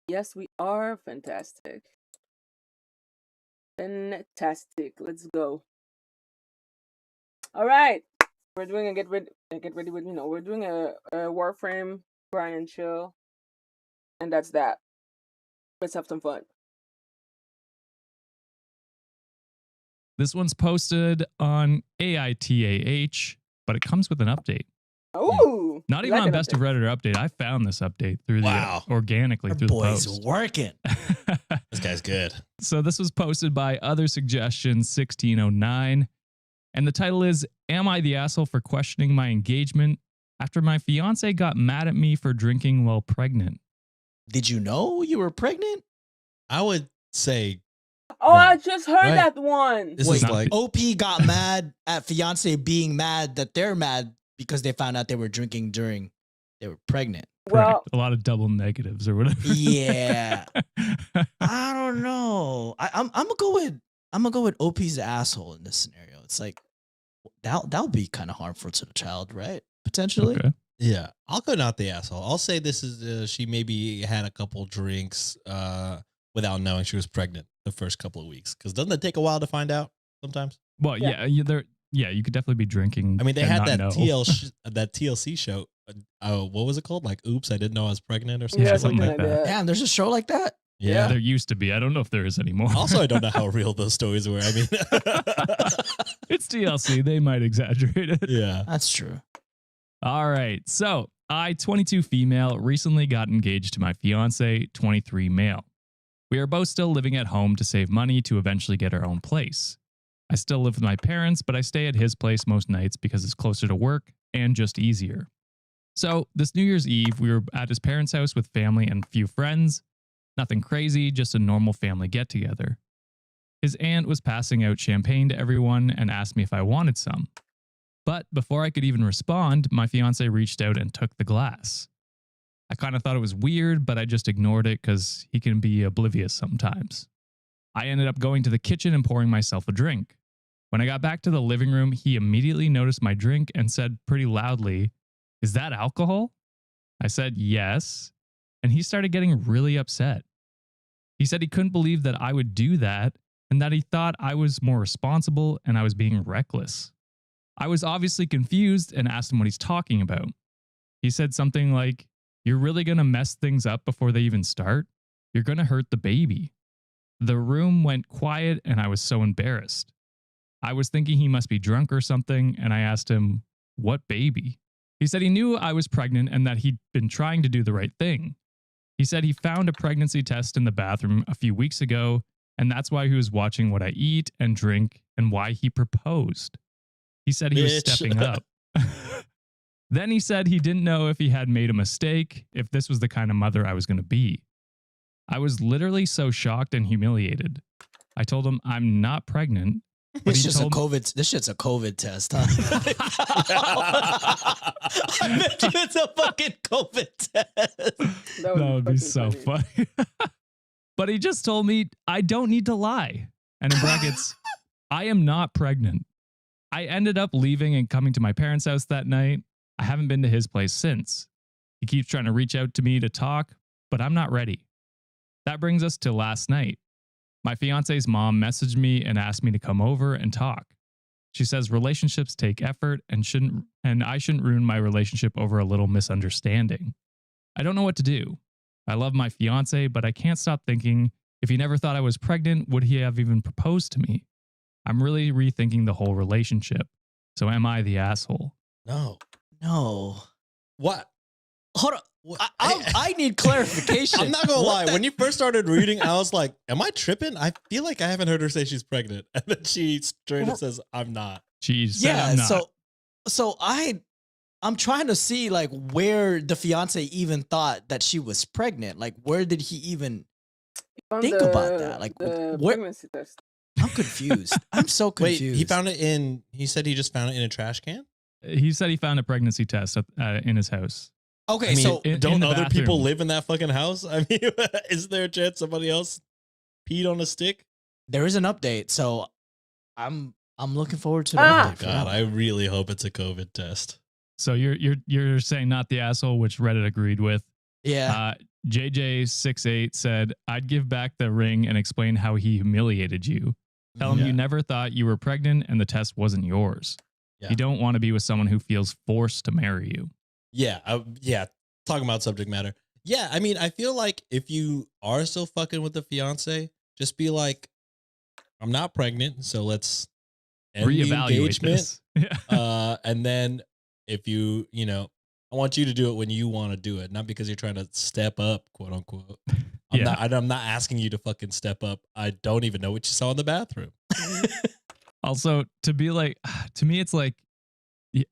Yes, we are fantastic. Fantastic. Let's go. All right. We're doing a get ready with we're doing a Warframe grind and chill, and that's that. Let's have some fun. This one's posted on AITAH, but it comes with an update. Oh, not even on Best of Redditor update. I found this update through the organically through the post. Working. This guy's good. So this was posted by Other Suggestions 1609, and the title is "Am I the asshole for questioning my engagement after my fiance got mad at me for drinking while pregnant?" Did you know you were pregnant? I would say. Oh, no. I just heard that one. This is like OP got mad at fiance being mad that they're mad because they found out they were drinking during they were pregnant. Well, a lot of double negatives or whatever. Yeah. I don't know. I'm gonna go with OP's asshole in this scenario. It's like that'll be kind of harmful to the child, right? Potentially. Okay. Yeah, I'll go not the asshole. I'll say this is she maybe had a couple drinks without knowing she was pregnant the first couple of weeks. Because doesn't it take a while to find out sometimes? Well, yeah, you could definitely be drinking. I mean, they had that TLC show. What was it called? Like, oops, I didn't know I was pregnant or something. Yeah, something like that. Damn, there's a show like that? Yeah, there used to be. I don't know if there is anymore. Also, I don't know how real those stories were. I mean, it's TLC. They might exaggerate it. Yeah, that's true. All right. So I, 22 female, recently got engaged to my fiance, 23 male. We are both still living at home to save money to eventually get our own place. I still live with my parents, but I stay at his place most nights because it's closer to work and just easier. So this New Year's Eve, we were at his parents' house with family and a few friends. Nothing crazy, just a normal family get-together. His aunt was passing out champagne to everyone and asked me if I wanted some. But before I could even respond, my fiance reached out and took the glass. I kind of thought it was weird, but I just ignored it because he can be oblivious sometimes. I ended up going to the kitchen and pouring myself a drink. When I got back to the living room, he immediately noticed my drink and said pretty loudly, "Is that alcohol?" I said yes, and he started getting really upset. He said he couldn't believe that I would do that and that he thought I was more responsible and I was being reckless. I was obviously confused and asked him what he's talking about. He said something like, "You're really going to mess things up before they even start? You're going to hurt the baby." The room went quiet and I was so embarrassed. I was thinking he must be drunk or something, and I asked him, "What baby?" He said he knew I was pregnant and that he'd been trying to do the right thing. He said he found a pregnancy test in the bathroom a few weeks ago, and that's why he was watching what I eat and drink and why he proposed. He said he was stepping up. Then he said he didn't know if he had made a mistake, if this was the kind of mother I was going to be. I was literally so shocked and humiliated. I told him I'm not pregnant. This shit's a COVID test, huh? I bet you it's a fucking COVID test. That would be so funny. But he just told me I don't need to lie. And in brackets, I am not pregnant. I ended up leaving and coming to my parents' house that night. I haven't been to his place since. He keeps trying to reach out to me to talk, but I'm not ready. That brings us to last night. My fiance's mom messaged me and asked me to come over and talk. She says relationships take effort and I shouldn't ruin my relationship over a little misunderstanding. I don't know what to do. I love my fiance, but I can't stop thinking if he never thought I was pregnant, would he have even proposed to me? I'm really rethinking the whole relationship. So am I the asshole? No. What? Hold on. I need clarification. I'm not going to lie. When you first started reading, I was like, am I tripping? I feel like I haven't heard her say she's pregnant. And then she straight up says, I'm not. I'm not. So I'm trying to see like where the fiance even thought that she was pregnant. Like, where did he even think about that? Like, pregnancy test. I'm confused. I'm so confused. Wait, he said he just found it in a trash can? He said he found a pregnancy test in his house. Okay, I mean, so don't other people live in that fucking house? I mean, is there a chance somebody else peed on a stick? There is an update, so I'm looking forward to the update. God, I really hope it's a COVID test. So you're saying not the asshole, which Reddit agreed with. Yeah. JJ68 said, I'd give back the ring and explain how he humiliated you. Tell him Yeah. you never thought you were pregnant and the test wasn't yours. Yeah. You don't want to be with someone who feels forced to marry you. Yeah. Talking about subject matter. Yeah. I mean, I feel like if you are still fucking with the fiance, just be like, I'm not pregnant, so let's end the Reevaluate engagement. this. Yeah. And then if you know, I want you to do it when you want to do it, not because you're trying to step up, quote unquote. I'm not asking you to fucking step up. I don't even know what you saw in the bathroom. Also, to be like, to me, it's like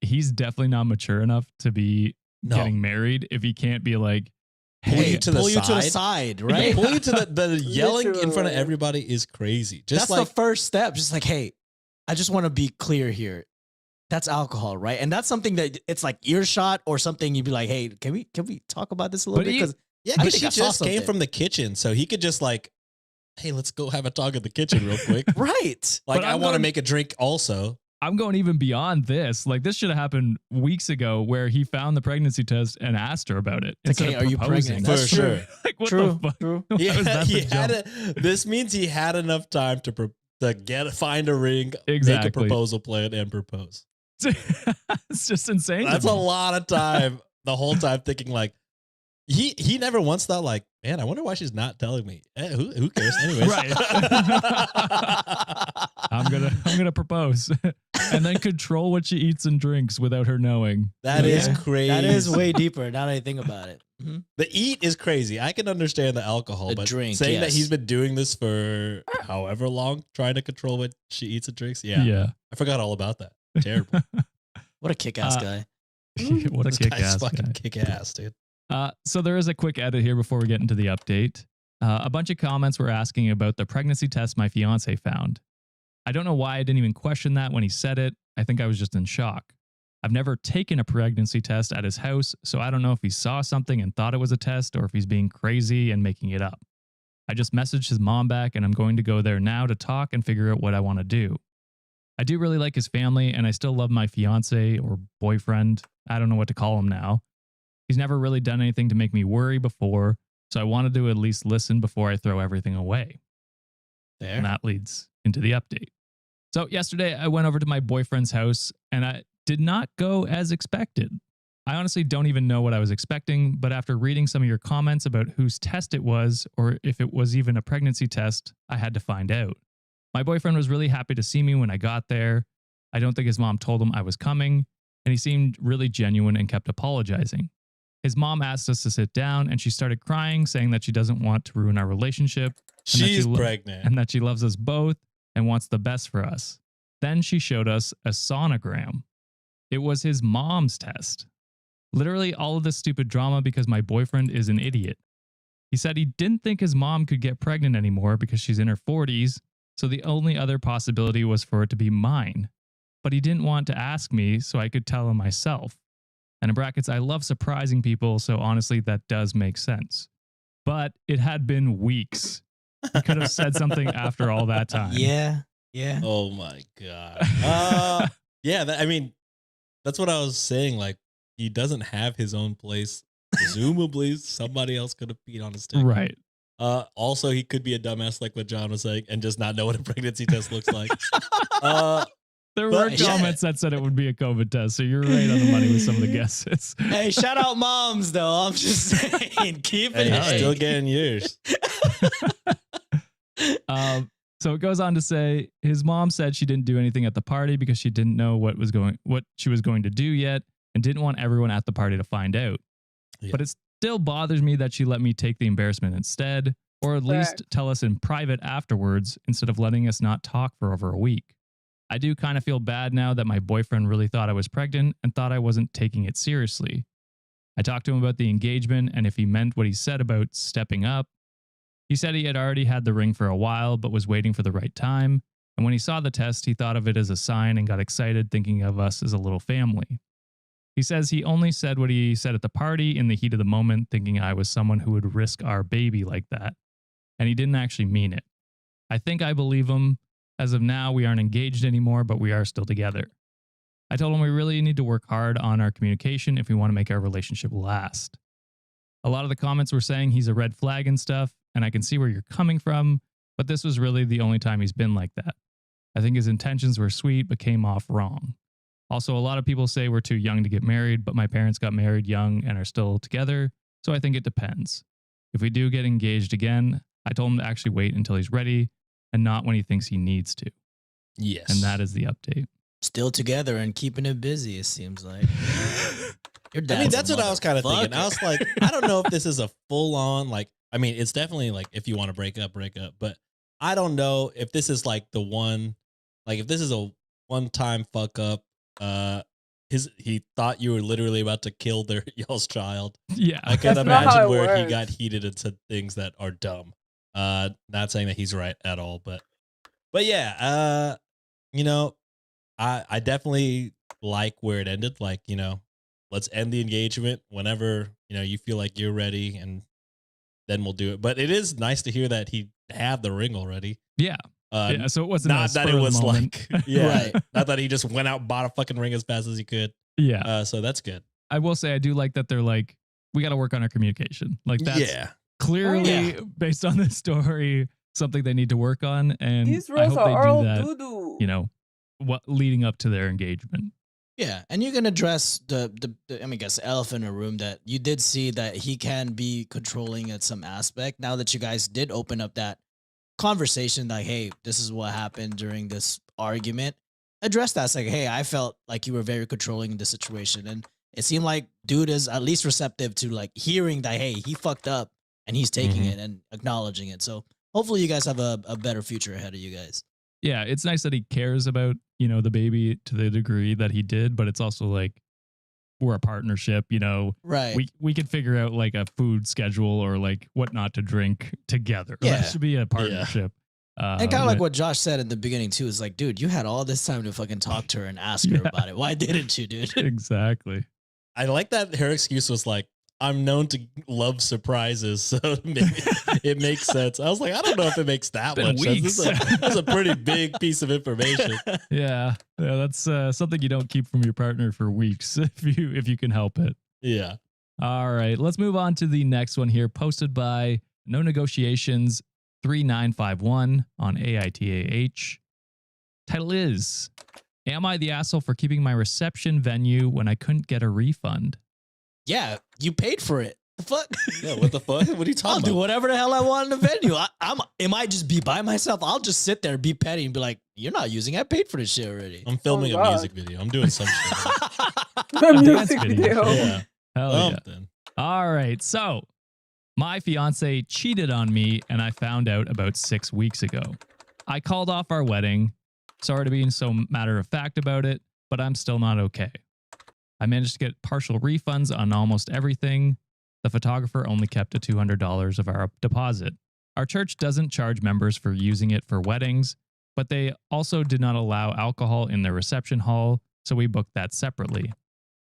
he's definitely not mature enough to be getting married if he can't be like, Pull Hey, you to the pull you to the side. side, Yeah, right? pull you to the yelling in front of Literally. everybody is crazy. Just That's like the first step. Just like, hey, I just want to be clear here. That's alcohol, right? And that's something that it's like earshot or something. You'd be like, hey, can we talk about this a little But bit? he- Because yeah, I because think she I saw just came something. from the kitchen, so he could just like, hey, let's go have a talk at the kitchen real quick. right. Like, But I I'm want to going- make a drink also. I'm going even beyond this. Like, this should have happened weeks ago where he found the pregnancy test and asked her about it. It's like, instead hey, of are you proposing. pregnant? That's For true. sure. Like, what True. the fuck? True. How is Yeah, that the jump? this means he had enough time to find a ring, make Exactly. a proposal plan, and propose. It's just insane. to That's a me. lot of time. The whole time thinking like, he never once thought like, man, I wonder why she's not telling me. Who cares? Anyways, Right. I'm gonna propose and then control what she eats and drinks without her knowing. That is Yeah. crazy. That is way deeper now that I think about it. Mhm. The eat is crazy. I can understand the alcohol, The but drink, saying that yes. he's been doing this for however long, trying to control what she eats and drinks. Yeah, Yeah. I forgot all about that. Terrible. What a kick-ass Uh, guy. What a This kick guy's ass fucking guy. kick ass, dude. So there is a quick edit here before we get into the update. A bunch of comments were asking about the pregnancy test my fiance found. I don't know why I didn't even question that when he said it. I think I was just in shock. I've never taken a pregnancy test at his house, so I don't know if he saw something and thought it was a test or if he's being crazy and making it up. I just messaged his mom back and I'm going to go there now to talk and figure out what I want to do. I do really like his family and I still love my fiance or boyfriend. I don't know what to call him now. He's never really done anything to make me worry before, so I wanted to at least listen before I throw everything away. There. And that leads into the update. So yesterday I went over to my boyfriend's house and I did not go as expected. I honestly don't even know what I was expecting, but after reading some of your comments about whose test it was or if it was even a pregnancy test, I had to find out. My boyfriend was really happy to see me when I got there. I don't think his mom told him I was coming, and he seemed really genuine and kept apologizing. His mom asked us to sit down and she started crying, saying that she doesn't want to ruin our relationship and that She's she pregnant. and that she loves us both and wants the best for us. Then she showed us a sonogram. It was his mom's test. Literally all of this stupid drama because my boyfriend is an idiot. He said he didn't think his mom could get pregnant anymore because she's in her 40s, so the only other possibility was for it to be mine. But he didn't want to ask me, so I could tell him myself. And in brackets, I love surprising people, so honestly, that does make sense. But it had been weeks. He could have said something after all that time. Yeah. Yeah. Oh my god. Yeah. I mean, that's what I was saying. Like, he doesn't have his own place. Presumably, somebody else could have peed on his dick. Right. Also, he could be a dumbass, like what John was saying, and just not know what a pregnancy test looks like. There But were yeah. comments that said it would be a COVID test, so you're right on the money with some of the guesses. Hey, shout out moms though. I'm just saying, keep it. Hey, you're hey. still getting yours. So it goes on to say his mom said she didn't do anything at the party because she didn't know what she was going to do yet and didn't want everyone at the party to find out. Yeah. But it still bothers me that she let me take the embarrassment instead, or at least tell us in private afterwards instead of letting us not talk for over a week. I do kind of feel bad now that my boyfriend really thought I was pregnant and thought I wasn't taking it seriously. I talked to him about the engagement and if he meant what he said about stepping up. He said he had already had the ring for a while, but was waiting for the right time. And when he saw the test, he thought of it as a sign and got excited thinking of us as a little family. He says he only said what he said at the party in the heat of the moment, thinking I was someone who would risk our baby like that. And he didn't actually mean it. I think I believe him. As of now, we aren't engaged anymore, but we are still together. I told him we really need to work hard on our communication if we want to make our relationship last. A lot of the comments were saying he's a red flag and stuff, and I can see where you're coming from, but this was really the only time he's been like that. I think his intentions were sweet, but came off wrong. Also, a lot of people say we're too young to get married, but my parents got married young and are still together, so I think it depends. If we do get engaged again, I told him to actually wait until he's ready and not when he thinks he needs to. Yes. And that is the update. Still together and keeping it busy, it seems like. Your I dad's mean, a that's what I was kind of thinking. I motherfucker. was like, I don't know if this is a full on, like, I mean, it's definitely like if you want to break up, but I don't know if this is like the one, like if this is a one-time fuck up, he thought you were literally about to kill y'all's child. Yeah. I can That's not how imagine it where he works. got heated and said things that are dumb. Not saying that he's right at all, but yeah, you know, I definitely like where it ended. Like, you know, let's end the engagement whenever, you know, you feel like you're ready, and then we'll do it. But it is nice to hear that he had the ring already. Yeah. Yeah, so it wasn't Not a that spur it of the was moment. like, yeah, Right. not that he just went out and bought a fucking ring as fast as he could. Yeah. So that's good. I will say I do like that they're like, we got to work on our communication. Like that's Yeah. clearly Yeah. based on this story, something they need to work on. And These I rules hope they are do all that, doo-doo. you know, what leading up to their engagement. Yeah, and you can address the I mean, I guess the elephant in the room that you did see that he can be controlling at some aspect. Now that you guys did open up that conversation, like, hey, this is what happened during this argument. Address that. It's like, hey, I felt like you were very controlling in this situation, and it seemed like dude is at least receptive to like hearing that, hey, he fucked up, and he's taking Mhm. it and acknowledging it. So hopefully, you guys have a better future ahead of you guys. Yeah, it's nice that he cares about, you know, the baby to the degree that he did, but it's also like we're a partnership, you know. Right. We could figure out like a food schedule or like what not to drink together. Yeah. That should be a partnership. And kind of like but- what Josh said in the beginning too, is like, dude, you had all this time to fucking talk to her and ask her Yeah. about it. Why didn't you, dude? Exactly. I like that her excuse was like, I'm known to love surprises, so maybe it makes sense. I was like, I don't know if it makes that Been much sense. weeks. That's a pretty big piece of information. Yeah, that's something you don't keep from your partner for weeks if you can help it. Yeah. All right, let's move on to the next one here, posted by No Negotiations 3951 on AITAH. Title is, Am I the asshole for keeping my reception venue when I couldn't get a refund? Yeah, you paid for it. The fuck? Yeah, what the fuck? What are you I'll talking do about? whatever the hell I want in the venue. It might just be by myself. I'll just sit there, be petty, and be like, "You're not using it. I paid for this shit already." I'm filming Oh, a God. music video. I'm doing some shit. The dance music video. video. Yeah. Hell yeah. Something. All right, so my fiance cheated on me and I found out about 6 weeks ago. I called off our wedding. Sorry to be so matter of fact about it, but I'm still not okay. I managed to get partial refunds on almost everything. The photographer only kept a $200 of our deposit. Our church doesn't charge members for using it for weddings, but they also did not allow alcohol in their reception hall, so we booked that separately.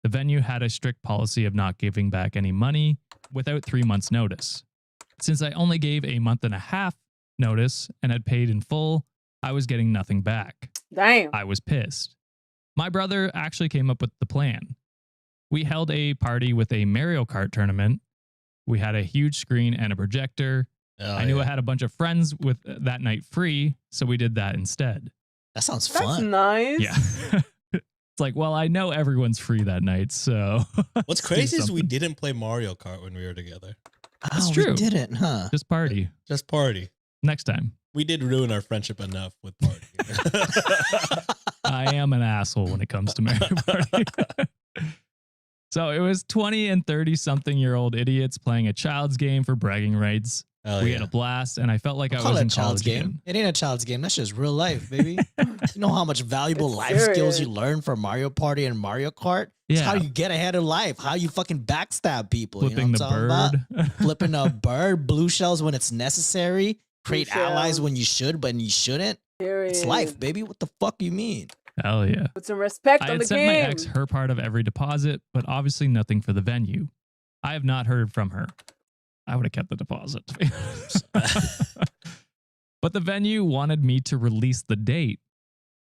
The venue had a strict policy of not giving back any money without 3 months' notice. Since I only gave a month and a half notice and had paid in full, I was getting nothing back. Damn. I was pissed. My brother actually came up with the plan. We held a party with a Mario Kart tournament. We had a huge screen and a projector. Oh, I knew yeah. I had a bunch of friends with that night free, so we did that instead. That sounds That's fun. nice. Yeah. It's like, well, I know everyone's free that night, so What's let's do crazy is we something. didn't play Mario Kart when we were together. That's Oh, true. we didn't, huh? Just party Just party. next time. We did ruin our friendship enough with party. I am an asshole when it comes to Mario Party. So it was 20 and 30 something year old idiots playing a child's game for bragging rights. Hell We yeah. had a blast, and I felt like I Call was it in a child's college game. again. It ain't a child's game. That's just real life, baby. You know how much valuable It's life skills you serious. learn from Mario Party and Mario Kart? It's how Yeah, you get ahead in life, how you fucking backstab people. flipping you know what I'm talking the about? bird. Flipping a bird, blue shells when it's necessary, create Blue allies shells. when you should, but you shouldn't. Period. It's life, baby. What the fuck you mean? Hell yeah. Put some respect I on had the sent my game. ex her part of every deposit, but obviously nothing for the venue. I have not heard from her. I would have kept the deposit. But the venue wanted me to release the date.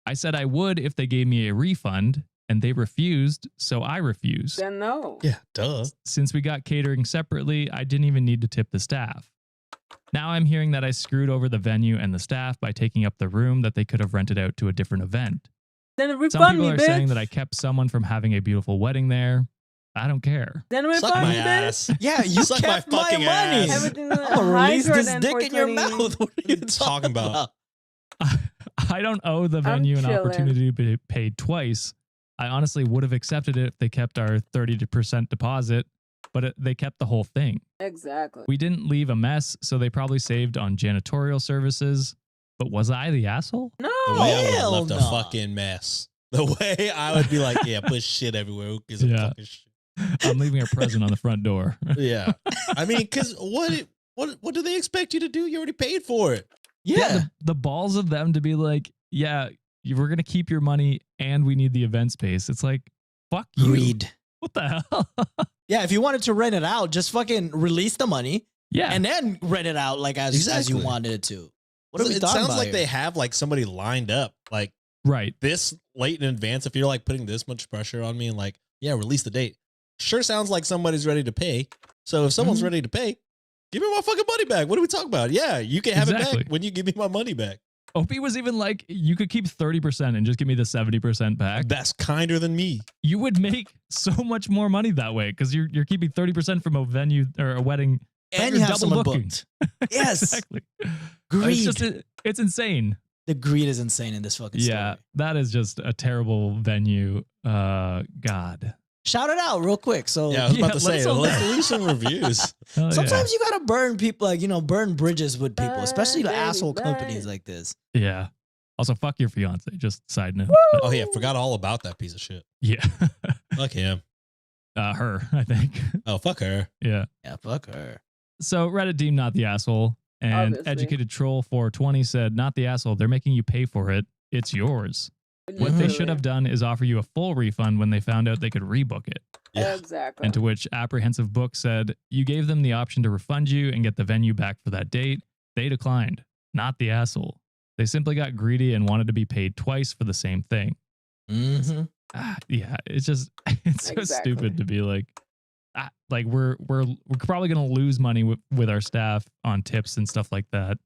I said I would if they gave me a refund, and they refused, so I refused. Then no. Yeah, duh. Since we got catering separately, I didn't even need to tip the staff. Now I'm hearing that I screwed over the venue and the staff by taking up the room that they could have rented out to a different event. Then Some refund people me, are bitch. saying that I kept someone from having a beautiful wedding there. I don't care. Then Suck refund my me, bitch. ass. Yeah, you Suck kept my my fucking money. ass. Everything I'm gonna release higher this than dick in your 420. mouth. What are you Talking about? I don't owe the venue an chilling. opportunity to be paid twice. I honestly would have accepted it if they kept our 30% deposit, but they kept the whole thing. Exactly. We didn't leave a mess, so they probably saved on janitorial services. But was I the asshole? No. The way I would have Hell left no. a fucking mess. The way I would be like, yeah, put shit everywhere. Who gives a Yeah. fucking shit? I'm leaving a present on the front door. Yeah. I mean, because what do they expect you to do? You already paid for it. Yeah. The balls of them to be like, yeah, we're going to keep your money and we need the event space. It's like, fuck you. Greed. What the hell? Yeah, if you wanted to rent it out, just fucking release the money Yeah. and then rent it out like as you Exactly. wanted it to. What are we It talking sounds about like here? they have like somebody lined up like right. this late in advance. If you're like putting this much pressure on me and like, yeah, release the date. Sure sounds like somebody's ready to pay. So if someone's Mhm. ready to pay, give me my fucking money back. What are we talking about? Yeah, you can have it Exactly. back when you give me my money back. Opie was even like, you could keep 30% and just give me the 70% back. That's kinder than me. You would make so much more money that way because you're keeping 30% from a venue or a wedding. and you're you have double someone booking. booked. Yes. Exactly. Greed. It's just, it's insane. The greed is insane in this fucking Yeah, story. that is just a terrible venue. God. Shout it out real quick. So Yeah, I was Yeah, about to let us say, all let's know. leave some reviews. Hell yeah. sometimes you gotta burn people, like, burn bridges with people, especially the Burn, baby, asshole burn. companies like this. Yeah. Also, fuck your fiance. Just side note. Oh yeah, forgot all about that piece of shit. Yeah. Fuck him. Her, I think. Oh, fuck her. Yeah. Yeah, fuck her. So Reddit deemed not the asshole, and Obviously. Educated Troll 420 said, not the asshole. They're making you pay for it. It's yours. What they should have done is offer you a full refund when they found out they could rebook it. Yeah. Exactly. And to which Apprehensive Book said, you gave them the option to refund you and get the venue back for that date. They declined. Not the asshole. They simply got greedy and wanted to be paid twice for the same thing. Mm-hmm. Yeah, it's just, it's so Exactly. stupid to be like we're probably gonna lose money with our staff on tips and stuff like that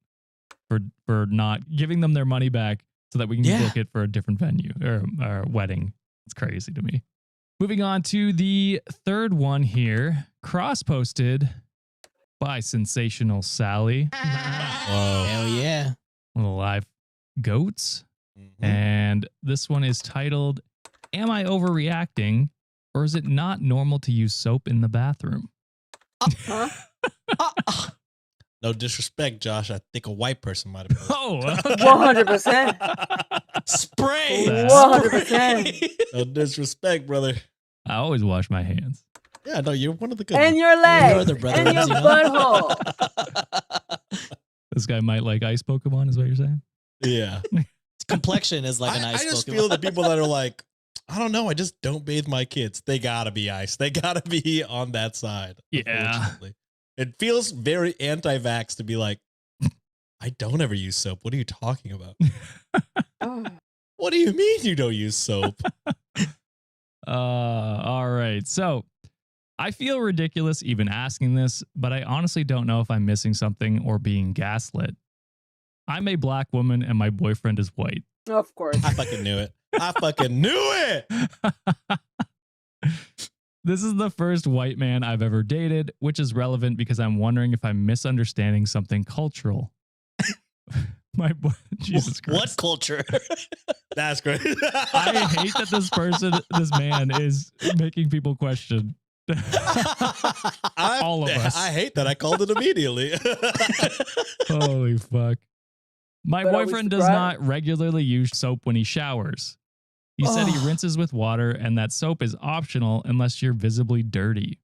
for not giving them their money back so that we can Yeah. book it for a different venue or wedding. It's crazy to me. Moving on to the third one here, cross posted by Sensational Sally, Whoa. Hell yeah. little live goats. Mhm. And this one is titled, Am I Overreacting, or is it not normal to use soap in the bathroom? Huh? No disrespect, Josh. I think a white person might have. Oh, 100%. Spray. 100%. No disrespect, brother. I always wash my hands. Yeah, no, you're one of the good And ones. your legs. other brother And your is, you know? butthole. This guy might like ice Pokemon, is what you're saying? Yeah. Complection is like an I ice just Pokemon. feel the people that are like, I don't know, I just don't bathe my kids. They gotta be ice. They gotta be on that side. Yeah. Unfortunately. It feels very anti-vax to be like, I don't ever use soap. What are you talking about? Oh, What do you mean you don't use soap? All right. So I feel ridiculous even asking this, but I honestly don't know if I'm missing something or being gaslit. I'm a black woman and my boyfriend is white. of course. I fucking knew it. I fucking knew it. This is the first white man I've ever dated, which is relevant because I'm wondering if I'm misunderstanding something cultural. Jesus Christ. What culture? That's great. I hate that this man is making people question all of us. I hate that I called it immediately. Holy fuck. My But are we boyfriend does surprised? not regularly use soap when he showers. He said he Oh. rinses with water and that soap is optional unless you're visibly dirty.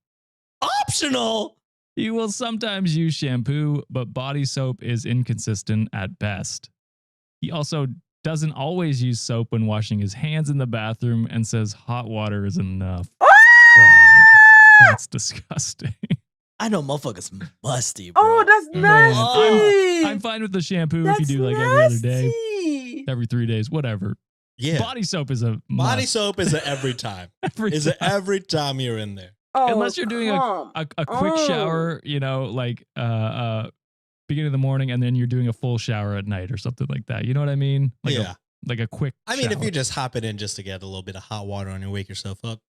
Optional. He will sometimes use shampoo, but body soap is inconsistent at best. He also doesn't always use soap when washing his hands in the bathroom and says hot water is enough. God, that's disgusting. I know motherfuckers musty, bro. Oh, that's Man, nasty. I'm fine with the shampoo That's if you do like every other day, nasty. every 3 days, whatever. Yeah. Body soap is a Body must. soap is a every time. Every Is it time. every time you're in there? Oh, Unless you're doing a quick shower, you know, like beginning of the morning, and then you're doing a full shower at night or something like that. You know what I mean? Like Yeah. like a quick. I mean, if shower. you're just hopping in just to get a little bit of hot water on you, wake yourself up.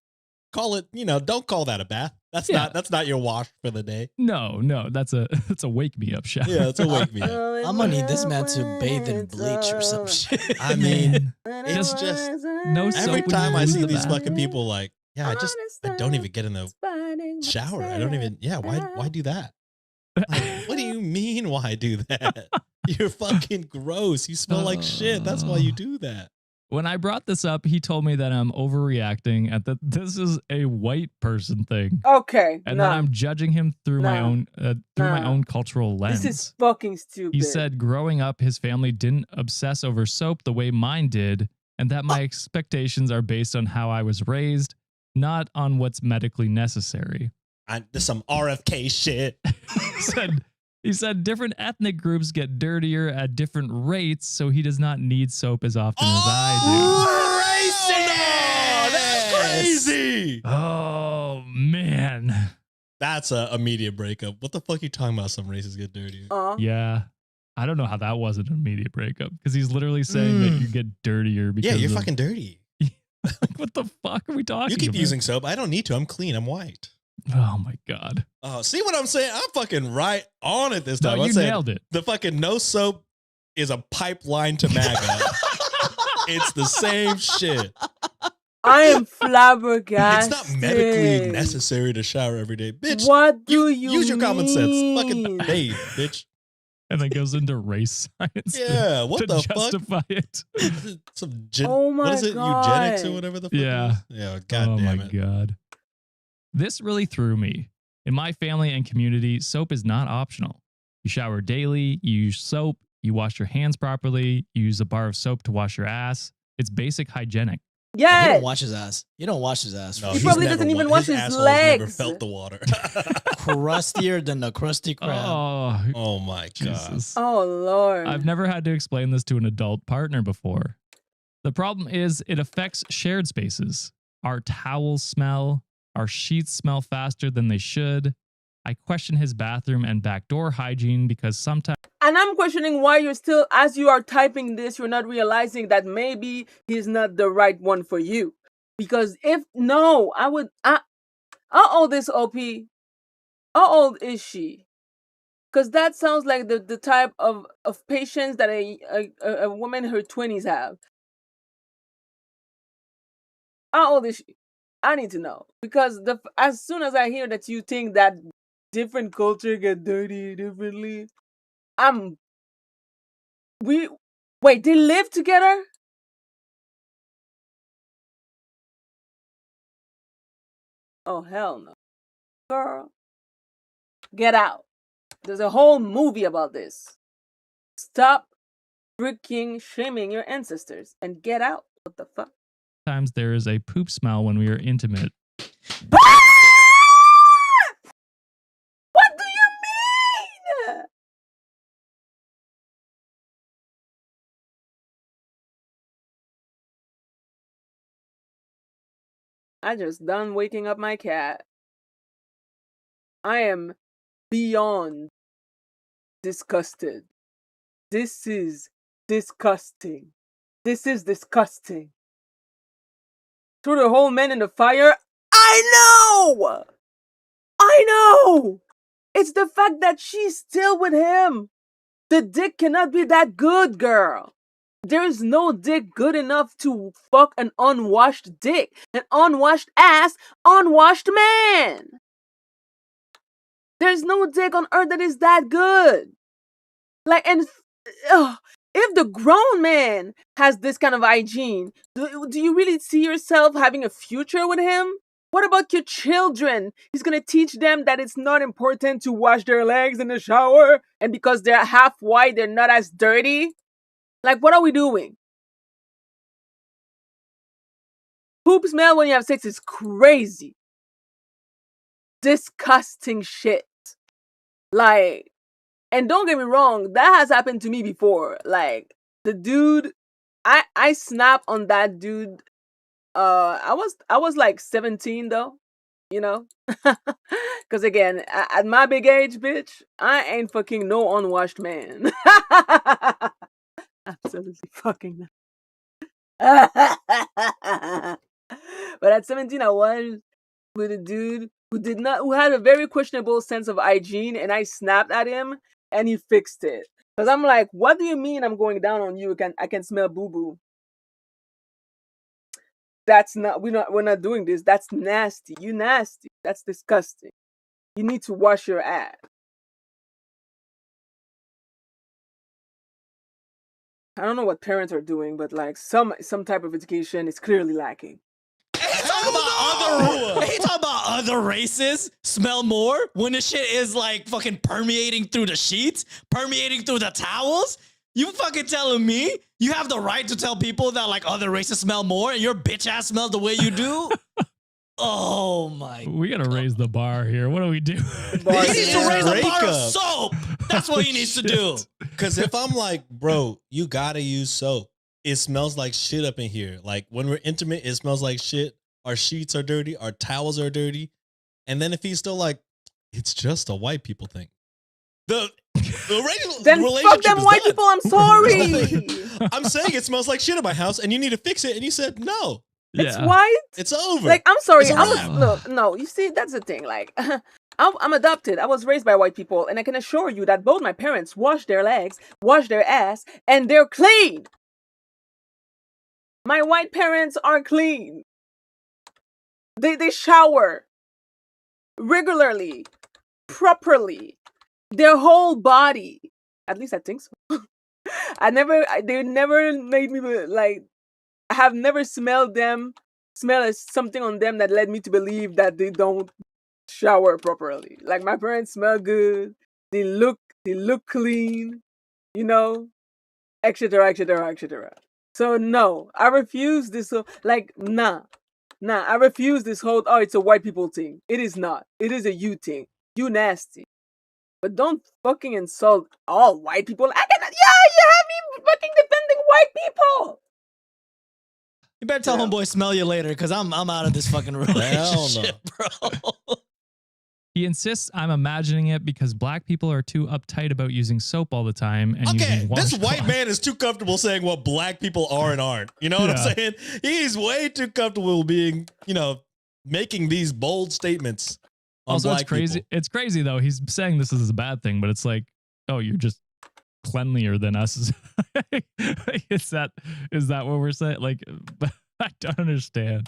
Call it, you know, don't call that a bath. That's Yeah. not your wash for the day. No, that's a wake me up shower. Yeah, it's a wake me up. I'm gonna need this man to bathe in bleach or some shit. I mean, Man, it's just no soap every when time you I use see the these bath. fucking people like, yeah, I don't even get in the shower. I don't even, why do that? Like, what do you mean, why do that? You're fucking gross. You smell like shit. That's why you do that. When I brought this up, he told me that I'm overreacting and that this is a white person thing. Okay, And that I'm judging him through my own my own cultural lens. This is fucking stupid. He said growing up, his family didn't obsess over soap the way mine did, and that my expectations are based on how I was raised, not on what's medically necessary. There's some RFK shit. He said different ethnic groups get dirtier at different rates, so he does not need soap as often as I do. That's crazy. Oh, man. That's a immediate breakup. What the fuck are you talking about? Some races get dirtier. Yeah. I don't know how that wasn't an immediate breakup, because he's literally saying that you get dirtier because you're fucking dirty. Like, what the fuck are we talking about? You keep using soap. I don't need to. I'm clean. I'm white. Oh my God. Oh, see what I'm saying? I'm fucking right on it this time. No, you nailed it. The fucking no soap is a pipeline to MAGA. It's the same shit. I am flabbergasted. It's not medically necessary to shower every day. Bitch, what do you use your common sense. mean? Fucking bathe, bitch. And then goes into race science. Yeah, what to the justify it. Oh my what is it? God. Eugenics or whatever the fuck Yeah. it is? Yeah, god Oh damn my it. God. This really threw me. In my family and community, soap is not optional. You shower daily, you use soap, you wash your hands properly, you use a bar of soap to wash your ass. It's basic hygienic. He Yes. don't wash his ass. You don't wash his ass. No, He he's probably never doesn't even wa- wash his asshole's never legs. felt the water. Crustier than the crusty crab. Oh, Oh my god. Jesus. Oh Lord. I've never had to explain this to an adult partner before. The problem is it affects shared spaces. Our towels smell. Our sheets smell faster than they should. I question his bathroom and backdoor hygiene because sometimes And I'm questioning why you're still, as you are typing this, you're not realizing that maybe he's not the right one for you. Because if no, how old is OP? How old is she? Because that sounds like the type of patience that a woman in her 20s have. How old is she? I need to know. Because as soon as I hear that you think that different culture get dirty differently, wait, they live together? Oh, hell no. Girl, get out. There's a whole movie about this. Stop freaking shaming your ancestors and get out. What the fuck? there is a poop smell when we are intimate. What do you mean? I just done waking up my cat. I am beyond disgusted. This is disgusting. This is disgusting. Threw the whole man in the fire? I know! I know! It's the fact that she's still with him. The dick cannot be that good, girl. There's no dick good enough to fuck an unwashed dick. An unwashed ass, unwashed man. There's no dick on earth that is that good. Like, and if the grown man has this kind of hygiene, do you really see yourself having a future with him? What about your children? He's gonna teach them that it's not important to wash their legs in the shower, and because they're half white, they're not as dirty? Like, what are we doing? Poop smell when you have sex is crazy. Disgusting shit. Like, and don't get me wrong, that has happened to me before. Like, the dude I snapped on that dude. I was like 17 though, you know, because again, at my big age, bitch, I ain't fucking no unwashed man. Absolutely fucking not. But at 17, I was with a dude who had a very questionable sense of hygiene, and I snapped at him, and he fixed it. Cause I'm like, what do you mean I'm going down on you? I can smell boo boo. That's not we're not doing this. That's nasty. You nasty. That's disgusting. You need to wash your ass. I don't know what parents are doing, but like some type of education is clearly lacking. He talking about other races smell more when the shit is like fucking permeating through the sheets, permeating through the towels. You fucking telling me you have the right to tell people that like other races smell more and your bitch ass smells the way you do? Oh my! We gotta raise the bar here. What do we do? He needs to raise the bar of soap. That's what he needs to do. Because if I'm like, bro, you gotta use soap. It smells like shit up in here. Like when we're intimate, it smells like shit. Our sheets are dirty. Our towels are dirty. And then if he's still like, it's just a white people thing. The Then relationship fuck them is white done. people. I'm sorry. I'm saying it smells like shit in my house, and you need to fix it. And you said no. It's white. It's over. Like, I'm sorry. It's a I was wrap. look. No, you see, that's the thing. Like, I'm adopted. I was raised by white people, and I can assure you that both my parents wash their legs, wash their ass, and they're clean. My white parents are clean. They shower regularly, properly, their whole body. At least I think so. They never made me like. I have never smelled something on them that led me to believe that they don't shower properly. Like, my parents smell good. They look clean, you know, etc., etc., etc. So no, I refuse this. Nah, I refuse this whole, oh, it's a white people thing. It is not. It is a you thing. You nasty. But don't fucking insult all white people. I cannot. Yeah, you have me fucking defending white people. You better tell homeboy smell you later, because I'm out of this fucking relationship, bro. He insists I'm imagining it because black people are too uptight about using soap all the time and Okay, using this washcloth. white man is too comfortable saying what black people are and aren't. You know what I'm saying? He's way too comfortable being, making these bold statements. Also, black it's crazy. people. It's crazy though. He's saying this is a bad thing, but it's like, oh, you're just cleanlier than us. is that what we're saying? Like, I don't understand.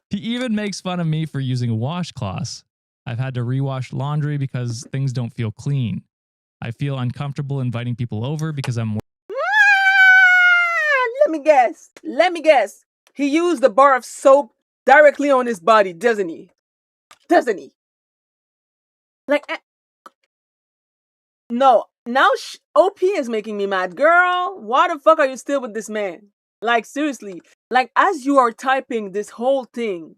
He even makes fun of me for using washcloths. I've had to rewash laundry because things don't feel clean. I feel uncomfortable inviting people over because I'm. Let me guess. He used the bar of soap directly on his body, doesn't he? Like, no. Now OP is making me mad. Girl, why the fuck are you still with this man? Like, seriously. Like, as you are typing this whole thing,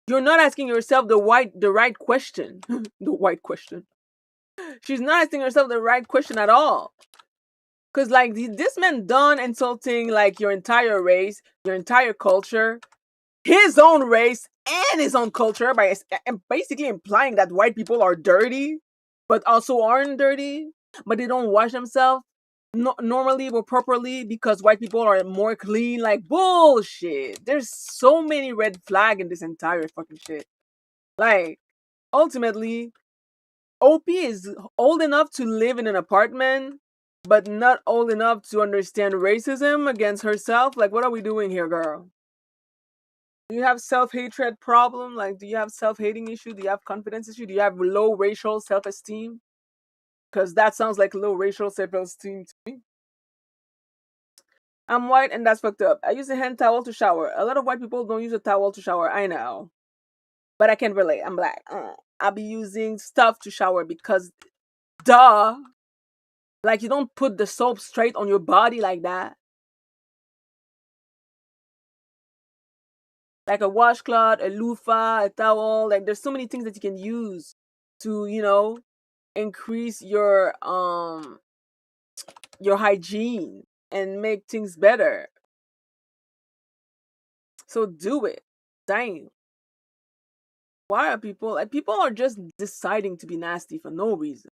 you're not asking yourself the right question. The white question. She's not asking herself the right question at all. Because, like, this man done insulting, like, your entire race, your entire culture, his own race, and his own culture by basically implying that white people are dirty, but also aren't dirty, but they don't wash themselves normally or properly because white people are more clean. Like, bullshit. There's so many red flags in this entire fucking shit. Like, ultimately, OP is old enough to live in an apartment, but not old enough to understand racism against herself. Like, what are we doing here, girl? Do you have self-hatred problem? Like, do you have self-hating issue? Do you have confidence issue? Do you have low racial self-esteem? Because that sounds like low racial self-esteem to me. I'm white and that's fucked up. I use a hand towel to shower. A lot of white people don't use a towel to shower. I know. But I can relate. I'm black. I'll be using stuff to shower because, duh. Like, you don't put the soap straight on your body like that. Like a washcloth, a loofah, a towel. Like, there's so many things that you can use to, increase your hygiene. and make things better. So do it. Dang. Why are people are just deciding to be nasty for no reason?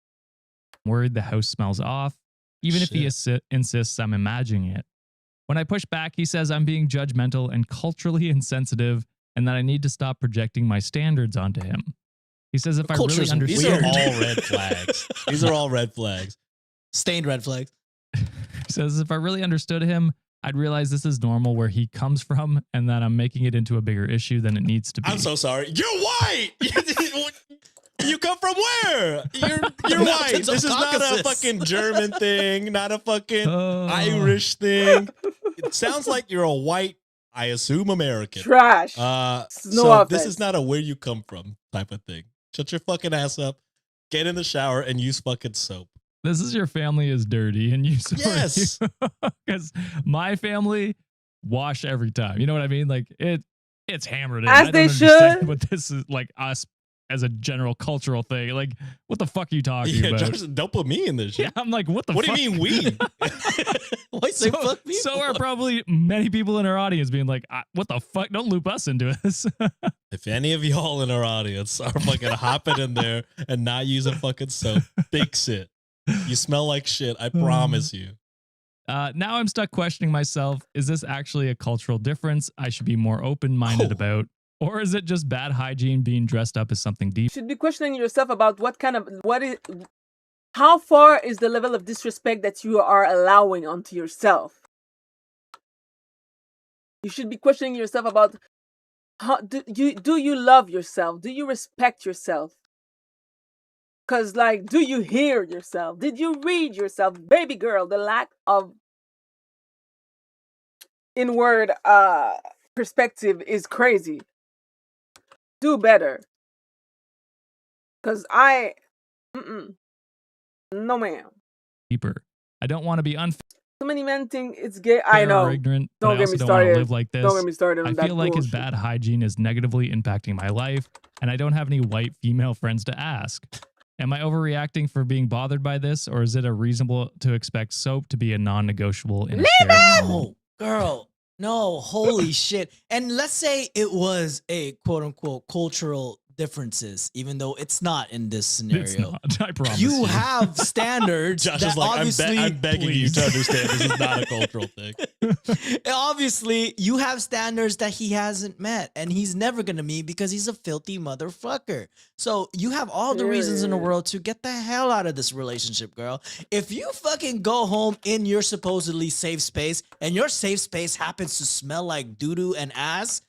Worried the house smells off, even if he insists I'm imagining it. When I push back, he says I'm being judgmental and culturally insensitive and that I need to stop projecting my standards onto him. He says if I really Culture's understood... These are all red flags. These are all red flags. Stained red flags. He says if I really understood him, I'd realize this is normal where he comes from and that I'm making it into a bigger issue than it needs to be. I'm so sorry. You're white. You come from where? You're white. Mountains of This is not a Caucasus. fucking German thing, not a fucking Irish thing. It sounds like you're a white, I assume American. Trash. No No offense. this is not a where you come from type of thing. Shut your fucking ass up, get in the shower, and use fucking soap. This is your family is dirty and you Yes. because my family wash every time. You know what I mean? Like it's hammered in. As I don't they understand should. what this is like us as a general cultural thing. Like, what the fuck are you talking Yeah, about? Josh, don't put me in this shit. Yeah, I'm like, what the What fuck? do you mean we? Why say fuck me? So are probably many people in our audience being like, what the fuck? Don't loop us into this. If any of y'all in our audience are fucking hopping in there and not using fucking soap, fix it. You smell like shit. I promise you. Now I'm stuck questioning myself. Is this actually a cultural difference I should be more open-minded Oh. about? Or is it just bad hygiene being dressed up as something deep? You should be questioning yourself about how far is the level of disrespect that you are allowing onto yourself. You should be questioning yourself about how do you love yourself? Do you respect yourself? Cause like, do you hear yourself? Did you read yourself? Baby girl, the lack of inward perspective is crazy. Do better. Cause no ma'am. Deeper. I don't want to be unfair So many men think it's gay. I know. or ignorant, Don't but I get also me don't want to started. live like this. Don't get me started on I that feel like his bullshit. bad hygiene is negatively impacting my life, and I don't have any white female friends to ask. Am I overreacting for being bothered by this, or is it a reasonable to expect soap to be a non-negotiable in a shared home? No, girl. No, holy shit. And let's say it was a quote unquote cultural differences, even though it's not in this It's scenario. not. I promise You have standards Josh that is like, obviously I'm begging you to understand this is not a cultural thing. obviously you have standards that he hasn't met and he's never gonna meet because he's a filthy motherfucker. So you have all the reasons in the world to get the hell out of this relationship, girl. If you fucking go home in your supposedly safe space and your safe space happens to smell like doo-doo and ass,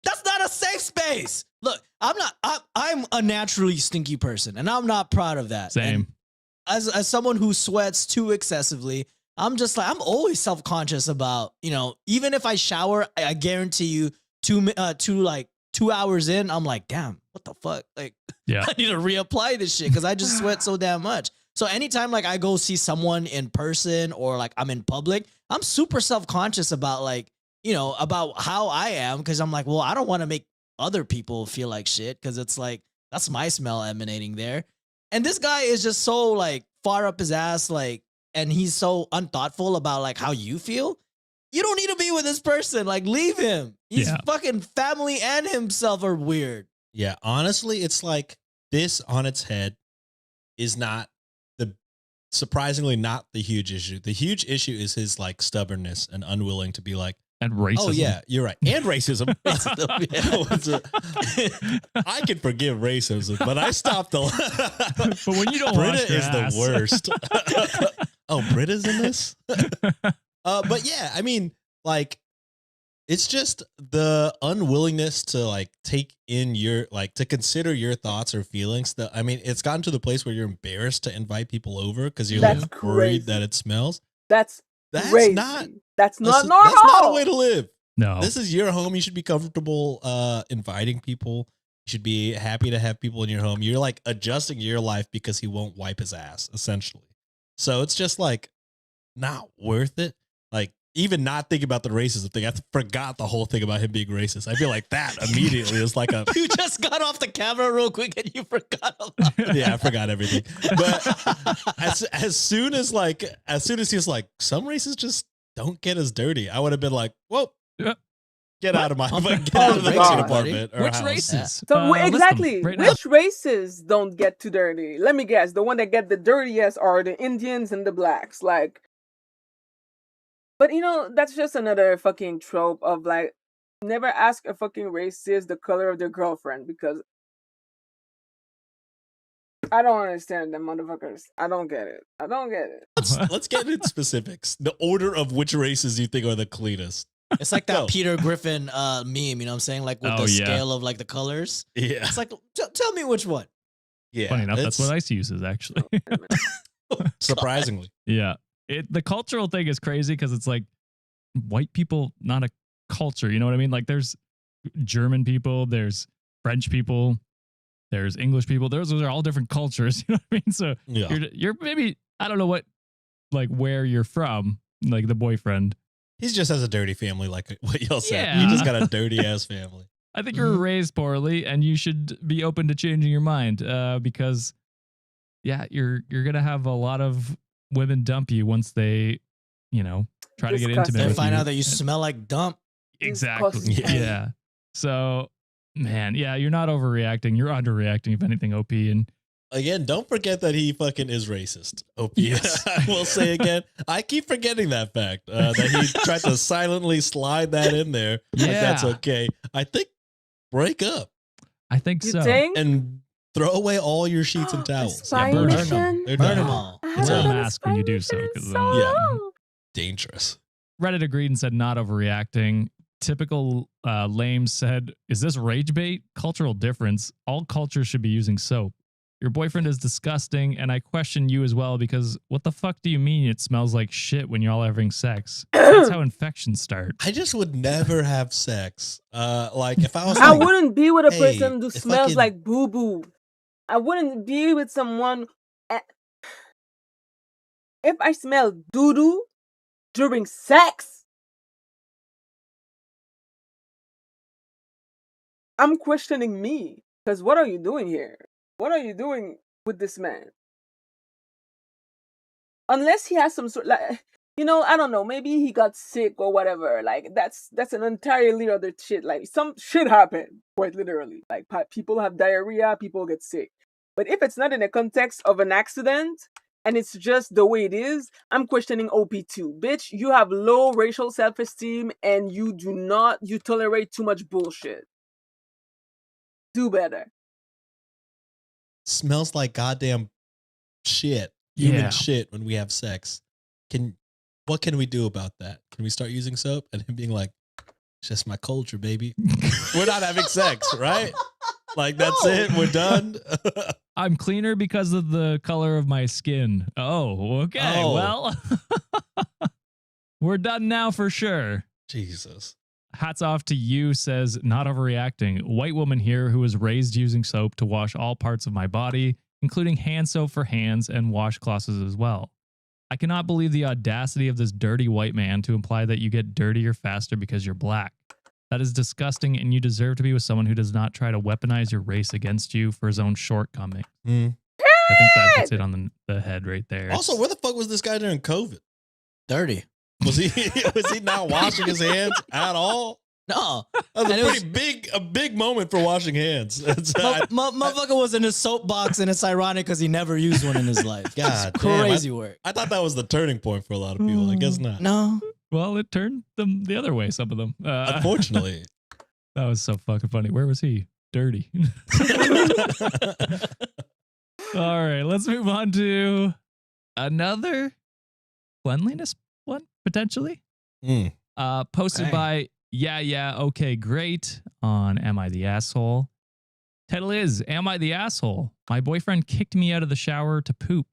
that's not a safe space. Look, I'm a naturally stinky person and I'm not proud of that. Same. And as someone who sweats too excessively, I'm just like, I'm always self-conscious about, even if I shower, I guarantee you 2 hours in, I'm like, damn, what the fuck? Like, Yeah. I need to reapply this shit because I just sweat so damn much. So anytime like I go see someone in person or like I'm in public, I'm super self-conscious about about how I am because I'm like, well, I don't want to make other people feel like shit because it's like, that's my smell emanating there. And this guy is just so like far up his ass, like, and he's so unthoughtful about like how you feel. You don't need to be with this person. Like, leave him. His fucking family and himself are weird. Yeah, honestly, it's like this on its head is surprisingly not the huge issue. The huge issue is his like stubbornness and unwilling to be like, And racism. oh yeah, you're right. And racism. I can forgive racism, but I stopped a But when you don't Britta wash your is ass. the worst. Oh, Britta's in this? But yeah, I mean, like, it's just the unwillingness to like take in to consider your thoughts or feelings. That I mean, it's gotten to the place where you're embarrassed to invite people over because you're That's like worried crazy. that it smells. That's crazy. Not That's not normal. That's not a way to live. No. This is your home. You should be comfortable inviting people. You should be happy to have people in your home. You're like adjusting your life because he won't wipe his ass, essentially. So it's just like not worth it. Like, even not thinking about the racism thing, I forgot the whole thing about him being racist. I feel like that immediately is like a. You just got off the camera real quick and you forgot about it. Yeah, I forgot everything. But as soon as he was like, some races just don't get as dirty, I would have been like, whoa, get out of my get out of the God. apartment. Or Which house. races? So List them exactly, right now. which races don't get too dirty? Let me guess. The one that get the dirtiest are the Indians and the blacks. Like, but that's just another fucking trope of like, never ask a fucking racist the color of their girlfriend because I don't understand them motherfuckers. I don't get it. I don't get it. Let's get into specifics. The order of which races you think are the cleanest. It's like that Go. Peter Griffin meme, you know what I'm saying? Like with Oh, the yeah. scale of like the colors. Yeah, It's like, tell me which one. yeah. Funny enough, that's it's- what ICE uses actually. surprisingly. Yeah. The cultural thing is crazy because it's like white people, not a culture. You know what I mean? Like there's German people, there's French people, there's English people. Those are all different cultures. You know what I mean? So Yeah. you're maybe, I don't know where you're from, like the boyfriend. He just has a dirty family, like what y'all said. Yeah. He just got a dirty ass family. I think you were raised poorly and you should be open to changing your mind because, yeah, you're going to have a lot of women dump you once they, try to get intimate Disgusting. They with find you. out that you smell like dump. Exactly. Disgusting. Yeah. So, man, yeah, you're not overreacting. You're underreacting, if anything, OP. And Again, don't forget that he fucking is racist. OP. Yes. I will say again, I keep forgetting that fact, that he tried to silently slide that in there. Like that's Yeah. okay. I think break up I think You so. think? and throw away all your sheets and The towels. spy burn them. mission? They're Burn done. them all. I It's haven't a done mask when you do spy so, mission 'cause in then- Yeah. long. Dangerous. Reddit agreed and said not overreacting. Typical lame said, is this rage bait? Cultural difference. All cultures should be using soap. Your boyfriend is disgusting, and I question you as well because what the fuck do you mean it smells like shit when you're all having sex? That's how infections start. I just would never have sex. Like if I was I like, wouldn't be with a hey, person who if I smells can- like boo boo. I wouldn't be with someone. If I smell doo doo during sex, I'm questioning me. Because what are you doing here? What are you doing with this man? Unless he has some sort like I don't know, maybe he got sick or whatever. Like that's an entirely other shit. Like some shit happened, quite literally. Like people have diarrhea, people get sick. But if it's not in the context of an accident and it's just the way it is, I'm questioning OP2. Bitch, you have low racial self-esteem and you tolerate too much bullshit. Do better. smells like goddamn shit, human Yeah. shit when we have sex. What can we do about that? Can we start using soap? And him being like, it's just my culture, baby. We're not having sex, right? Like that's it. We're done. I'm cleaner because of the color of my skin. Oh, okay. Oh. Well, we're done now for sure. Jesus. Hats off to you, says not overreacting. White woman here who was raised using soap to wash all parts of my body, including hand soap for hands and washcloths as well. I cannot believe the audacity of this dirty white man to imply that you get dirtier faster because you're black. That is disgusting, and you deserve to be with someone who does not try to weaponize your race against you for his own shortcomings. Hmm. I think that hits it on the head right there. Also, where the fuck was this guy during COVID? Dirty. Was he not washing his hands at all? No. That was And a it was- pretty big moment for washing hands. It's, Motherfucker was in his soapbox, and it's ironic because he never used one in his life. God It's damn, crazy work. I thought that was the turning point for a lot of people. I guess not. No. Well, it turned them the other way, some of them. Unfortunately. That was so fucking funny. Where was he? Dirty. All right, let's move on to another cleanliness one, potentially. Mm. Posted Okay. by Yeah, okay, great on Am I the Asshole? Title is Am I the Asshole? My boyfriend kicked me out of the shower to poop.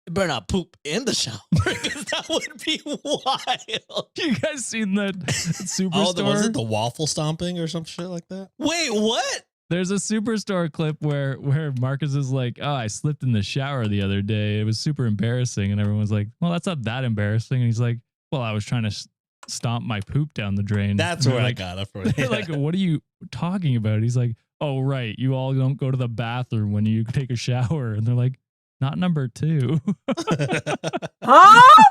You better not poop in the shower because that would be wild. You guys seen that Oh, Superstore? was it the waffle stomping or some shit like that? Wait, what? There's a Superstore clip where Marcus is like, "Oh, I slipped in the shower the other day. It was super embarrassing." And everyone's like, "Well, that's not that embarrassing." And he's like, "Well, I was trying to stomp my poop down the drain. That's And where they're I like, got it from. they're like, what are you talking about? He's like, oh, right. You all don't go to the bathroom when you take a shower. And they're like, not number 2. Huh?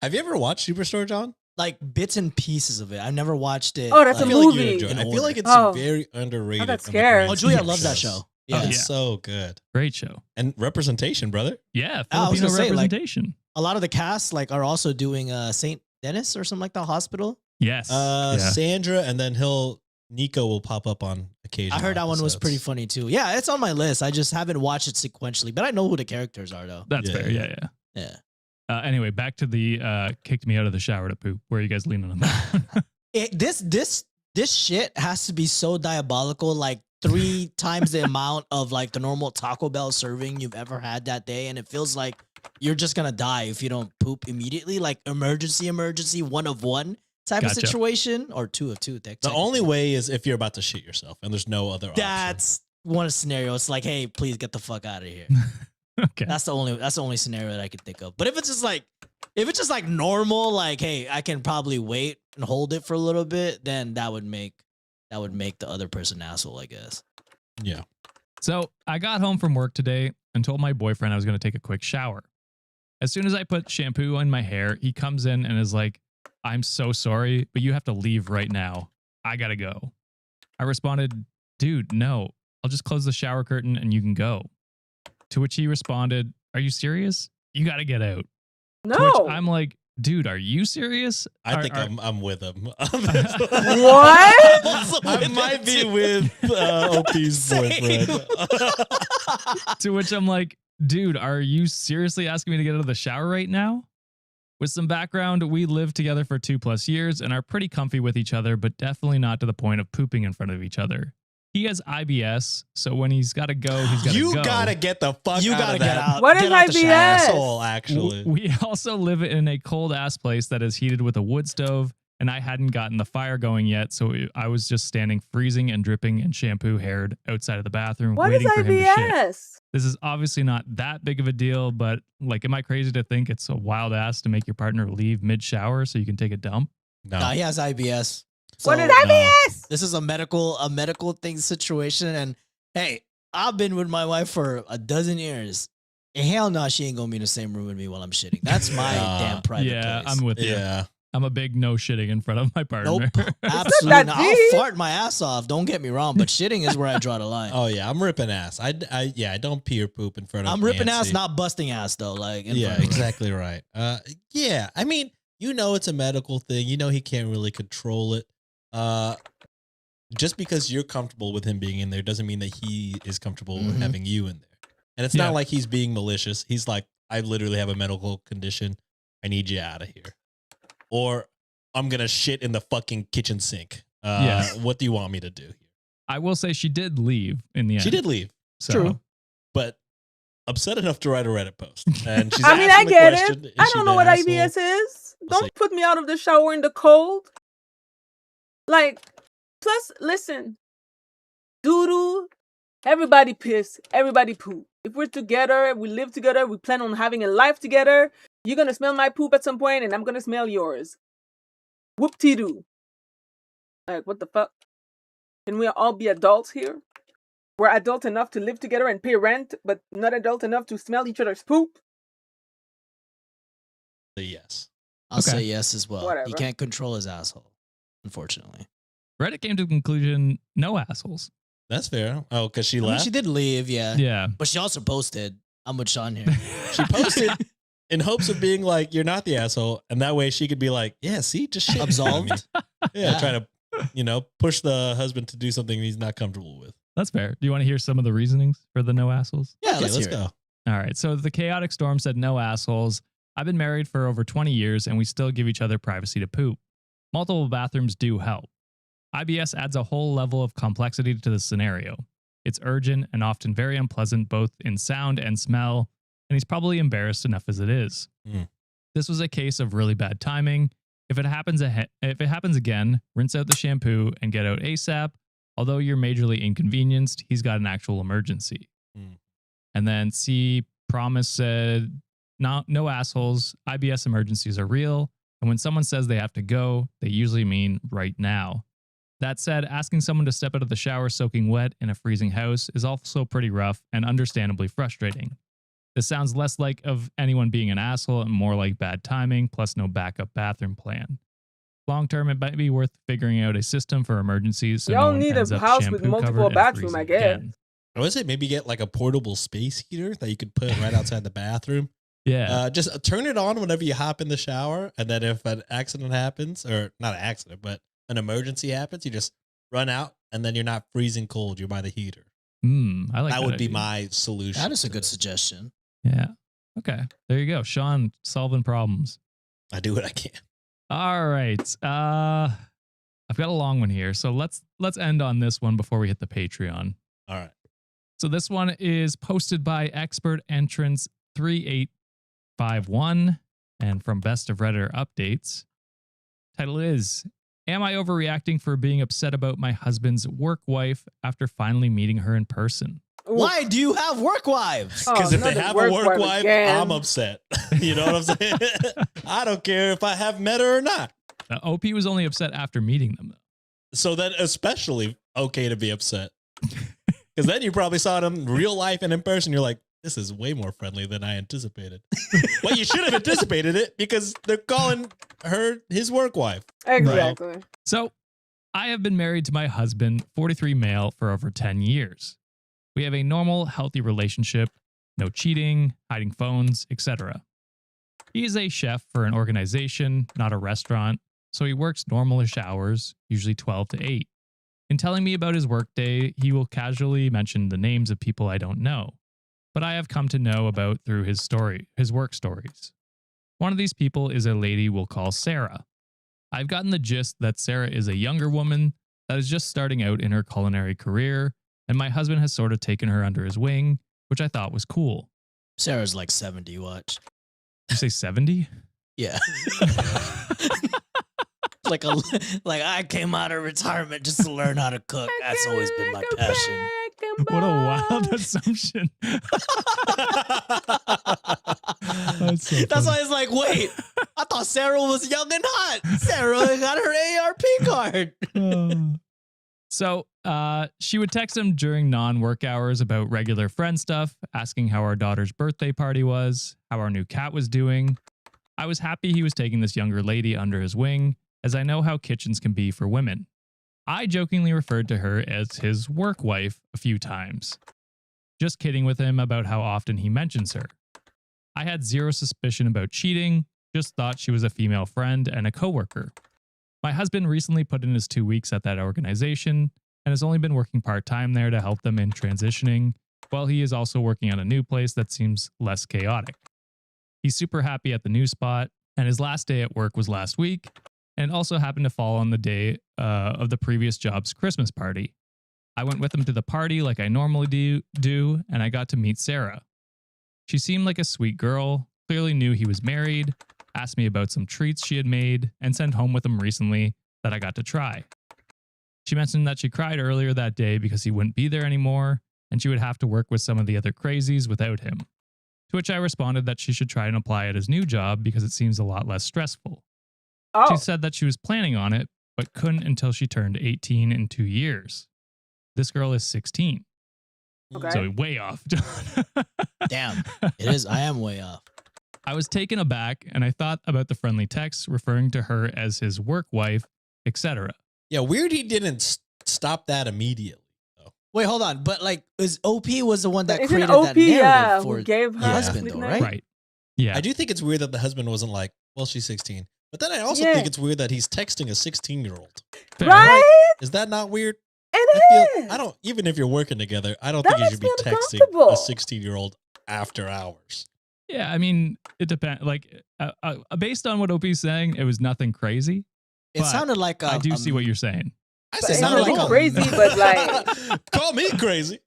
Have you ever watched Superstore, John? Like bits and pieces of it. I've never watched it. Oh, that's like, a I feel like you movie. enjoy it. In I feel order. like it's Oh. very underrated. I got on the scared. grand Oh, Julia scheme of loves that shows. show. Yeah, Yeah. it's so good. Great show. And representation, brother. Yeah. I was Filipino gonna say, like- representation. A lot of the cast like are also doing St. Dennis or something like that hospital. Yes. Yeah. Sandra, and then Nico will pop up on occasion. I heard that one was pretty funny too. Yeah, it's on my list. I just haven't watched it sequentially, but I know who the characters are though. That's Yeah. fair. Yeah. Yeah. Anyway, back to the kicked me out of the shower to poop. Where are you guys leaning on that? This shit has to be so diabolical, like 3 times the amount of like the normal Taco Bell serving you've ever had that day, and it feels like you're just gonna die if you don't poop immediately. Like emergency, 1 of 1 type Gotcha. of situation, or 2 of 2. The only way is if you're about to shit yourself and there's no other option. that's one scenario. It's like, hey, please get the fuck out of here. Okay. That's the only scenario that I can think of. But if it's just like normal, like, hey, I can probably wait and hold it for a little bit, then that would make the other person an asshole, I guess. Yeah. So I got home from work today and told my boyfriend I was going to take a quick shower. As soon as I put shampoo on my hair, he comes in and is like, I'm so sorry, but you have to leave right now. I got to go. I responded, dude, no, I'll just close the shower curtain and you can go. To which he responded, are you serious? You got to get out. To No. which I'm like, dude, are you serious? I think I'm with him. What? I might be with OP's boyfriend. To which I'm like, dude, are you seriously asking me to get out of the shower right now? With some background, we lived together for 2+ years and are pretty comfy with each other, but definitely not to the point of pooping in front of each other. He has IBS, so when he's got to go, he's got to go. You gotta get the fuck You out gotta of get that out. What Get is out the shower. IBS? asshole, actually. We also live in a cold ass place that is heated with a wood stove, and I hadn't gotten the fire going yet, so I was just standing freezing and dripping and shampoo haired outside of the bathroom What is waiting for him to shit. IBS? This is obviously not that big of a deal, but like, am I crazy to think it's a wild ass to make your partner leave mid shower so you can take a dump? No. Nah, he has IBS. What is So, IBS? This is a medical thing situation, and hey, I've been with my wife for a dozen years. And hell no, she ain't gonna be in the same room with me while I'm shitting. That's my damn private Yeah, place. I'm with you. Yeah. I'm a big no shitting in front of my partner. Nope, absolutely that not. deep. I'll fart my ass off. Don't get me wrong, but shitting is where I draw the line. Oh yeah, I'm ripping ass. I don't pee or poop in front of. I'm ripping ass, Nancy. not busting ass though. Like, in Yeah, front of her. exactly right. Yeah. I mean, it's a medical thing. He can't really control it. Just because you're comfortable with him being in there doesn't mean that he is comfortable with Mhm. having you in there. And it's Yeah. not like he's being malicious. He's like, I literally have a medical condition. I need you out of here. Or I'm gonna shit in the fucking kitchen sink. Yeah. What do you want me to do here? I will say she did leave in the end. She did leave, So, True. but upset enough to write a Reddit post. And she's I mean, I asking the get question, it. is I she don't know the what asshole? IBS is. I'll Don't say- put me out of the shower in the cold. Like, plus, listen, doo-doo, everybody piss, everybody poop. If we're together, we live together, we plan on having a life together, you're going to smell my poop at some point and I'm going to smell yours. Whoop-de-doo. Like, what the fuck? Can we all be adults here? We're adult enough to live together and pay rent, but not adult enough to smell each other's poop? Yes. I'll Okay. say yes as well. Whatever. He can't control his asshole, unfortunately. Reddit came to the conclusion, no assholes. That's fair. Oh, because she I mean, left. she did leave, yeah. Yeah. But she also posted, I'm with Sean here. She posted in hopes of being like, you're not the asshole. And that way she could be like, yeah, see, just shit. Absolved. Yeah, trying to, push the husband to do something he's not comfortable with. That's fair. Do you want to hear some of the reasonings for the no assholes? Yeah, Okay, let's let's hear it. go. All right. So the chaotic storm said no assholes. I've been married for over 20 years and we still give each other privacy to poop. Multiple bathrooms do help. IBS adds a whole level of complexity to the scenario. It's urgent and often very unpleasant both in sound and smell, and he's probably embarrassed enough as it is. Mm. This was a case of really bad timing. If it happens again, rinse out the shampoo and get out ASAP. Although you're majorly inconvenienced, he's got an actual emergency. Mm. And then C Promise said, no assholes. IBS emergencies are real. And when someone says they have to go, they usually mean right now. That said, asking someone to step out of the shower soaking wet in a freezing house is also pretty rough and understandably frustrating. This sounds less like of anyone being an asshole and more like bad timing plus no backup bathroom plan. Long term, it might be worth figuring out a system for emergencies so Y'all no one need a ends up house with shampoo multiple covered and bathrooms, freezing I guess. again. Or was it maybe get like a portable space heater that you could put right outside the bathroom? Yeah. Just turn it on whenever you hop in the shower, and then if an accident happens, or not an accident, but an emergency happens, you just run out, and then you're not freezing cold. You're by the heater. I like That would be idea. my solution. That is a to good this. suggestion. Yeah. Okay. There you go. Sean solving problems. I do what I can. All right. I've got a long one here. So let's end on this one before we hit the Patreon. All right. So this one is posted by Expert Entrance 3851 and from Best of Redditor Updates. Title is, Am I overreacting for being upset about my husband's work wife after finally meeting her in person? Ooh. Why do you have work wives? Because if they another have a work wife, again. I'm upset. You know what I'm saying? I don't care if I have met her or not. OP was only upset after meeting them, though. So then especially okay to be upset. Because then you probably saw them in real life and in person. You're like, this is way more friendly than I anticipated. Well, you should have anticipated it because they're calling her his work wife. Exactly. So I have been married to my husband, 43 male, for over 10 years. We have a normal, healthy relationship, no cheating, hiding phones, etc. He is a chef for an organization, not a restaurant, so he works normalish hours, usually 12 to 8. In telling me about his workday, he will casually mention the names of people I don't know, but I have come to know about through his work stories. One of these people is a lady we'll call Sarah. I've gotten the gist that Sarah is a younger woman that is just starting out in her culinary career, and my husband has sort of taken her under his wing, which I thought was cool. Sarah's like 70, watch. Did you say 70? Yeah. like I came out of retirement just to learn how to cook. That's always been my passion. What a wild assumption. That's so That's funny. why it's like, wait, I thought Sarah was young and hot. Sarah got her ARP card. So she would text him during non-work hours about regular friend stuff, asking how our daughter's birthday party was, how our new cat was doing. I was happy he was taking this younger lady under his wing, as I know how kitchens can be for women. I jokingly referred to her as his work wife a few times, just kidding with him about how often he mentions her. I had zero suspicion about cheating, just thought she was a female friend and a coworker. My husband recently put in his 2 weeks at that organization and has only been working part-time there to help them in transitioning, while he is also working on a new place that seems less chaotic. He's super happy at the new spot, and his last day at work was last week, and also happened to fall on the day of the previous job's Christmas party. I went with him to the party like I normally do, and I got to meet Sarah. She seemed like a sweet girl, clearly knew he was married, asked me about some treats she had made, and sent home with him recently that I got to try. She mentioned that she cried earlier that day because he wouldn't be there anymore, and she would have to work with some of the other crazies without him. To which I responded that she should try and apply at his new job because it seems a lot less stressful. Oh, She said that she was planning on it, but couldn't until she turned 18 in 2 years. This girl is 16. okay. So way off. Damn, it is. I am way off. I was taken aback, and I thought about the friendly text referring to her as his work wife, etc. Yeah, weird he didn't stop that immediately. Though. Wait, hold on. But like, OP was the one that Isn't created OP, that narrative yeah, for who gave her the Yeah. husband, sleep though, name? right? Right. Yeah. I do think it's weird that the husband wasn't like, well, she's 16. But then I also Yeah. think it's weird that he's texting a 16-year-old. Fair. Right? Is that not weird? It is. I don't, even if you're working together, I don't That think you makes should be me texting uncomfortable. a 16-year-old after hours. Yeah, I mean, it depends. Like, based on what OP's saying, it was nothing crazy. It But sounded like I do see what you're saying. I But say it's not not at like all. crazy, but like, Call me crazy.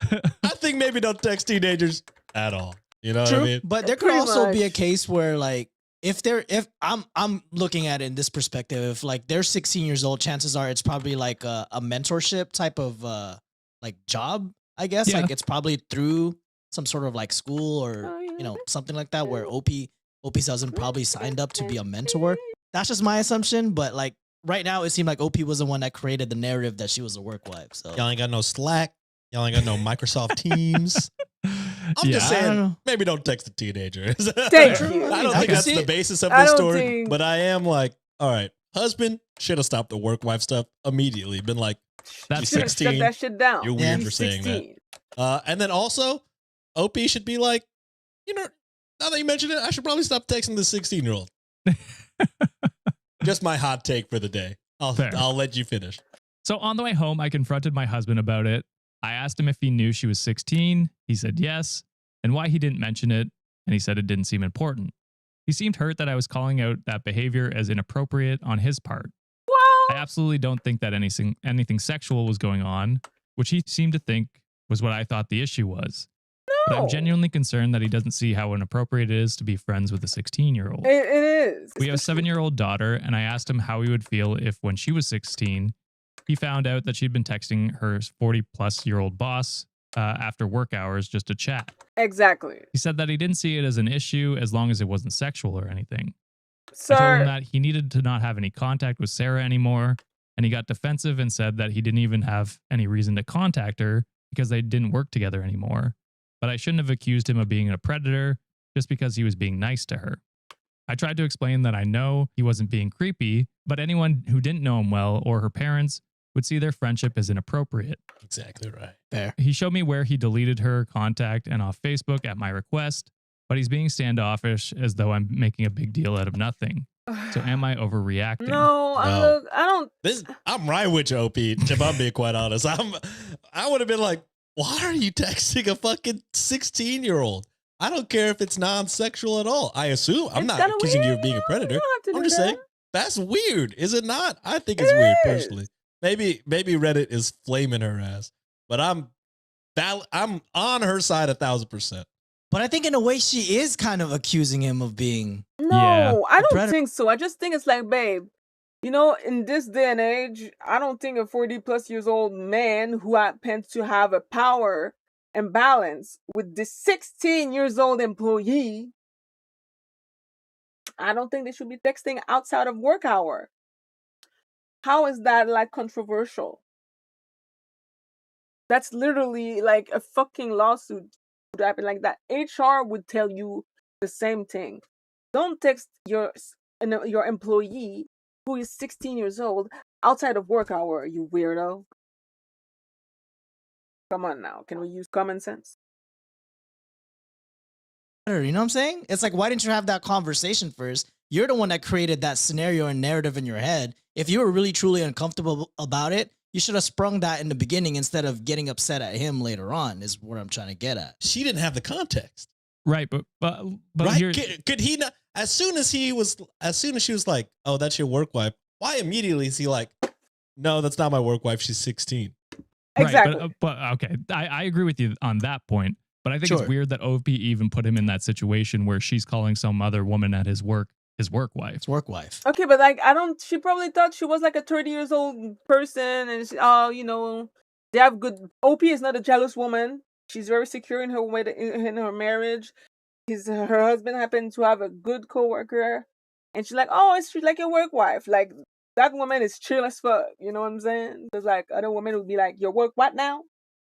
I think maybe don't text teenagers at all. You know what I True, mean? but there could Pretty also be a much. case where like if I'm looking at it in this perspective, if like they're 16 years old, chances are it's probably like a mentorship type of like job, I guess. Yeah. Like it's probably through some sort of like school or Oh, yeah. something like that where OP's husband probably signed up to be a mentor. That's just my assumption, but like right now, it seemed like OP was the one that created the narrative that she was a work wife. So Y'all ain't got no Slack. Y'all ain't got no Microsoft Teams. I'm just I don't saying, know. maybe don't text a teenager. Thank you. I don't I think can that's see the it. basis of I this don't story, think- but I am like, all right, husband should have stopped the work wife stuff immediately. Been like, That's Should have shut 16. that shit down. You're weird Yeah. for saying that. 16. And then also, OP should be like, you know, now that you mentioned it, I should probably stop texting the 16-year-old. Just my hot take for the day. Fair. I'll let you finish. So on the way home, I confronted my husband about it. I asked him if he knew she was 16. He said yes, and why he didn't mention it, and he said it didn't seem important. He seemed hurt that I was calling out that behavior as inappropriate on his part. I Well, absolutely don't think that anything sexual was going on, which he seemed to think was what I thought the issue was. But I'm no. genuinely concerned that he doesn't see how inappropriate it is to be friends with a 16-year-old. It is. We have a Especially- 7-year-old daughter, and I asked him how he would feel if, when she was 16, he found out that she'd been texting her 40-plus-year-old boss after work hours just to chat. Exactly. He said that he didn't see it as an issue as long as it wasn't sexual or anything. I told him Sir, that he needed to not have any contact with Sarah anymore, and he got defensive and said that he didn't even have any reason to contact her because they didn't work together anymore. But I shouldn't have accused him of being a predator just because he was being nice to her. I tried to explain that I know he wasn't being creepy, but anyone who didn't know him well or her parents would see their friendship as inappropriate. Exactly right. Fair. He showed me where he deleted her contact and off Facebook at my request, but he's being standoffish as though I'm making a big deal out of nothing. So am I overreacting? no, No. I don't. I'm right with you, OP. If I'm being quite honest, I would have been like, why are you texting a fucking 16-year-old? I don't care if it's non-sexual at all. I assume I'm It's not kinda accusing you weird, of being a you predator. don't have to I'm do just that. saying that's weird, is it not? I think it's It weird is. personally. Maybe Reddit is flaming her ass, but I'm on her side 1,000%. But I think in a way she is kind of accusing him of being. No, Yeah. I don't predator. think so. I just think it's like, babe, you know, in this day and age, I don't think a 40-plus years old man who happens to have a power and balance with this 16 years old employee, I don't think they should be texting outside of work hour. How is that like controversial? That's literally like a fucking lawsuit would happen like that. HR would tell you the same thing. Don't text your employee who is 16 years old outside of work hour, you weirdo. Come on now, can we use common sense? You know what I'm saying? It's like, why didn't you have that conversation first? You're the one that created that scenario and narrative in your head. If you were really truly uncomfortable about it, you should have sprung that in the beginning instead of getting upset at him later on, is what I'm trying to get at. She didn't have the context. Right, but Right? here, Could he not? As soon as she was like, "Oh, that's your work wife," why immediately is he like, "No, that's not my work wife. She's 16." Exactly. Right, but okay, I agree with you on that point. But I think Sure. it's weird that OP even put him in that situation where she's calling some other woman at his work wife. It's work wife. Okay, but like she probably thought she was like a 30 years old person and she, you know, they have good OP is not a jealous woman. She's very secure in in her marriage. Her husband happened to have a good coworker and she's like, "Oh, she's like your work wife." Like that woman is chill as fuck, you know what I'm saying? There's like other women would be like, "Your work what now?"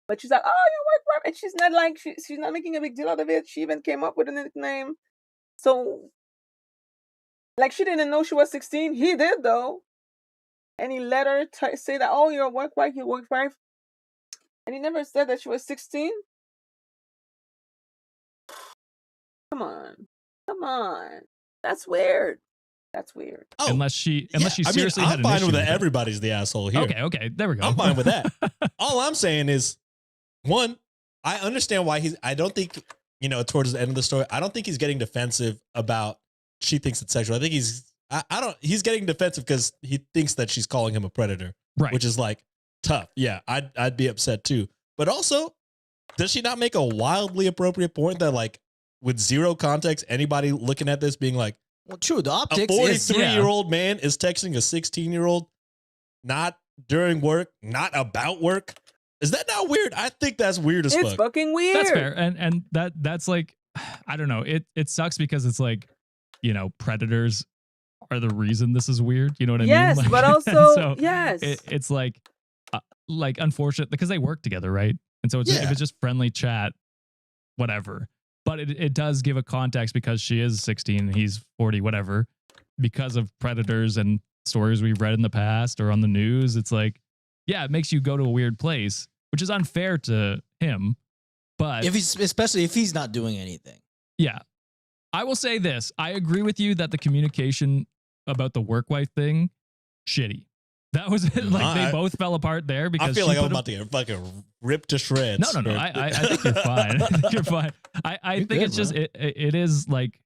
But she's like, "Oh, your work wife." And she's not like she's not making a big deal out of it. She even came up with a nickname. So like she didn't know she was 16. He did though, and he let her say that, "Oh, you're a work wife, your work wife," and he never said that she was 16. Come on, that's weird. That's weird. Oh, Unless she I seriously mean, had I'm an fine issue with with it. it. Everybody's the asshole here. Okay, there we go. I'm fine with that. All I'm saying is, one, I understand why I don't think, towards the end of the story, I don't think he's getting defensive about she thinks it's sexual. I think he's getting defensive because he thinks that she's calling him a predator, Right. which is like tough. Yeah, I'd be upset too. But also, does she not make a wildly appropriate point that like with zero context, anybody looking at this being like, Well, true. The a optics is 43-year-old man is texting a 16-year-old, not during work, not about work. Is that not weird? I think that's weird as It's fuck. fucking weird. That's fair. And that's like, I don't know. It sucks because it's like, predators are the reason this is weird. You know what I Yes, mean? but and also so yes. it's like unfortunate because they work together, right? And so it's if it's just friendly chat, whatever. But it does give a context because she is 16 and he's 40, whatever, because of predators and stories we've read in the past or on the news. It's like, yeah, it makes you go to a weird place, which is unfair to him. But especially if he's not doing anything. Yeah. I will say this. I agree with you that the communication about the work wife thing, shitty. That was like they both fell apart there because I feel like I'm about to get fucking ripped to shreds. No. I think you're fine. I think you're fine. I think good, it's just it is like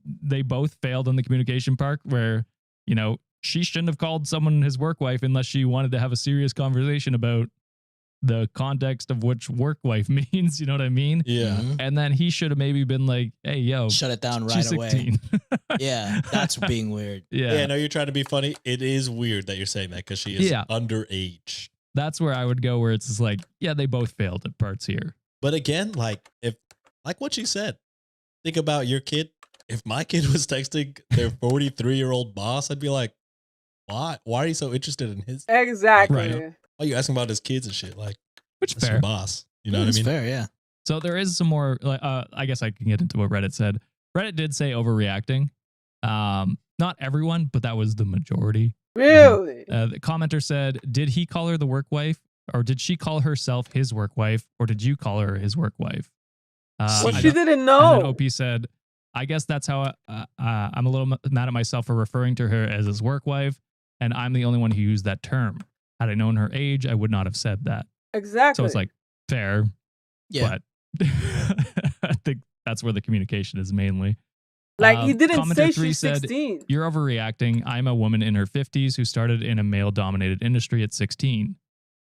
they both failed on the communication part where, you know, she shouldn't have called someone his work wife unless she wanted to have a serious conversation about the context of which work wife means, you know what I mean? Yeah. And then he should have maybe been like, hey, yo, shut it down right she's 16. away. Yeah, that's being weird. Yeah, I know you're trying to be funny. It is weird that you're saying that because she is underage. That's where I would go where it's just like, yeah, they both failed at parts here. But again, like if like what she said, think about your kid. If my kid was texting their 43-year-old boss, I'd be like, why? Why are you so interested in his? Exactly. Right. Why are you asking about his kids and shit? Like, which that's fair. your boss. You know what I mean? Fair, yeah. So there is some more. I guess I can get into what Reddit said. Reddit did say overreacting. Not everyone, but that was the majority. Really? The commenter said, "Did he call her the work wife, or did she call herself his work wife, or did you call her his work wife?" Well, she didn't know. And then OP said, "I guess that's how I'm a little mad at myself for referring to her as his work wife, and I'm the only one who used that term. Had I known her age, I would not have said that." Exactly. So it's like fair, Yeah. but I think that's where the communication is mainly. Like he didn't Commenter say 3 she's said, 16. "You're overreacting. I'm a woman in her 50s who started in a male-dominated industry at 16.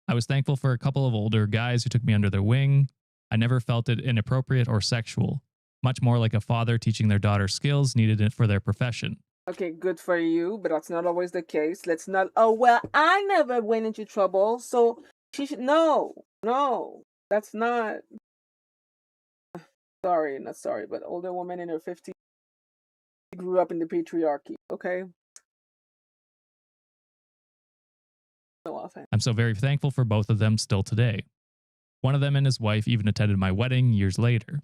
I was thankful for a couple of older guys who took me under their wing. I never felt it inappropriate or sexual. Much more like a father teaching their daughter skills needed for their profession." Okay, good for you, but that's not always the case. Let's not. Oh well, I never went into trouble, so she should. No, that's not. Sorry, not sorry, but older woman in her 50s grew up in the patriarchy. Okay. So often. I'm so very thankful for both of them still today. One of them and his wife even attended my wedding years later.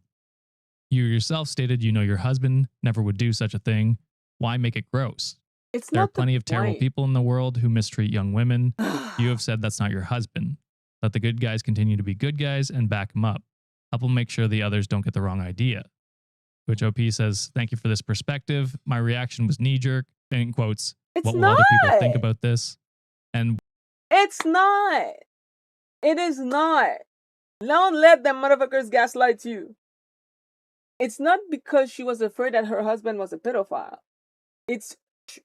You yourself stated you know your husband never would do such a thing. Why make it gross? It's There are not plenty of terrible people in the world who mistreat young women. You have said that's not your husband. Let the good guys continue to be good guys and back him up. Help them make sure the others don't get the wrong idea. Which OP says, "Thank you for this perspective. My reaction was knee-jerk," in quotes. It's What will not. other people think about this? And It's not. It is not. Don't let them motherfuckers gaslight you. It's not because she was afraid that her husband was a pedophile. It's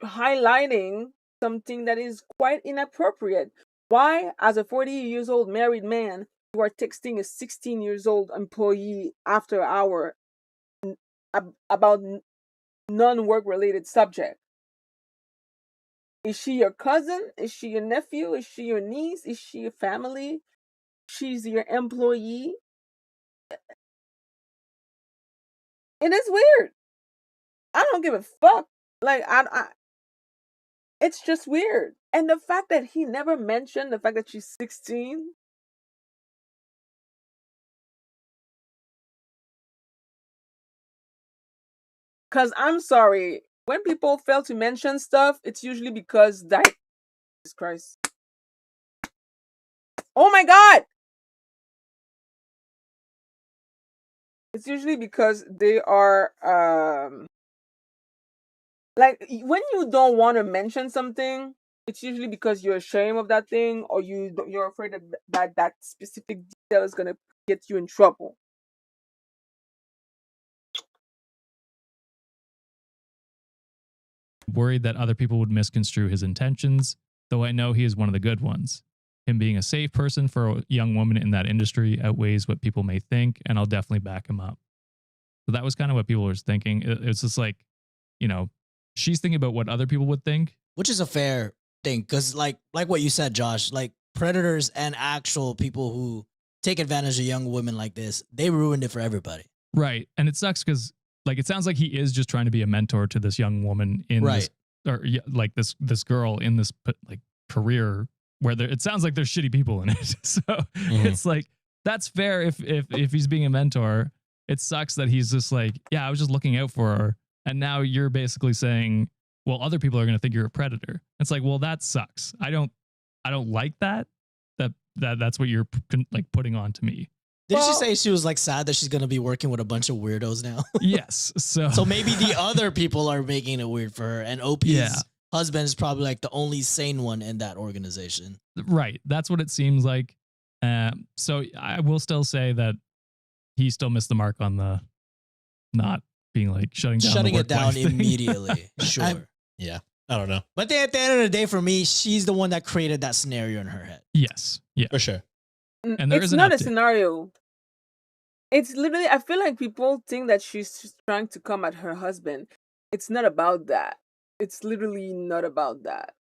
highlighting something that is quite inappropriate. Why, as a 40 years old married man, you are texting a 16 years old employee after hour about non-work related subject? Is she your cousin? Is she your nephew? Is she your niece? Is she your family? She's your employee? It is weird. I don't give a fuck. Like, it's just weird. And the fact that he never mentioned the fact that she's 16. Because I'm sorry, when people fail to mention stuff, it's usually because that. Jesus Christ. Oh my God! It's usually because they are, like, when you don't want to mention something, it's usually because you're ashamed of that thing, or you're afraid that specific detail is gonna get you in trouble. worried that other people would misconstrue his intentions, though I know he is one of the good ones. Him being a safe person for a young woman in that industry outweighs what people may think, and I'll definitely back him up. So that was kind of what people were thinking. It's just like, you know, she's thinking about what other people would think. Which is a fair thing, because like what you said, Josh, like predators and actual people who take advantage of young women like this, they ruined it for everybody. Right. And it sucks because like it sounds like he is just trying to be a mentor to this young woman in this or like this girl in this like career where it sounds like there's shitty people in it. So it's like, that's fair if he's being a mentor. It sucks that he's just like, yeah, I was just looking out for her. And now you're basically saying, well, other people are going to think you're a predator. It's like, well, that sucks. I don't like that. That's what you're like putting on to me. Did she say she was like sad that she's going to be working with a bunch of weirdos now? Yes. So maybe the other people are making it weird for her, and OP's husband is probably like the only sane one in that organization. Right. That's what it seems like. So I will still say that he still missed the mark on the not being like shutting it down immediately. Sure. Yeah. I don't know. But then at the end of the day, for me, she's the one that created that scenario in her head. Yes. Yeah. For sure. And it's not a scenario. It's literally, I feel like people think that she's trying to come at her husband. It's not about that. It's literally not about that.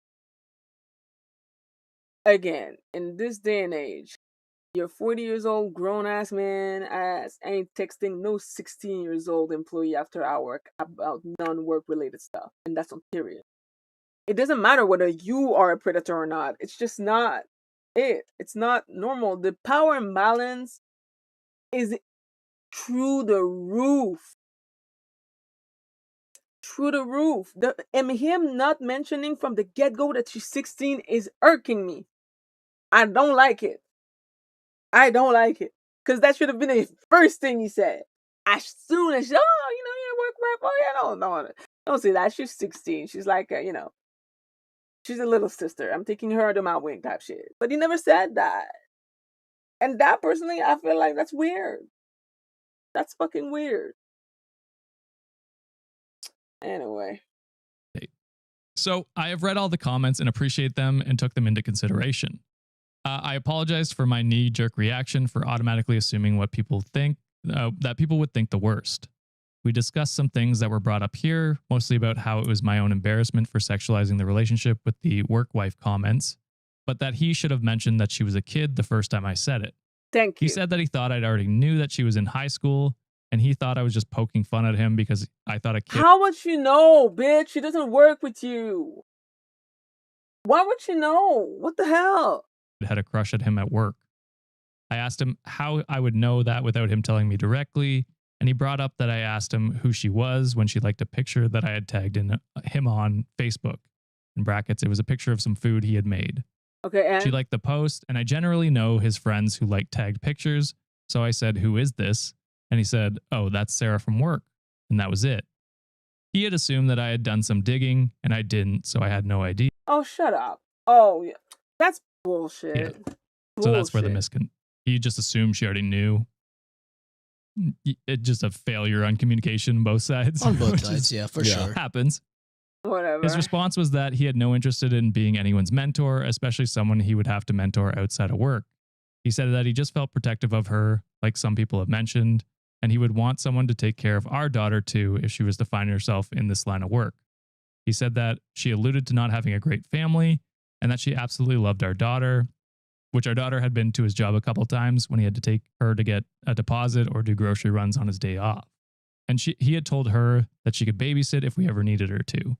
Again, in this day and age, you're 40 years old, grown-ass man, ain't texting no 16 years old employee after hour about non-work related stuff. And that's on period. It doesn't matter whether you are a predator or not. It's just not it. It's not normal. The power imbalance is through the roof. Through the roof. And him not mentioning from the get-go that she's 16 is irking me. I don't like it. I don't like it. Because that should have been the first thing he said. As soon as, you work rep. Oh, yeah, no. Don't say that. She's 16. She's like, she's a little sister. I'm taking her to my wing type shit. But he never said that. And that personally, I feel like that's weird. That's fucking weird. Anyway. So I have read all the comments and appreciate them and took them into consideration. I apologized for my knee-jerk reaction for automatically assuming what people think, that people would think the worst. We discussed some things that were brought up here, mostly about how it was my own embarrassment for sexualizing the relationship with the work wife comments, but that he should have mentioned that she was a kid the first time I said it. Thank you. He said that he thought I'd already knew that she was in high school, and he thought I was just poking fun at him because I thought a kid... How would you know, bitch? She doesn't work with you. Why would you know? What the hell? Had a crush at him at work. I asked him how I would know that without him telling me directly, and he brought up that I asked him who she was when she liked a picture that I had tagged in him on Facebook. In brackets, it was a picture of some food he had made. Okay, and? She liked the post, and I generally know his friends who like tagged pictures, so I said, "Who is this?" And he said, "Oh, that's Sarah from work." And that was it. He had assumed that I had done some digging, and I didn't, so I had no idea. Oh, shut up. Oh, yeah. That's bullshit. Yeah. Bullshit. So that's where the he just assumed she already knew. It's just a failure on communication on both sides. On both sides, yeah, for sure. Happens. Whatever. His response was that he had no interest in being anyone's mentor, especially someone he would have to mentor outside of work. He said that he just felt protective of her, like some people have mentioned, and he would want someone to take care of our daughter too if she was to find herself in this line of work. He said that she alluded to not having a great family and that she absolutely loved our daughter, which our daughter had been to his job a couple times when he had to take her to get a deposit or do grocery runs on his day off. And he had told her that she could babysit if we ever needed her to.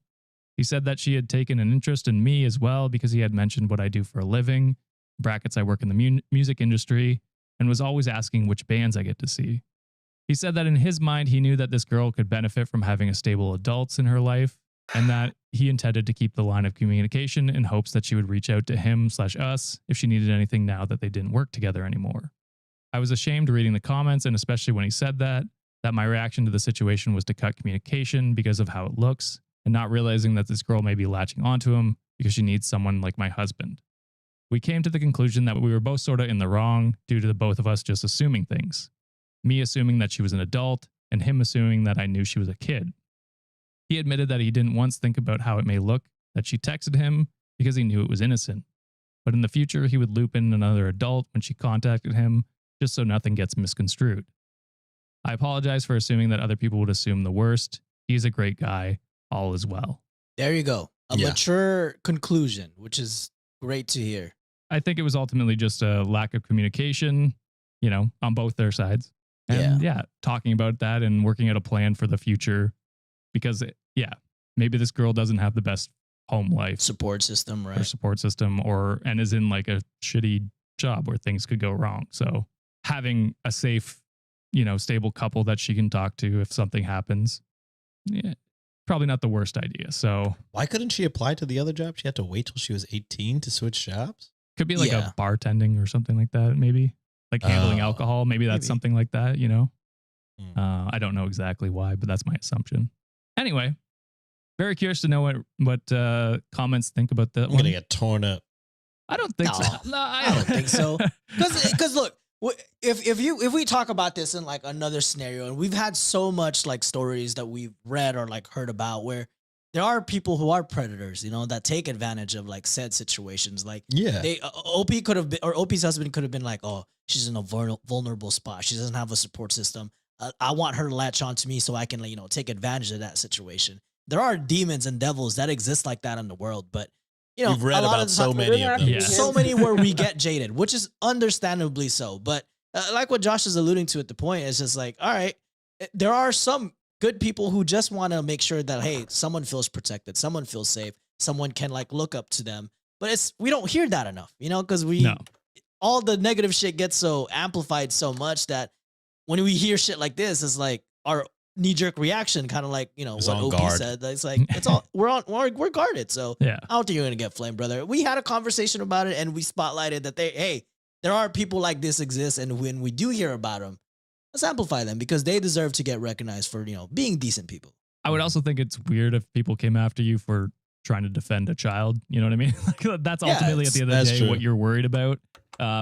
He said that she had taken an interest in me as well because he had mentioned what I do for a living, brackets I work in the music industry, and was always asking which bands I get to see. He said that in his mind, he knew that this girl could benefit from having a stable adults in her life, and that he intended to keep the line of communication in hopes that she would reach out to him/us if she needed anything now that they didn't work together anymore. I was ashamed reading the comments, and especially when he said that my reaction to the situation was to cut communication because of how it looks, and not realizing that this girl may be latching onto him because she needs someone like my husband. We came to the conclusion that we were both sort of in the wrong due to the both of us just assuming things. Me assuming that she was an adult, and him assuming that I knew she was a kid. He admitted that he didn't once think about how it may look that she texted him because he knew it was innocent. But in the future, he would loop in another adult when she contacted him, just so nothing gets misconstrued. I apologize for assuming that other people would assume the worst. He's a great guy. All is well. There you go. A mature conclusion, which is great to hear. I think it was ultimately just a lack of communication, on both their sides. And talking about that and working out a plan for the future. Because, maybe this girl doesn't have the best home life Support system, or right? support system, and is in like a shitty job where things could go wrong. So having a safe, stable couple that she can talk to if something happens, probably not the worst idea. So Why couldn't she apply to the other job? She had to wait till she was 18 to switch jobs? could be like Yeah. a bartending or something like that, maybe like handling Oh, alcohol. Maybe that's maybe. something like that, Hmm. I don't know exactly why, but that's my assumption. Anyway, very curious to know what comments think about that I'm one. going to get torn up. I don't think so. No, No, I don't think so. Because look, if we talk about this in like another scenario, and we've had so much like stories that we've read or like heard about where there are people who are predators, that take advantage of like said situations. Like Yeah. OP could have been, or OP's husband could have been like, oh, she's in a vulnerable spot. She doesn't have a support system. I want her to latch on to me so I can, take advantage of that situation. There are demons and devils that exist like that in the world, but We've read a lot about of the so time- many of them. Yeah. so many where we get jaded, which is understandably so. But like what Josh is alluding to at the point, it's just like, all right, there are some good people who just want to make sure that, hey, someone feels protected, someone feels safe, someone can like look up to them. But we don't hear that enough, because No. all the negative shit gets so amplified so much that when we hear shit like this, it's like our knee-jerk reaction, kind of like It's what on OP guard. said. It's like it's all we're guarded. So Yeah. I don't think you're gonna get flamed, brother. We had a conversation about it, and we spotlighted that there are people like this exist, and when we do hear about them, let's amplify them because they deserve to get recognized for being decent people. I would also think it's weird if people came after you for trying to defend a child. You know what I mean? Like, that's Yeah, ultimately at the end of the that's day true. what you're worried about,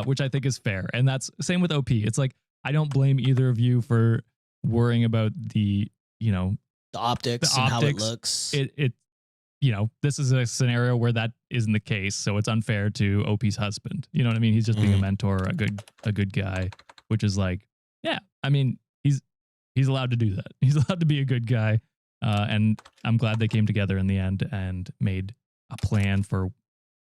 which I think is fair. And that's same with OP. It's like, I don't blame either of you for worrying about the, The optics The and how it optics, looks. this is a scenario where that isn't the case. So it's unfair to OP's husband. You know what I mean? He's just being a Mhm. mentor, a good guy, which is like, yeah, I mean, he's allowed to do that. He's allowed to be a good guy. And I'm glad they came together in the end and made a plan for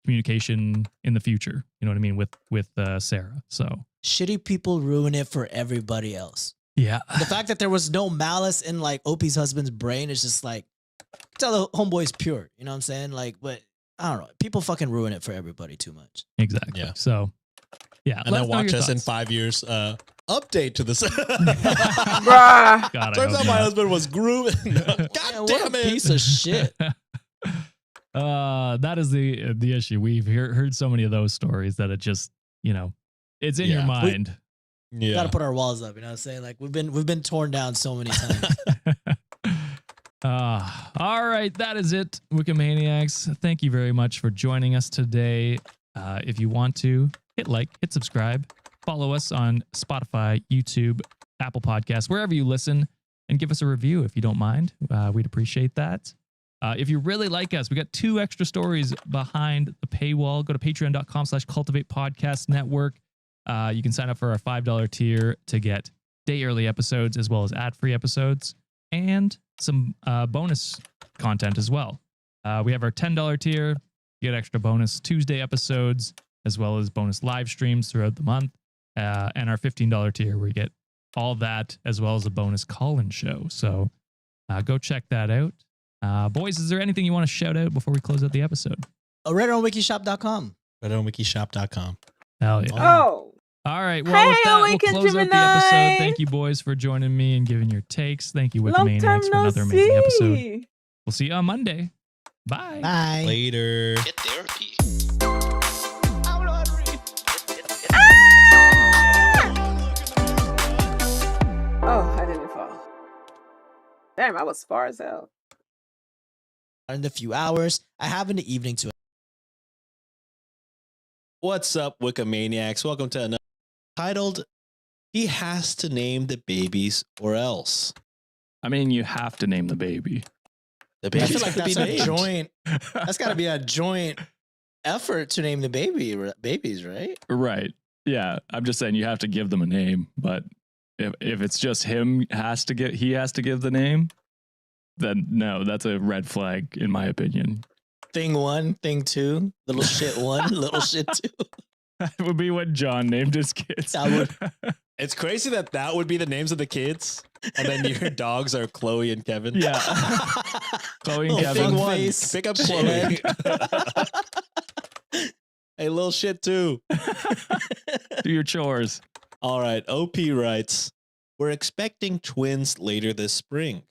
communication in the future. You know what I mean? With Sarah. So Shitty people ruin it for everybody else. yeah, The fact that there was no malice in like OP's husband's brain is just like, tell the homeboy's pure. You know what I'm saying? Like, but I don't know. People fucking ruin it for everybody too much. exactly. Yeah. So yeah, And let then know watch your us in thoughts. 5 years. Update to this. Bruh. God, I Turns hope out my not. husband was grooming. God Man, what damn a it. piece of shit. That is the issue. We've heard so many of those stories that it just, it's in your Yeah. mind. Yeah. Gotta put our walls up. You know what I'm saying? Like we've been torn down so many times. All right, that is it, Wikimaniacs. Thank you very much for joining us today. If you want to, hit like, hit subscribe, follow us on Spotify, YouTube, Apple Podcasts, wherever you listen, and give us a review if you don't mind. We'd appreciate that. If you really like us, we got 2 extra stories behind the paywall. Go to patreon.com/cultivate podcast network. You can sign up for our $5 tier to get day early episodes as well as ad-free episodes and some bonus content as well. We have our $10 tier. You get extra bonus Tuesday episodes as well as bonus live streams throughout the month. And our $15 tier where you get all that as well as a bonus call-in show. So go check that out. Boys, is there anything you want to shout out before we close out the episode? RedOnWikiShop.com. RedOnWikiShop.com. Hell yeah. Oh. All right. Well, Hey, with that, we'll Weekend close out the Gemini. episode. Thank you, boys, for joining me and giving your takes. Thank you, Long time Wikimaniacs, for no another amazing episode. see. We'll see you on Monday. Bye. Bye. Later. Get therapy. Oh, I didn't fall. Damn, I was far as hell. In a few hours, I have in the evening to. What's up, Wikimaniacs? Welcome to another titled He Has to Name the Babies or Else. I mean, you have to name the baby. The I babies feel like have to that's be a named. joint. That's got to be a joint effort to name the babies, right? Right. Yeah. I'm just saying you have to give them a name, but if it's just him he has to give the name, then no, that's a red flag in my opinion. Thing 1, thing 2, little shit 1, little shit 2. That would be what John named his kids. That would- It's crazy that would be the names of the kids. And then your dogs are Chloe and Kevin. Yeah. Chloe and Little Kevin. fuck one. face. Pick up Chloe. Hey, little shit too. Do your chores. All right. OP writes, we're expecting twins later this spring.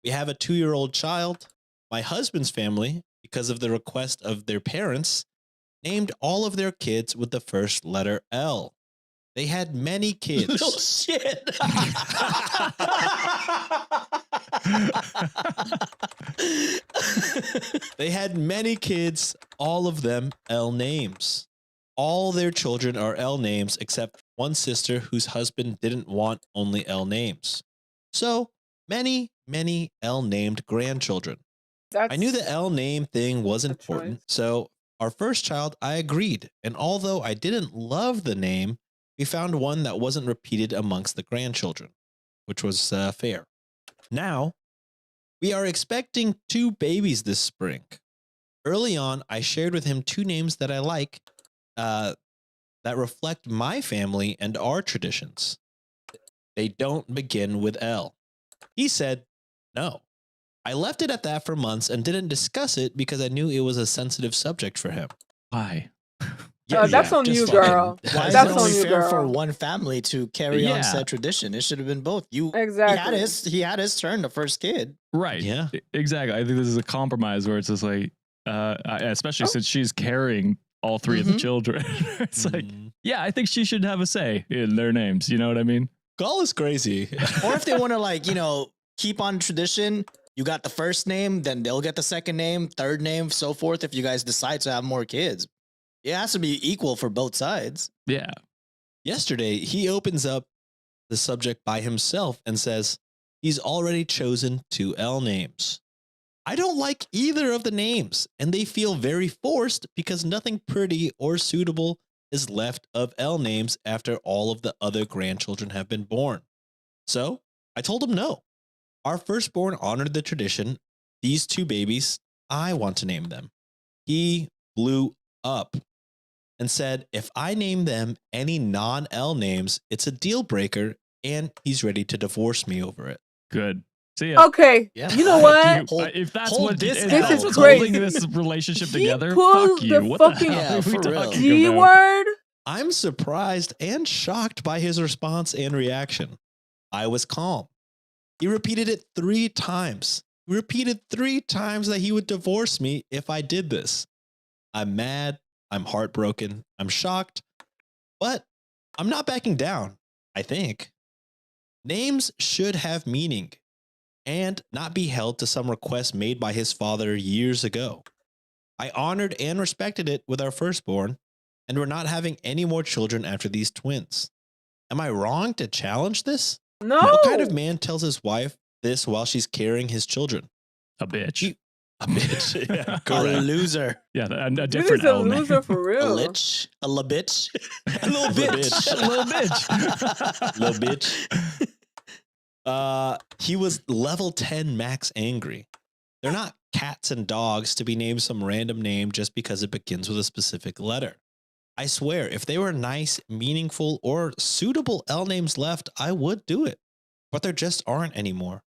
We have a 2-year-old child. My husband's family, because of the request of their parents, named all of their kids with the first letter L. They had many kids. Little shit. They had many kids, all of them L names. All their children are L names except one sister whose husband didn't want only L names. So many, many L named grandchildren. That's I knew the L name thing was a important, choice. so our first child, I agreed. And although I didn't love the name, we found one that wasn't repeated amongst the grandchildren, which was fair. Now, we are expecting 2 babies this spring. Early on, I shared with him 2 names that I like that reflect my family and our traditions. They don't begin with L. He said, no. I left it at that for months and didn't discuss it because I knew it was a sensitive subject for him. Why? That's on just you, fucking- girl. Why is That's it on only you, fair for girl. one family to carry on Yeah. said tradition? It should have been both. Exactly. He had his turn, the first kid. Right. Yeah. Exactly. I think this is a compromise where it's just like, especially since she's carrying all 3 of the Mhm. children. It's like, Mm. yeah, I think she should have a say in their names. You know what I mean? Call is crazy. Or if they want to keep on tradition, you got the first name, then they'll get the second name, third name, so forth. If you guys decide to have more kids, it has to be equal for both sides. Yeah. Yesterday, he opens up the subject by himself and says he's already chosen 2 L names. I don't like either of the names, and they feel very forced because nothing pretty or suitable is left of L names after all of the other grandchildren have been born. So I told him no. Our firstborn honored the tradition. These 2 babies, I want to name them. He blew up and said, if I name them any non-L names, it's a deal breaker, and he's ready to divorce me over it. Good. See ya. Okay. Yeah. You know Fuck what? you. Hold- If that's hold what this if down. that's This is what's crazy. holding this relationship He together, pulled fuck you. the What the fucking hell are we for real. talking G about? word. I'm surprised and shocked by his response and reaction. I was calm. He repeated it 3 times. He repeated 3 times that he would divorce me if I did this. I'm mad. I'm heartbroken. I'm shocked. But I'm not backing down, I think. Names should have meaning and not be held to some request made by his father years ago. I honored and respected it with our firstborn, and we're not having any more children after these twins. Am I wrong to challenge this? No. What kind of man tells his wife this while she's carrying his children? A bitch. You- A bitch. Yeah, A correct. loser. Yeah, a This different is a L name. loser for A real. lich. A la bitch. A little Little bitch. bitch. Little bitch. Little bitch. He was level 10 max angry. They're not cats and dogs to be named some random name just because it begins with a specific letter. I swear, if they were nice, meaningful, or suitable L names left, I would do it. But there just aren't anymore.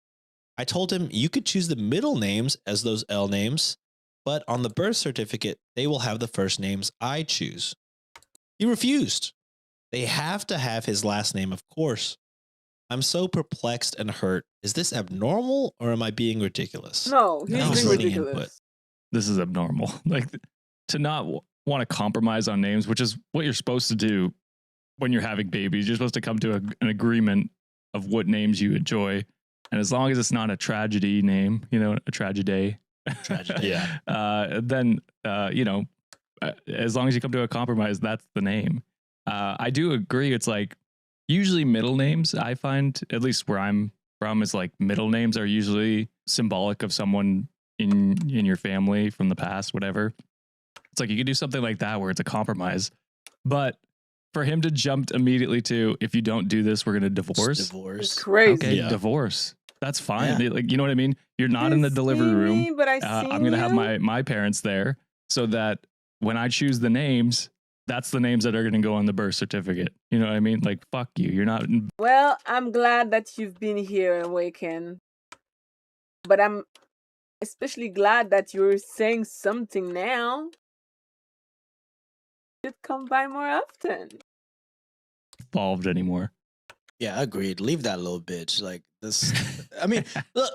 I told him you could choose the middle names as those L names, but on the birth certificate, they will have the first names I choose. He refused. They have to have his last name, of course. I'm so perplexed and hurt. Is this abnormal or am I being ridiculous? No, he's That was being running ridiculous. input. This is abnormal. Like to not want to compromise on names, which is what you're supposed to do when you're having babies. You're supposed to come to an agreement of what names you enjoy. And as long as it's not a tragedy name, a tragedy, Tragedy. Yeah. then, as long as you come to a compromise, that's the name. I do agree. It's like usually middle names, I find, at least where I'm from, is like middle names are usually symbolic of someone in your family from the past, whatever. It's like you could do something like that where it's a compromise. But for him to jump immediately to, if you don't do this, we're going to divorce. It's Divorce. crazy. Okay, Yeah. divorce. That's fine. Yeah. Like, you know what I mean? You're not You in the see delivery room. me, but I I'm going to have my parents there so that when I choose the names, that's the names that are going to go on the birth certificate. You know what I mean? Like, fuck you. You're not. Well, I'm glad that you've been here and Awaken. But I'm especially glad that you're saying something now. Should come by more often. Involved anymore. Yeah, agreed. Leave that little bitch. Like this. I mean, look,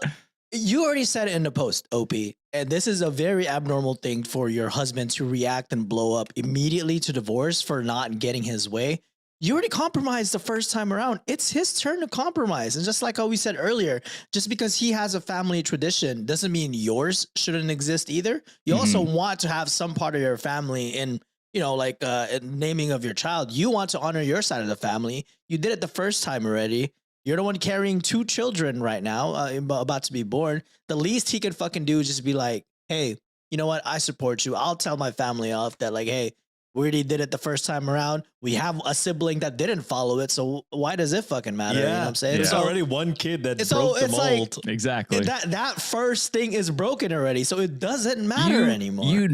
you already said it in the post, OP, and this is a very abnormal thing for your husband to react and blow up immediately to divorce for not getting his way. You already compromised the first time around. It's his turn to compromise. And just like how we said earlier, just because he has a family tradition doesn't mean yours shouldn't exist either. You also want to have some part of your family in, you know, like naming of your child. You want to honor your side of the family. You did it the first time already. You're the one carrying 2 children right now, about to be born. The least he could fucking do is just be like, hey, you know what? I support you. I'll tell my family off that, like, hey, we already did it the first time around. We have a sibling that didn't follow it, so why does it fucking matter? You know what I'm saying? There's So already one kid that it's broke the it's like- mold. Exactly. that first thing is broken already, so it doesn't matter anymore. You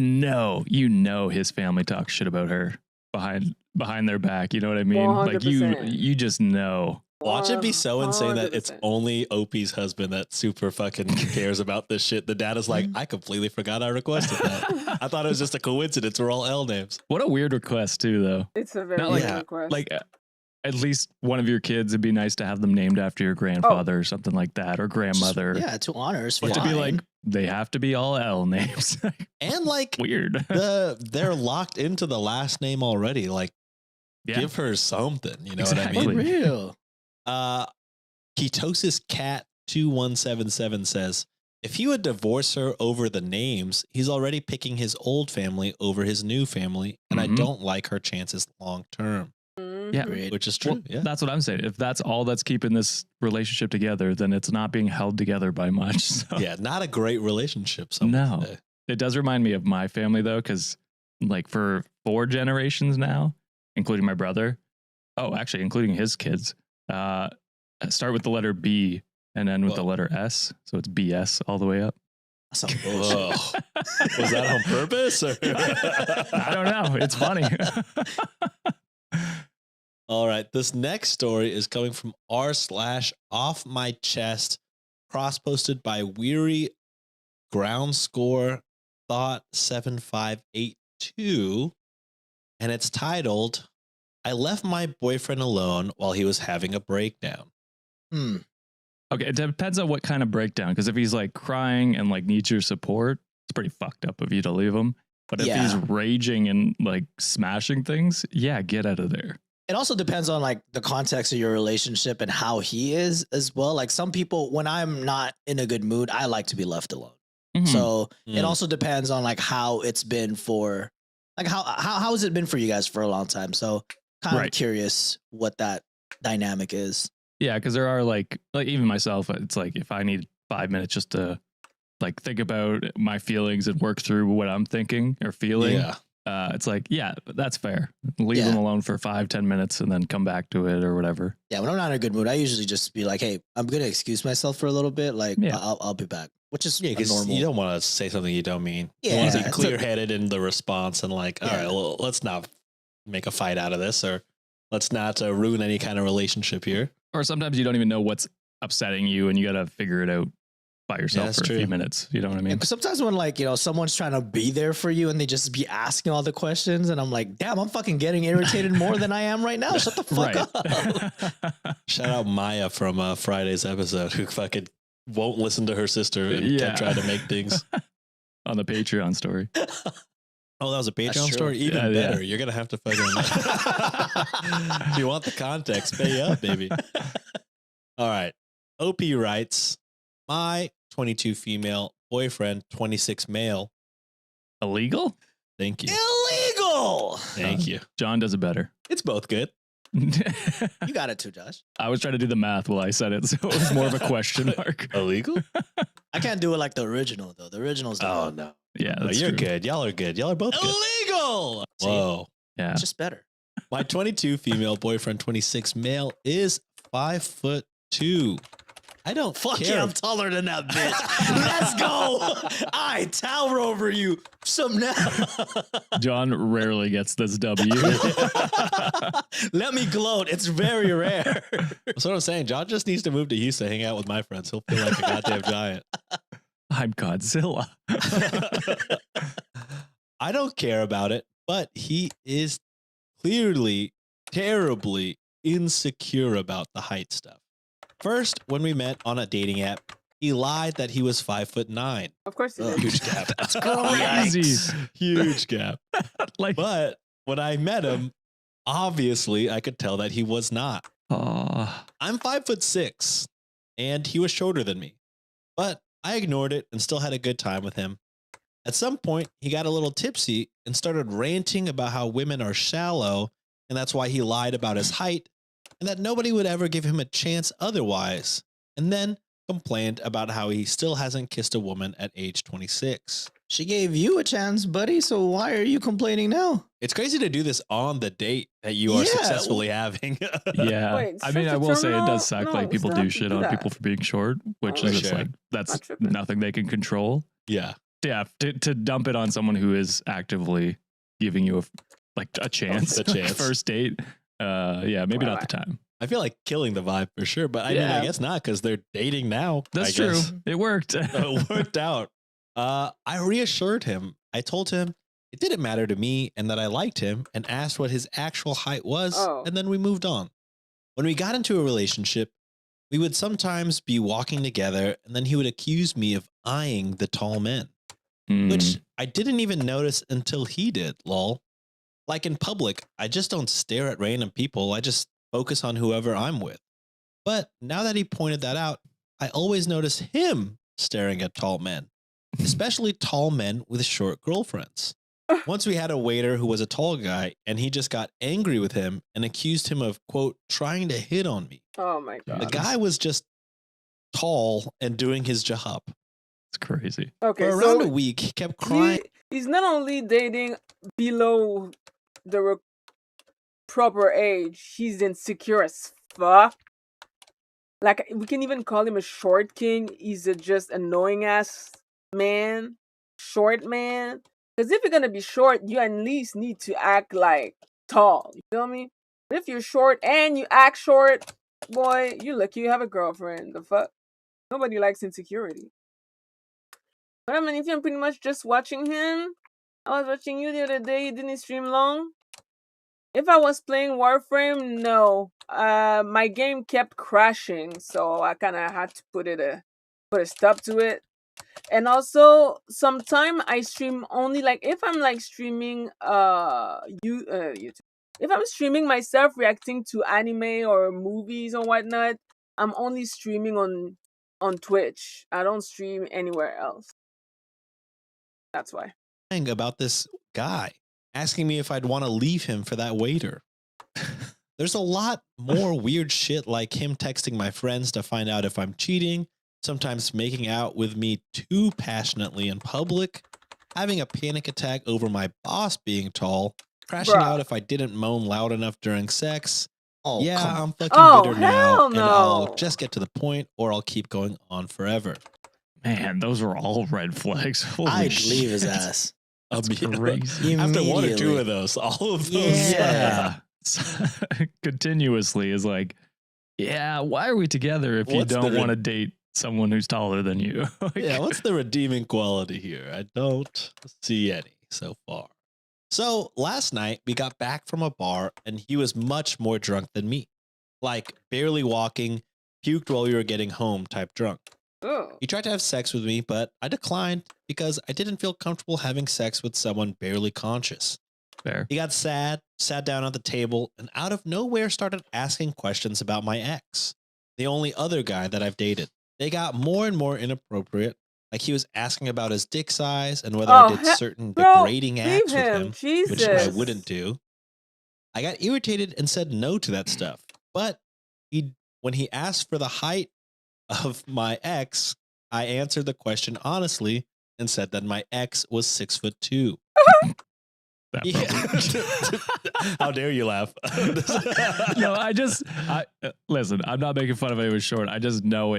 know his family talks shit about her behind their back. You know what I mean? Like 100%. you just know. Watch it be so insane that it's 100%. only OP's husband that super fucking cares about this shit. The dad is like, I completely forgot I requested that. I thought it was just a coincidence. We're all L names. What a weird request too, though. It's a very Not like- good request. Like, at least one of your kids, it'd be nice to have them named after your grandfather or something like that, or grandmother. Yeah, to honor is But to be fine. like, they have to be all L names. And like Weird. they're locked into the last name already. Like, Yeah. give her something. You know Exactly. what I mean? real. Ketosis Cat 2177 says, if he would divorce her over the names, he's already picking his old family over his new family, and I Mhm. don't like her chances long term. Mhm. Yeah. Agreed. Which is true. Well, Yeah. That's what I'm saying. If that's all that's keeping this relationship together, then it's not being held together by much. So. Yeah, not a great relationship. Some would No. say. It does remind me of my family though, because like for 4 generations now, including my brother, actually including his kids, start with the letter B and end with the Whoa. letter S, so it's BS all the way up. That's some bullshit. Whoa. Was that on purpose? Or? I don't know. It's funny. All right. This next story is coming from r/off my chest, cross posted by Weary Ground Score Thought 7582. And it's titled, I left my boyfriend alone while he was having a breakdown. Okay, it depends on what kind of breakdown. Because if he's like crying and like needs your support, it's pretty fucked up of you to leave him. But if he's raging and like smashing things, yeah, get out of there. It also depends on like the context of your relationship and how he is as well. Like some people, when I'm not in a good mood, I like to be left alone. Mhm. So it Mm. also depends on like how it's been for, like how has it been for you guys for a long time? So kind of Right. curious what that dynamic is. Yeah, because there are like even myself, it's like if I need 5 minutes just to like think about my feelings and work through what I'm thinking or feeling, Yeah. it's like, yeah, that's fair. Leave Yeah. them alone for 5-10 minutes and then come back to it or whatever. Yeah, when I'm not in a good mood, I usually just be like, "Hey, I'm gonna excuse myself for a little bit. Like, Yeah. I'll be back," which is Yeah, because normal. you don't want to say something you don't mean. You Yeah, want to be it's clear headed in the response and like, all Yeah. right, well, let's not make a fight out of this, or let's not ruin any kind of relationship here. Or sometimes you don't even know what's upsetting you and you got to figure it out by yourself that's for a true. few minutes. You know what I mean? Because sometimes when like, you know, someone's trying to be there for you and they just be asking all the questions and I'm like, damn, I'm fucking getting irritated more than I am right now. Shut the fuck up. Shout out Maya from Friday's episode who fucking won't listen to her sister and Yeah. kept trying to make things. On the Patreon story. Oh, that was a Patreon true. story? Even Yeah, yeah. better. You're going to have to fucking. If you want the context, pay up, baby. All right. OP writes, my 22 female, boyfriend, 26 male. Illegal? Thank you. Illegal. Thank you. John does it better. It's both good. You got it too, Josh. I was trying to do the math while I said it, so it was more of a question mark. Illegal? I can't do it like the original though. The original's the Oh, one. no. Yeah, No, that's you're true. good. Y'all are good. Y'all are both good. Illegal. See, Whoa. Yeah. it's just better. My 22 female, boyfriend, 26 male is 5'2". I don't Fuck care. yeah, I'm taller than that bitch. Let's go. I tower over you. Some now. John rarely gets this W. Let me gloat. It's very rare. That's what I'm saying. John just needs to move to Houston, hang out with my friends. He'll feel like a goddamn giant. I'm Godzilla. I don't care about it, but he is clearly terribly insecure about the height stuff. First, when we met on a dating app, he lied that he was 5'9". Of course he did. Huge gap. That's crazy. Yikes. Huge gap. Like, But when I met him, obviously I could tell that he was not. I'm 5'6", and he was shorter than me. But I ignored it and still had a good time with him. At some point, he got a little tipsy and started ranting about how women are shallow, and that's why he lied about his height, and that nobody would ever give him a chance otherwise, and then complained about how he still hasn't kissed a woman at age 26. She gave you a chance, buddy, so why are you complaining now? It's crazy to do this on the date that you are Yeah. successfully having. yeah. Wait, I mean, such I a will say it terminal? does suck. No, like, people stop do to shit do on that. people for being short, which Oh, is for just sure. like, that's Not tripping. nothing they can control. Yeah. Yeah. To dump it on someone who is actively giving you a chance, A chance. first date. Yeah, maybe not the time. I feel like killing the vibe for sure, but I mean, Yeah. I guess not because they're dating now. That's I true. guess. It worked. It worked out. I reassured him. I told him it didn't matter to me and that I liked him and asked what his actual height was. Oh. And then we moved on. When we got into a relationship, we would sometimes be walking together and then he would accuse me of eyeing the tall men, which I didn't even notice until he did, lol. Like in public, I just don't stare at random people. I just focus on whoever I'm with. But now that he pointed that out, I always notice him staring at tall men, especially tall men with short girlfriends. Once we had a waiter who was a tall guy, and he just got angry with him and accused him of, quote, trying to hit on me. Oh my The god. guy was just tall and doing his job. It's crazy. Okay, For around a so week, he kept crying. he's not only dating below the proper age, he's insecure as fuck. Like, we can even call him a short king. He's a just annoying ass man, short man. Because if you're gonna be short, you at least need to act like tall. You feel me? But if you're short and you act short, boy, you lucky you have a girlfriend. The fuck? Nobody likes insecurity. But I mean, if you're pretty much just watching him, I was watching you the other day. You didn't stream long. If I was playing Warframe, no. My game kept crashing, so I kind of had to put a stop to it. And also, sometime I stream only like if I'm like streaming YouTube. If I'm streaming myself reacting to anime or movies or whatnot, I'm only streaming on Twitch. I don't stream anywhere else. That's why. About this guy, asking me if I'd want to leave him for that waiter. There's a lot more weird shit like him texting my friends to find out if I'm cheating, sometimes making out with me too passionately in public, having a panic attack over my boss being tall, crashing Bruh. out if I didn't moan loud enough during sex. Oh, Yeah, come on. I'm fucking Oh, bitter now, hell and I'll no. just get to the point or I'll keep going on forever. Man, those are all red flags. Holy I'd shit. leave his ass. That's Imme- crazy. After one or two Immediately. of those, all of those. Yeah. Continuously is like, yeah, why are we together if you What's the don't re- want to date someone who's taller than you? Like, Yeah, what's the redeeming quality here? I don't see any so far. So last night we got back from a bar and he was much more drunk than me. Like barely walking, puked while we were getting home type drunk. Ugh. He tried to have sex with me, but I declined because I didn't feel comfortable having sex with someone barely conscious. fair. He got sad, sat down at the table, and out of nowhere started asking questions about my ex, the only other guy that I've dated. They got more and more inappropriate, like he was asking about his dick size and whether I Oh, did certain bro, degrading leave acts with him. him, Jesus. which I wouldn't do. I got irritated and said no to that stuff. But when he asked for the height of my ex, I answered the question honestly and said that my ex was 6'2". that Yeah. probably. How dare you laugh? No, listen, I'm not making fun of anyone short. I just know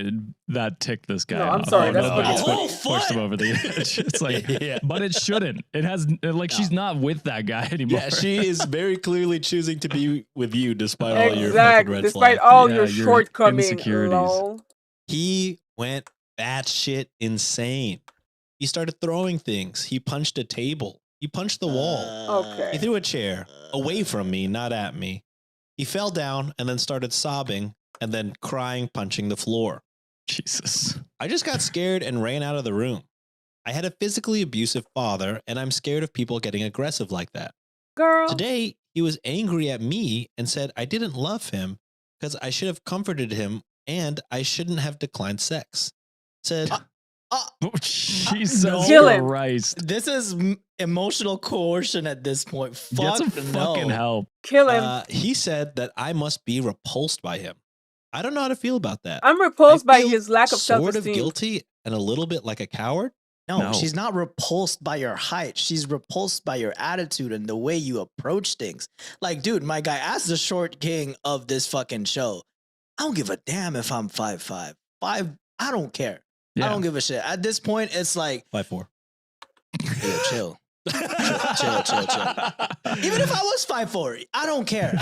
that ticked this guy No, I'm off. sorry, I that's know that fucking- it's pushed him over the edge. It's like, Yeah. but it shouldn't. It has, like, she's not with that guy anymore. Yeah, she is very clearly choosing to be with you despite all your fucking Exactly. red Despite flags. all Yeah, your your shortcomings. insecurities. Lol. He went batshit insane. He started throwing things. He punched a table. He punched the wall. Okay. He threw a chair away from me, not at me. He fell down and then started sobbing and then crying, punching the floor. Jesus. I just got scared and ran out of the room. I had a physically abusive father, and I'm scared of people getting aggressive like that. Girl. Today, he was angry at me and said I didn't love him because I should have comforted him and I shouldn't have declined sex. Said, Oh, Jesus Kill him. Christ. This is emotional coercion at this point. Get Fuck some no. fucking help. Kill him. he said that I must be repulsed by him. I don't know how to feel about that. I'm repulsed I by feel his lack of sort self-esteem. of guilty and a little bit like a coward. No, No. she's not repulsed by your height. She's repulsed by your attitude and the way you approach things. Like, dude, my guy, as the short king of this fucking show, I don't give a damn if I'm 5'5". I don't care. Yeah. I don't give a shit. At this point, it's like, 5'4". hey, chill. chill. Even if I was 5'4", I don't care.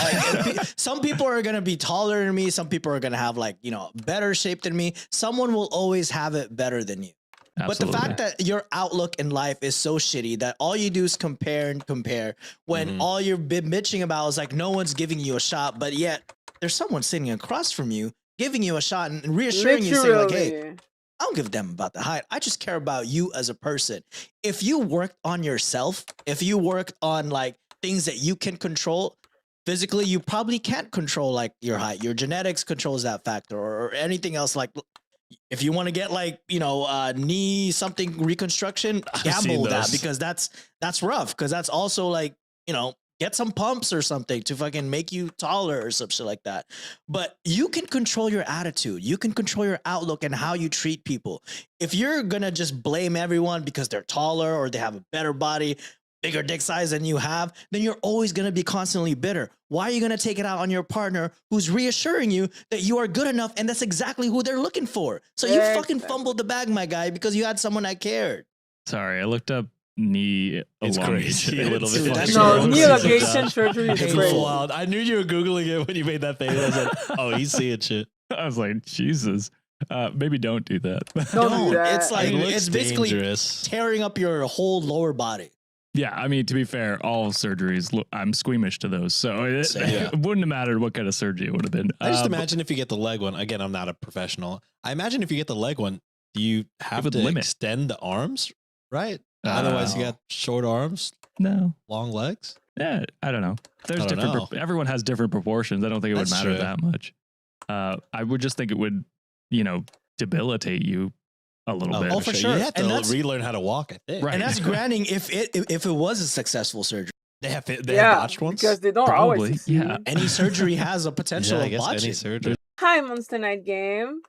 Some people are gonna be taller than me. Some people are gonna have better shape than me. Someone will always have it better than you. Absolutely. But the fact that your outlook in life is so shitty that all you do is compare and compare when all you've been bitching about is like no one's giving you a shot, but yet there's someone sitting across from you giving you a shot and reassuring you, saying like, hey, Literally. I don't give a damn about the height. I just care about you as a person. If you worked on yourself, if you worked on like things that you can control physically, you probably can't control like your height. Your genetics controls that factor or anything else. Like if you want to get like, knee something reconstruction, I've seen gamble that those. because that's rough. Cause that's also like, get some pumps or something to fucking make you taller or some shit like that. But you can control your attitude. You can control your outlook and how you treat people. If you're going to just blame everyone because they're taller or they have a better body, bigger dick size than you have, then you're always going to be constantly bitter. Why are you going to take it out on your partner who's reassuring you that you are good enough and that's exactly who they're looking for? So you fucking Exactly. fumbled the bag, my guy, because you had someone that cared. Sorry, I looked up knee It's elongation. crazy a little bit. Dude, that's No, Sure. knee elongation surgery is Painful. crazy. Wild. I knew you were Googling it when you made that face. I was like, oh, he's seeing shit. I was like, Jesus. Maybe don't do that. Don't do that. It's like, It looks it's basically dangerous. tearing up your whole lower body. Yeah, I mean, to be fair, all surgeries, I'm squeamish to those. So it, Same. it wouldn't have mattered what kind of surgery it would have been. I just But imagine if you get the leg one. Again, I'm not a professional. I imagine if you get the leg one, do you have would to limit. extend the arms, right? Otherwise, you got short arms, no. long legs. Yeah, I don't know. There's I don't different. know. Everyone has different proportions. I don't think it would That's matter true. that much. I would just think it would, debilitate you a little bit. Oh, for sure. You have And to that's- relearn how to walk, I think. Right. And that's granting if it was a successful surgery. They have Yeah, botched ones. because they don't Probably, always succeed. yeah. Any surgery has a potential I of guess any botching. surgery. Hi, Monster Night Game.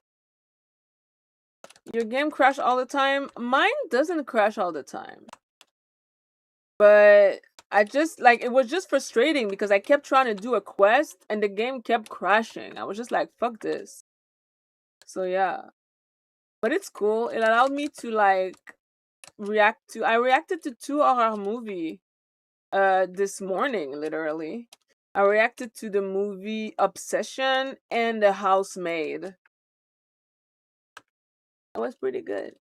Your game crash all the time? Mine doesn't crash all the time. But I just, it was just frustrating because I kept trying to do a quest and the game kept crashing. I was just like, fuck this. So, yeah. But it's cool. It allowed me to, I reacted to 2 horror movie this morning, literally. I reacted to the movie Obsession and The Housemaid. That was pretty good.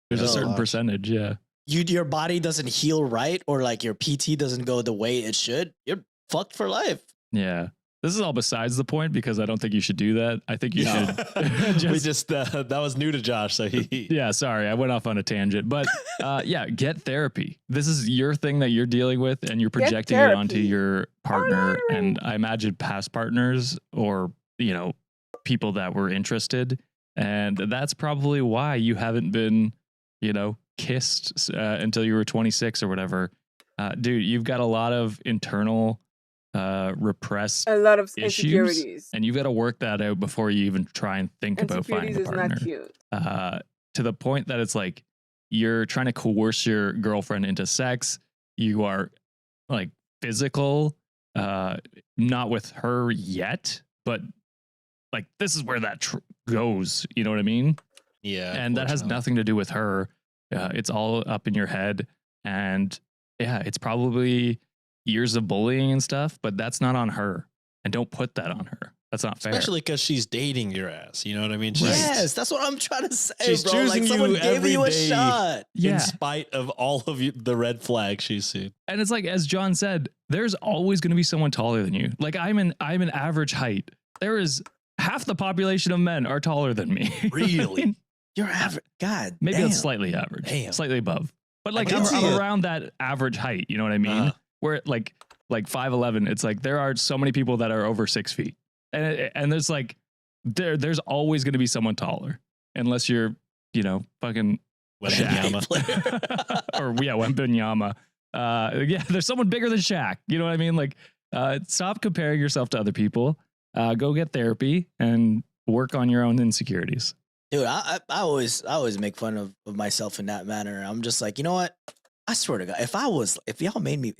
There's a That's a certain lot. percentage, yeah. Your body doesn't heal right, or like your PT doesn't go the way it should, you're fucked for life. Yeah. This is all besides the point because I don't think you should do that. I think you should We just that was new to Josh, so he. Yeah, sorry, I went off on a tangent, but yeah, get therapy. This is your thing that you're dealing with, and you're projecting it onto therapy. your partner, and I imagine past partners or people that were interested, and that's probably why you haven't been, kissed until you were 26 or whatever. Dude, you've got a lot of internal repressed A lot of issues, insecurities. and you got to work that out before you even try and think about finding Insecurities a is partner. not cute. To the point that it's like you're trying to coerce your girlfriend into sex. you are like physical, not with her yet, but like this is where that goes. You know what I mean? Yeah. And that has nothing to do with her. It's all up in your head. And yeah, it's probably years of bullying and stuff, but that's not on her. And don't put that on her. That's not fair. Especially because she's dating your ass. You know what I mean? Yes, that's what I'm trying to say, She's bro. choosing Like someone you gave every you a day. shot. Yeah. In spite of all of the red flags she's seen. And it's like, as John said, there's always going to be someone taller than you. Like I'm an average height. There is half the population of men are taller than me. Really? You're average. God, Maybe damn. it's slightly average, Damn. slightly above. But like can I'm see it. around that average height. You know what I mean? Uh-huh. Where like 5'11", it's like there are so many people that are over 6 feet, and there's like there's always going to be someone taller, unless you're fucking Wembanyama. or Wembanyama. Yeah, there's someone bigger than Shaq. You know what I mean? Like, stop comparing yourself to other people. Go get therapy and work on your own insecurities. Dude, I always make fun of myself in that manner. I'm just like, you know what? I swear to God, if God made me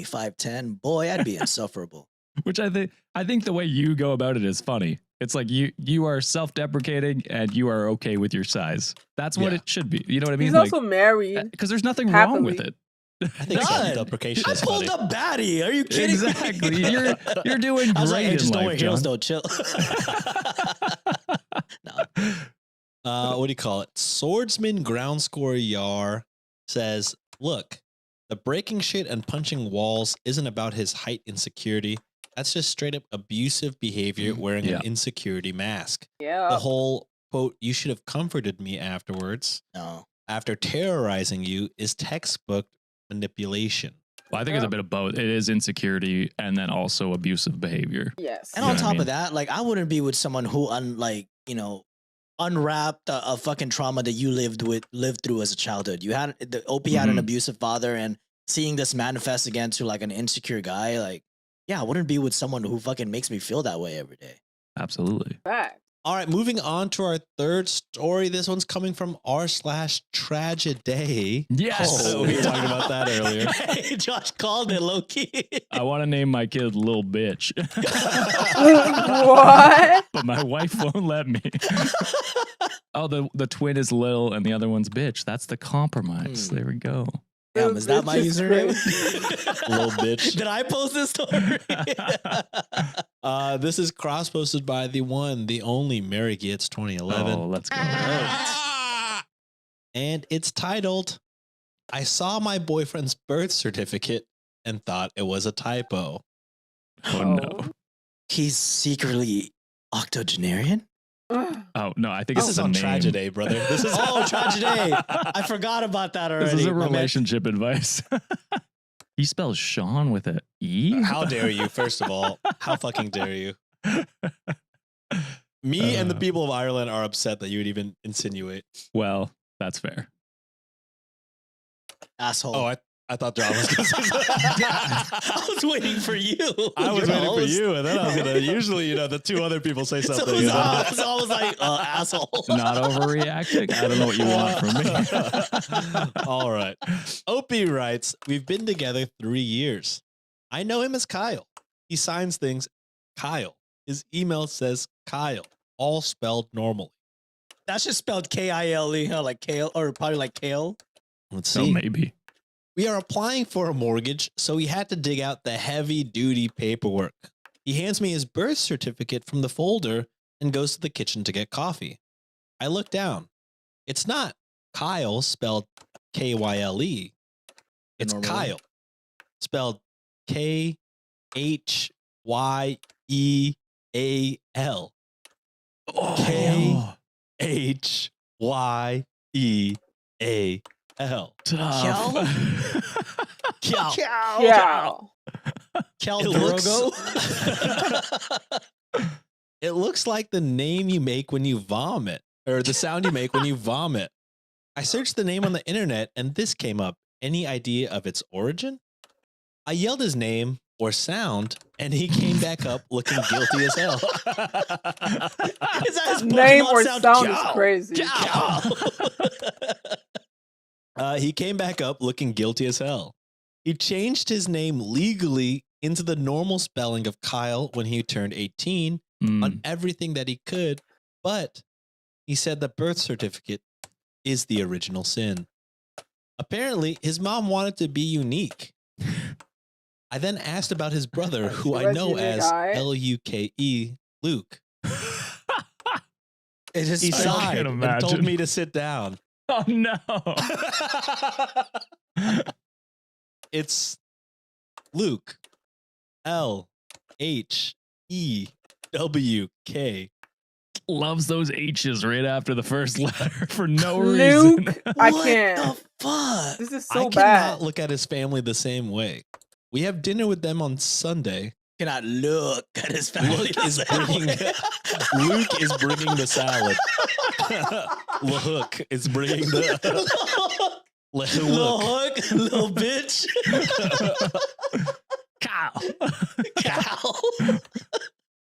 5'10", boy, I'd be insufferable. Which I think the way you go about it is funny. It's like you are self-deprecating and you are okay with your size. That's what it should be. You know what I mean? He's also married. Because there's nothing wrong with happily. it. I think self-deprecation I is pulled funny. up baddie. Are you kidding Exactly. me? You're doing great I was like, hey, in just don't wear life, heels, John. though. Chill. No. What do you call it? Swordsman Ground Score Yar says, look, the breaking shit and punching walls isn't about his height insecurity. That's just straight up abusive behavior wearing an insecurity mask. Yeah. The whole, quote, you should have comforted me afterwards, No. after terrorizing you, is textbook manipulation. Well, I think it's a bit of both. It is insecurity and then also abusive behavior. Yes. And You on know what I top mean? of that, like I wouldn't be with someone who unwrapped a fucking trauma that you lived through as a childhood. You had OP had an Mhm. abusive father, and seeing this manifest again to like an insecure guy, like yeah, I wouldn't be with someone who fucking makes me feel that way every day. Absolutely. Fact. All right, moving on to our third story. This one's coming from r/Trageday. Yes. Oh, we were talking about that earlier. Hey, Josh called it low key. I want to name my kid Lil Bitch, What? but my wife won't let me. Oh, the twin is Lil and the other one's Bitch. That's the compromise. There we go. Damn, is that my Bitch is username? Little bitch. Did I post this story? This is cross-posted by the one, the only Mary Gitz 2011. Oh, let's go. And it's titled, I saw my boyfriend's birth certificate and thought it was a typo. Oh no. He's secretly octogenarian? Oh no, I think This it's is the on name. Tragedy, brother. This is Tragedy. I forgot about that already. This is a My man. relationship advice. He spells Sean with a E. How dare you, first of all? How fucking dare you? Me and the people of Ireland are upset that you would even insinuate. Well, that's fair. Asshole. Oh, I thought John was going to say something. I was waiting for you. I was You're the waiting for host. you, and then I was going to, usually, the two other people say So something. it you was, know? I was like, asshole. Not overreacting. I don't know what you want from me. All right. Opie writes, we've been together 3 years. I know him as Kyle. He signs things Kyle. His email says Kyle, all spelled normally. That's just spelled K-I-L-E, huh? Like kale, or probably like kale. Let's So see. maybe. We are applying for a mortgage, so he had to dig out the heavy-duty paperwork. He hands me his birth certificate from the folder and goes to the kitchen to get coffee. I look down. It's not Kyle spelled K-Y-L-E. It's Normally. Kyle spelled K-H-Y-E-A-L. K-H-Y-E-A-L. Tough. Yeah. Kel It looks- Drogo? It looks like the name you make when you vomit, or the sound you make when you vomit. I searched the name on the internet and this came up. Any idea of its origin? I yelled his name or sound and he came back up looking guilty as hell. Is that his Name Pokemon or sound is Cow. crazy. Cow. He came back up looking guilty as hell. He changed his name legally into the normal spelling of Kyle when he turned 18 on everything that he could, but he said the birth certificate is the original sin. Apparently, his mom wanted to be unique. I then asked about his brother, who I know as Luke, Luke. It is He I sighed can't and told imagine. me to sit down. Oh no. It's Luke. LHEWK. Loves those H's right after the first letter for no Luke, reason. I What can't. the fuck? This is I so cannot bad. look at his family the same way. We have dinner with them on Sunday. Cannot look at his family. Luke is bringing the salad. Luke is bringing the little look. hook, little bitch. Cow.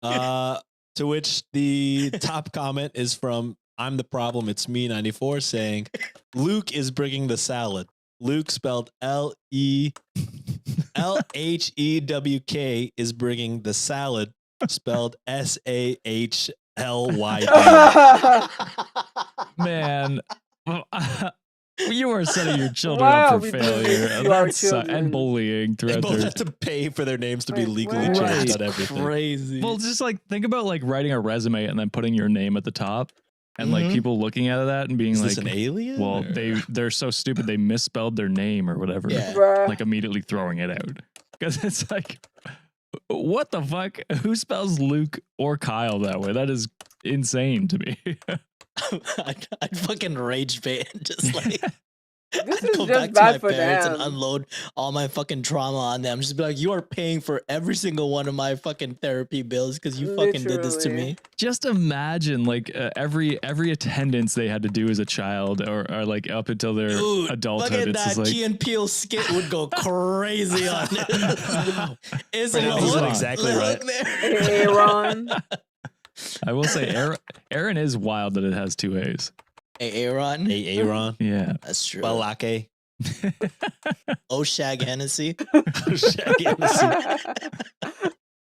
Cow. To which the top comment is from I'm the Problem, It's Me 94 saying, Luke is bringing the salad. Luke spelled LHEWK is bringing the salad spelled SAHLYD. Man. You are setting your children Why up are for we doing failure. this to our That's, children? and bullying They throughout both their have to pay for their names to be Wait, legally what? changed Right. on everything. Crazy. Well, just like think about like writing a resume and then putting your name at the top, and like Mhm. people looking at that and being Is like, this an alien? "Well, or- they're so stupid they misspelled their name or whatever." Yeah. Bruh. Like immediately throwing it out because it's like, what the fuck? Who spells Luke or Kyle that way? That is insane to me. I'd fucking rage bait and just like This I'd is go just back to bad my for parents them. and unload all my fucking trauma on them. Just be like, you are paying for every single one of my fucking therapy bills because you fucking did this to Literally. me. Just imagine like every attendance they had to do as a child or like up until their Dude, adulthood. fucking It's that just like Key and Peele skit would go crazy on this. It's a Pronounce little it hook, exactly little right. hook there. Aaron. I will say, Aaron is wild that it has two A's. Hey, Aaron. Aaron. Yeah. That's true. Balake. Oh, Shag Hennessy.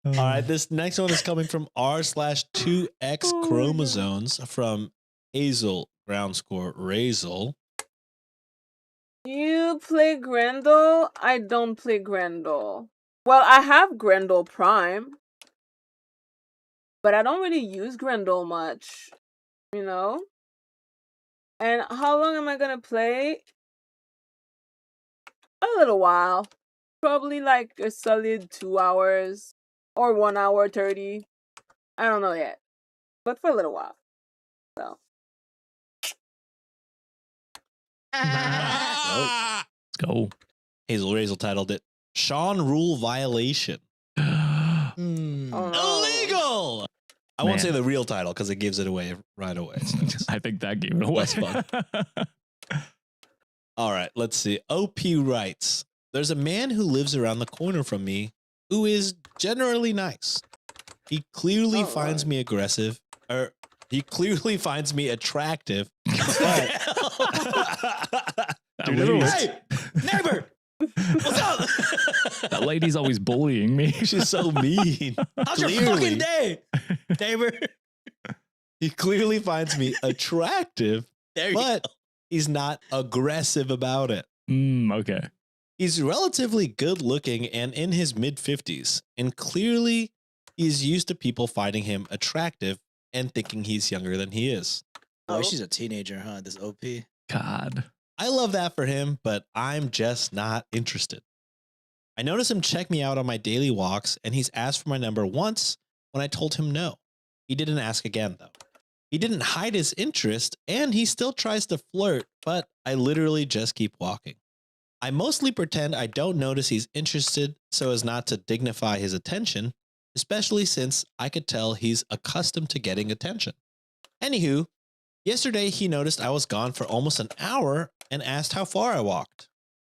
All right, this next one is coming from R/2X Oh my chromosomes from Hazel ground score Razel. You play Grendel? I don't play Grendel. Well, I have Grendel Prime, but I don't really use Grendel much, you know? And how long am I gonna play? A little while. Probably like a solid 2 hours or 1 hour 30. I don't know yet. But for a little while. So. Let's go. Hazel Razel titled it Sean Rule Violation. Hmm. Oh, no. Illegal! I won't Man. say the real title because it gives it away right away. So it's- I think that gave it away. Less fun. All right, let's see. OP writes, there's a man who lives around the corner from me who is generally nice. He clearly Oh, finds Lord. me aggressive, or he clearly finds me attractive. But That lady's, Hey, neighbor, what's up? that lady's always bullying me. she's so mean. How's your Clearly. fucking day, neighbor? He clearly finds me attractive, There you but go. he's not aggressive about it. Okay. He's relatively good looking and in his mid 50s, and clearly he's used to people finding him attractive and thinking he's younger than he is. Boy, Oh. she's a teenager, huh? This OP. God. I love that for him, but I'm just not interested. I notice him check me out on my daily walks, and he's asked for my number once when I told him no. He didn't ask again, though. He didn't hide his interest, and he still tries to flirt, but I literally just keep walking. I mostly pretend I don't notice he's interested so as not to dignify his attention, especially since I could tell he's accustomed to getting attention. Anywho, yesterday he noticed I was gone for almost an hour and asked how far I walked.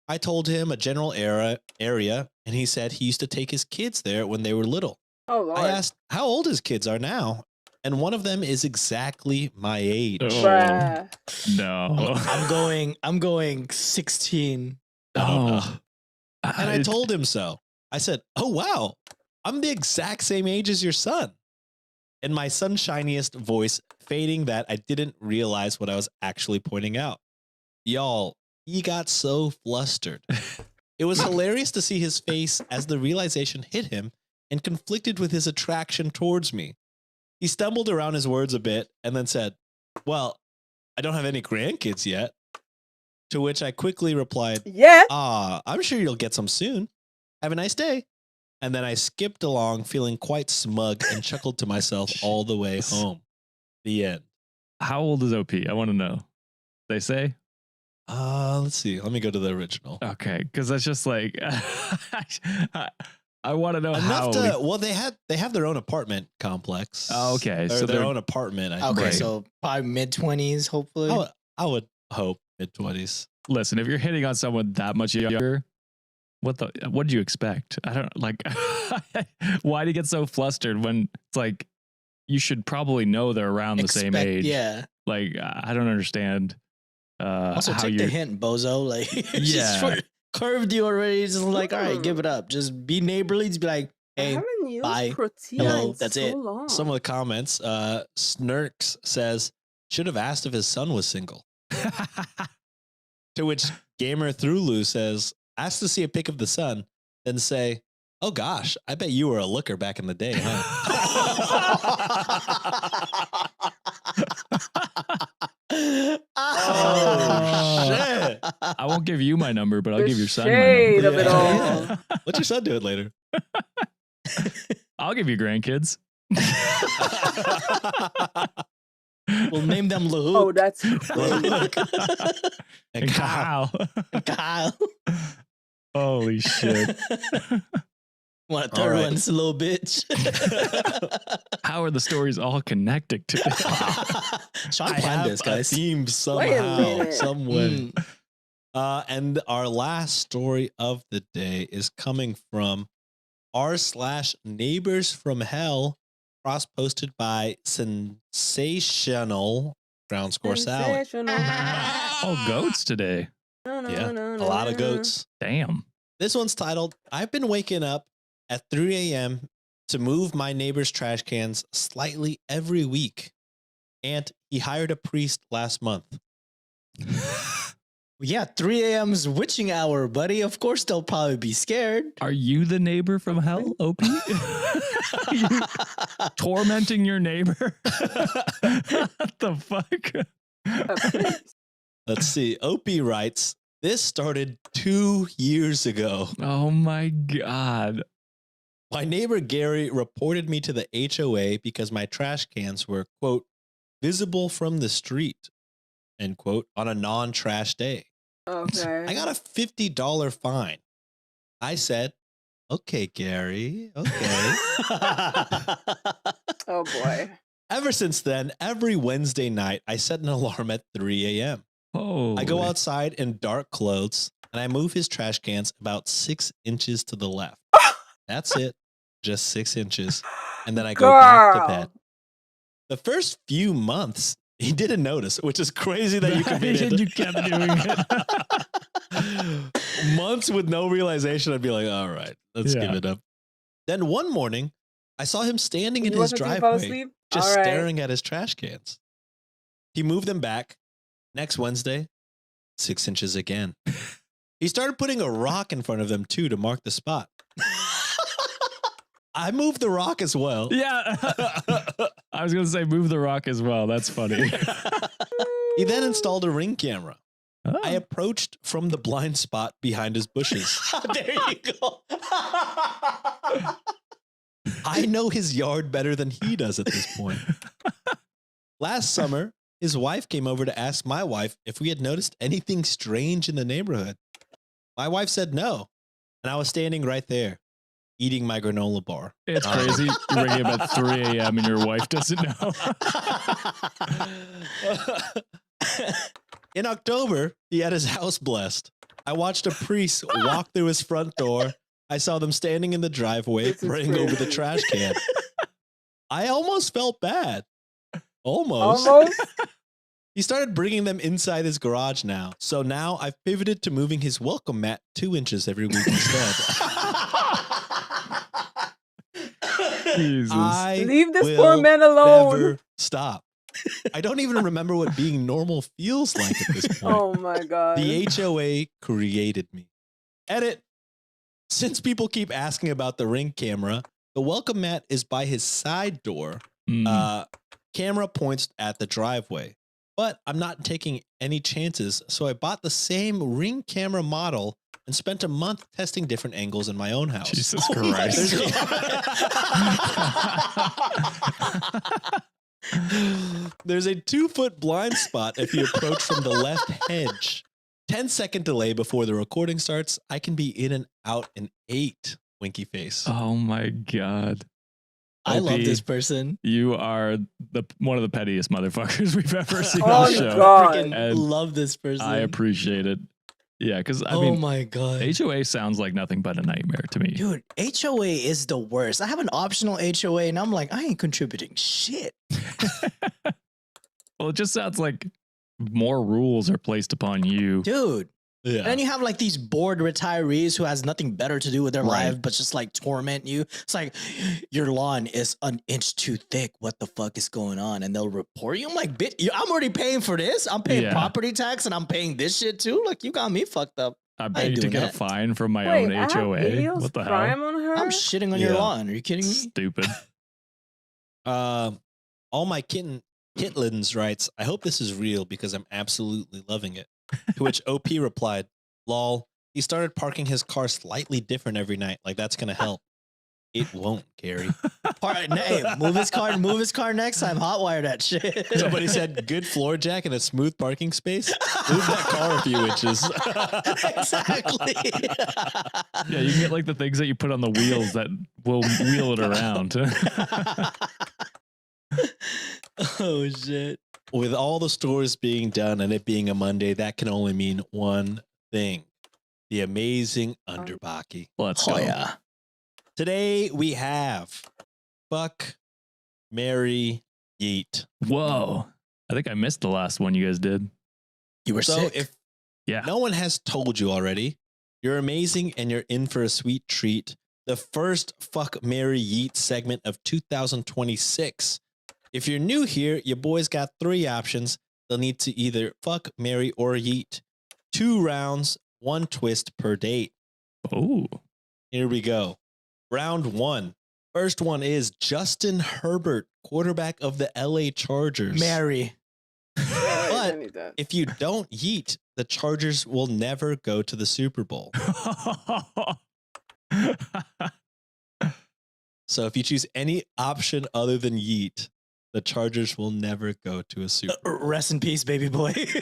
I told him a general area, and he said he used to take his kids there when they were little. Oh, Lord. I asked how old his kids are now, and one of them is exactly my age. Oh. Bruh. No. I'm going 16. I don't know. Oh. And I told him so. I said, "Oh, wow, I'm the exact same age as your son." In my sunshiniest voice, fading that I didn't realize what I was actually pointing out. Y'all, he got so flustered. It was hilarious to see his face as the realization hit him and conflicted with his attraction towards me. He stumbled around his words a bit and then said, "Well, I don't have any grandkids yet." To which I quickly replied, Yeah. I'm sure you'll get some soon. Have a nice day." And then I skipped along feeling quite smug and chuckled to myself all the way home. The end. How old is OP? I want to know. They say? Let's see. Let me go to the original. Okay, because that's just like I want to know how. Well, they have their own apartment complex. Oh, okay, Or so their they're own apartment. Okay, Right. so probably mid-20s, hopefully. I would hope mid-20s. Listen, if you're hitting on someone that much younger, what did you expect? I don't like. Why do you get so flustered when it's like you should probably know they're around the same age? Yeah. Like I don't understand. Also, how take you're the hint, bozo. Like, Yeah. just curved you already. Just like, all right, give it up. Just be neighborly. Just be like, I hey, haven't used bye. Protea Hello, in that's so it. long. Some of the comments, Snurks says, should have asked if his son was single. To which Gamer Through says, ask to see a pic of the son, then say, "Oh gosh, I bet you were a looker back in the day, huh?" Oh, shit. I won't give you my number, but I'll The give your son my shade number. of it all. What's your son doing later? I'll give you grandkids. We'll name them Lahook. Oh, that's and Kyle. Kyle. Holy shit. Want a All third right. one? It's a little bitch. How are the stories all connected to Sean I planned have this, a guys. theme Wait a somehow, minute. some way. Mm. And our last story of the day is coming from r/neighbors from hell, cross posted by sensational ground score Sally. all goats today? Yeah, a lot of goats. Damn. This one's titled, I've been waking up at 3 a.m. to move my neighbor's trash cans slightly every week. And he hired a priest last month. Yeah, 3 a.m.'s witching hour, buddy. Of course, they'll probably be scared. Are you the neighbor from hell, OP? Are you tormenting your neighbor? What the fuck? Let's see. Opie writes, this started 2 years ago. Oh my God. My neighbor Gary reported me to the HOA because my trash cans were, quote, visible from the street, end quote, on a non-trash day. Okay. I got a $50 fine. I said, okay, Gary, okay. Oh boy. Ever since then, every Wednesday night, I set an alarm at 3 a.m. Oh. I go outside in dark clothes and I move his trash cans about 6 inches to the left. That's it. Just 6 inches. And then I go back to bed. The first few months, he didn't notice, which is crazy that you committed. You kept doing it. Months with no realization, I'd be like, all right, let's Yeah. give it up. Then one morning, I saw him standing in You his wasn't gonna fall driveway, asleep? just All right. staring at his trash cans. He moved them back. Next Wednesday, 6 inches again. He started putting a rock in front of them too to mark the spot. I moved the rock as well. Yeah. I was going to say move the rock as well. That's funny. He then installed a ring camera. Oh. I approached from the blind spot behind his bushes. There you go. I know his yard better than he does at this point. Last summer, his wife came over to ask my wife if we had noticed anything strange in the neighborhood. My wife said no, and I was standing right there, eating my granola bar. It's crazy. You're ringing him at 3 a.m. and your wife doesn't know. In October, he had his house blessed. I watched a priest walk through his front door. I saw them standing in the driveway, This is praying over the crazy. trash can. I almost felt bad. Almost. Almost. He started bringing them inside his garage now. So now I've pivoted to moving his welcome mat 2 inches every week instead. Jesus. I Leave this will poor man alone. never stop. I don't even remember what being normal feels like at this point. Oh my god. The HOA created me. Edit. Since people keep asking about the Ring camera, the welcome mat is by his side door. Camera points at the driveway. But I'm not taking any chances, so I bought the same Ring camera model and spent a month testing different angles in my own house. Jesus Christ. There's a 2-foot blind spot if you approach from the left hedge. 10-second delay before the recording starts. I can be in and out in 8. Winky face. Oh my God. I love OP, this person. You are one of the pettiest motherfuckers we've ever seen Oh on the my show. God. Freaking And love this person. I appreciate it. Yeah, because I oh mean, my God. HOA sounds like nothing but a nightmare to me. Dude, HOA is the worst. I have an optional HOA and I'm like, I ain't contributing shit. Well, it just sounds like more rules are placed upon you. Dude. Yeah. And then you have like these bored retirees who has nothing better to do with their Right. life, but just like torment you. It's like, your lawn is an inch too thick. What the fuck is going on? And they'll report you. I'm like, bitch, I'm already paying for this. I'm paying Yeah. property tax and I'm paying this shit too. Like, you got me fucked up. I ain't beg to doing get that. a fine from my Wait, own I have HOA. videos What the Prime hell? on her? I'm shitting on your Yeah. lawn. Are you kidding me? Stupid. All my Kitlins writes, I hope this is real because I'm absolutely loving it. To which OP replied, lol, he started parking his car slightly different every night. Like that's going to help. It won't, Gary. Hey, move his car next time. Hotwire that shit. Somebody said, good floor jack and a smooth parking space. Move that car a few inches. Exactly. Yeah, you can get like the things that you put on the wheels that will wheel it around. Oh shit. With all the stores being done and it being a Monday, that can only mean one thing. The amazing Underbaki. Let's go. Oh yeah. Today we have Fuck, Marry, Yeet. Whoa. I think I missed the last one you guys did. You were So sick. if Yeah. no one has told you already, you're amazing and you're in for a sweet treat. The first Fuck, Marry, Yeet segment of 2026. If you're new here, your boys got 3 options. They'll need to either fuck, marry, or yeet. 2 rounds, 1 twist per date. Oh. Here we go. Round 1. First one is Justin Herbert, quarterback of the LA Chargers. Mary. I But need that. if you don't yeet, the Chargers will never go to the Super Bowl. So if you choose any option other than yeet, the Chargers will never go to a Super Bowl. Rest in peace, baby boy. He's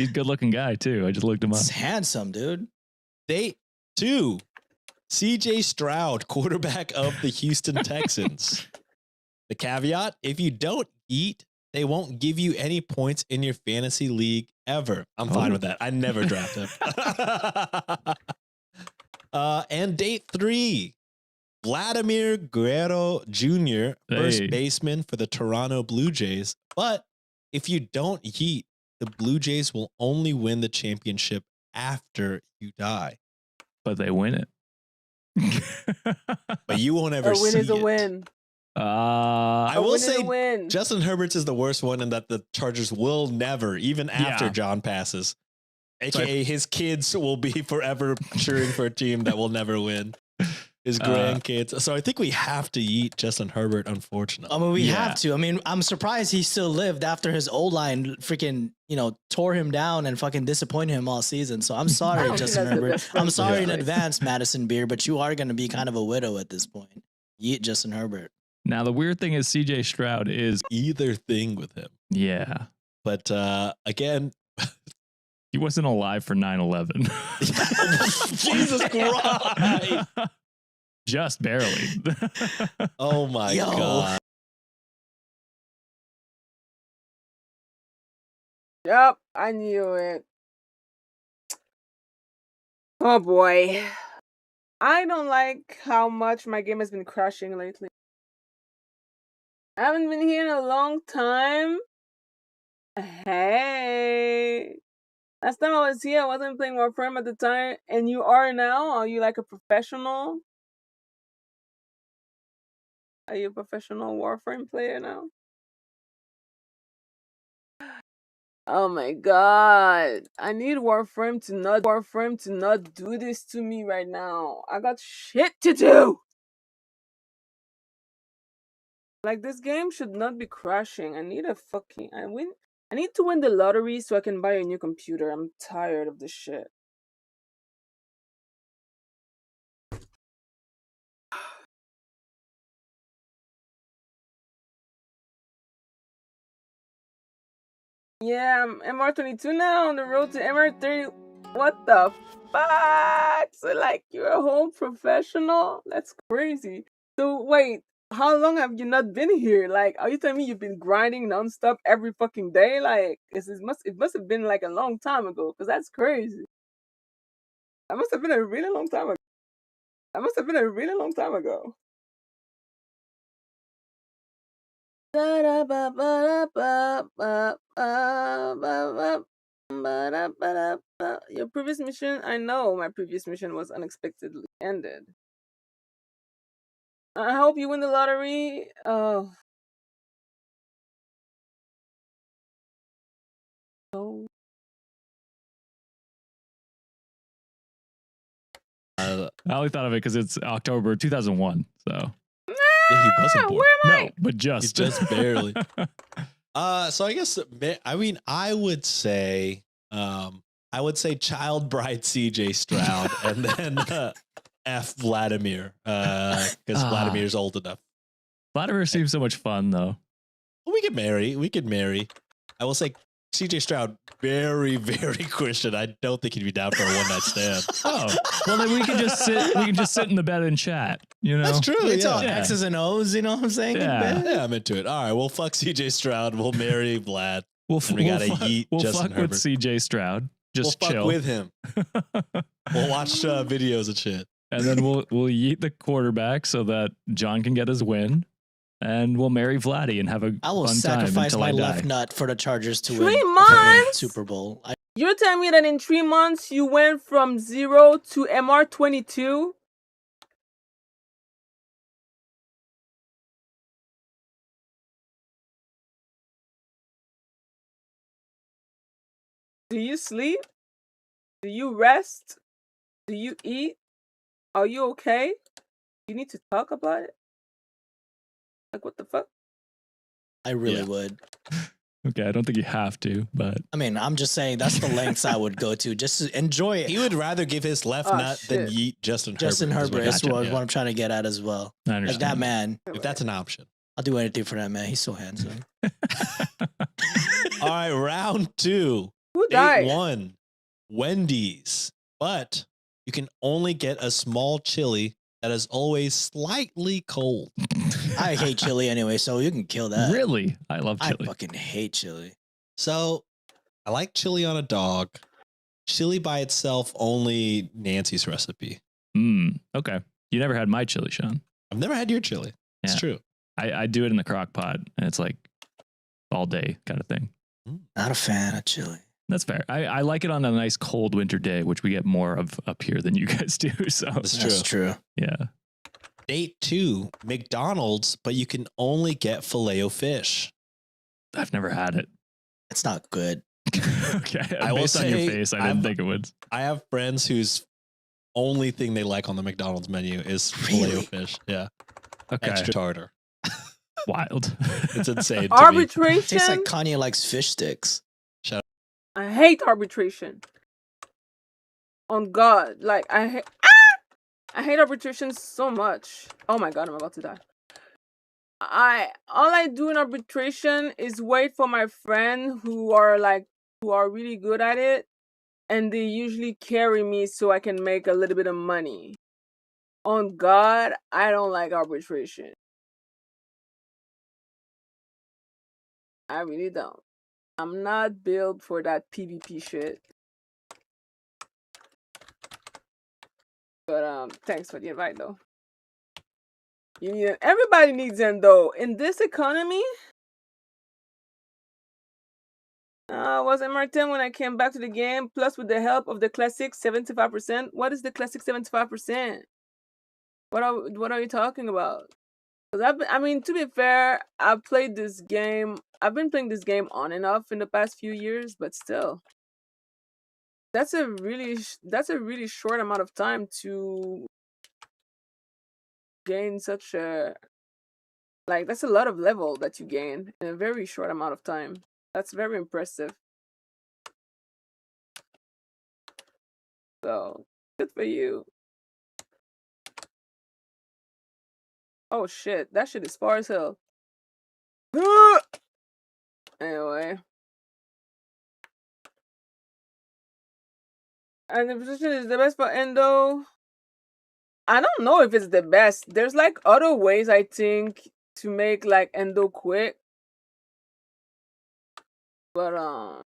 a good looking guy too. I just looked him up. It's handsome, dude. Date 2. CJ Stroud, quarterback of the Houston Texans. The caveat, if you don't eat, they won't give you any points in your fantasy league ever. I'm fine with that. I never draft him. And date 3. Vladimir Guerrero Jr., first Hey. baseman for the Toronto Blue Jays. But if you don't yeet, the Blue Jays will only win the championship after you die. But they win it. But you won't ever A win see is a it. win. I A will win is say a win. Justin Herbert's is the worst one in that the Chargers will never, even after Yeah. John passes, aka his kids will be forever cheering for a team that will never win. His grandkids. So I think we have to eat Justin Herbert, unfortunately. I mean, we Yeah. have to. I mean, I'm surprised he still lived after his O-line freaking, tore him down and fucking disappointed him all season. So I'm I sorry, don't think Justin that's the Herbert. best I'm friend sorry in choice. advance, Madison Beer, but you are going to be kind of a widow at this point. Yeet Justin Herbert. Now the weird thing is CJ Stroud is Either thing with him. yeah. But again, He wasn't alive for 9/11. Jesus Christ. Just barely. Oh my Yo. God. Yep, I knew it. Oh boy. I don't like how much my game has been crashing lately. I haven't been here in a long time. Hey. Last time I was here, I wasn't playing Warframe at the time, and you are now? Are you like a professional? Are you a professional Warframe player now? Oh my god. I need Warframe to not do this to me right now. I got shit to do. Like, this game should not be crashing. I need I need to win the lottery so I can buy a new computer. I'm tired of this shit. Yeah, I'm MR22 now, on the road to MR30. What the fuck? So, like, you're a whole professional? That's crazy. So, wait, how long have you not been here? Like, are you telling me you've been grinding nonstop every fucking day? Like, it must have been like a long time ago, because that's crazy. That must have been a really long time ago. That must have been a really long time ago. Your previous mission? I know my previous mission was unexpectedly ended. I hope you win the lottery. Oh. Oh. I only thought of it because it's October 2001. So Yeah, he wasn't born. Where am I? no, but just barely. So I guess I mean I would say Child Bride CJ Stroud and then F Vladimir because Vladimir's old enough. Vladimir seems so much fun though. Well, we could marry. I will say CJ Stroud, very, very Christian. I don't think he'd be down for a one night stand. Oh, well then we can just sit in the bed and chat. You know, That's true. It's all Yeah. X's and O's, you know what I'm saying? Yeah. Yeah, I'm into it. All right, well, fuck CJ Stroud. We'll marry Vlad. We'll We gotta yeet we'll Justin fuck Herbert. with CJ Stroud. Just We'll fuck chill with him. We'll watch videos and shit. and then we'll yeet the quarterback so that John can get his win, and we'll marry Vladdy and have a I will fun time sacrifice until my I die. left nut for the Chargers to 3 win the months? Super Bowl. You're telling me that in 3 months you went from 0 to MR22? Do you sleep? Do you rest? Do you eat? Are you okay? You need to talk about it? Like, what the fuck? I really Yeah. would. Okay, I don't think you have to, but I mean, I'm just saying that's the lengths I would go to just to enjoy it. He would rather give his left Oh, nut than shit. yeet Justin Herbert. Justin is what Herbert he- is Gotcha, what I'm trying to get at as well. I Like understand. that man, If that's an option. I'll do anything for that man. He's so handsome. All right, round 2. Who Date died? 1. Wendy's. But you can only get a small chili that is always slightly cold. I hate chili anyway, so you can kill that. Really, I love I chili. fucking hate chili. So I like chili on a dog. Chili by itself, only Nancy's recipe. Okay, you never had my chili, Sean. I've never had your chili. It's Yeah. true. I do it in the crock pot, and it's like all day kind of thing. Not a fan of chili. That's fair. I like it on a nice cold winter day, which we get more of up here than you guys do. So That's That's true. yeah. Date 2, McDonald's, but you can only get Filet-O-Fish. I've never had it. It's not good. Okay, I will based on your say face, I didn't I've- think it would. I have friends whose only thing they like on the McDonald's menu is Really? Filet-O-Fish. Yeah. Okay, Extra tartar. wild. It's insane. to me. Arbitration? Tastes like Kanye likes fish sticks. I hate arbitration. On God, like I hate arbitration so much. Oh my God, I'm about to die. All I do in arbitration is wait for my friend who are really good at it, and they usually carry me so I can make a little bit of money. On God, I don't like arbitration. I really don't. I'm not built for that PvP shit. But thanks for the invite though. Everybody needs them though. In this economy, Wasn't Martin when I came back to the game, plus with the help of the classic 75%. What is the classic 75%? What are you talking about? Because I mean, to be fair, I've played this game. I've been playing this game on and off in the past few years, but still, that's a really short amount of time to gain such a that's a lot of level that you gain in a very short amount of time. That's very impressive. So good for you. Oh shit, that shit is far as hell. Anyway. And the position is the best for Endo. I don't know if it's the best. There's like other ways I think to make like Endo quick. But I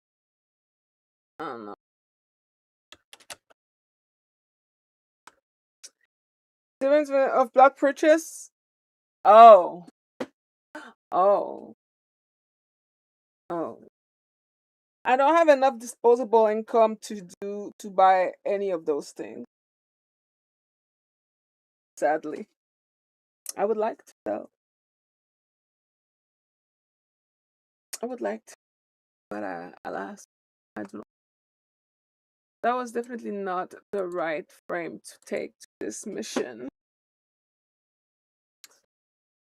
don't know. Difference of block purchase? Oh. Oh. Oh. I don't have enough disposable income to buy any of those things. Sadly. I would like to though. I would like to, but alas, I do not. That was definitely not the right frame to take to this mission.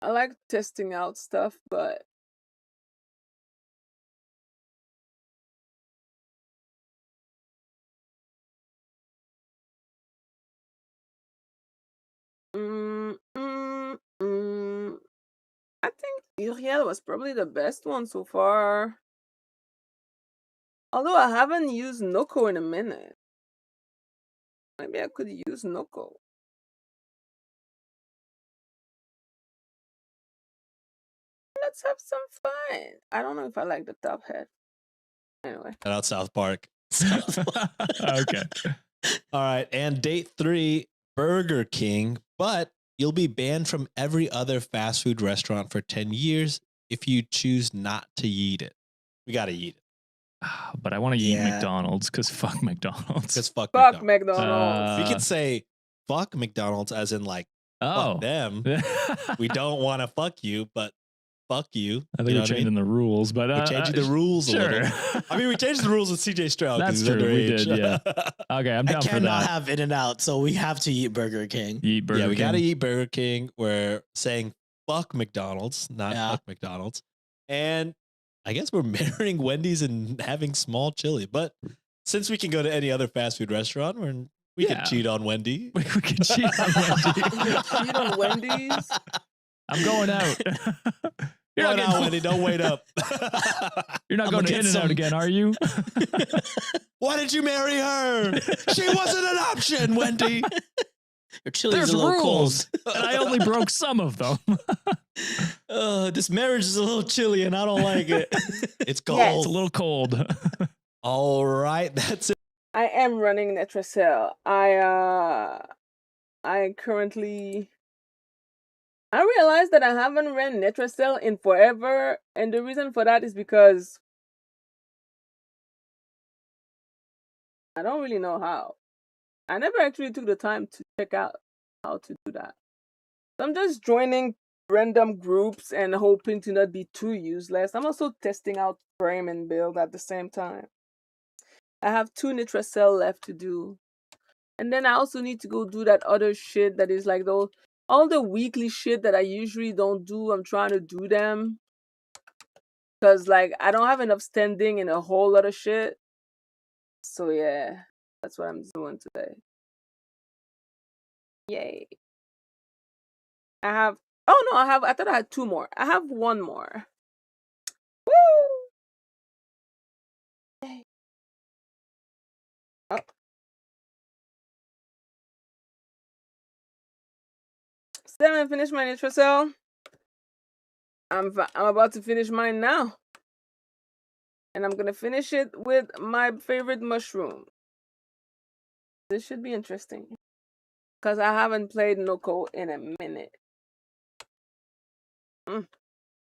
I like testing out stuff, but I think Uriel was probably the best one so far. Although I haven't used Noko in a minute. Maybe I could use Noko. Let's have some fun. I don't know if I like the top hat. Anyway. Shout out South Park. Okay. All right. And date 3, Burger King, but you'll be banned from every other fast food restaurant for 10 years if you choose not to eat it. We got to eat it. But I want to eat Yeah. McDonald's because fuck McDonald's. Because fuck McDonald's. We could say fuck McDonald's as in like, oh. fuck them. We don't want to fuck you, but fuck you. I think we're changing the rules, but we're changing the rules a little. I mean, we changed the rules with CJ Stroud. That's true. We did, yeah. Okay, I'm down I for cannot that. have In-N-Out, so we have to eat Burger King. Eat Burger Yeah, we King. got to eat Burger King. We're saying fuck McDonald's, not fuck McDonald's. And I guess we're marrying Wendy's and having small chili. But since we can go to any other fast food restaurant, we can cheat on Wendy. We can cheat on Wendy. Cheat on Wendy's? I'm going out. You're not getting Wendy. Don't wait up. You're not going to In-N-Out again, are you? Why did you marry her? She wasn't an option, Wendy. Your chili's There's a little rules, cold. and I only broke some of them. This marriage is a little chilly, and I don't like it. It's cold. Yes. It's a little cold. All right, that's it. I am running Netracell. I currently. I realized that I haven't ran Netracell in forever, and the reason for that is because I don't really know how. I never actually took the time to check out how to do that. So I'm just joining random groups and hoping to not be too useless. I'm also testing out frame and build at the same time. I have 2 Nitracell left to do. And then I also need to go do that other shit that is like all the weekly shit that I usually don't do. I'm trying to do them. Because like I don't have enough standing in a whole lot of shit. So yeah, that's what I'm doing today. Yay. I thought I had 2 more. I have 1 more. Woo! Yay. Oh. Still haven't finished my Nitracell. I'm about to finish mine now. And I'm gonna finish it with my favorite mushroom. This should be interesting. Because I haven't played Noko in a minute.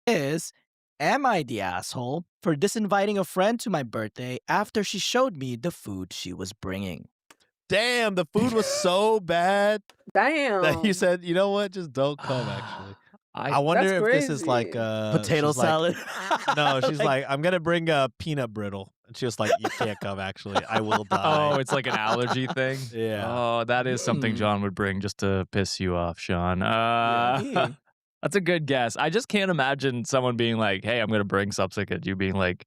Is am I the asshole for disinviting a friend to my birthday after she showed me the food she was bringing? Damn, the food was so bad Damn. that you said, you know what, just don't come. Actually, I wonder That's if this is like crazy. Potato she's like, salad. no, she's like, I'm gonna bring a peanut brittle, and she was like, you can't come. Actually, I will die. Oh, it's like an allergy thing. Yeah. Oh, that is something Hmm. John would bring just to piss you off, Sean. Maybe. That's a good guess. I just can't imagine someone being like, "Hey, I'm gonna bring something," and you being like,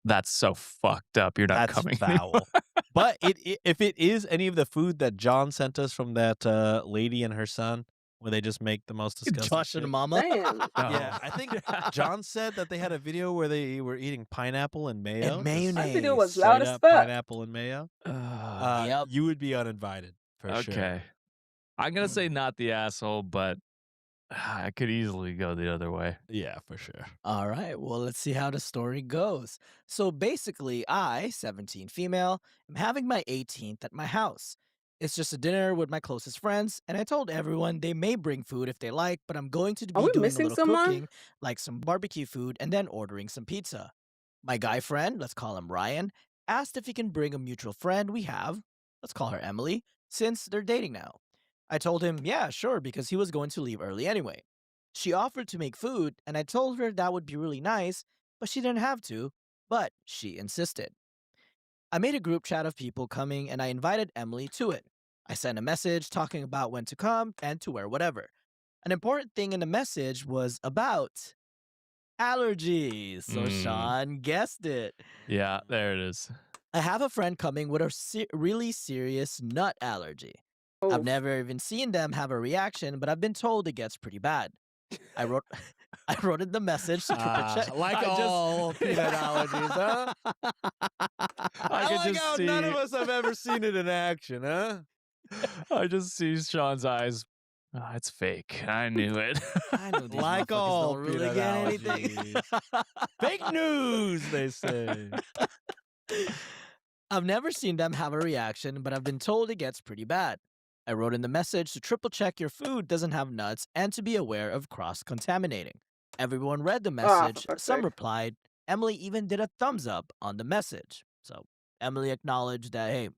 "That's so fucked up. You're not That's coming." anymore." foul. But if it is any of the food that John sent us from that lady and her son, where they just make the most disgusting Josh and shit. Mama. Damn. Yeah, I think John said that they had a video where they were eating pineapple and mayo. And just mayonnaise. That video was straight loud as up fuck. pineapple and mayo. Yep. You would be uninvited for sure. Okay. I'm gonna say not the asshole, but I could easily go the other way. Yeah, for sure. All right, well, let's see how the story goes. So basically, I, 17 female, am having my 18th at my house. It's just a dinner with my closest friends, and I told everyone they may bring food if they like, but I'm going to Are be we doing a missing little someone? cooking, like some barbecue food, and then ordering some pizza. My guy friend, let's call him Ryan, asked if he can bring a mutual friend we have, let's call her Emily, since they're dating now. I told him, yeah, sure, because he was going to leave early anyway. She offered to make food, and I told her that would be really nice, but she didn't have to, but she insisted. I made a group chat of people coming, and I invited Emily to it. I sent a message talking about when to come and to wear whatever. An important thing in the message was about allergies. So Sean guessed it. Yeah, there it is. I have a friend coming with a really serious nut allergy. I've Oof. never even seen them have a reaction, but I've been told it gets pretty bad. I wrote I wrote in the message to triple check. Like I just- all peanut allergies, huh? I could like just how see. none of us have ever seen it in action, huh? I just see Sean's eyes. Oh, it's fake. I knew it. I know these Like motherfuckers all don't really peanut get anything. allergies. Fake news, they say. I've never seen them have a reaction, but I've been told it gets pretty bad. I wrote in the message to triple check your food doesn't have nuts and to be aware of cross-contaminating. Everyone read the for message, fuck's some sake. replied. Emily even did a thumbs up on the message. So Emily acknowledged that, hey,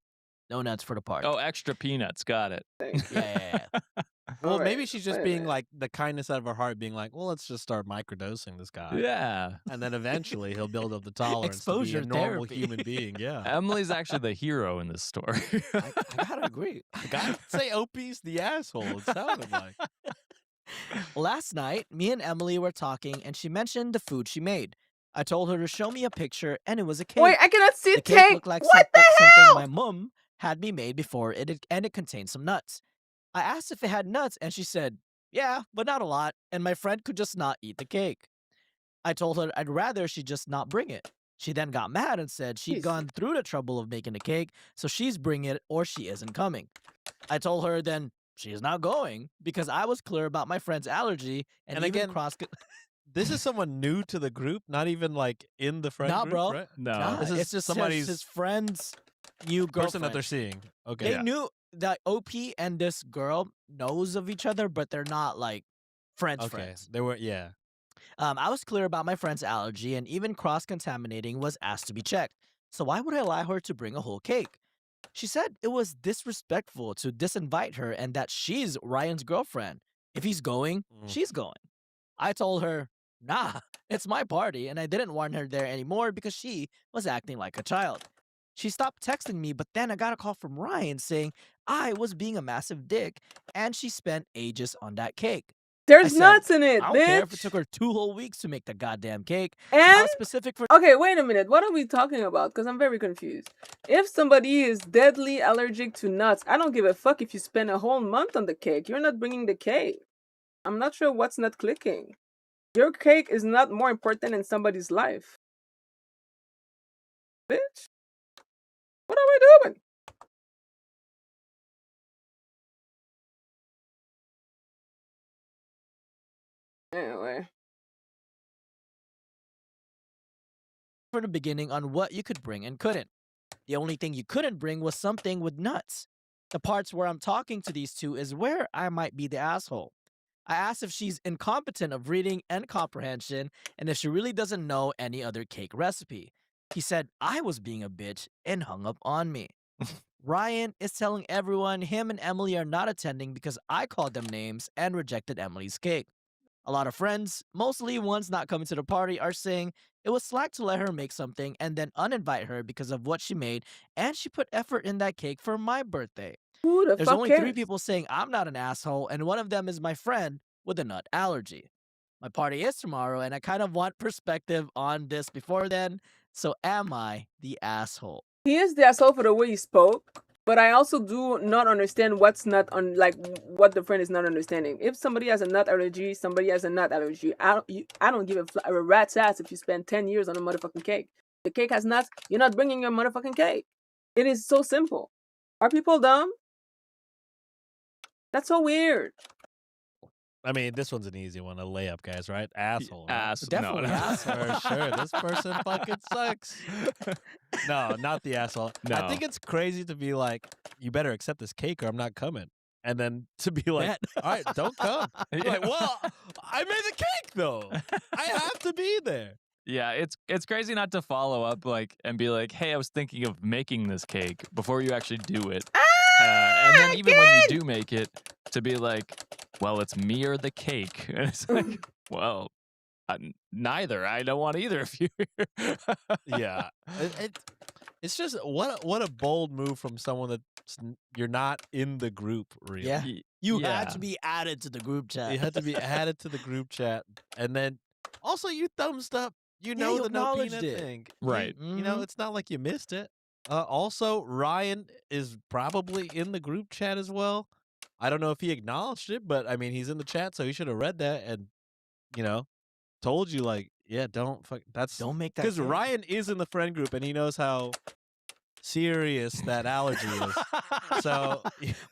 no nuts for the party. Oh, extra peanuts. Got it. Thank you. Yeah. Well, Alright, maybe she's just wait a being minute. like the kindness out of her heart, being like, well, let's just start microdosing this guy. Yeah. And then eventually he'll build up the tolerance Exposure to be a normal therapy. human being. Yeah. Emily's actually the hero in this story. I gotta agree. I gotta say, OP's the asshole. It sounded like. Last night, me and Emily were talking, and she mentioned the food she made. I told her to show me a picture, and it was a cake. Wait, I cannot see the it. cake Take. looked like What the something hell? my mom had me made before, and it contained some nuts. I asked if it had nuts, and she said, yeah, but not a lot, and my friend could just not eat the cake. I told her I'd rather she just not bring it. She then got mad and said she'd Jeez. gone through the trouble of making the cake, so she's bringing it or she isn't coming. I told her then she's not going because I was clear about my friend's allergy and, And even again, cross. This is someone new to the group, not even like in the friend Nah, group, bro. right? No. Nah, this is it's just somebody's his friend's new girlfriend. Person that they're seeing. Okay. They knew that OP and this girl knows of each other, but they're not like friends. Okay. Friends. They were, yeah. I was clear about my friend's allergy, and even cross-contaminating was asked to be checked. So why would I allow her to bring a whole cake? She said it was disrespectful to disinvite her and that she's Ryan's girlfriend. If he's going, Mm. she's going. I told her, nah, it's my party, and I didn't want her there anymore because she was acting like a child. She stopped texting me, but then I got a call from Ryan saying I was being a massive dick, and she spent ages on that cake. There's said, nuts in it, I don't care if it bitch. took her 2 whole weeks to make the goddamn cake. I And was specific for okay, wait a minute. What are we talking about? Because I'm very confused. If somebody is deadly allergic to nuts, I don't give a fuck if you spend a whole month on the cake. You're not bringing the cake. I'm not sure what's not clicking. Your cake is not more important in somebody's life. Bitch. What are we doing? Anyway. the beginning on what you could bring and couldn't. The only thing you couldn't bring was something with nuts. The parts where I'm talking to these two is where I might be the asshole. I asked if she's incompetent of reading and comprehension and if she really doesn't know any other cake recipe. He said I was being a bitch and hung up on me. Ryan is telling everyone him and Emily are not attending because I called them names and rejected Emily's cake. A lot of friends, mostly ones not coming to the party, are saying it was slack to let her make something and then uninvite her because of what she made, and she put effort in that cake for my birthday. Who the There's fuck only cares? 3 people saying I'm not an asshole, and one of them is my friend with a nut allergy. My party is tomorrow, and I kind of want perspective on this before then. So am I the asshole? He is the asshole for the way he spoke, but I also do not understand what's not on, like, what the friend is not understanding. If somebody has a nut allergy, somebody has a nut allergy. I don't give a rat's ass if you spend 10 years on a motherfucking cake. The cake has nuts. You're not bringing your motherfucking cake. It is so simple. Are people dumb? That's so weird. I mean, this one's an easy one, a layup, guys, right? Asshole. Right? Ass. Definitely no. asshole. For sure. This person fucking sucks. No, not the asshole. No. I think it's crazy to be like, you better accept this cake or I'm not coming. And then to be like, That- all right, don't come. You're like, well, I made the cake though. I have to be there. Yeah, it's crazy not to follow up and be like, hey, I was thinking of making this cake before you actually do it. And then even when you do make it, to be like, well, it's me or the cake. And it's like, well, neither. I don't want either of you. Yeah. It's just what a bold move from someone that you're not in the group, really. Yeah. You Yeah. had to be added to the group chat. You had to be added to the group chat, and then also you thumbs up. You know you the no acknowledged peanut it. thing, Right. You know it's not like you missed it. Also, Ryan is probably in the group chat as well. I don't know if he acknowledged it, but I mean he's in the chat, so he should have read that and told you like, yeah, don't make that because cake. Ryan is in the friend group and he knows how serious that allergy is. So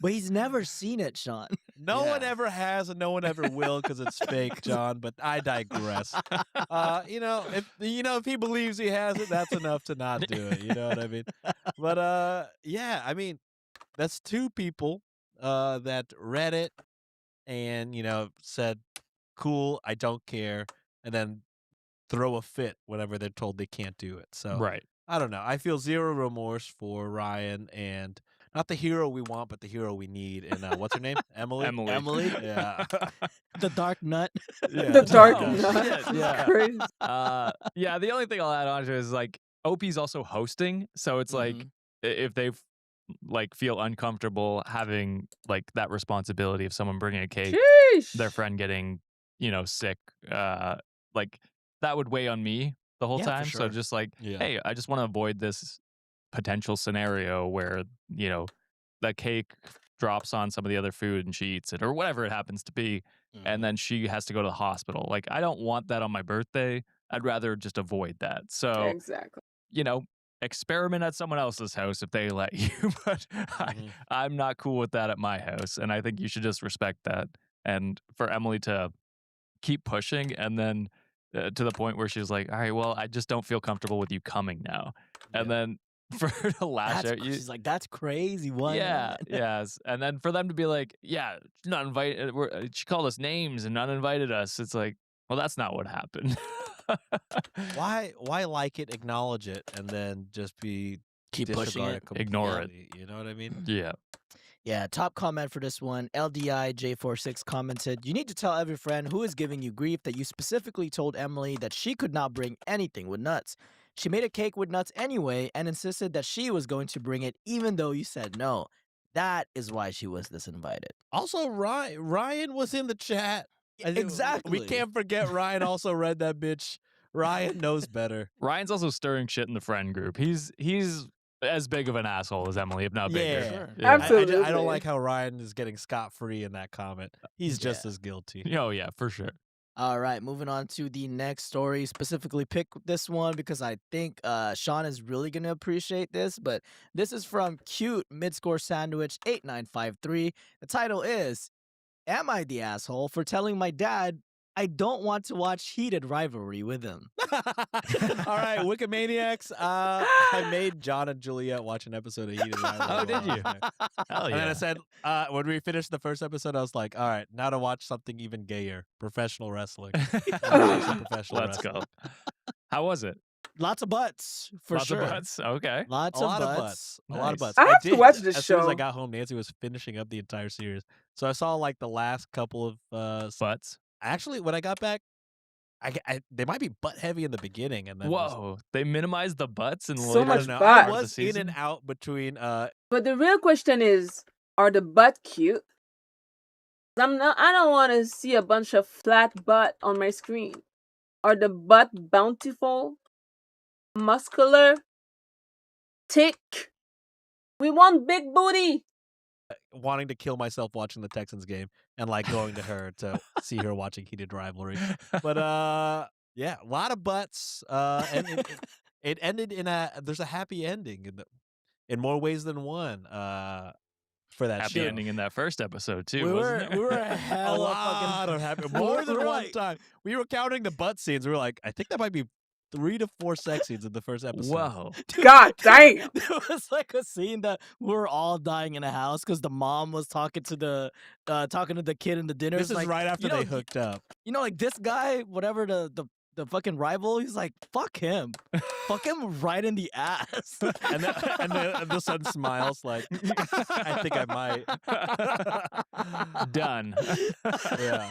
But he's never seen it, Sean. no one Yeah. ever has and no one ever will because it's fake, John. But I digress. If he believes he has it, that's enough to not do it. You know what I mean? But yeah, I mean, that's 2 people that read it and said, "Cool, I don't care," and then throw a fit whenever they're told they can't do it. So Right. I don't know. I feel zero remorse for Ryan and not the hero we want, but the hero we need. And what's her name? Emily. Emily? Yeah. The dark nut. Yeah. The dark Oh, nut. shit, yeah. Crazy. Yeah, the only thing I'll add on to is like Opie's also hosting, so it's like Mhm. if they feel uncomfortable having like that responsibility of someone bringing a cake, Sheesh. their friend getting sick, like that would weigh on me the whole Yeah, for time. sure. So just like, Yeah. hey, I just want to avoid this potential scenario where the cake drops on some of the other food and she eats it or whatever it happens to be, and then she has to go to the hospital. Like I don't want that on my birthday. I'd rather just avoid that. So Exactly. experiment at someone else's house if they let you, but I'm not cool with that at my house, and I think you should just respect that. And for Emily to keep pushing, and then to the point where she's like, "All right, well, I just don't feel comfortable with you coming now," and then for her to lash at you, She's like, that's crazy. Why yeah, not? yes, and then for them to be like, "Yeah, she's not invited. She called us names and not invited us." It's like, well, that's not what happened. Why like it, acknowledge it, and then just Keep pushing disregard it. Ignore it. completely, You know what I mean? Yeah. Yeah, top comment for this one. LDIJ46 commented, you need to tell every friend who is giving you grief that you specifically told Emily that she could not bring anything with nuts. She made a cake with nuts anyway and insisted that she was going to bring it even though you said no. That is why she was disinvited. Also, Ryan was in the chat. I think Exactly. We can't forget Ryan also read that bitch. Ryan knows better. Ryan's also stirring shit in the friend group. He's as big of an asshole as Emily, if not bigger. Yeah. Sure. Yeah. Absolutely. I don't like how Ryan is getting scot-free in that comment. He's just as guilty. Oh yeah, for sure. All right, moving on to the next story. Specifically pick this one because I think Sean is really going to appreciate this. But this is from Cute Midscore Sandwich 8953. The title is, Am I the asshole for telling my dad I don't want to watch heated rivalry with him. All right, Wikimaniacs. I made John and Juliet watch an episode of Heated Rivalry. Oh, did you? Hell And then I yeah. said, when we finished the first episode, I was like, all right, now to watch something even gayer, professional wrestling. Professional Let's wrestling. go. How was it? Lots of butts, for Lots sure. of butts. Okay. Lots A of lot butts. of butts. A lot of Nice. butts. I have to watch this as soon as I show. got home, Nancy was finishing up the entire series. So I saw like the last couple of Butts. actually, when I got back, they might be butt heavy in the beginning, and then just- Whoa. They minimized the butts and So I much don't know. butt. I of the was in and season? out between. But the real question is, are the butt cute? I don't want to see a bunch of flat butt on my screen. Are the butt bountiful, muscular, thick? We want big booty. wanting to kill myself watching the Texans game and like going to her to see her watching Heated Rivalry. But yeah, a lot of butts. And it ended in there's a happy ending in more ways than one. For that Happy show. ending in that first episode too, We wasn't were there? a A hell of lot fucking of happy. More than we were one like- time. We were counting the butt scenes. We were like, I think that might be 3 to 4 sex scenes in the first episode. Whoa. God damn. There was like a scene that we were all dying in a house because the mom was talking to the kid in the dinner. This It's is like, right after you know, they hooked up. You know, like this guy, whatever the fucking rival, he's like, fuck him. Fuck him right in the ass. And the son smiles like, I think I might. Done. Yeah.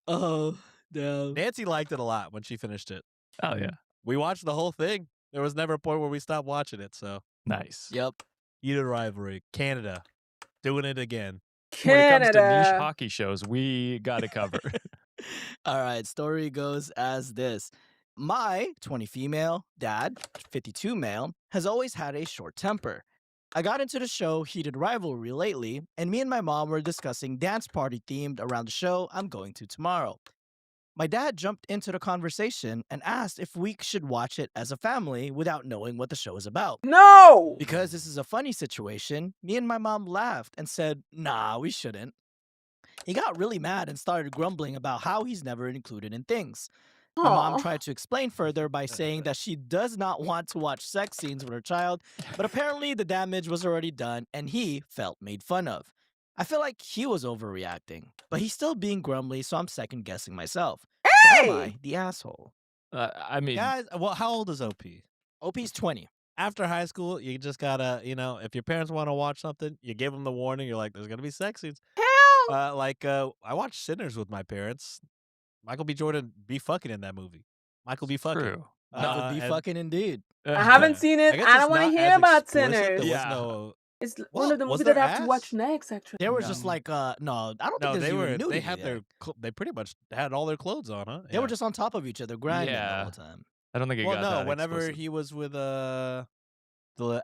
Oh, damn. Nancy liked it a lot when she finished it. Oh yeah. We watched the whole thing. There was never a point where we stopped watching it. So, Nice. Yep. Heated Rivalry, Canada, doing it again. When it comes to niche Canada. hockey shows, we got to cover. All right, story goes as this. My 20 female dad, 52 male, has always had a short temper. I got into the show Heated Rivalry lately, and me and my mom were discussing dance party themed around the show I'm going to tomorrow. My dad jumped into the conversation and asked if we should watch it as a family without knowing what the show is about. No. Because this is a funny situation, me and my mom laughed and said, nah, we shouldn't. He got really mad and started grumbling about how he's never included in things. My mom Aw. tried to explain further by saying that she does not want to watch sex scenes with her child, but apparently the damage was already done and he felt made fun of. I feel like he was overreacting, but he's still being grumbly, so I'm second guessing myself. So am I Hey. the asshole? I mean, Guys, well, how old is OP? OP's 20. After high school, you just gotta, if your parents want to watch something, you give them the warning. You're like, there's gonna be sex scenes. Hell. I watched Sinners with my parents. Michael B. Jordan be fucking in that movie. Michael B. fucking. true. Michael B. and- fucking indeed. I haven't Yeah. seen I it. guess I it's don't want to not hear as about explicit. Sinners. There was Yeah. no. It's Well, one of the was movies that I there have to ass? watch next, actually. There was No. just like, no, I don't think No, there's they even were. nudity They had there. They pretty much had all their clothes on, huh? They were just on top of each other, grinding the Yeah. whole time. I don't think it Well, got no. that Whenever explicit. he was with the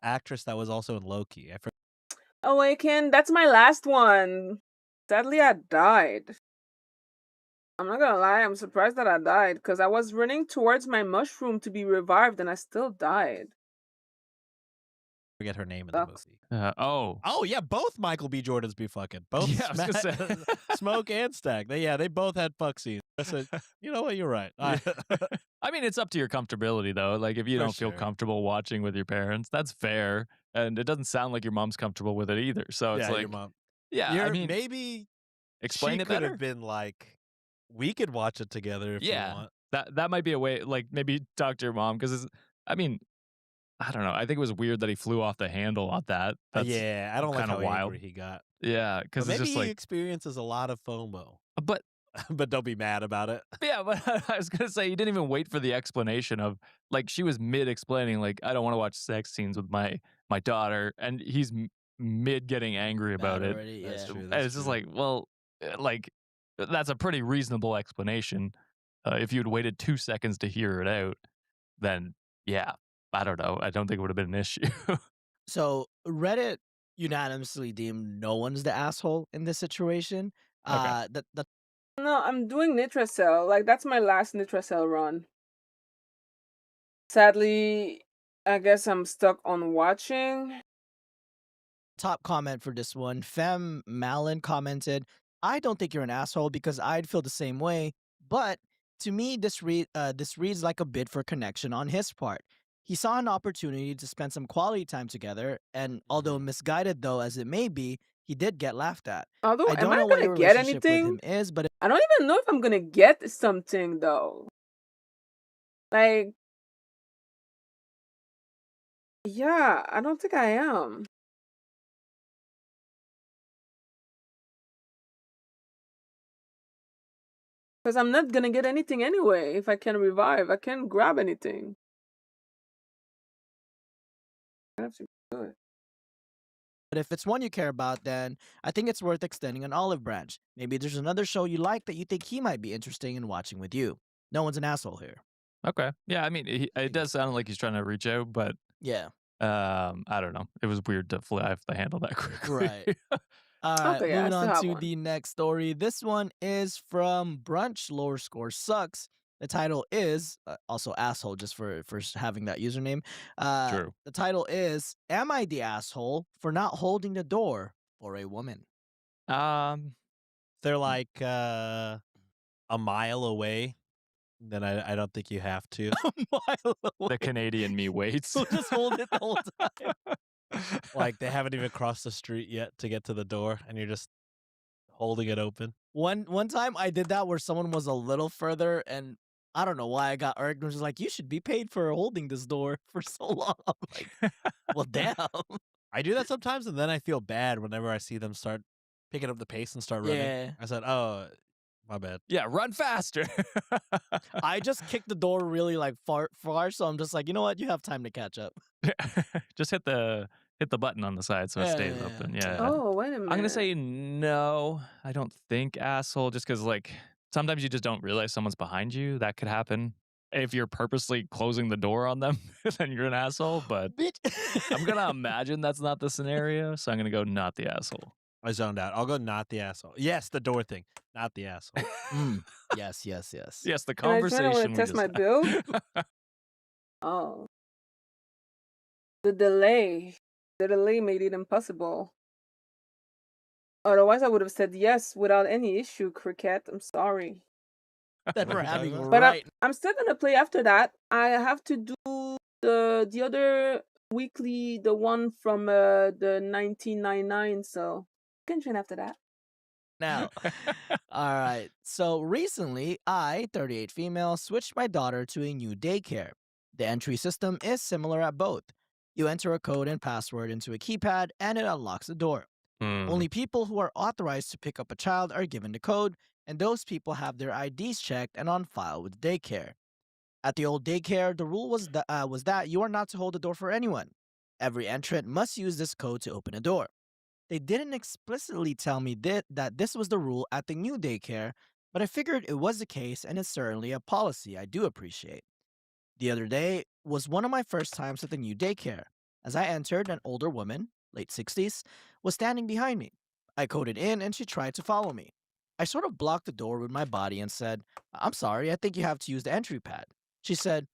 actress that was also in Loki, I forgot. Awaken. That's my last one. Sadly, I died. I'm not gonna lie. I'm surprised that I died because I was running towards my mushroom to be revived, and I still died. Forget her name in the Sucks. movie. Oh. Oh yeah, both Michael B. Jordans be fucking. Both Yeah, I was gonna say. Smoke and Stack. They both had fuck scenes. I said, you know what, you're right. I mean, it's up to your comfortability, though. Like, if you For don't feel sure. comfortable watching with your parents, that's fair. And it doesn't sound like your mom's comfortable with it either. So it's yeah, like, your mom. yeah, You're, I mean, maybe explain she it could better. have been like, we could watch it together if Yeah. you want. That might be a way. Like, maybe talk to your mom because, I mean, I don't know. I think it was weird that he flew off the handle on that. That's, Yeah, I don't like kinda how wild. angry he got. yeah, But because it's maybe just he like, experiences a lot of FOMO. but But don't be mad about it. yeah, but I was gonna say you didn't even wait for the explanation of like she was mid explaining like I don't want to watch sex scenes with my daughter, and he's mid getting angry about Mad it. already, That's yeah. true. And it's just like, well, like that's a pretty reasonable explanation. If you'd waited 2 seconds to hear it out, then yeah, I don't know. I don't think it would have been an issue. So Reddit unanimously deemed no one's the asshole in this situation. Okay. The No, I'm doing Nitracell. Like, that's my last Nitracell run. Sadly, I guess I'm stuck on watching. top comment for this one, Fem Malin commented, I don't think you're an asshole because I'd feel the same way. But to me, this reads like a bid for connection on his part. He saw an opportunity to spend some quality time together, and although misguided though as it may be, he did get laughed at. Although, I am don't I know what gonna your get relationship with anything? him is, but I don't even know if I'm gonna get something though. Like, yeah, I don't think I am. Because I'm not gonna get anything anyway if I can revive. I can't grab anything. I have to do it. if it's one you care about, then I think it's worth extending an olive branch. Maybe there's another show you like that you think he might be interested in watching with you. No one's an asshole here. Okay. Yeah, I mean, it does sound like he's trying to reach out, but Yeah. I don't know. It was weird to fly off the handle that quickly. Right. All right, Okay, yeah, I moving still on have to one. the next story. This one is from Brunch. Lower score sucks. The title is also asshole, just for having that username. True. The title is "Am I the asshole for not holding the door for a woman?" They're like a mile away. Then I don't think you have to. Mile away. The Canadian me waits. So just hold it the whole time. Like they haven't even crossed the street yet to get to the door, and you're just holding it open. One time I did that where someone was a little further, and I don't know why I got irked. It was like, you should be paid for holding this door for so long. I'm like, well, damn. I do that sometimes, and then I feel bad whenever I see them start picking up the pace and start running. Yeah. I said, "Oh, my bad." Yeah, run faster. I just kicked the door really like far, so I'm just like, you know what? You have time to catch up. Just hit the button on the side so it stays Yeah. open. Yeah. Oh, wait a minute. I'm gonna say no. I don't think asshole, just because like sometimes you just don't realize someone's behind you. That could happen. If you're purposely closing the door on them, then you're an asshole. But Bitch. I'm gonna imagine that's not the scenario, so I'm gonna go not the asshole. I zoned out. I'll go not the asshole. Yes, the door thing, not the asshole. Yes. Yes, the And I just conversation. want to we test my just build. had. Oh, the delay. The delay made it impossible. Otherwise, I would have said yes without any issue, Cricket. I'm sorry. That What are we're you having talking about? But right. I'm still gonna play after that. I have to do the other weekly, the one from the 1999. So you can join after that. Now. All right. So recently, I, 38 female, switched my daughter to a new daycare. The entry system is similar at both. You enter a code and password into a keypad and it unlocks the door. Only people who are authorized to pick up a child are given the code, and those people have their IDs checked and on file with daycare. At the old daycare, the rule was that you are not to hold the door for anyone. Every entrant must use this code to open a door. They didn't explicitly tell me that this was the rule at the new daycare, but I figured it was the case and it's certainly a policy I do appreciate. The other day was one of my first times at the new daycare. As I entered, an older woman, late 60s, was standing behind me. I coded in and she tried to follow me. I sort of blocked the door with my body and said, "I'm sorry, I think you have to use the entry pad." She said,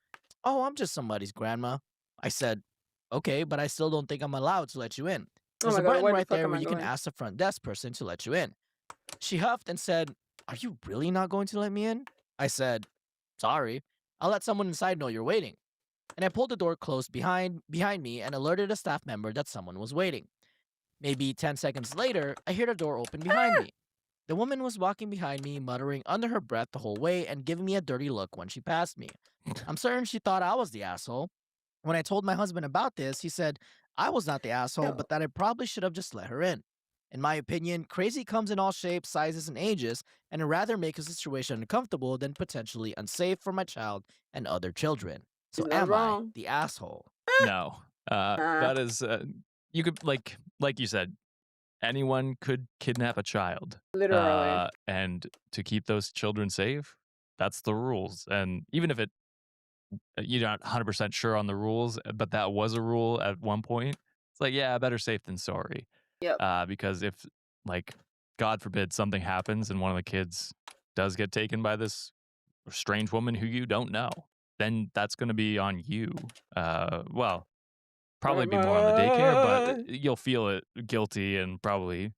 "Oh, I'm just somebody's grandma." I said, "Okay, but I still don't think I'm allowed to let you in. Oh There's my a god, button where the right fuck there am where I you can going? ask the front desk person to let you in." She huffed and said, "Are you really not going to let me in?" I said, "Sorry, I'll let someone inside know you're waiting." And I pulled the door closed behind me and alerted a staff member that someone was waiting. Maybe 10 seconds later, I hear the door open behind me. The woman was walking behind me, muttering under her breath the whole way and giving me a dirty look when she passed me. I'm certain she thought I was the asshole. When I told my husband about this, he said I was not the asshole, but that I probably should have just let her in. In my opinion, crazy comes in all shapes, sizes, and ages, and I'd rather make a situation uncomfortable than potentially unsafe for my child and other children. So He's not am I wrong. the asshole? No. That is you could like you said, anyone could kidnap a child. Literally. And to keep those children safe, that's the rules. And even if you're not 100% sure on the rules, but that was a rule at one point, it's like, yeah, better safe than sorry. Yep. Because if, like, God forbid something happens and one of the kids does get taken by this strange woman who you don't know, then that's going to be on you. Well, probably be more on the daycare, but you'll feel it guilty and probably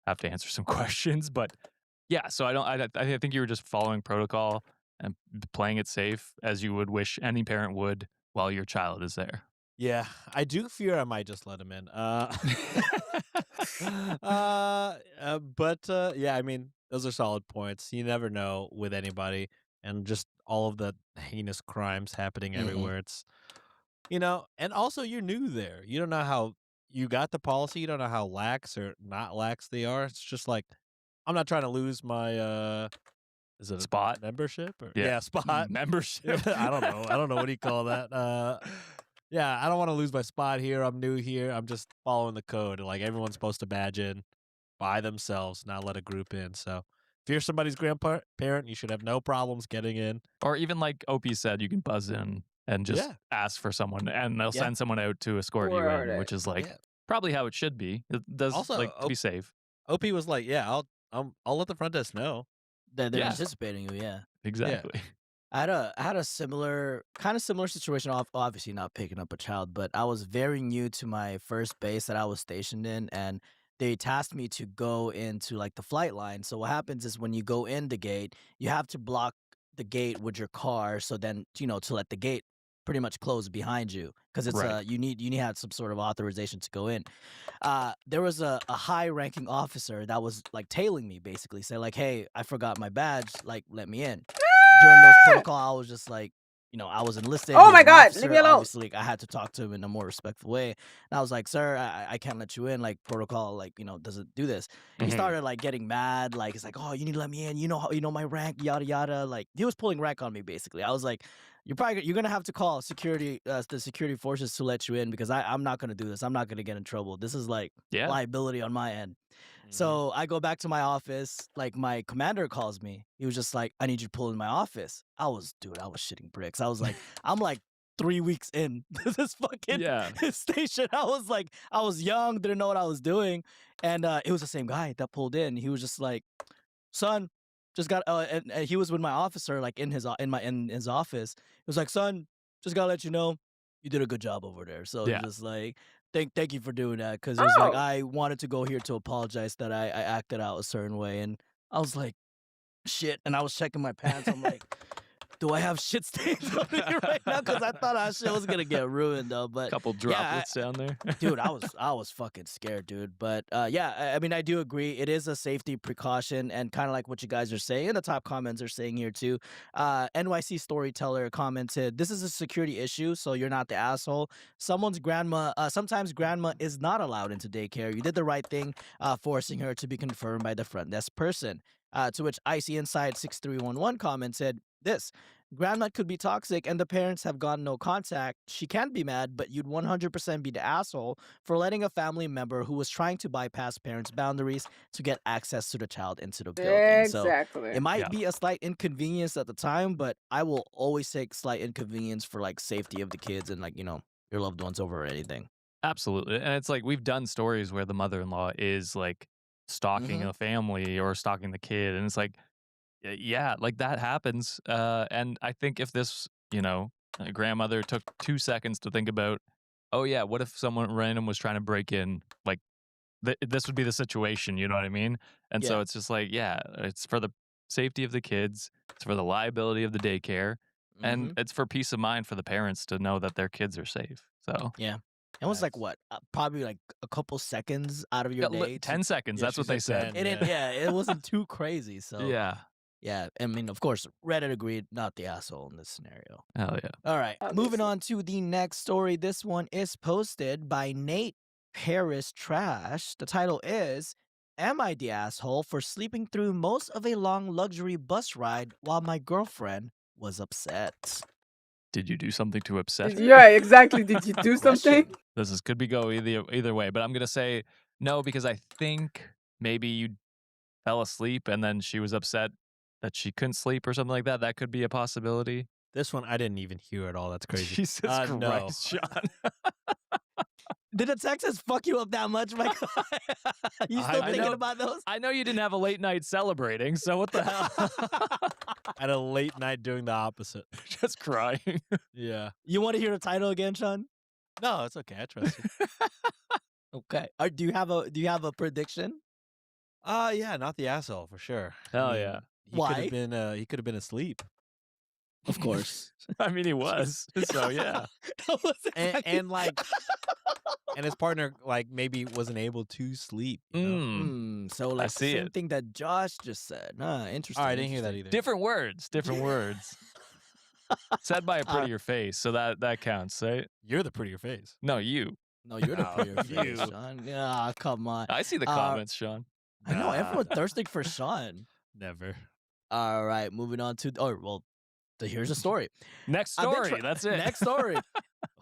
have to answer some questions. But Yeah, so I think you were just following protocol and playing it safe as you would wish any parent would while your child is there. Yeah, I do fear I might just let him in. But yeah, I mean, those are solid points. You never know with anybody, and just all of the heinous crimes happening everywhere. It's and also you're new there. You don't know how you got the policy. You don't know how lax or not lax they are. It's just like I'm not trying to lose my is it a Spot? membership or Yeah. spot Membership. I don't know. I don't know what do you call that. Yeah, I don't want to lose my spot here. I'm new here. I'm just following the code. Like everyone's supposed to badge in by themselves, not let a group in. So if you're somebody's grandparent, you should have no problems getting in. Or even like OP said, you can buzz in and just Yeah. ask for someone, and they'll Yeah. send someone out to escort you Where are in, they? which is like Yeah. probably how it should be. It does Also, like to be safe. OP was like, "Yeah, I'll let the front desk know." They're Yeah. anticipating you, yeah. Exactly. I had a similar situation. Obviously, not picking up a child, but I was very new to my first base that I was stationed in, and they tasked me to go into like the flight line. So what happens is when you go in the gate, you have to block the gate with your car, so then to let the gate pretty much close behind you because it's Right. you need to have some sort of authorization to go in. There was a high ranking officer that was like tailing me, basically say like, hey, I forgot my badge, like let me in. During those protocol, I was just like, I was enlisted. Oh he was my an God, officer. leave me alone. Obviously, like, I had to talk to him in a more respectful way. And I was like, sir, I can't let you in. Like protocol, like doesn't do this. He Mhm. started like getting mad. Like it's like, oh, you need to let me in. You know my rank, yada yada. Like he was pulling rank on me basically. I was like, you're gonna have to call security, the security forces to let you in because I'm not gonna do this. I'm not gonna get in trouble. This is like Yeah. liability on my end. Mm-hmm. So I go back to my office. Like my commander calls me. He was just like, "I need you to pull in my office." I was shitting bricks. I was like, I'm like 3 weeks in to this fucking Yeah. station. I was young, didn't know what I was doing, and it was the same guy that pulled in. He was just like, "Son, just got," and he was with my officer, like in his office. He was like, "Son, just gotta let you know, you did a good job over there." So Yeah. he's just like, thank you for doing that, because it was like Oh. I wanted to go here to apologize that I acted out a certain way, and I was like, shit, and I was checking my pants. I'm like, do I have shit stains on me right now? Because I thought our shit was gonna get ruined though. But Couple droplets down there. dude, I was fucking scared, dude. But yeah, I mean, I do agree. It is a safety precaution, and kind of like what you guys are saying, and the top comments are saying here too. NYC Storyteller commented, "This is a security issue, so you're not the asshole. Sometimes grandma is not allowed into daycare. You did the right thing, forcing her to be confirmed by the front desk person." To which Icy Inside 6311 commented, "This. Grandma could be toxic and the parents have gotten no contact. She can't be mad, but you'd 100% be the asshole for letting a family member who was trying to bypass parents' boundaries to get access to the child into the building." So Exactly. it might Yeah. be a slight inconvenience at the time, but I will always take slight inconvenience for like safety of the kids and like, your loved ones over anything. Absolutely. And it's like we've done stories where the mother-in-law is like stalking Mhm. a family or stalking the kid. And it's like, yeah, like that happens. And I think if this, grandmother took 2 seconds to think about, oh, yeah, what if someone random was trying to break in? Like, this would be the situation. You know what I mean? And so Yeah. it's just like, yeah, it's for the safety of the kids, it's for the liability of the daycare, and Mhm. it's for peace of mind for the parents to know that their kids are safe. So, Yeah. It was like Facts. what? Probably like a couple seconds out of your yeah, day. 10 seconds. Yeah, That's she what they said said. 10. It yeah, it wasn't too crazy. So Yeah. yeah, I mean, of course, Reddit agreed, not the asshole in this scenario. Hell yeah. All right, moving Obviously. on to the next story. This one is posted by Nate Paris Trash. The title is, "Am I the asshole for sleeping through most of a long luxury bus ride while my girlfriend was upset?" Did you do something to upset her? Yeah, exactly. Did you do something? Question. Could be go either way, but I'm gonna say no because I think maybe you fell asleep and then she was upset that she couldn't sleep or something like that. That could be a possibility. This one I didn't even hear at all. That's crazy. Jesus No. Christ, Sean. Did the Texas fuck you up that much, Michael? You still I thinking know- about those? I know you didn't have a late night celebrating, so what the hell? At a late night doing the opposite. Just crying. Yeah. You want to hear the title again, Sean? No, it's okay. I trust you. Okay. Do you have a prediction? Yeah, not the asshole for sure. Hell yeah. He could Why? have been he could have been asleep. Of course. I mean, he was. So yeah. That was And, exactly- and like and his partner like maybe wasn't able to sleep, you know? So like the see same it. thing that Josh just said. Interesting. Oh, I didn't hear that interesting. either. Different words. Different words. Said by a prettier face, so that counts, right? You're the prettier face. No, you. No, you're the Oh, prettier face, you. Sean. Yeah, come on. I see the Uh, comments, Sean. I know Nah. everyone thirsting for Sean. Never. All right, moving on to here's a story. Next I've been story. That's it. Next story.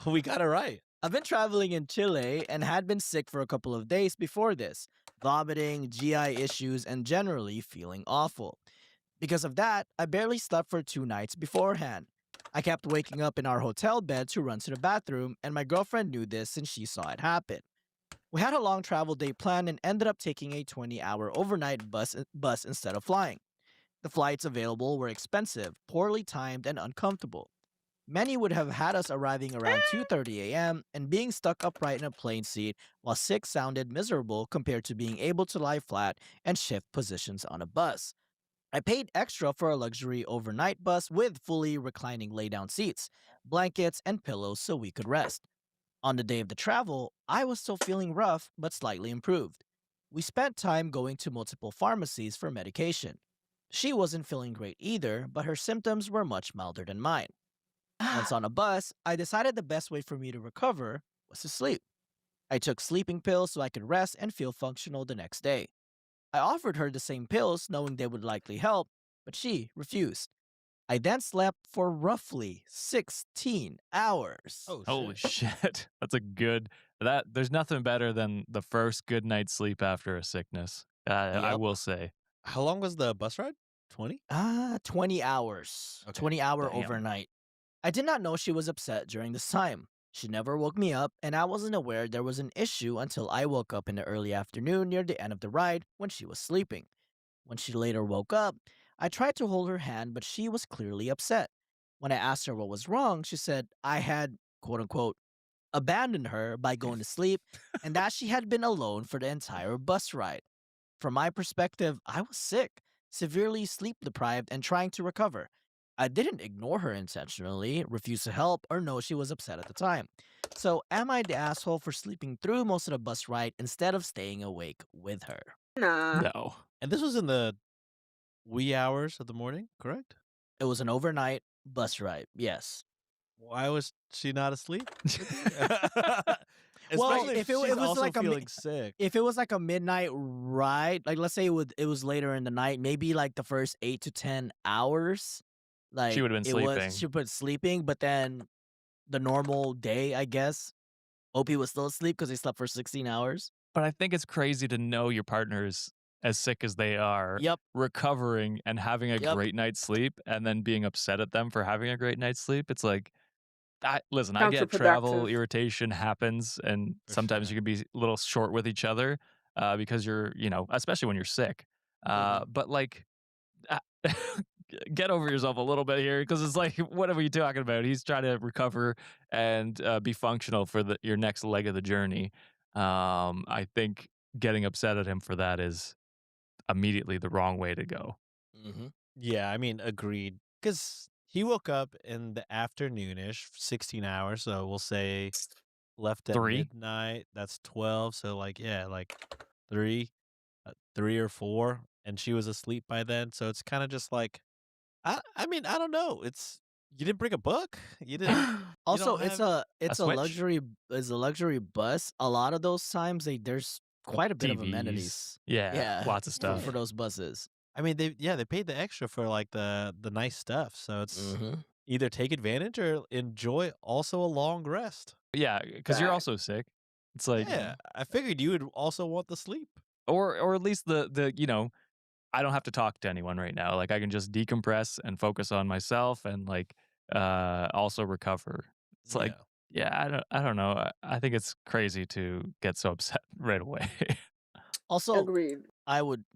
We got it right. I've been traveling in Chile and had been sick for a couple of days before this, vomiting, GI issues, and generally feeling awful. Because of that, I barely slept for 2 nights beforehand. I kept waking up in our hotel bed to run to the bathroom, and my girlfriend knew this and she saw it happen. We had a long travel day planned and ended up taking a 20-hour overnight bus instead of flying. The flights available were expensive, poorly timed, and uncomfortable. Many would have had us arriving around 2:30 a.m., and being stuck upright in a plane seat while sick sounded miserable compared to being able to lie flat and shift positions on a bus. I paid extra for a luxury overnight bus with fully reclining lay-down seats, blankets, and pillows so we could rest. On the day of the travel, I was still feeling rough but slightly improved. We spent time going to multiple pharmacies for medication. She wasn't feeling great either, but her symptoms were much milder than mine. Once on a bus, I decided the best way for me to recover was to sleep. I took sleeping pills so I could rest and feel functional the next day. I offered her the same pills, knowing they would likely help, but she refused. I then slept for roughly 16 hours. Oh, Holy shit. shit. That's a good there's nothing better than the first good night's sleep after a sickness. I Yup. will say. How long was the bus ride? 20? 20 hours. Okay, 20-hour damn. overnight. I did not know she was upset during this time. She never woke me up, and I wasn't aware there was an issue until I woke up in the early afternoon near the end of the ride when she was sleeping. When she later woke up, I tried to hold her hand, but she was clearly upset. When I asked her what was wrong, she said I had, quote unquote, abandoned her by going to sleep and that she had been alone for the entire bus ride. From my perspective, I was sick, severely sleep deprived, and trying to recover. I didn't ignore her intentionally, refuse to help, or know she was upset at the time. So, am I the asshole for sleeping through most of the bus ride instead of staying awake with her? Nah. No. And this was in the wee hours of the morning, correct? It was an overnight bus ride, yes. Why was she not asleep? Well, Especially if it she's was also like feeling sick. If it was like a midnight ride, like let's say it was later in the night, maybe like the first 8 to 10 hours, like She would've been sleeping. She was sleeping, but then the normal day, I guess, Opie was still asleep because he slept for 16 hours. But I think it's crazy to know your partner's as sick as they are, Yep. recovering and having a Yep. great night's sleep and then being upset at them for having a great night's sleep. It's like, listen, I get travel Counterproductive. irritation happens, and For sometimes sure. you can be a little short with each other because you're, especially when you're sick. But like, uh, get over yourself a little bit here, because it's like, what are you talking about? He's trying to recover and be functional for your next leg of the journey. I think getting upset at him for that is immediately the wrong way to go. Mm-hmm. Yeah, I mean, agreed. Because he woke up in the afternoonish, 16 hours. So we'll say left at 3? midnight. That's 12. So like, yeah, like 3, 3 or 4. And she was asleep by then. So it's kind of just like, I mean, I don't know. You didn't bring a book. You didn't. Also, don't it's have a Switch? luxury bus. A lot of those times there's quite a bit of TVs. amenities. Yeah, lots of stuff. for those buses. I mean, they paid the extra for like the nice stuff. So it's Mm-hmm. either take advantage or enjoy also a long rest. Yeah, because you're also sick. It's like, Yeah, I figured you would also want the sleep. or at least the I don't have to talk to anyone right now. Like, I can just decompress and focus on myself and like also recover. It's like, yeah, I don't know. I think it's crazy to get so upset right away. Also, Agreed.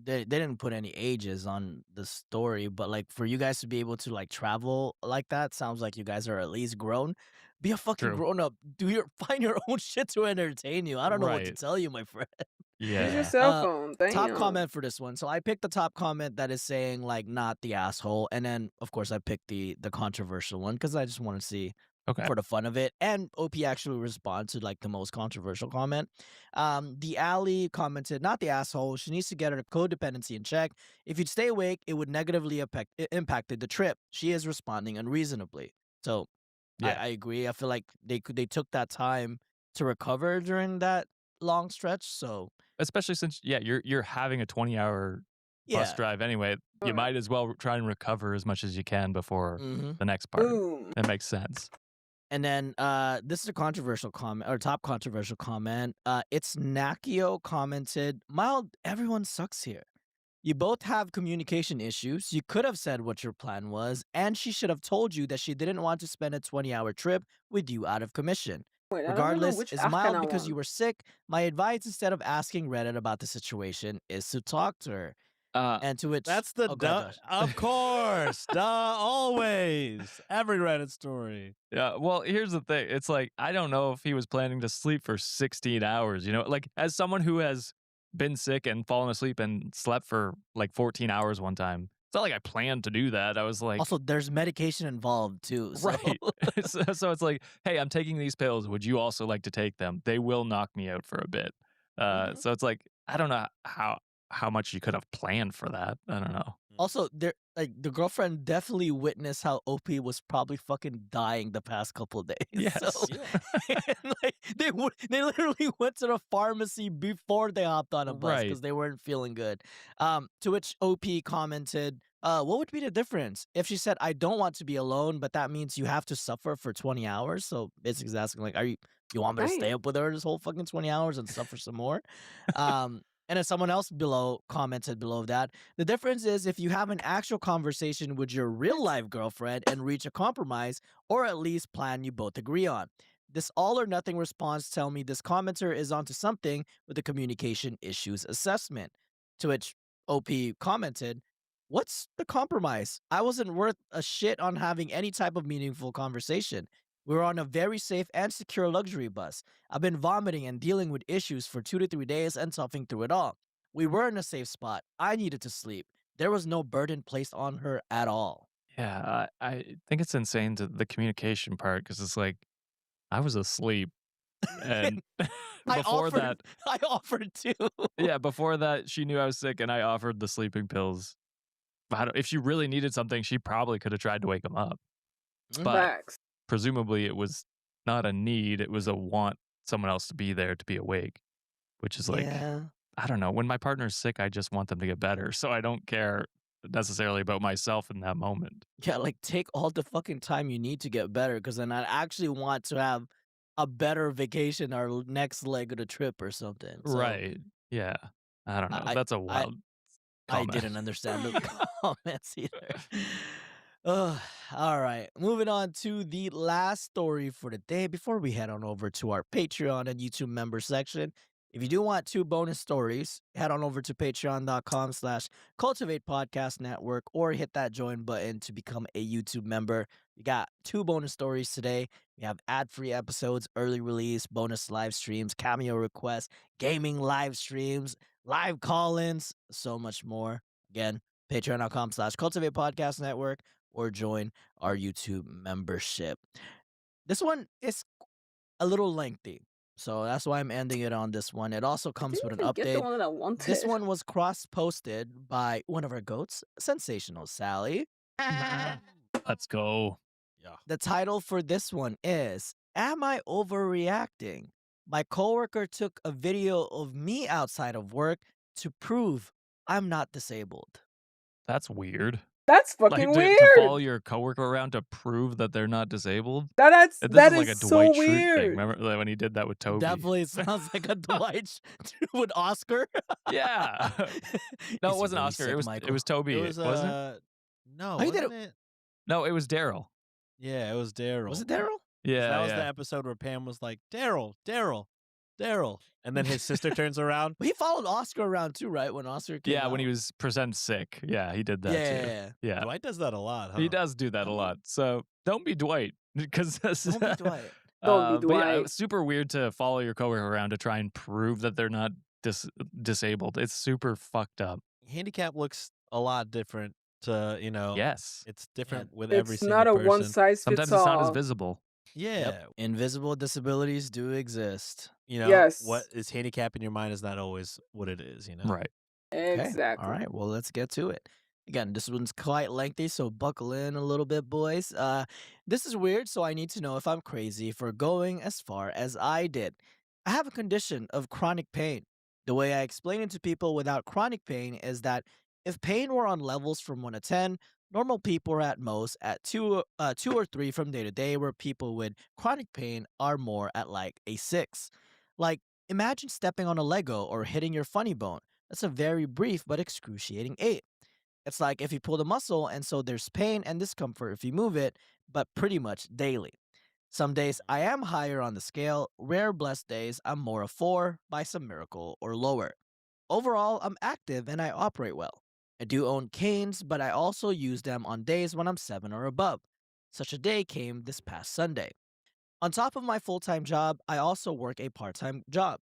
they didn't put any ages on the story, but like for you guys to be able to like travel like that, sounds like you guys are at least grown. Be a fucking True. grown up. Find your own shit to entertain you. I don't know what to Right. tell you, my friend. Yeah. Use your cell phone. Damn. Top comment for this one. So I picked the top comment that is saying like not the asshole, and then of course I picked the controversial one because I just want to see Okay. for the fun of it. And OP actually responded to like the most controversial comment. The alley commented, not the asshole. She needs to get her codependency in check. If you'd stay awake, it would negatively impacted the trip. She is responding unreasonably. So Yeah. I agree. I feel like they took that time to recover during that long stretch. So Especially since you're having a 20-hour bus yeah. drive anyway. You Right. might as well try and recover as much as you can before Mhm. the next part. Boom. That makes sense. And then this is a controversial comment or top controversial comment. It's Nakio commented, Mild, everyone sucks here. You both have communication issues. You could have said what your plan was, and she should have told you that she didn't want to spend a 20-hour trip with you out of commission. Wait, I don't know Regardless, which it's Afghan mild I because you want. were sick. My advice instead of asking Reddit about the situation is to talk to her. And to which That's the oh, go ahead, Josh. of course, always every Reddit story. Yeah, well, here's the thing. It's like, I don't know if he was planning to sleep for 16 hours, like as someone who has been sick and fallen asleep and slept for like 14 hours one time. It's not like I planned to do that. I was like, Also, there's medication involved too. So. right. So it's like, hey, I'm taking these pills. Would you also like to take them? They will knock me out for a bit. So it's like, I don't know how much you could have planned for that. I don't know. Also, there like the girlfriend definitely witnessed how OP was probably fucking dying the past couple of days. Yes. So, and, like they literally went to the pharmacy before they hopped on a bus Right. because they weren't feeling good. To which OP commented, what would be the difference if she said, I don't want to be alone, but that means you have to suffer for 20 hours? So basically asking like, you want me to stay Damn. up with her this whole fucking 20 hours and suffer some more? And then someone else commented below that. The difference is if you have an actual conversation with your real life girlfriend and reach a compromise, or at least plan you both agree on. This all or nothing response tell me this commenter is onto something with the communication issues assessment. To which OP commented, what's the compromise? I wasn't worth a shit on having any type of meaningful conversation. We were on a very safe and secure luxury bus. I've been vomiting and dealing with issues for 2 to 3 days and toughing through it all. We were in a safe spot. I needed to sleep. There was no burden placed on her at all. Yeah, I think it's insane to the communication part because it's like, I was asleep. And before that, I offered to. yeah, before that, she knew I was sick and I offered the sleeping pills. If she really needed something, she probably could have tried to wake him up. But Facts. presumably it was not a need, it was a want someone else to be there to be awake, which is like, Yeah. I don't know. When my partner's sick, I just want them to get better. So I don't care necessarily about myself in that moment. Yeah, like take all the fucking time you need to get better because then I actually want to have a better vacation or next leg of the trip or something. So Right. Yeah. I don't know. That's a wild I comment. didn't understand the comments either. Ugh, all right, moving on to the last story for the day before we head on over to our Patreon and YouTube member section. If you do want 2 bonus stories, head on over to patreon.com/cultivate podcast network or hit that join button to become a YouTube member. We got 2 bonus stories today. We have ad-free episodes, early release, bonus live streams, cameo requests, gaming live streams, live call-ins, so much more. Again, patreon.com/cultivate podcast network or join our YouTube membership. This one is a little lengthy, so that's why I'm ending it on this one. It also comes with an Didn't even get the update. one that I wanted. This one was cross-posted by one of our goats, Sensational Sally. Let's go. The title for this one is, Am I Overreacting? My coworker took a video of me outside of work to prove I'm not disabled. That's weird. That's Like fucking to weird. follow your coworker around to prove that they're not disabled. That This is is like a so Dwight Schrute weird. thing. Remember when he did that with Toby? Definitely sounds like a Dwight with Oscar. Yeah. No, Is it he wasn't really Oscar. sick, it was Michael? Toby. It was wasn't it? No, Oh, he did wasn't it? No, it was Daryl. Yeah, it was Daryl. Was it Daryl? Yeah, That was yeah. the episode where Pam was like, Daryl, and then his sister turns around. But he followed Oscar around too, right? When Oscar came Yeah, out. when he was present sick. Yeah, he did that too. Yeah. Yeah. Dwight does that a lot, huh? He does do that a lot. So don't be Dwight. Because Don't be Dwight. Don't be But yeah, it Dwight. was super weird to follow your coworker around to try and prove that they're not disabled. It's super fucked up. Handicap looks a lot different to, Yes. it's different with every It's single not a person. one size fits Sometimes it's not as all. visible. Yeah. Invisible disabilities do exist. Yes. What is handicap in your mind is not always what it is, Right. Okay. Exactly. All right. Well, let's get to it. Again, this one's quite lengthy, so buckle in a little bit, boys. This is weird, so I need to know if I'm crazy for going as far as I did. I have a condition of chronic pain. The way I explain it to people without chronic pain is that if pain were on levels from 1 to 10, normal people are at most at 2 or 3 from day to day, where people with chronic pain are more at like a 6. Like, imagine stepping on a Lego or hitting your funny bone. That's a very brief but excruciating 8. It's like if you pull the muscle, and so there's pain and discomfort if you move it, but pretty much daily. Some days I am higher on the scale, rare blessed days I'm more a 4 by some miracle or lower. Overall, I'm active and I operate well. I do own canes, but I also use them on days when I'm 7 or above. Such a day came this past Sunday. On top of my full time job, I also work a part time job.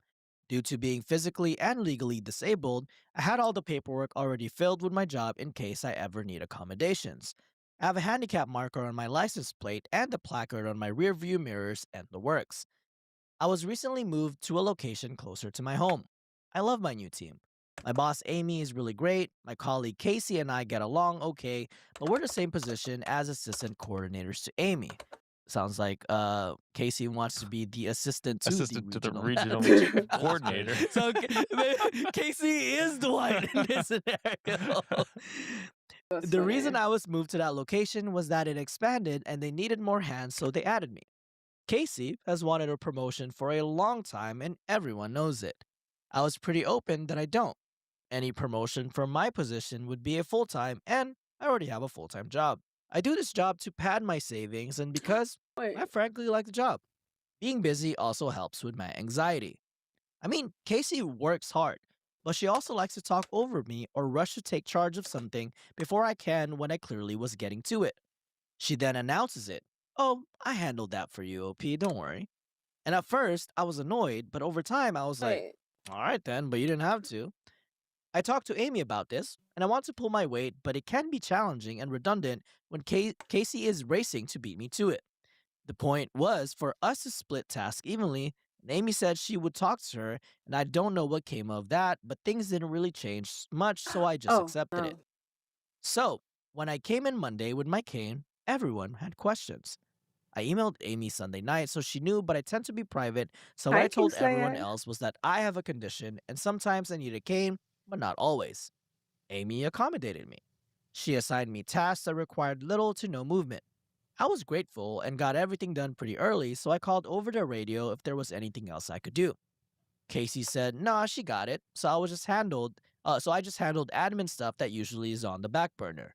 Due to being physically and legally disabled, I had all the paperwork already filled with my job in case I ever need accommodations. I have a handicap marker on my license plate and a placard on my rear view mirrors and the works. I was recently moved to a location closer to my home. I love my new team. My boss Amy is really great. My colleague Casey and I get along okay, but we're the same position as assistant coordinators to Amy. Sounds like Casey wants to be the assistant to Assistant to the the regional manager. coordinator. So Casey is Dwight in this scenario. That's The reason funny. I was moved to that location was that it expanded and they needed more hands, so they added me. Casey has wanted a promotion for a long time and everyone knows it. I was pretty open that I don't. Any promotion from my position would be a full time, and I already have a full time job. I do this job to pad my savings and because Wait. I frankly like the job. Being busy also helps with my anxiety. I mean, Casey works hard, but she also likes to talk over me or rush to take charge of something before I can when I clearly was getting to it. She then announces it. Oh, I handled that for you, OP, don't worry. And at first, I was annoyed, but over time, I was like, Wait. all right then, but you didn't have to. I talked to Amy about this, and I want to pull my weight, but it can be challenging and redundant when Casey is racing to beat me to it. The point was for us to split tasks evenly, and Amy said she would talk to her, and I don't know what came of that, but things didn't really change much, so I just Oh, accepted no. it. So, when I came in Monday with my cane, everyone had questions. I emailed Amy Sunday night so she knew, but I tend to be private, so what Hi, I told everyone Kingslayer. else was that I have a condition and sometimes I need a cane, but not always. Amy accommodated me. She assigned me tasks that required little to no movement. I was grateful and got everything done pretty early, so I called over the radio if there was anything else I could do. Casey said, "Nah, she got it." So I just handled admin stuff that usually is on the back burner.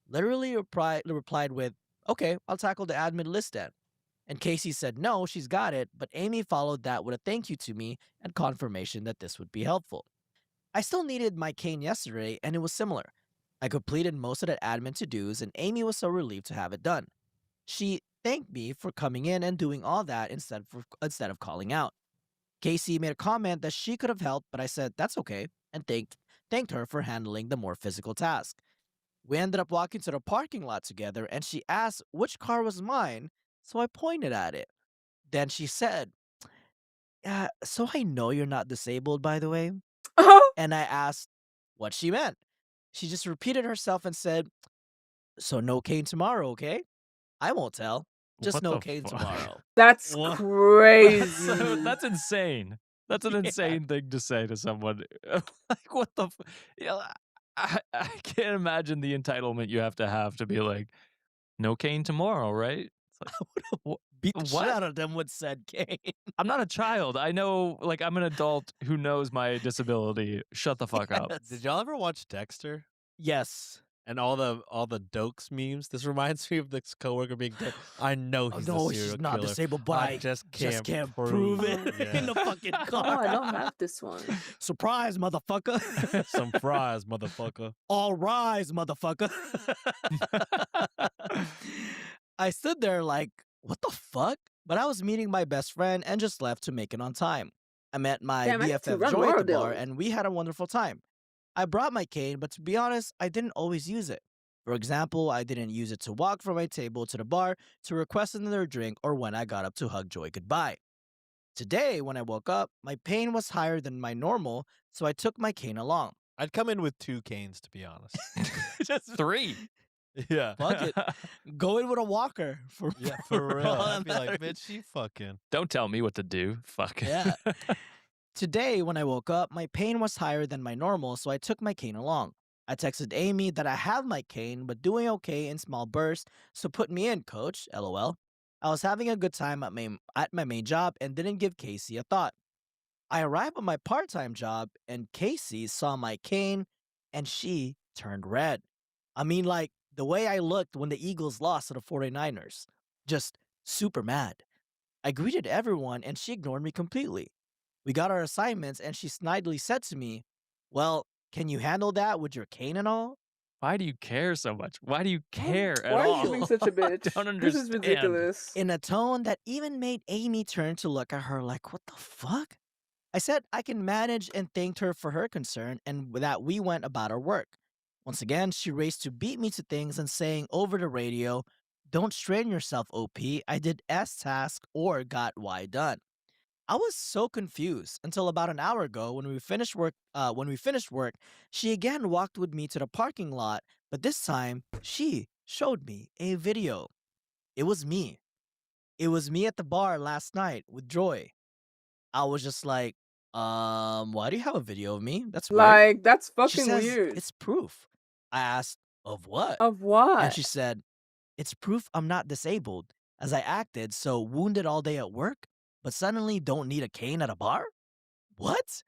Literally replied with, "Okay, I'll tackle the admin list then." And Casey said, "No, she's got it," but Amy followed that with a thank you to me and confirmation that this would be helpful. I still needed my cane yesterday, and it was similar. I completed most of the admin to-dos, and Amy was so relieved to have it done. She thanked me for coming in and doing all that instead of calling out. Casey made a comment that she could have helped, but I said that's okay and thanked her for handling the more physical task. We ended up walking to the parking lot together and she asked which car was mine, so I pointed at it. Then she said, "So I know you're not disabled, by the way?" And I asked what she meant. She just repeated herself and said, "So no cane tomorrow, okay?" I won't tell. Just What no the cane fuck? tomorrow. That's What? crazy. That's insane. That's an Yeah. insane thing to say to someone. Like, what the? I can't imagine the entitlement you have to be like, no cane tomorrow, right? It's like, Beat the shit what? out of them with said cane. I'm not a child. I know, like, I'm an adult who knows my disability. Shut the fuck up. Yes. Did y'all ever watch Dexter Yes. and all the dokes memes? This reminds me of this coworker being dope. I know Oh, he's no, a serial she's not killer. disabled, but I just just can't, can't prove it Yeah. in the fucking Oh, car. I don't have this one. Surprise, motherfucker. Some fries, motherfucker. All rise, motherfucker. I stood there like, what the fuck? But I was meeting my best friend and just left to make it on time. I met my Damn, I need to BFF run Joy more at of the bar, those. and we had a wonderful time. I brought my cane, but to be honest, I didn't always use it. For example, I didn't use it to walk from my table to the bar to request another drink or when I got up to hug Joy goodbye. Today, when I woke up, my pain was higher than my normal, so I took my cane along. I'd come in with 2 canes, to be honest. Just 3. Yeah. Fuck it. Go in with a walker. Yeah, for real. all I'd be that like, matters. bitch, you fucking. Don't tell me what to do. Fuck. Yeah. Today, when I woke up, my pain was higher than my normal, so I took my cane along. I texted Amy that I have my cane, but doing okay in small bursts, so put me in, coach, lol. I was having a good time at my main job and didn't give Casey a thought. I arrived at my part time job, and Casey saw my cane and she turned red. I mean, like the way I looked when the Eagles lost to the 49ers. Just super mad. I greeted everyone and she ignored me completely. We got our assignments and she snidely said to me, "Well, can you handle that with your cane and all?" Why do you care so much? Why do you care at Why are all? you being such a bitch? Don't This is understand. ridiculous. In a tone that even made Amy turn to look at her like, "What the fuck?" I said I can manage and thanked her for her concern and that we went about our work. Once again, she raced to beat me to things and saying over the radio, "Don't strain yourself, OP. I did S task or got Y done." I was so confused until about an hour ago when we finished work. She again walked with me to the parking lot, but this time she showed me a video. It was me. It was me at the bar last night with Joy. I was just like, why do you have a video of me? That's weird. Like, that's She fucking says, weird. "It's proof." I asked, "Of what?" Of what? And she said, "It's proof I'm not disabled, as I acted so wounded all day at work, but suddenly don't need a cane at a bar?" What?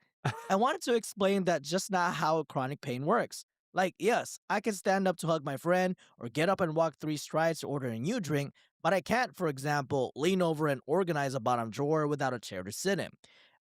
I wanted to explain that just not how chronic pain works. Like, yes, I can stand up to hug my friend or get up and walk 3 strides to order a new drink, but I can't, for example, lean over and organize a bottom drawer without a chair to sit in.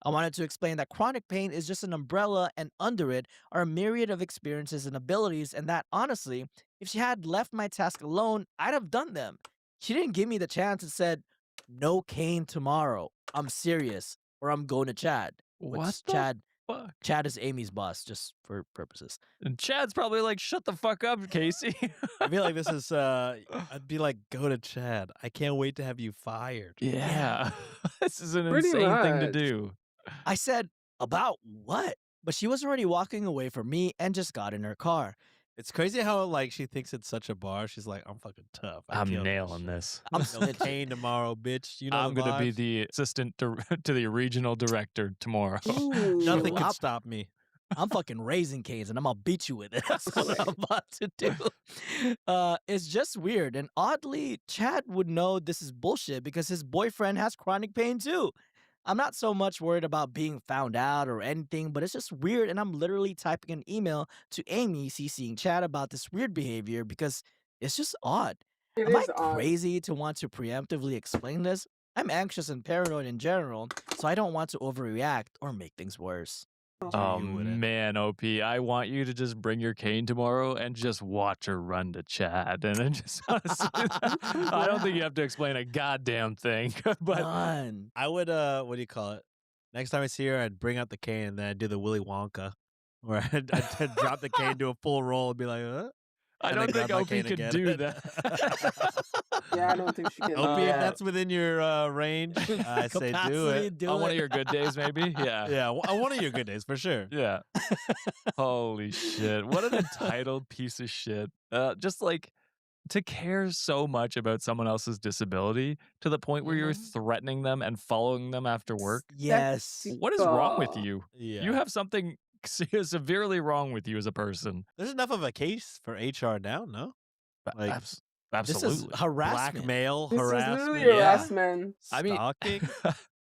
I wanted to explain that chronic pain is just an umbrella, and under it are a myriad of experiences and abilities, and that honestly, if she had left my task alone, I'd have done them. She didn't give me the chance and said, "No cane tomorrow. I'm serious, or I'm going to Chad." What Which the fuck? Chad is Amy's boss, just for purposes. And Chad's probably like, shut the fuck up, Casey. I feel like this is, I'd be like, go to Chad. I can't wait to have you fired. Yeah. This is an Pretty insane thing to much. do. I said, "About what?" But she was already walking away from me and just got in her car. It's crazy how, like, she thinks it's such a bar. She's like, I'm fucking tough. I I'm killed that nailing shit. this. I'm No snitching. cane tomorrow, bitch. You know I'm the going to be vibes. the assistant to the regional director tomorrow. Ooh. Nothing I'm- can stop me. I'm fucking raising canes and I'm gonna beat you with it. That's what I'm about to do. It's just weird. And oddly, Chad would know this is bullshit because his boyfriend has chronic pain too. I'm not so much worried about being found out or anything, but it's just weird. And I'm literally typing an email to Amy, CCing Chad about this weird behavior because it's just odd. It Am I is odd. crazy to want to preemptively explain this? I'm anxious and paranoid in general, so I don't want to overreact or make things worse. Oh You wouldn't. man, OP, I want you to just bring your cane tomorrow and just watch her run to Chad. And I just honestly, I don't think you have to explain a goddamn thing. But None. I would, what do you call it? Next time I see her, I'd bring out the cane and then I'd do the Willy Wonka, where I'd drop the cane to a full roll and be like, I and then don't think grab my OP cane could again. do that. Yeah, I don't think she can. OP, do if that. that's within your range, I say do Capacity, it. do On one it. of your good days, maybe? Yeah. Yeah, one of your good days for sure. Yeah. Holy shit. What an entitled piece of shit. Just like to care so much about someone else's disability to the point where you're Mhm. threatening them and following them after work. Yes. What is wrong with God. you? Yeah. You have something severely wrong with you as a person. There's enough of a case for HR now, no? Like, This Absolutely. is harassment. blackmail, This is harassment, literally yeah. harassment. I mean- stalking.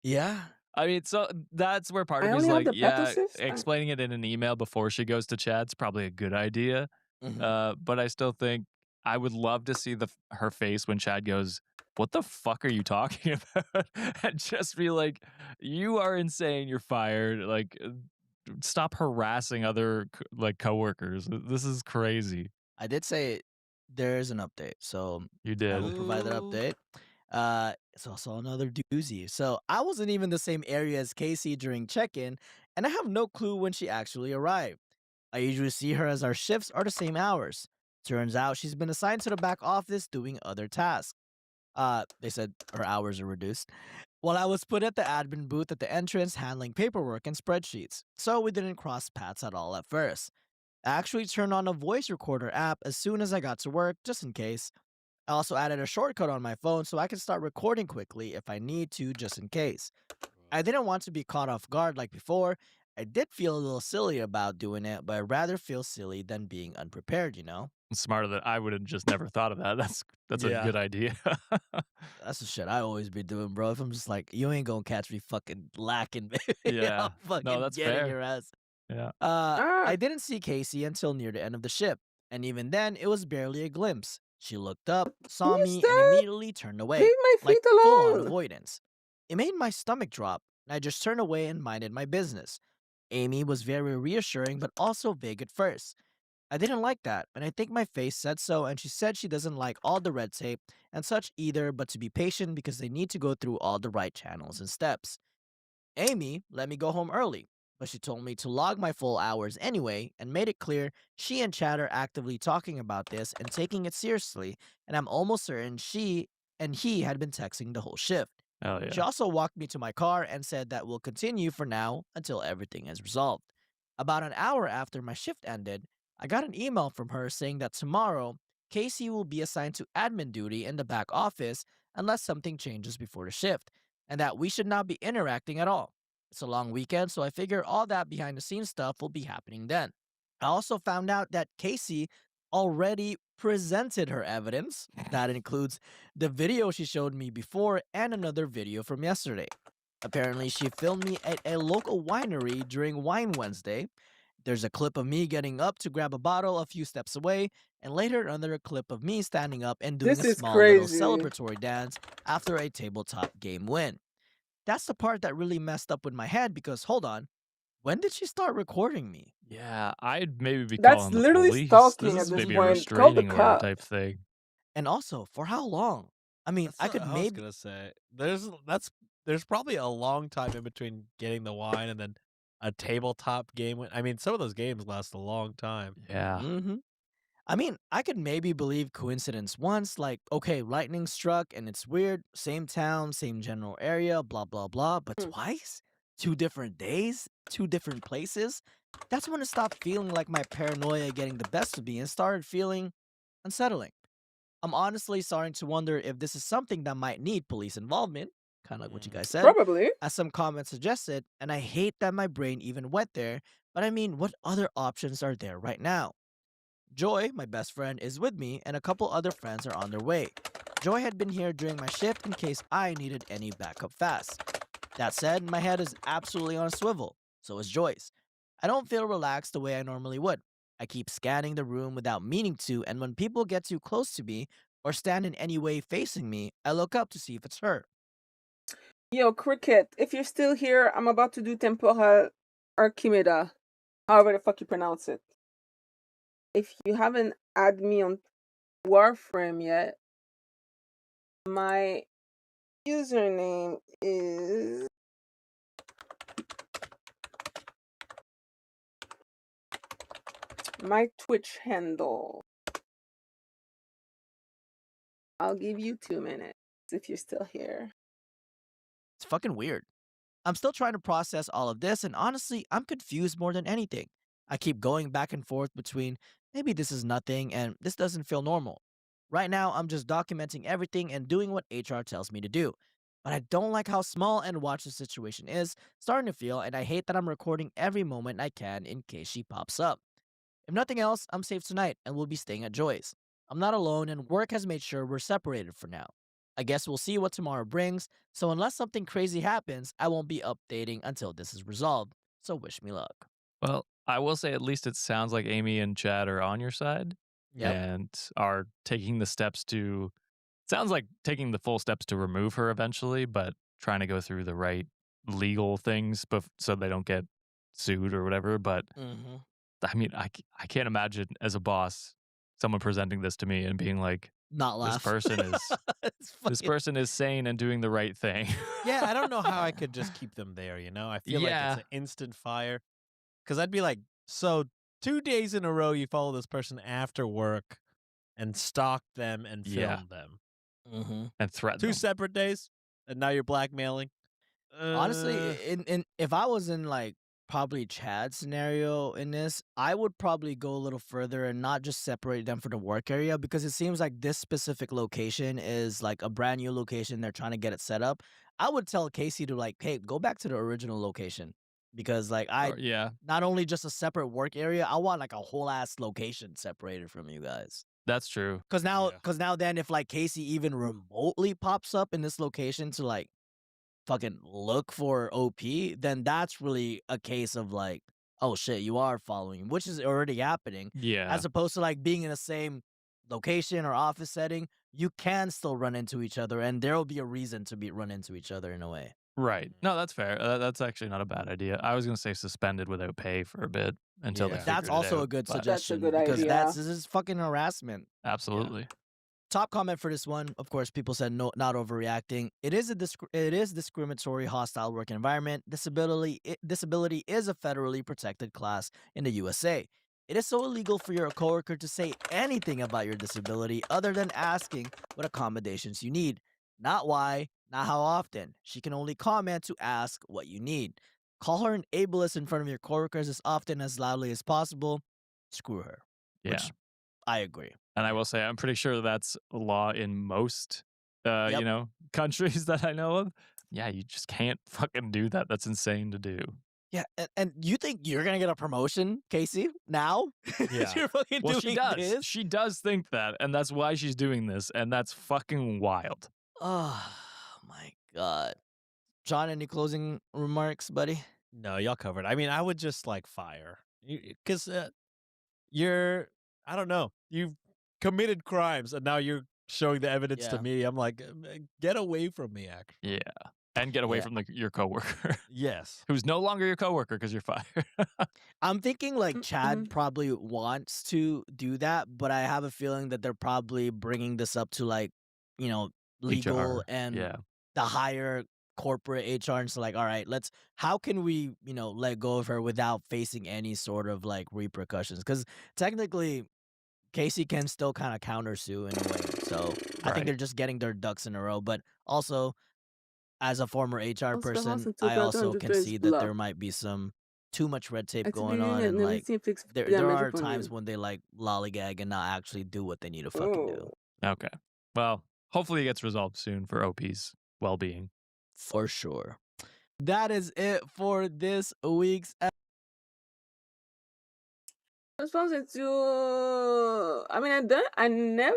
Yeah. I mean, so that's where part I of me is only have like, the yeah, petosis? explaining it in an email before she goes to Chad's probably a good idea. Mhm. But I still think I would love to see her face when Chad goes, "What the fuck are you talking about?" And just be like, "You are insane. You're fired. Like, stop harassing other coworkers. This is crazy." I did say there is an update, so You I did. will provide that Ooh. update. It's also another doozy. So I wasn't even the same area as Casey during check-in, and I have no clue when she actually arrived. I usually see her as our shifts are the same hours. Turns out she's been assigned to the back office doing other tasks. They said her hours are reduced. While I was put at the admin booth at the entrance handling paperwork and spreadsheets, so we didn't cross paths at all at first. I actually turned on a voice recorder app as soon as I got to work, just in case. I also added a shortcut on my phone so I can start recording quickly if I need to, just in case. I didn't want to be caught off guard like before. I did feel a little silly about doing it, but I'd rather feel silly than being unprepared, you know? Smarter than I would have just never thought of that. That's a Yeah. good idea. That's the shit I always be doing, bro. If I'm just like, you ain't gonna catch me fucking lacking, baby. Yeah. I'm fucking No, that's getting fair. your ass. Yeah. Ah, I didn't see Casey until near the end of the ship, and even then, it was barely a glimpse. She looked up, saw you me, and stop. immediately turned away, Leave my like feet full on alone. avoidance. It made my stomach drop, and I just turned away and minded my business. Amy was very reassuring, but also vague at first. I didn't like that, and I think my face said so, and she said she doesn't like all the red tape and such either, but to be patient because they need to go through all the right channels and steps. Amy let me go home early, but she told me to log my full hours anyway and made it clear she and Chad are actively talking about this and taking it seriously, and I'm almost certain she and he had been texting the whole shift. Oh She yeah. also walked me to my car and said that we'll continue for now until everything is resolved. About an hour after my shift ended, I got an email from her saying that tomorrow, Casey will be assigned to admin duty in the back office unless something changes before the shift, and that we should not be interacting at all. It's a long weekend, so I figure all that behind the scenes stuff will be happening then. I also found out that Casey already presented her evidence. That includes the video she showed me before and another video from yesterday. Apparently, she filmed me at a local winery during Wine Wednesday. There's a clip of me getting up to grab a bottle a few steps away, and later another clip of me standing up and doing This a is small little crazy. celebratory dance after a tabletop game win. That's the part that really messed up with my head because hold on, when did she start recording me? Yeah. I'd maybe be That's calling the literally police. This stalking at is this maybe a point. Call the restraining order cop. type thing. And also, for how long? I mean, That's I what could I was maybe gonna say. There's probably a long time in between getting the wine and then a tabletop game. I mean, some of those games last a long time. Yeah. Mhm. I mean, I could maybe believe coincidence once, like, okay, lightning struck and it's weird, same town, same general area, blah, blah, blah, but Hmm. twice? 2 different days? 2 different places? That's when it stopped feeling like my paranoia getting the best of me and started feeling unsettling. I'm honestly starting to wonder if this is something that might need police involvement, kind of like what you guys said, Probably. as some comments suggested, and I hate that my brain even went there, but I mean, what other options are there right now? Joy, my best friend, is with me, and a couple other friends are on their way. Joy had been here during my shift in case I needed any backup fast. That said, my head is absolutely on a swivel, so is Joy's. I don't feel relaxed the way I normally would. I keep scanning the room without meaning to, and when people get too close to me or stand in any way facing me, I look up to see if it's her. Yo, Cricket, if you're still here, I'm about to do temporal Archimeda. However the fuck you pronounce it. If you haven't added me on Warframe yet, my username is my Twitch handle. I'll give you 2 minutes if you're still here. It's fucking weird. I'm still trying to process all of this, and honestly, I'm confused more than anything. I keep going back and forth between maybe this is nothing and this doesn't feel normal. Right now, I'm just documenting everything and doing what HR tells me to do. But I don't like how small and watch the situation is starting to feel, and I hate that I'm recording every moment I can in case she pops up. If nothing else, I'm safe tonight and will be staying at Joy's. I'm not alone, and work has made sure we're separated for now. I guess we'll see what tomorrow brings, so unless something crazy happens, I won't be updating until this is resolved. So wish me luck. Well, I will say at least it sounds like Amy and Chad are on your side Yep. and are taking the steps to sounds like taking the full steps to remove her eventually, but trying to go through the right legal things so they don't get sued or whatever. But Mm-hmm. I mean, I can't imagine as a boss someone presenting this to me and being like, not This laugh. person is It's this fucking- person is sane and doing the right thing. Yeah, I don't know how I could just keep them there, you know? I feel like Yeah. it's an instant fire. Because I'd be like, so 2 days in a row you follow this person after work and stalk them and Yeah. film them. Mhm. And threaten 2 them. separate days, and now you're blackmailing. Honestly, in if I was in like probably Chad's scenario in this, I would probably go a little further and not just separate them from the work area, because it seems like this specific location is like a brand new location. They're trying to get it set up. I would tell Casey to like, hey, go back to the original location, because like Yeah, not only just a separate work area, I want like a whole ass location separated from you guys. that's true. Cause now, Yeah. then if like Casey even remotely pops up in this location to like fucking look for OP, then that's really a case of like, oh shit, you are following, which is already happening. Yeah. As opposed to like being in the same location or office setting, you can still run into each other, and there will be a reason to run into each other in a way. Right. No, that's fair. That's actually not a bad idea. I was gonna say suspended without pay for a bit until they Yeah. That's figured it also out, a good but- suggestion. good because idea. this is fucking harassment. Absolutely. Top comment for this one, of course, people said no, not overreacting. It is discriminatory, hostile work environment. Disability is a federally protected class in the USA. It is so illegal for your coworker to say anything about your disability other than asking what accommodations you need. Not why, not how often. She can only comment to ask what you need. Call her an ableist in front of your coworkers as often as loudly as possible. Screw her. Yeah. Which I agree. And I will say, I'm pretty sure that's a law in most, Yep. you know, countries that I know of. Yeah, you just can't fucking do that. That's insane to do. Yeah, and you think you're gonna get a promotion, Casey? Now? Yeah. You're fucking Well, doing she does. this? She does think that, and that's why she's doing this, and that's fucking wild. Oh my god. John, any closing remarks, buddy? No, y'all covered. I mean, I would just like fire. Because you're, I don't know, you've committed crimes and now you're showing the evidence Yeah. to me. I'm like, get away from me, actually. Yeah. And get away Yeah. from your coworker, Yes. who's no longer your coworker because you're fired. I'm thinking like Chad probably wants to do that, but I have a feeling that they're probably bringing this up to like, you know, legal HR, and yeah. the higher corporate HR, and so like, all right, how can we, let go of her without facing any sort of like repercussions? Because technically, Casey can still kind of countersue in a way. So I Right. think they're just getting their ducks in a row. But also, as a former HR Also, person, Hassan I took also 100 can days see that there block. might be some too much red tape Activating going on, and and like everything fixed there damage are upon times you. when they like lollygag and not actually do what they need to fucking do. Oh. Okay. Well, hopefully it gets resolved soon for OP's well-being. For sure. That is it for this week's Response to, I mean, I never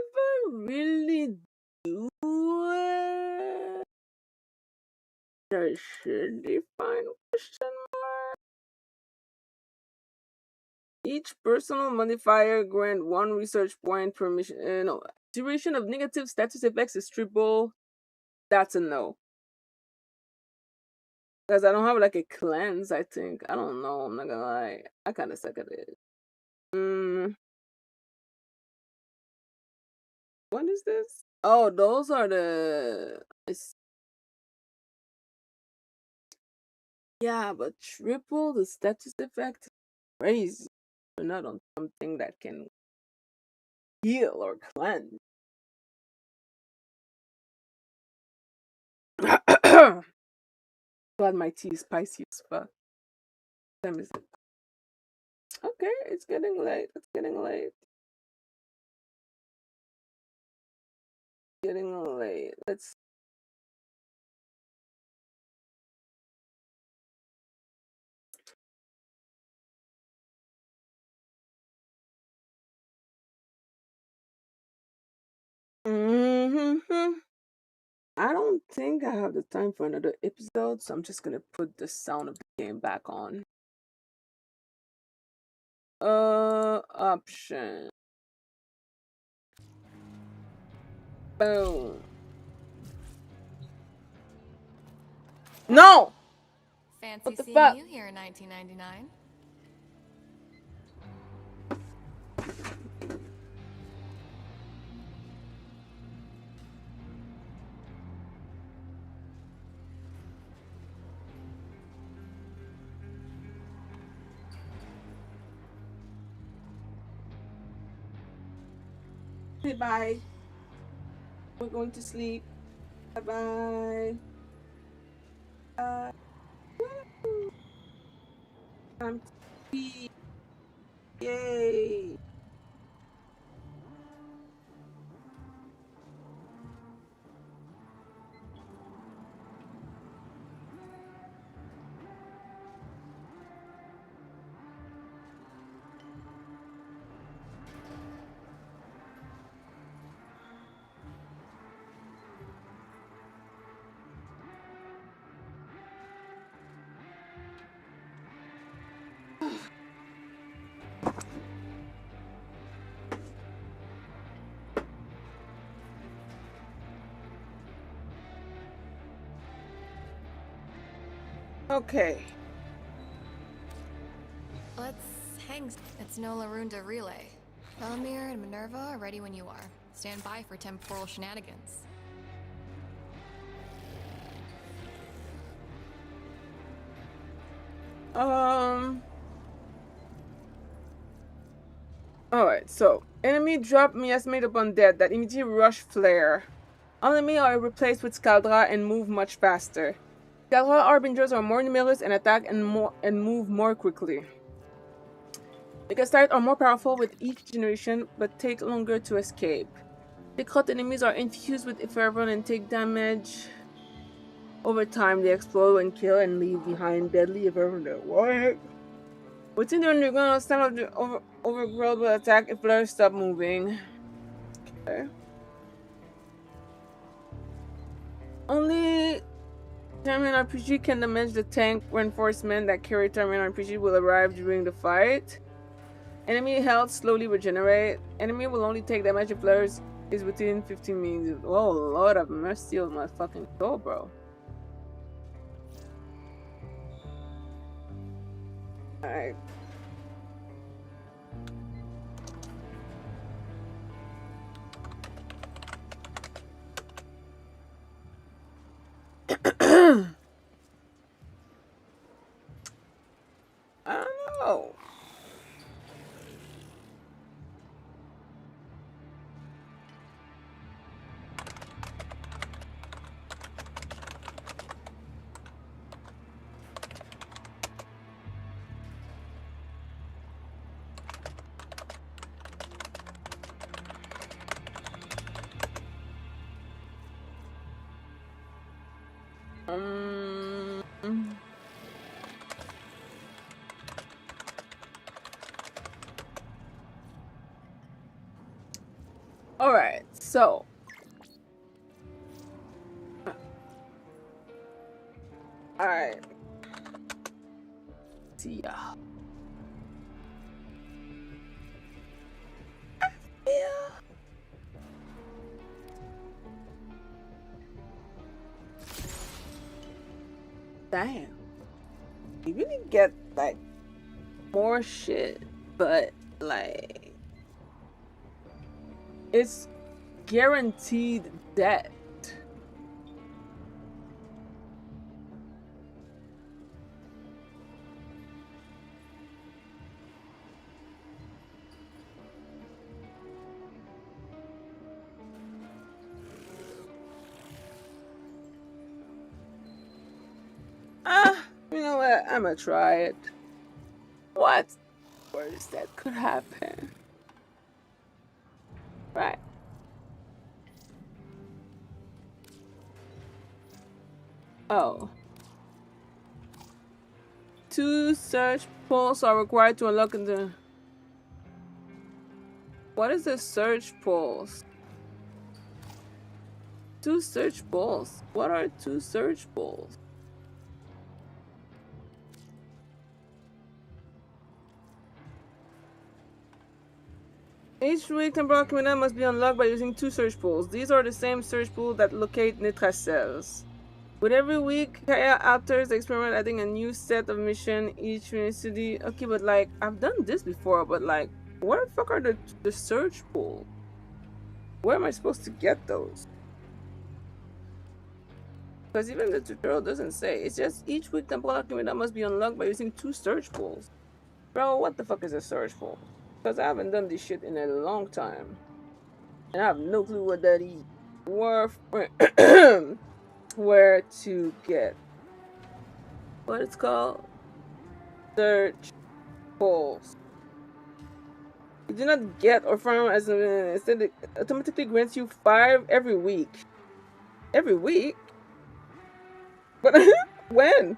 really do it. I should define question mark. Each personal modifier grant 1 research point per mission. No, duration of negative status effects is triple. That's a no. Because I don't have like a cleanse, I think. I don't know. I'm not gonna lie. I kind of suck at it. What is this? Oh, those are yeah, but triple the status effect? Crazy. We're not on something that can heal or cleanse. God, my tea is spicy as fuck. What time is it? Okay, it's getting late. It's getting late. Getting late. Let's. I don't think I have the time for another episode, so I'm just gonna put the sound of the game back on. Option. Boom. No! Fancy What the seeing fuck? you here in 1999. Say bye. We're going to sleep. Bye bye. I'm sleep. Yay. Okay. Let's hang. It's no Larunda relay. Velamir and Minerva are ready when you are. Stand by for temporal shenanigans. Alright, so enemy drop me as made upon dead that immediately rush flare. Enemy are replaced with Scaldra and move much faster. Scaldra Harbingers are more numerous and attack and move more quickly. Because start are more powerful with each generation but take longer to escape. The cut enemies are infused with Fervor and take damage. Over time, they explode and kill and leave behind deadly Fervor. What? Within the underground, some of the overgrowth will attack if players stop moving. Okay. Only Terminal RPG can damage the tank reinforcement that carry Terminal RPG will arrive during the fight. Enemy health slowly regenerate. Enemy will only take damage if players is within 15 minutes. Oh, Lord of mercy on my fucking soul, bro. Alright. I don't know. Alright, so. Alright. See ya. Yeah. Damn. You really get, like, more shit, but, like, it's guaranteed death. You know what? I'm gonna try it. What worst that could happen? Right. Oh. 2 search pulls are required to unlock the. What is the search pulls? 2 search pulls. What are 2 search pulls? Each week, temporal criminal must be unlocked by using 2 search pools. These are the same search pools that locate Nitra cells. With every week, Kaya alters the experiment, adding a new set of mission each city. Okay, but like, I've done this before, but like, where the fuck are the search pools? Where am I supposed to get those? Because even the tutorial doesn't say. It's just each week, temporal criminal must be unlocked by using 2 search pools. Bro, what the fuck is a search pool? Because I haven't done this shit in a long time. And I have no clue what that is. Warframe. Where to get. What it's called? Search polls. You do not get or farm as instead it automatically grants you 5 every week. Every week? But when?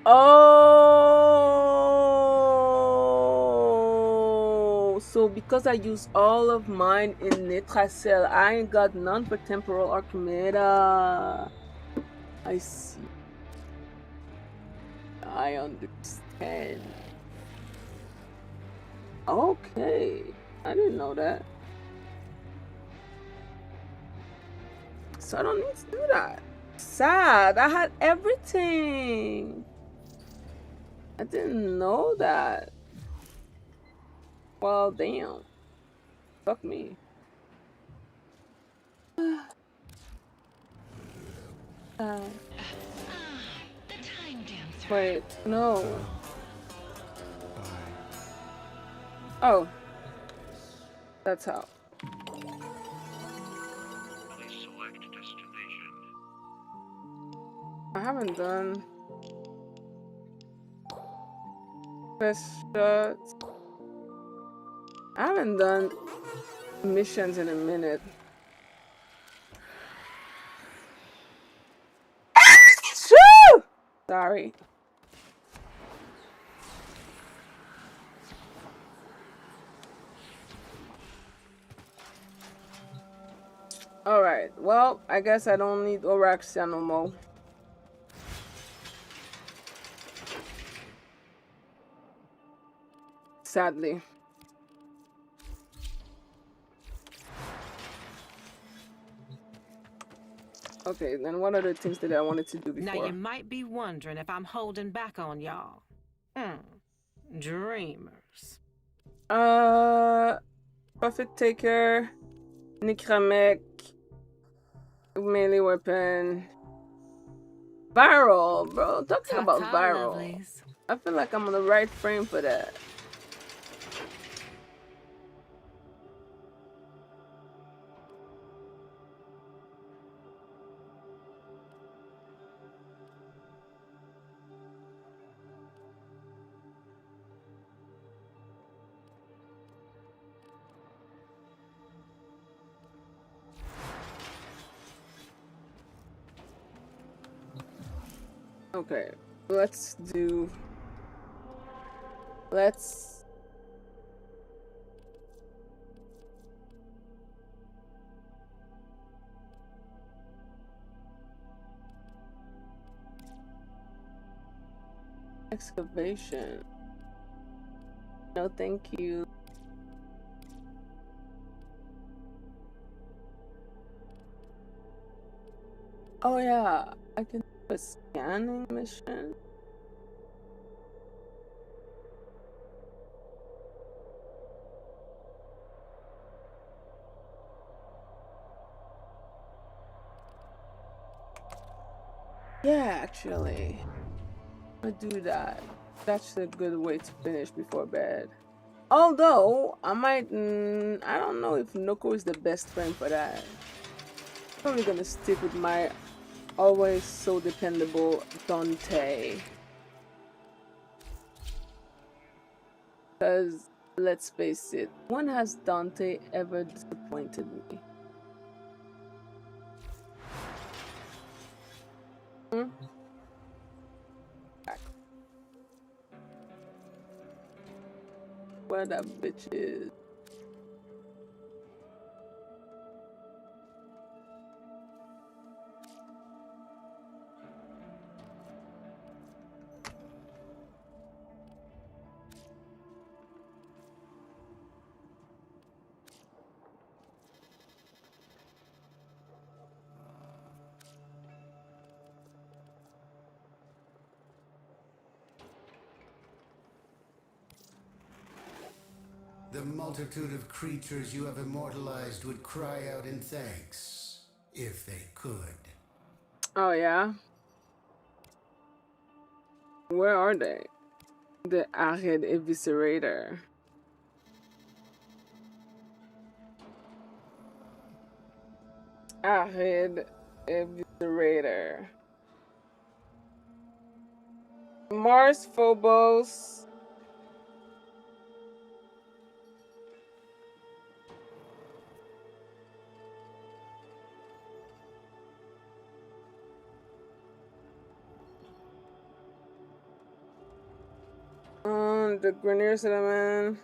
Oh, so because I use all of mine in Nitracell, I ain't got none for Temporal Archimeda. I see. I understand. Okay. I didn't know that. So I don't need to do that. Sad. I had everything. I didn't know that. Well, damn. Fuck me. Wait, no. Oh. That's how. I haven't done best shots. I haven't done missions in a minute. Sorry. Alright, well, I guess I don't need Oraxia no more. Sadly. Okay, then what are the things that I wanted to do before? Now you might be wondering if I'm holding back on y'all. Dreamers. Profit Taker, Nikramek, melee weapon, viral, bro. Talking about viral. Lovelies. I feel like I'm on the right frame for that. Okay, let's excavation. No, thank you. Oh yeah, I can do a scanning mission. Yeah, actually, I'll do that. That's a good way to finish before bed. Although, I might, I don't know if Noko is the best friend for that. Probably gonna stick with my always so dependable Dante. Because, let's face it, when has Dante ever disappointed me? Where that bitch is. The multitude of creatures you have immortalized would cry out in thanks, if they could. Oh yeah? Where are they? The Arid Eviscerator. Arid Eviscerator. Mars Phobos. The Grenier Settlement.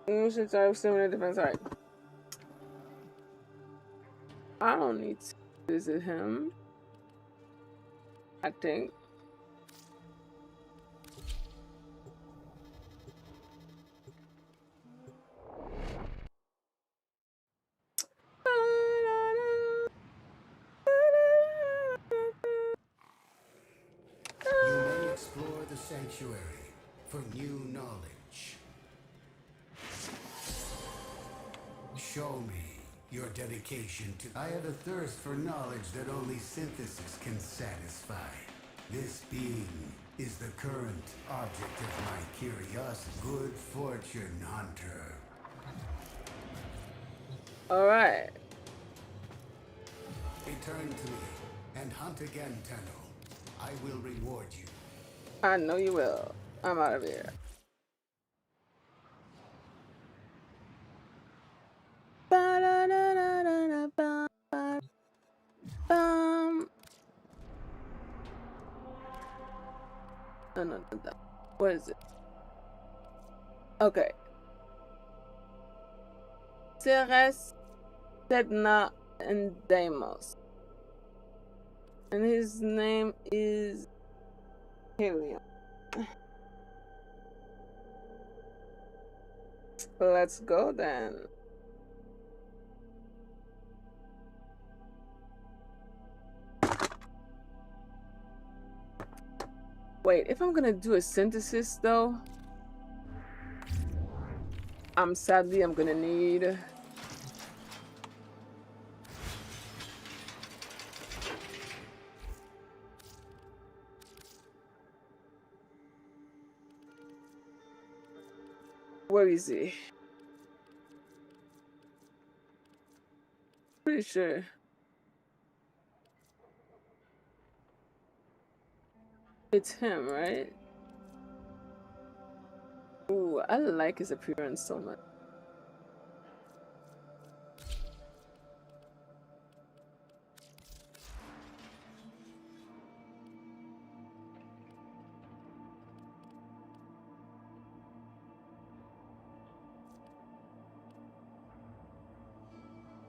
Mission type similar defense. Alright. I don't need to visit him. I think. You may explore the sanctuary for new knowledge. Show me your dedication to... I have a thirst for knowledge that only synthesis can satisfy. This being is the current object of my curiosity. Good fortune, hunter. Alright. Return to me and hunt again, Tenno. I will reward you. I know you will. I'm out of here. No. What is it? Okay. Ceres, Sedna, and Deimos. And his name is Helium. Let's go then. Wait, if I'm gonna do a synthesis though, I'm gonna need where is he? Pretty sure. It's him, right? Ooh, I like his appearance so much.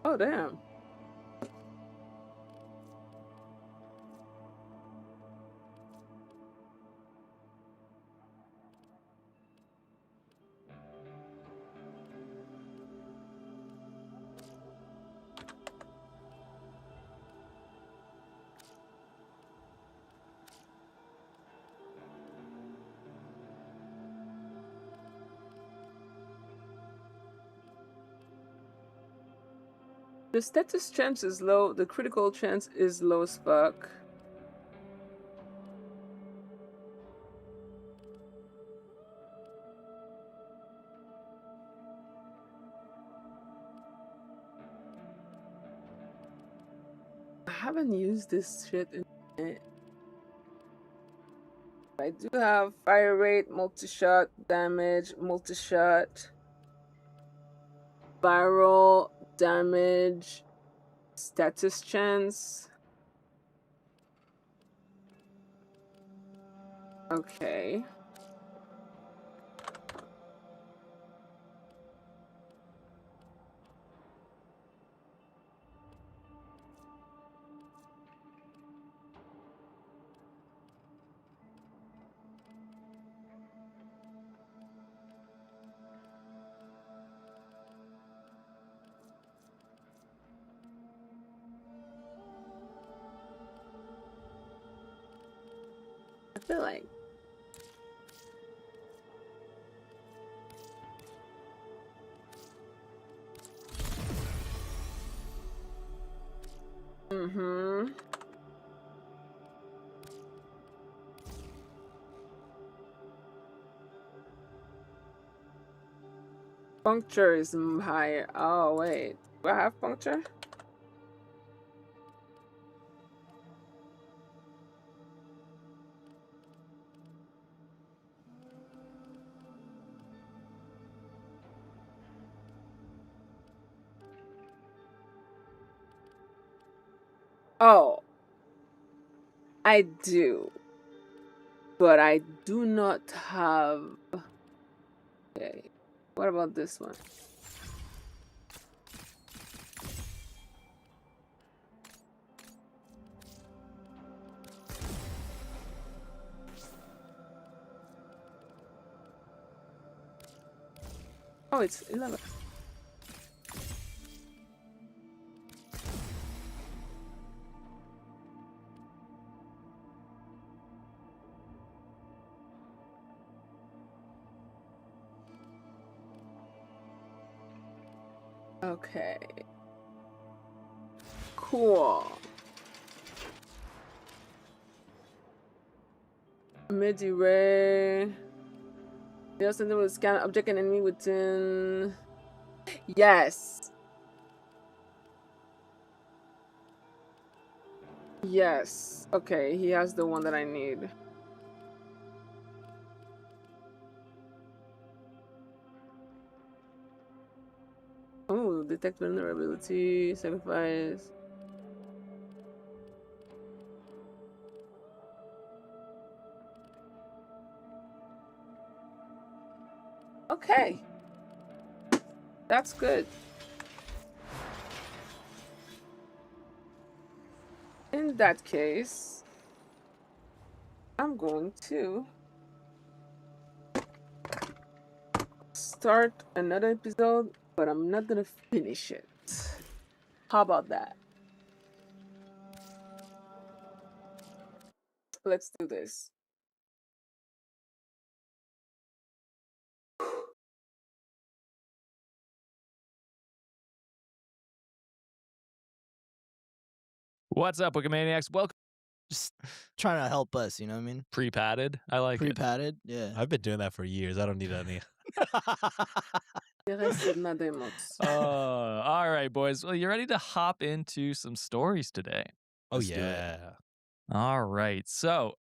Oh, damn. The status chance is low, the critical chance is low as fuck. I haven't used this shit in a minute. I do have fire rate, multi-shot, damage, multi-shot, viral, damage, status chance. Okay. I feel like puncture is higher. Oh wait, I have puncture? Oh, I do. But I do not have... Okay. What about this one? Oh, it's 11. Okay. Cool. Mid-ray. Yes, and there was scan object and enemy within. Yes. Yes. Okay, he has the one that I need. Oh, detect vulnerability, sacrifice. Okay. That's good. In that case, I'm going to start another episode, but I'm not gonna finish it. How about that? Let's do this. What's up, Wikimaniacs? Welcome. Just trying to help us, you know what I mean? Pre-padded. I like it. Pre-padded, yeah. I've been doing that for years. I don't need any. All right, boys. Well, you ready to hop into some stories today? Oh, Let's do it. yeah. All right. So,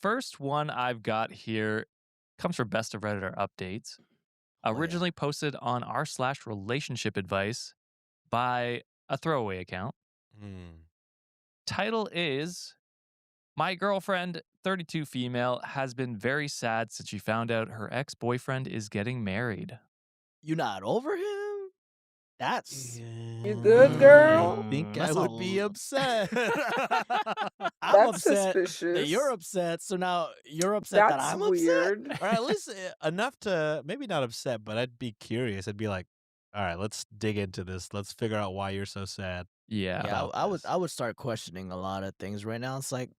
first one I've got here comes from Best of Redditor Updates. Oh, yeah. Originally posted on r/relationship advice by a throwaway account. Title is My girlfriend, 32 female, has been very sad since she found out her ex-boyfriend is getting married. You not over him? That's You good, girl? I think I that's would a be l- upset. I'm That's upset that suspicious. you're upset, so now you're upset that That's I'm weird. upset. Or at least enough to maybe not upset, but I'd be curious. I'd be like, all right, let's dig into this. Let's figure out why you're so sad. Yeah. Yeah, about I would this. I would start questioning a lot of things right now. It's like,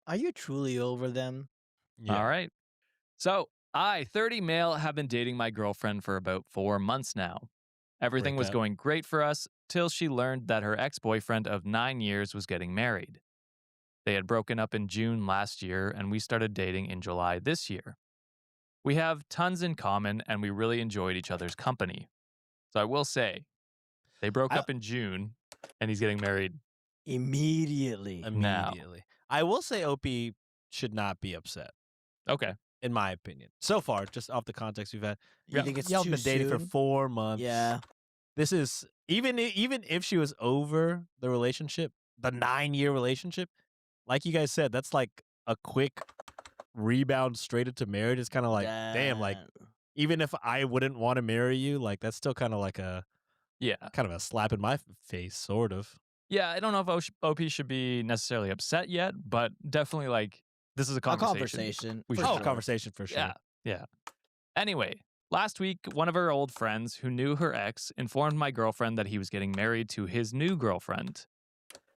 are you truly over them? Yeah. All right. So, I, 30 male, have been dating my girlfriend for about 4 months now. Everything was Breakup. going great for us till she learned that her ex-boyfriend of 9 years was getting married. They had broken up in June last year, and we started dating in July this year. We have tons in common, and we really enjoyed each other's company. So I will say, they broke I- up in June, and he's getting married. Immediately. Now. Immediately. I will say OP should not be upset, Okay. in my opinion. So far, just off the context we've had. You think it's Y'all too been dating for soon? 4 months. Yeah. This is even if she was over the relationship, the 9-year relationship, like you guys said, that's like a quick rebound straight into marriage. It's kind of like, damn, like That- even if I wouldn't want to marry you, like that's still kind of like a Yeah. kind of a slap in my face, sort of. Yeah, I don't know if OP should be necessarily upset yet, but definitely like this is a a conversation. conversation. We for should Oh, have. conversation for sure. Yeah, yeah. Anyway, last week, one of her old friends who knew her ex informed my girlfriend that he was getting married to his new girlfriend.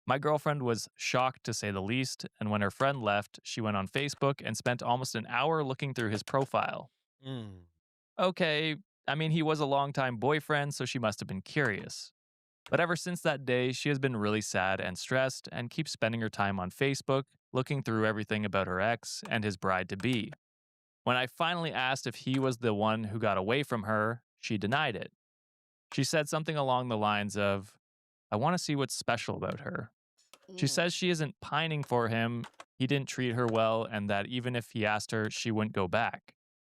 My girlfriend was shocked to say the least, and when her friend left, she went on Facebook and spent almost an hour looking through his profile. Okay, I mean, he was a longtime boyfriend, so she must have been curious. But ever since that day, she has been really sad and stressed and keeps spending her time on Facebook, looking through everything about her ex and his bride-to-be. When I finally asked if he was the one who got away from her, she denied it. She said something along the lines of, I want to see what's special about her. She says she isn't pining for him, he didn't treat her well, and that even if he asked her, she wouldn't go back.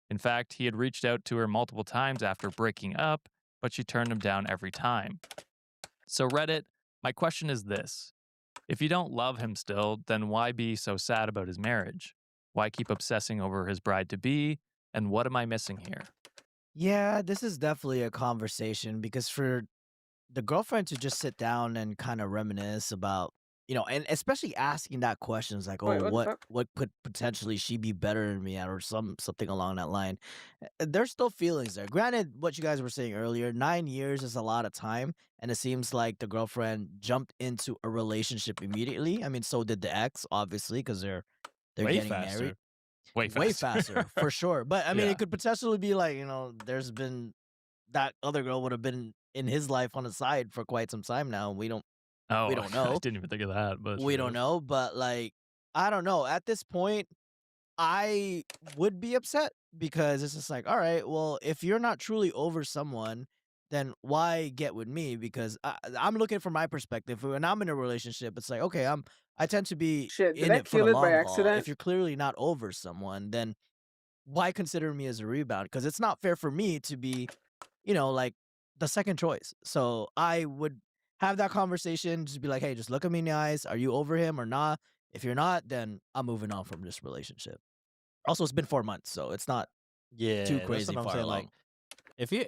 In fact, he had reached out to her multiple times after breaking up, but she turned him down every time. So Reddit, my question is this. If you don't love him still, then why be so sad about his marriage? Why keep obsessing over his bride-to-be? And what am I missing here? Yeah, this is definitely a conversation because for the girlfriend to just sit down and kind of reminisce about, and especially asking that question is like, oh, Wait, what the fuck? what could potentially she be better than me at, or something along that line. There's still feelings there. Granted, what you guys were saying earlier, 9 years is a lot of time, and it seems like the girlfriend jumped into a relationship immediately. I mean, so did the ex, obviously, because they're Way getting faster. married. Way Way faster. faster, for sure. But I mean, Yeah. it could potentially be like, there's been that other girl would have been in his life on the side for quite some time now. We don't Oh, don't know. I didn't even think of that, but We don't know, but like, I don't know. At this point, I would be upset because it's just like, all right, well, if you're not truly over someone, then why get with me? Because I'm looking from my perspective. When I'm in a relationship, it's like, okay, I tend to be Shit, did in I it for the kill it by long haul. accident? If you're clearly not over someone, then why consider me as a rebound? Because it's not fair for me to be, like the second choice. So I would have that conversation, just be like, hey, just look at me in the eyes. Are you over him or not? If you're not, then I'm moving on from this relationship. Also, it's been 4 months, so it's not Yeah, too that's crazy what I'm far saying. along. Like,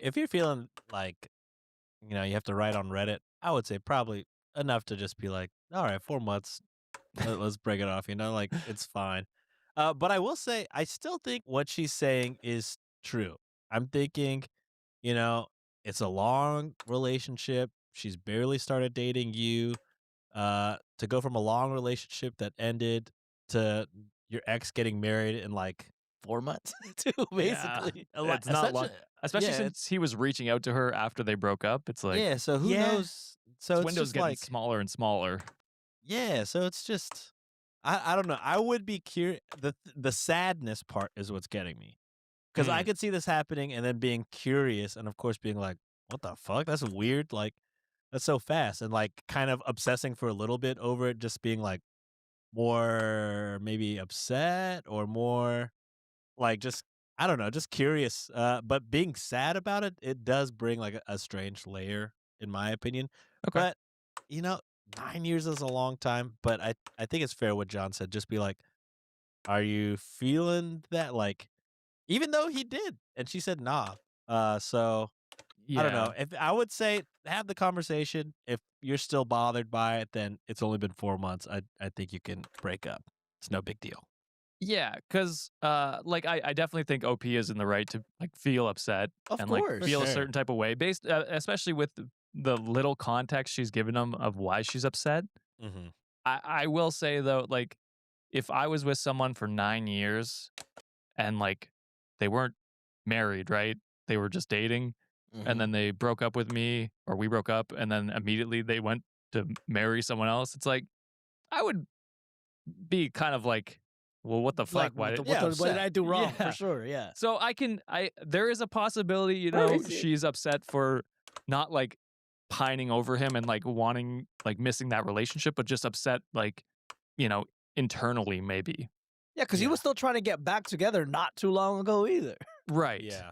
if you're feeling like, you have to write on Reddit, I would say probably enough to just be like, all right, 4 months, let's break it off. Like it's fine. But I will say, I still think what she's saying is true. I'm thinking, you know, it's a long relationship. She's barely started dating you. To go from a long relationship that ended to your ex getting married in like 4 months, too, yeah, basically. it's not long. Especially since he was reaching out to her after they broke up. It's like, yeah. So who Yeah. knows? So this it's window's just getting like, smaller and smaller. yeah. So it's just, I don't know. I would be curious. The sadness part is what's getting me, because I could see this happening and then being curious, and of course being like, what the fuck? That's weird. Like, that's so fast, and like kind of obsessing for a little bit over it, just being like more maybe upset or more like just, I don't know, just curious. But being sad about it, it does bring like a strange layer, in my opinion. Okay. But you know, 9 years is a long time. But I think it's fair what John said. Just be like, are you feeling that? Like, even though he did, and she said nah. So I don't know. If I would say have the conversation. If you're still bothered by it, then it's only been 4 months. I think you can break up. It's no big deal. Yeah, because like I definitely think OP is in the right to like feel upset Of and course. like feel a Sure. certain type of way, based especially with the little context she's given him of why she's upset. Mm-hmm. I will say though, like if I was with someone for 9 years and like they weren't married, right? They were just dating, and then they broke up with me, or we broke up, and then immediately they went to marry someone else. It's like I would be kind of like, well, what the fuck? Like, Why? what did I do wrong? Yeah. For sure, yeah. So there is a possibility, Where is he? she's upset for not like pining over him and like wanting, like missing that relationship, but just upset, like, internally maybe. Yeah, because he Yeah. was still trying to get back together not too long ago either. Right. Yeah.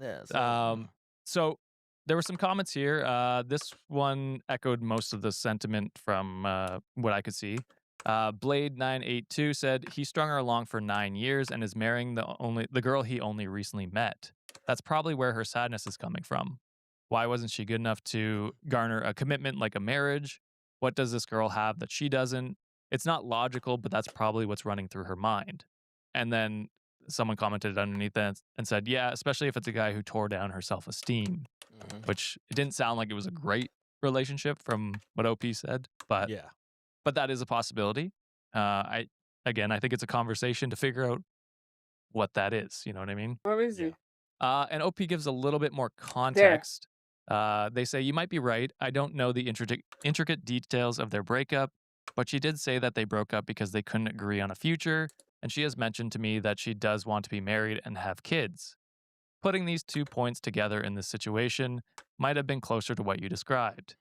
Yeah. So, So there were some comments here. This one echoed most of the sentiment from what I could see. Blade982 said he strung her along for 9 years and is marrying the girl he only recently met. That's probably where her sadness is coming from. Why wasn't she good enough to garner a commitment like a marriage? What does this girl have that she doesn't? It's not logical, but that's probably what's running through her mind. And then someone commented underneath that and said, yeah, especially if it's a guy who tore down her self-esteem, which it didn't sound like it was a great relationship from what OP said, but Yeah. but that is a possibility. I think it's a conversation to figure out what that is. You know what I mean? Where is he? And OP gives a little bit more context. They say, you might be right. I don't know the intricate details of their breakup, but she did say that they broke up because they couldn't agree on a future, and she has mentioned to me that she does want to be married and have kids. Putting these 2 points together in this situation, might have been closer to what you described.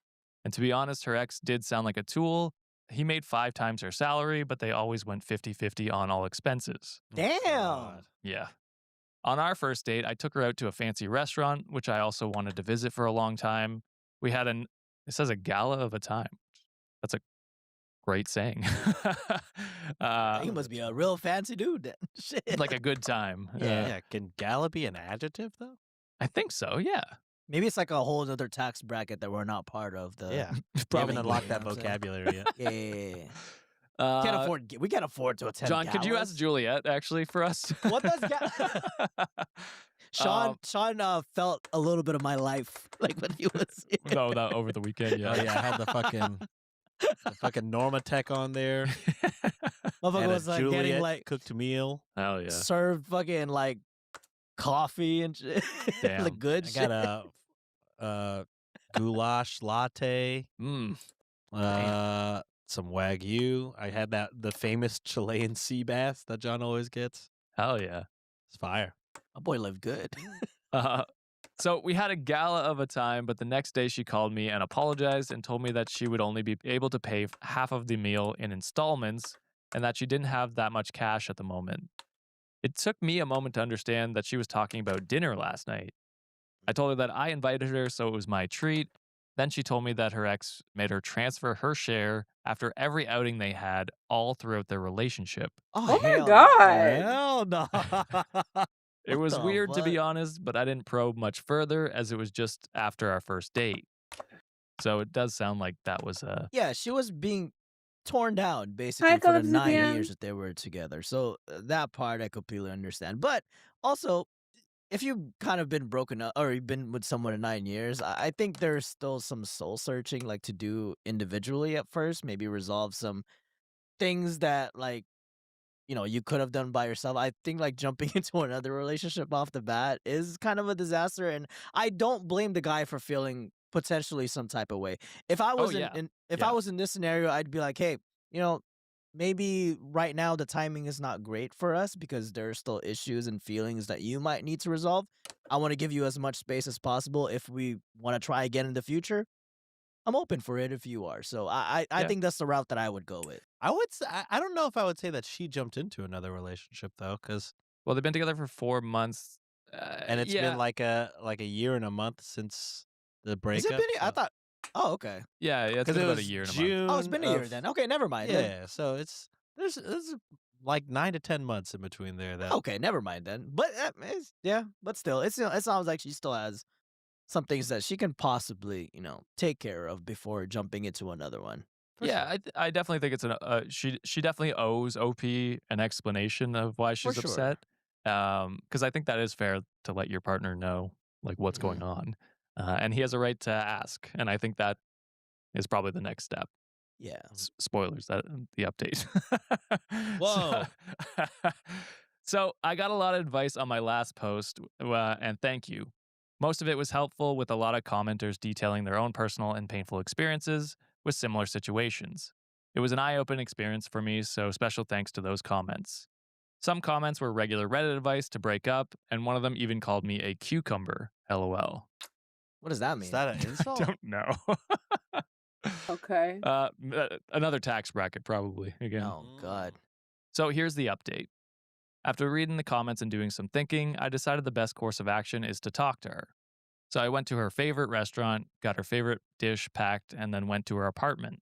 And to be honest, her ex did sound like a tool. He made 5 times her salary, but they always went 50-50 on all expenses. Damn. Yeah. On our first date, I took her out to a fancy restaurant, which I also wanted to visit for a long time. We had it says a gala of a time. That's a great saying. He must be a real fancy dude then. Shit. Like a good time. Yeah. Can gala be an adjective though? I think so, yeah. Maybe it's like a whole other tax bracket that we're not part of. Yeah. We Probably, haven't unlocked you that know what I'm saying? vocabulary yet. Yeah. Uh, We can't afford to attend John, could you galas. ask Juliet actually for us? What does Sean felt a little bit of my life like when he was here. No, that over the weekend, yeah. Oh yeah, I had the fucking Normatech on there. Motherfucker And was a like Juliet getting like cooked meal. Hell yeah. served fucking like coffee and shit. Damn. Like good I shit. got a goulash latte. Mm. Some Wagyu. I had the famous Chilean sea bass that John always gets. Hell yeah. It's fire. My boy lived good. So we had a gala of a time, but the next day she called me and apologized and told me that she would only be able to pay half of the meal in installments and that she didn't have that much cash at the moment. It took me a moment to understand that she was talking about dinner last night. I told her that I invited her, so it was my treat. Then she told me that her ex made her transfer her share after every outing they had all throughout their relationship. Oh my hell no. God. Hell no. It was the weird, to be fuck? honest, but I didn't probe much further as it was just after our first date. So it does sound like that was a... Yeah, she was being torn down basically Hi, for the Colours 9 again. years that they were together. So that part I completely understand. But also, if you've kind of been broken up or you've been with someone in 9 years, I think there's still some soul searching like to do individually at first. Maybe resolve some things that like you could have done by yourself. I think like jumping into another relationship off the bat is kind of a disaster, and I don't blame the guy for feeling potentially some type of way. If I was yeah. if I was in this scenario, I'd be like, hey, maybe right now the timing is not great for us because there are still issues and feelings that you might need to resolve. I want to give you as much space as possible. If we want to try again in the future, I'm open for it if you are. So I Yeah. think that's the route that I would go with. I would say, I don't know if I would say that she jumped into another relationship though, because Well, they've been together for 4 months. and it's yeah. been like a year and a month since the Has breakup. it been? I so- thought. Oh, okay. Yeah, it's Because been it about was a year and a June. month. Oh, it's been a year of- then. Okay, never mind. then. Yeah, so there's like 9 to 10 months in between there. That Okay, never mind then. But but still, it sounds like she still has some things that she can possibly take care of before jumping into another one. for Yeah, sure. I definitely think it's she definitely owes OP an explanation of why she's sure. upset. Because I think that is fair to let your partner know like what's going on, and he has a right to ask. And I think that is probably the next step. Yeah. Spoilers, that the update. Whoa. So I got a lot of advice on my last post, and thank you. Most of it was helpful, with a lot of commenters detailing their own personal and painful experiences with similar situations. It was an eye-opening experience for me, so special thanks to those comments. Some comments were regular Reddit advice to break up, and one of them even called me a cucumber. LOL. What does that mean? Is that an I insult? don't know. Okay. Another tax bracket, probably, again. Oh God. So here's the update. After reading the comments and doing some thinking, I decided the best course of action is to talk to her. So I went to her favorite restaurant, got her favorite dish packed, and then went to her apartment.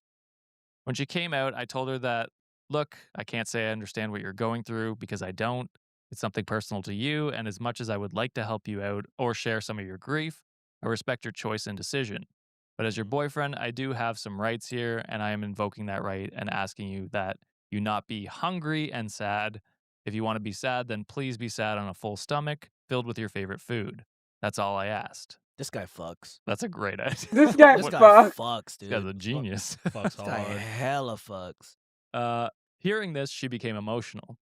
When she came out, I told her that, look, I can't say I understand what you're going through because I don't. It's something personal to you, and as much as I would like to help you out or share some of your grief, I respect your choice and decision. But as your boyfriend, I do have some rights here, and I am invoking that right and asking you that you not be hungry and sad. If you want to be sad, then please be sad on a full stomach, filled with your favorite food. That's all I asked. This guy fucks. That's a great idea. This guy This guy fuck. fucks, dude. This guy's a genius. Fucks This guy hard. hella fucks. Hearing this, she became emotional.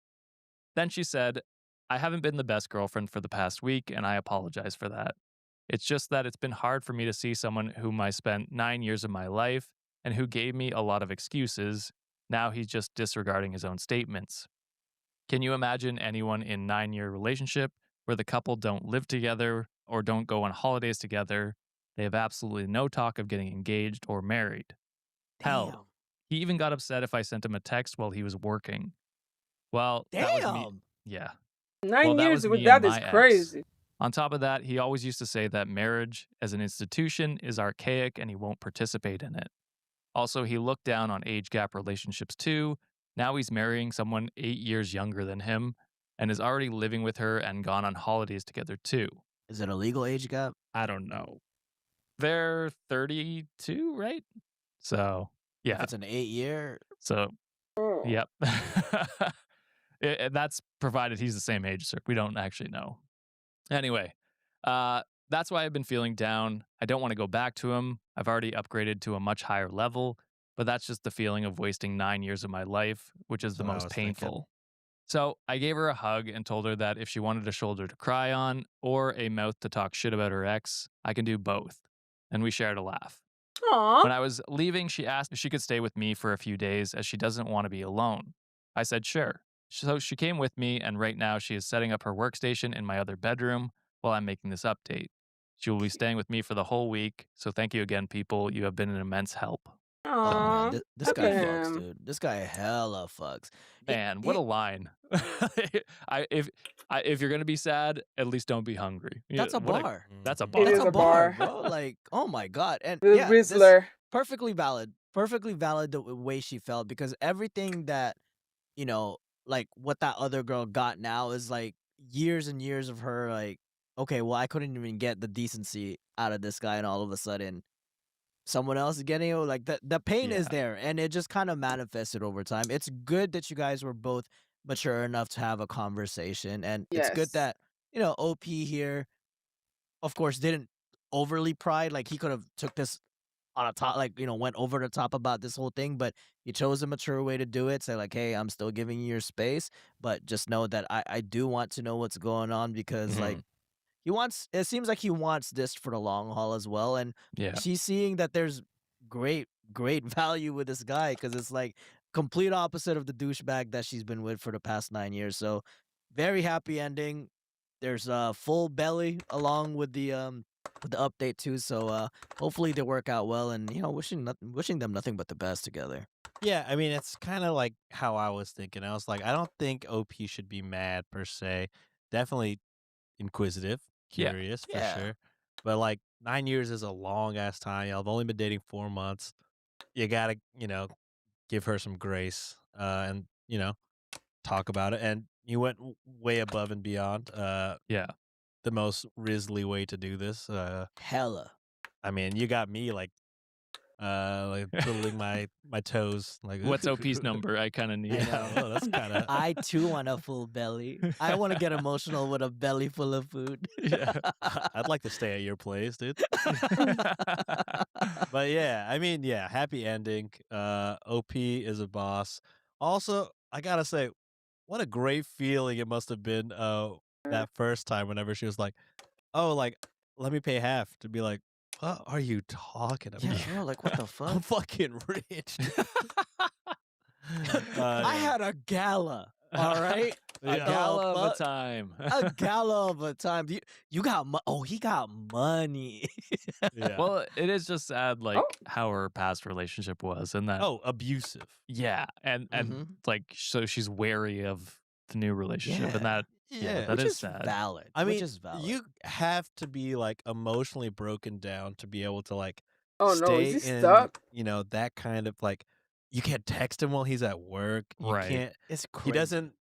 Then she said, I haven't been the best girlfriend for the past week, and I apologize for that. It's just that it's been hard for me to see someone whom I spent 9 years of my life and who gave me a lot of excuses. Now he's just disregarding his own statements. Can you imagine anyone in 9-year relationship where the couple don't live together or don't go on holidays together, They have absolutely no talk of getting engaged or married. Damn. Hell, he even got upset if I sent him a text while he was working. Well, that was me. Damn. Yeah. 9 that years was with me and that is my ex. crazy. On top of that, he always used to say that marriage as an institution is archaic and he won't participate in it. Also, he looked down on age gap relationships too. Now he's marrying someone 8 years younger than him and is already living with her and gone on holidays together too. Is it a legal age gap? I don't know. They're 32, right? So, If yeah. it's an 8-year, So, Oh. yep. That's provided he's the same age, sir. We don't actually know. Anyway, that's why I've been feeling down. I don't want to go back to him. I've already upgraded to a much higher level, but that's just the feeling of wasting 9 years of my life, which is That's the what I most was thinking. painful. So I gave her a hug and told her that if she wanted a shoulder to cry on or a mouth to talk shit about her ex, I can do both. And we shared a laugh. Aw. When I was leaving, she asked if she could stay with me for a few days as she doesn't want to be alone. I said sure. So she came with me, and right now she is setting up her workstation in my other bedroom while I'm making this update. She will be staying with me for the whole week, so thank you again, people. You have been an immense help. oh Aw. man, this Look guy at fucks, him. dude. This guy hella fucks. Man, what a line. If you're going to be sad, at least don't be hungry. Yeah, That's a what bar. That's a Mhm. bar. It That's is a a bar. bro. Like, oh my god. And The yeah, this Rizzler. perfectly valid. Perfectly valid the way she felt, because everything that, you know, like what that other girl got now is like years and years of her like, okay, well, I couldn't even get the decency out of this guy, and all of a sudden someone else is getting it. Like the pain is Yeah. there, and it just kind of manifested over time. It's good that you guys were both mature enough to have a conversation, and it's good Yes. that, OP here, of course, didn't overly pride. Like, he could have took this on a top, like, went over the top about this whole thing, but he chose a mature way to do it. Say like, hey, I'm still giving you your space, but just know that I do want to know what's going on, because like, it seems like he wants this for the long haul as well. And Yeah. she's seeing that there's great value with this guy, because it's like complete opposite of the douchebag that she's been with for the past 9 years. So very happy ending. There's a full belly along with the update too. So hopefully they work out well, and wishing them nothing but the best together. Yeah, I mean, it's kind of like how I was thinking. I was like, I don't think OP should be mad per se. Definitely inquisitive, Yeah. curious for Yeah. sure. But like 9 years is a long ass time. Y'all have only been dating 4 months. You gotta, give her some grace, and talk about it. And you went way above and beyond. Yeah. The most Risley way to do this. Hella. I mean, you got me like twiddling my toes. Like, What's OP's number? I kind of need. Yeah, well, that's kind of. I too want a full belly. I want to get emotional with a belly full of food. Yeah. I'd like to stay at your place, dude. But yeah, I mean, yeah, happy ending. OP is a boss. Also, I gotta say, what a great feeling it must have been that first time whenever she was like, oh, like, let me pay half, to be like, what are you talking about? Yeah, bro, like, what the I'm fuck? fucking rich. I had a gala, all right? A Yeah. gala of a fuck? time. A gala of a time. You got he got money. Yeah. Well, it is just sad, like Oh. how her past relationship was, and that. Oh, abusive. Yeah, and Mhm. like so she's wary of the new relationship, and that Yeah. that Which is is sad. valid. I mean, which is valid. you have to be like emotionally broken down to be able to like Oh no, stay is he in, stuck? that kind of like, you can't text him while he's at work. You Right. can't, It's he crazy. doesn't,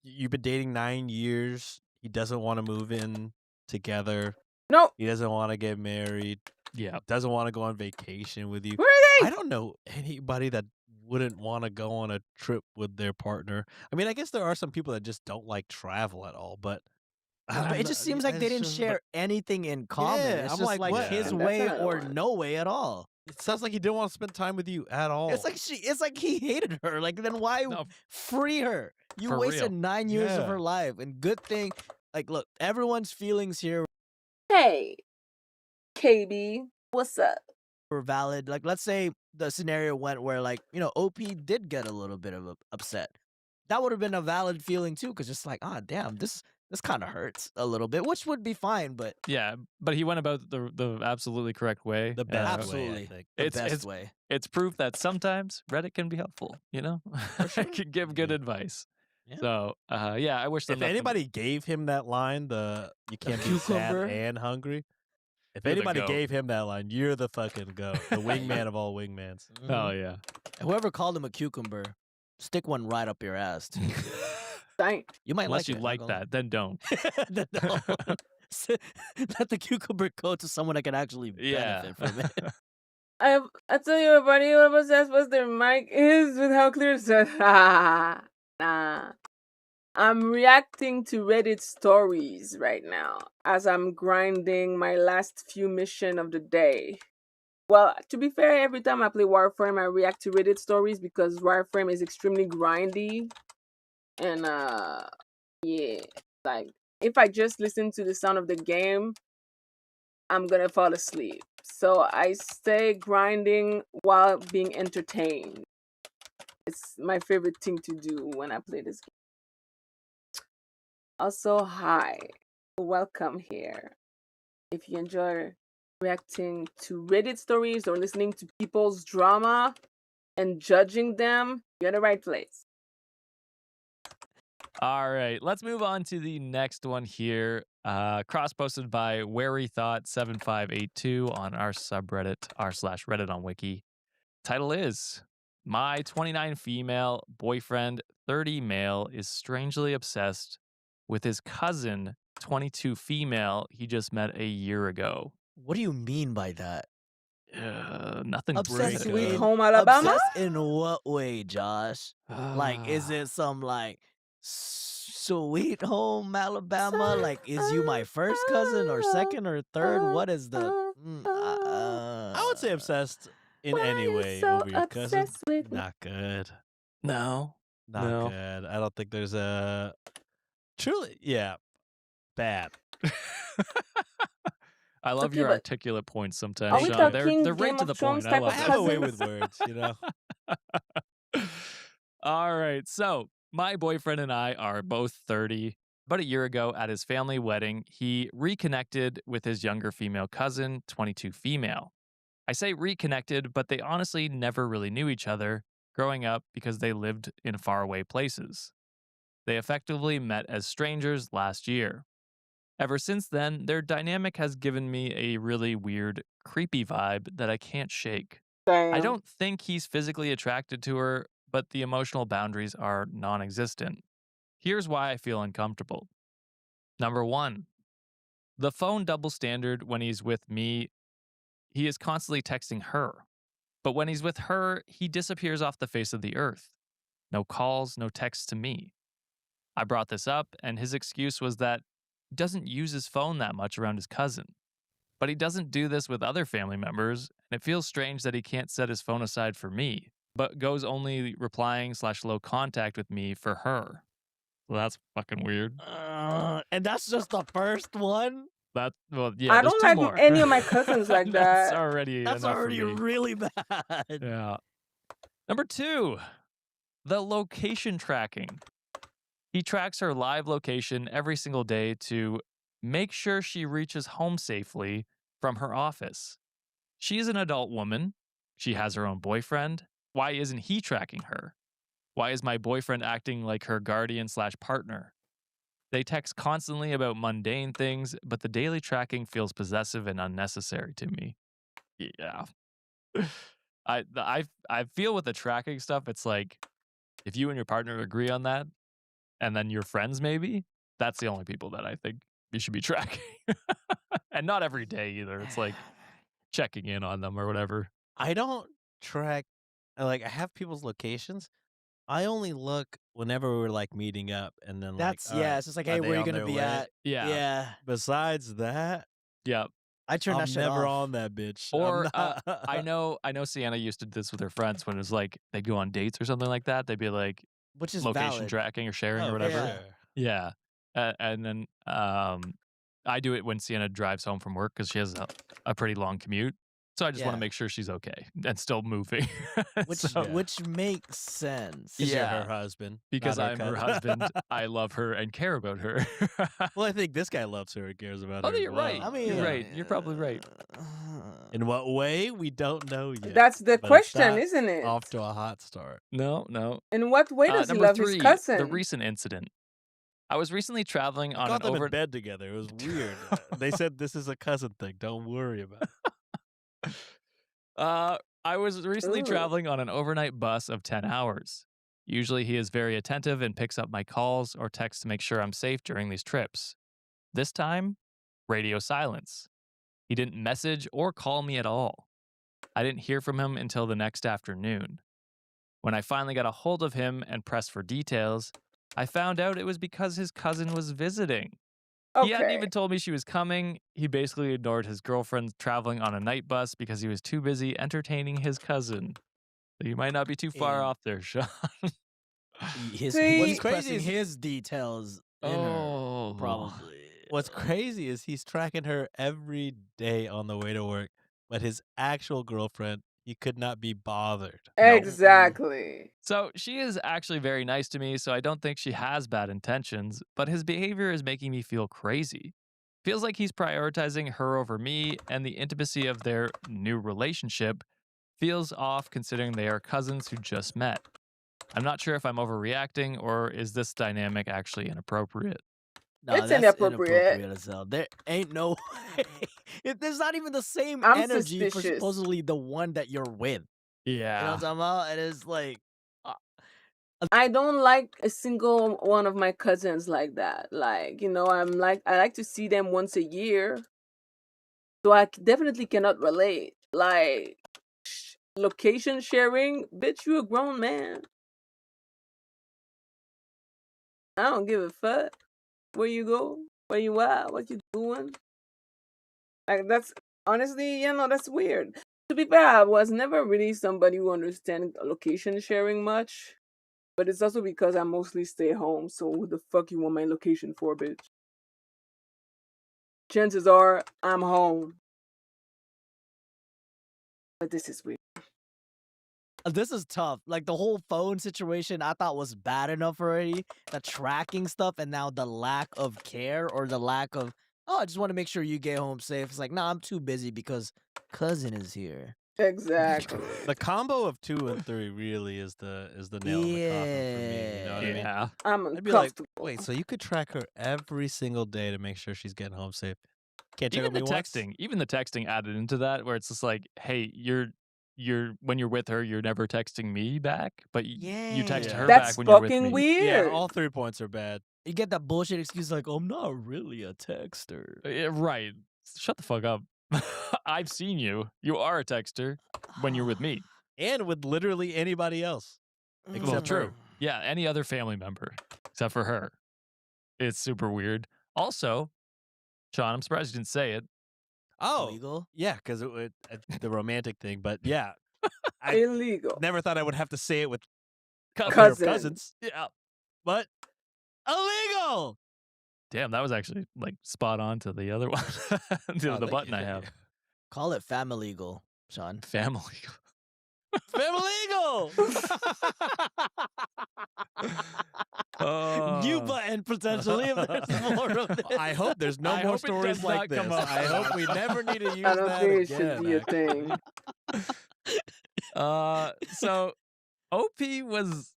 you've been dating 9 years. He doesn't want to move in together. No. He doesn't want to get married. Yeah. Doesn't want to go on vacation with you. Where are I they? don't know anybody that wouldn't want to go on a trip with their partner. I mean, I guess there are some people that just don't like travel at all, but But it just seems like they didn't share anything in common. Yeah, It's I'm just like, like what? his That's way another or one. no way at all. It sounds like he didn't want to spend time with you at all. It's like he hated her. Like, then why No, free her? You for wasted real. 9 years of Yeah. her life, and good thing. Like, look, everyone's feelings here Hey, KB, what's up? were valid. Like, let's say the scenario went where, like, OP did get a little bit of upset. That would have been a valid feeling too, because it's like, ah, damn, this this kind of hurts a little bit, which would be fine, but Yeah, but he went about the absolutely correct way. The best way, I absolutely think. the It's- best way. It's proof that sometimes Reddit can be helpful. You know, sure. it can give good Yeah. advice. Yeah. So yeah, I wish them If nothing- anybody gave him that line, you can't be sad cucumber? and hungry. If You're the anybody goat. gave him that line, you're the fucking goat, the wingman of all wingmans. Oh yeah. Whoever called him a cucumber, stick one right up your ass. Too. Dang. You might Unless like you it, like not gonna that, then don't. lie. No. Let the cucumber go to someone that can actually Yeah. benefit from it. I tell you, buddy, what was that? What their mic is with how clear it's nah. I'm reacting to Reddit stories right now as I'm grinding my last few mission of the day. Well, to be fair, every time I play Warframe, I react to Reddit stories because Warframe is extremely grindy. And yeah, like if I just listen to the sound of the game, I'm gonna fall asleep. So I stay grinding while being entertained. It's my favorite thing to do when I play this game. Also, hi, welcome here. If you enjoy reacting to Reddit stories or listening to people's drama and judging them, you're in the right place. All right, let's move on to the next one here. Cross-posted by WaryThought7582 on our subreddit, r/Reddit on Wiki. Title is, My 29 female boyfriend, 30 male, is strangely obsessed with his cousin, 22 female, he just met a year ago. What do you mean by that? Nothing Obsessed great. Sweet in, Home Alabama? obsessed in what way, Josh? Like, is it some like Sweet Home Alabama? Like, is you my first cousin or second or third? What is the? I would say obsessed in Why any you way so over your cousin. obsessed with me? Not good. No. Not No. good. I don't think there's a truly, yeah, bad. I love Okay, your but articulate points sometimes. are we Sean. talking They're right Game to of the Thrones point. I type love of I it. have a way with cousins? words, you know. All right. So, my boyfriend and I are both 30. About a year ago at his family wedding, he reconnected with his younger female cousin, 22 female. I say reconnected, but they honestly never really knew each other growing up because they lived in faraway places. They effectively met as strangers last year. Ever since then, their dynamic has given me a really weird, creepy vibe that I can't shake. I Damn. don't think he's physically attracted to her, but the emotional boundaries are non existent. Here's why I feel uncomfortable. Number one, the phone double standard when he's with me, he is constantly texting her. But when he's with her, he disappears off the face of the earth. No calls, no texts to me. I brought this up, and his excuse was that he doesn't use his phone that much around his cousin. But he doesn't do this with other family members, and it feels strange that he can't set his phone aside for me, but goes only replying/low contact with me for her. Well, that's fucking weird. And that's just the first one. Well, yeah, I there's don't two like more. any of my cousins like That's that. already That's enough for already me. really bad. Yeah. Number two, the location tracking. He tracks her live location every single day to make sure she reaches home safely from her office. She is an adult woman. She has her own boyfriend. Why isn't he tracking her? Why is my boyfriend acting like her guardian/partner? They text constantly about mundane things, but the daily tracking feels possessive and unnecessary to me. Yeah. I feel with the tracking stuff, it's like if you and your partner agree on that, and then your friends maybe, that's the only people that I think you should be tracking. And not every day either. It's like checking in on them or whatever. I don't track. I have people's locations. I only look whenever we're like meeting up, and then That's like, all right, it's just like, are hey, they where are you on gonna their be way? at? Yeah. Yeah. Besides that, Yeah. I turn I'm that shit never off. on that bitch. Or I'm I not- know Sienna used to do this with her friends when it was like they go on dates or something like that. They'd be like Which is location valid. tracking or sharing Oh, or for whatever. sure. Yeah. And then I do it when Sienna drives home from work because she has a pretty long commute. So I just want Yeah. to make sure she's okay and still moving. Which So, which makes sense. Because you're Yeah. her husband. because not I'm her cousin. husband, I love her and care about her. Well, I think this guy loves her and cares about Oh, her. as you're right. well. I mean, You're right. You're probably right. In what way? We don't know yet. That's the but it's question, not isn't it? Off to a hot start. No. In what way does he Number love his 3, cousin? the recent incident. I was recently traveling I on got an them in bed together. It was weird. They said this is a cousin thing. Don't worry about it. I was recently Ooh. traveling on an overnight bus of 10 hours. Usually he is very attentive and picks up my calls or texts to make sure I'm safe during these trips. This time, radio silence. He didn't message or call me at all. I didn't hear from him until the next afternoon. When I finally got a hold of him and pressed for details, I found out it was because his cousin was visiting. He hadn't Okay. even told me she was coming. He basically ignored his girlfriend traveling on a night bus because he was too busy entertaining his cousin. So you might not be too far And- off there, Sean. His, See- he's What's crazy pressing is- his details in Oh. her, probably. What's crazy is he's tracking her every day on the way to work, but his actual girlfriend, he could not be bothered. Exactly. So she is actually very nice to me, so I don't think she has bad intentions, but his behavior is making me feel crazy. Feels like he's prioritizing her over me, and the intimacy of their new relationship feels off considering they are cousins who just met. I'm not sure if I'm overreacting or is this dynamic actually inappropriate. No, It's that's inappropriate. as hell. There ain't no way. There's not even the same I'm energy for suspicious. supposedly the one that you're with. You know what I'm talking about? And it's like, I don't like a single one of my cousins like that. Like, I like to see them once a year. So I definitely cannot relate. Like, location sharing, bitch, you a grown man. I don't give a fuck where you go, where you at, what you doing. Like, that's honestly, that's weird. To be fair, I was never really somebody who understands location sharing much. But it's also because I mostly stay home, so who the fuck you want my location for, bitch? Chances are I'm home. But this is weird. this is tough. Like the whole phone situation I thought was bad enough already. The tracking stuff and now the lack of care or the lack of, oh, I just want to make sure you get home safe. It's like, nah, I'm too busy because cousin is here. Exactly. The combo of 2 and 3 really is the nail in the coffin for me. You know what I mean? Yeah. I'm I'd be like, uncomfortable. wait, so you could track her every single day to make sure she's getting home safe. Can't check Even on the me once? texting, even the texting added into that, where it's just like, hey, you're when you're with her, you're never texting me back, but you text Yeah. her That's back when you're with fucking me. weird. Yeah, all 3 points are bad. You get that bullshit excuse like, I'm not really a texter. Yeah, right. Shut the fuck up. I've seen you. You are a texter when you're with me. And with literally anybody else. Mm. Well, Except true. Yeah, any other family member except for her. It's super weird. Also, Sean, I'm surprised you didn't say it. Oh, Illegal? yeah, because the romantic thing. But yeah, I Illegal. never thought I would have to say it with a pair of Cousin. cousins. Yeah. But illegal. Damn, that was actually like spot on to the other one. to Oh, the thank button you, I thank have. you. Call it family legal, Sean. Family. Family legal. You button potentially if there's more of this. I hope there's no I more hope it stories does like not come this. up. I hope we never need to use I don't that think it again. should be a actually. thing. So OP was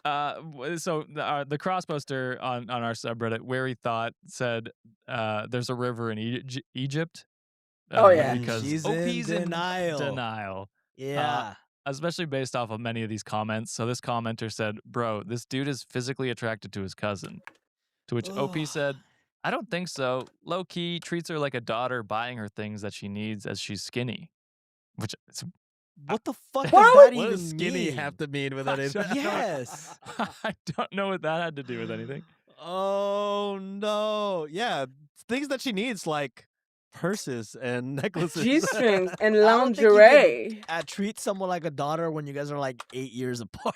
the cross poster on our subreddit where he thought said there's a river in Egypt. Oh, yeah. Because She's OP's in denial. denial. Yeah. Especially based off of many of these comments. So this commenter said, "Bro, this dude is physically attracted to his cousin." To which OP said, "I don't think so. Low key treats her like a daughter, buying her things that she needs as she's skinny." Which is, What the fuck What does that What even does skinny mean? have to mean with anything? Yes. I don't know what that had to do with anything. Oh no! Yeah, things that she needs like purses and necklaces. G-strings and I don't think you can- lingerie. Treat someone like a daughter when you guys are like 8 years apart.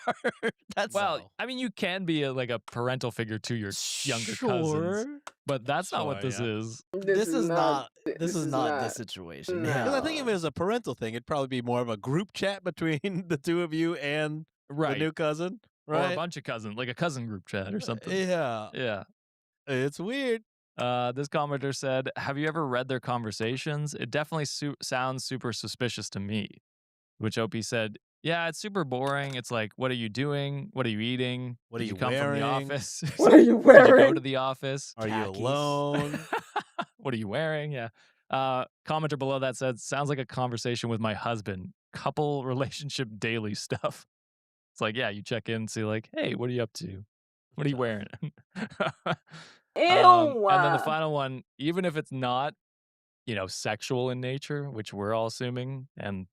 That's Well, I mean, you can be like a parental figure to your younger cousins, but that's not what this Sure, is. This is not. This is not this situation. No. Yeah. Because I think if it was a parental thing, it'd probably be more of a group chat between the two of you and the new cousin, Or a right? bunch of cousins, like a cousin group chat or something. Yeah, Yeah. it's weird. This commenter said, "Have you ever read their conversations? It definitely sounds super suspicious to me." Which Opie said, "Yeah, it's super boring. It's like, what are you doing? What are you eating? What Did are you you come from the wearing? office? What are you Did you go wearing? to the office? Are you Khakis. alone? What are you wearing?" Yeah. Commenter below that said, "Sounds like a conversation with my husband. Couple relationship daily stuff." It's like, yeah, you check in and see, like, hey, what are you up to? What are you wearing? Ew. And then the final one, even if it's not, sexual in nature, which we're all assuming, and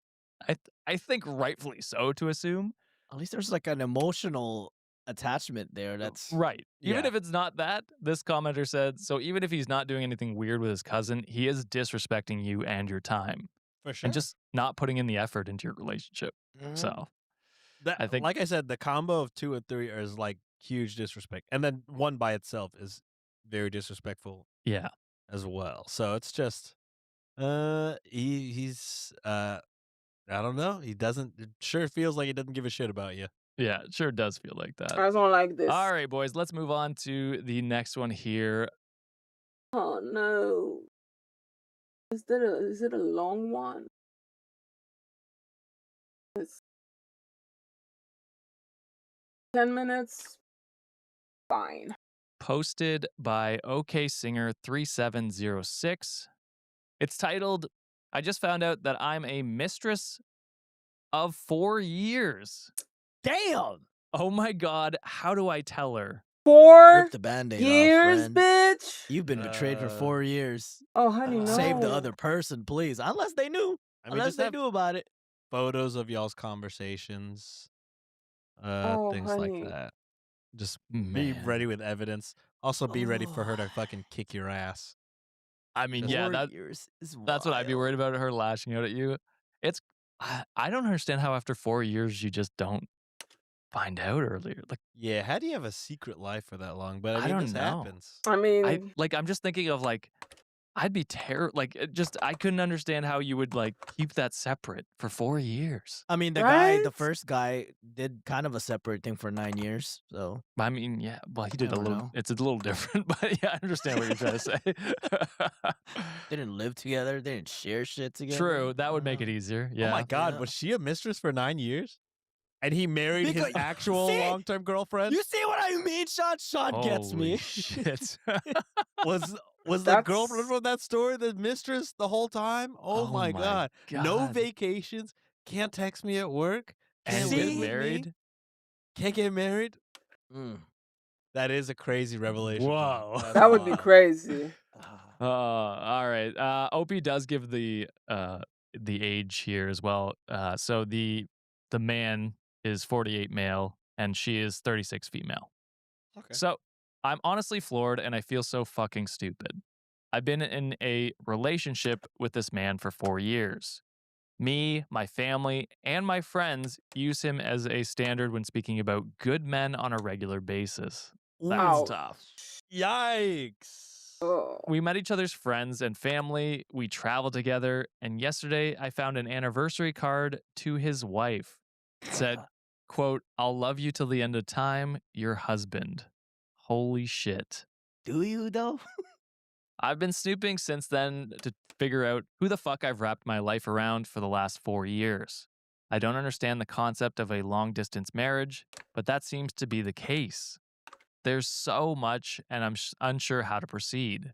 I think rightfully so to assume, At least there's like an emotional attachment there. That's right. Even Yeah. if it's not that, this commenter said, so even if he's not doing anything weird with his cousin, he is disrespecting you and your time For sure. and just not putting in the effort into your relationship. So That, I think- like I said, the combo of 2 and 3 is like huge disrespect, and then 1 by itself is very disrespectful yeah. as well. So it's just, he's I don't know. He doesn't. It sure feels like he doesn't give a shit about you. Yeah, it sure does feel like that. I don't like this. All right, boys, let's move on to the next one here. Oh no. Is it a long one? It's 10 minutes. Fine. Posted by OK Singer 3706. It's titled, "I just found out that I'm a mistress of 4 years. damn. Oh my God, how do I tell her?" 4 Rip the band-aid years, off, friend. bitch. You've been betrayed for 4 years. Oh, honey, no. Save the other person, please. Unless they knew. I mean, Unless just they have knew about it. photos of y'all's conversations, Oh, things honey. like that. Just be Man. ready with evidence. Also, be ready for her to fucking kick your ass. I mean, Just- yeah, 4 years is that's what I'd be wild. worried about, her lashing out at you. It's, I don't understand how after 4 years you just don't find out earlier. Like, Yeah, how do you have a secret life for that long? But I I mean, don't this know. happens. I mean, I'm just thinking of like, I'd be I couldn't understand how you would like keep that separate for 4 years. I mean, the Right? first guy did kind of a separate thing for 9 years. So I mean, yeah, well, he did a Never little, know. it's a little different, but yeah, I understand what you're trying to say. they didn't live together. They didn't share shit together. True, that would make it easier. Yeah. Oh my God, Yeah. was she a mistress for 9 years? And he married his Because- actual See? long-term girlfriend? You see what I mean, Sean? Sean gets Holy me. shit. Was the That's- girlfriend from that story the mistress the whole time? Oh, my God. No God. vacations. Can't text me at work. And Can't get live with me, married? Can't get married. Mm. That is a crazy revelation. John. Whoa. That's that would be wild. crazy. All right. Opie does give the age here as well. So the man is 48 male and she is 36 female. Okay. So I'm honestly floored and I feel so fucking stupid. I've been in a relationship with this man for 4 years. Me, my family, and my friends use him as a standard when speaking about good men on a regular basis. That's Ouch. tough. Yikes. Oh. We met each other's friends and family. We traveled together. And yesterday I found an anniversary card to his wife. It said, quote, "I'll love you till the end of time, your husband." Holy shit. Do you though? I've been snooping since then to figure out who the fuck I've wrapped my life around for the last 4 years. I don't understand the concept of a long distance marriage, but that seems to be the case. There's so much, and I'm unsure how to proceed.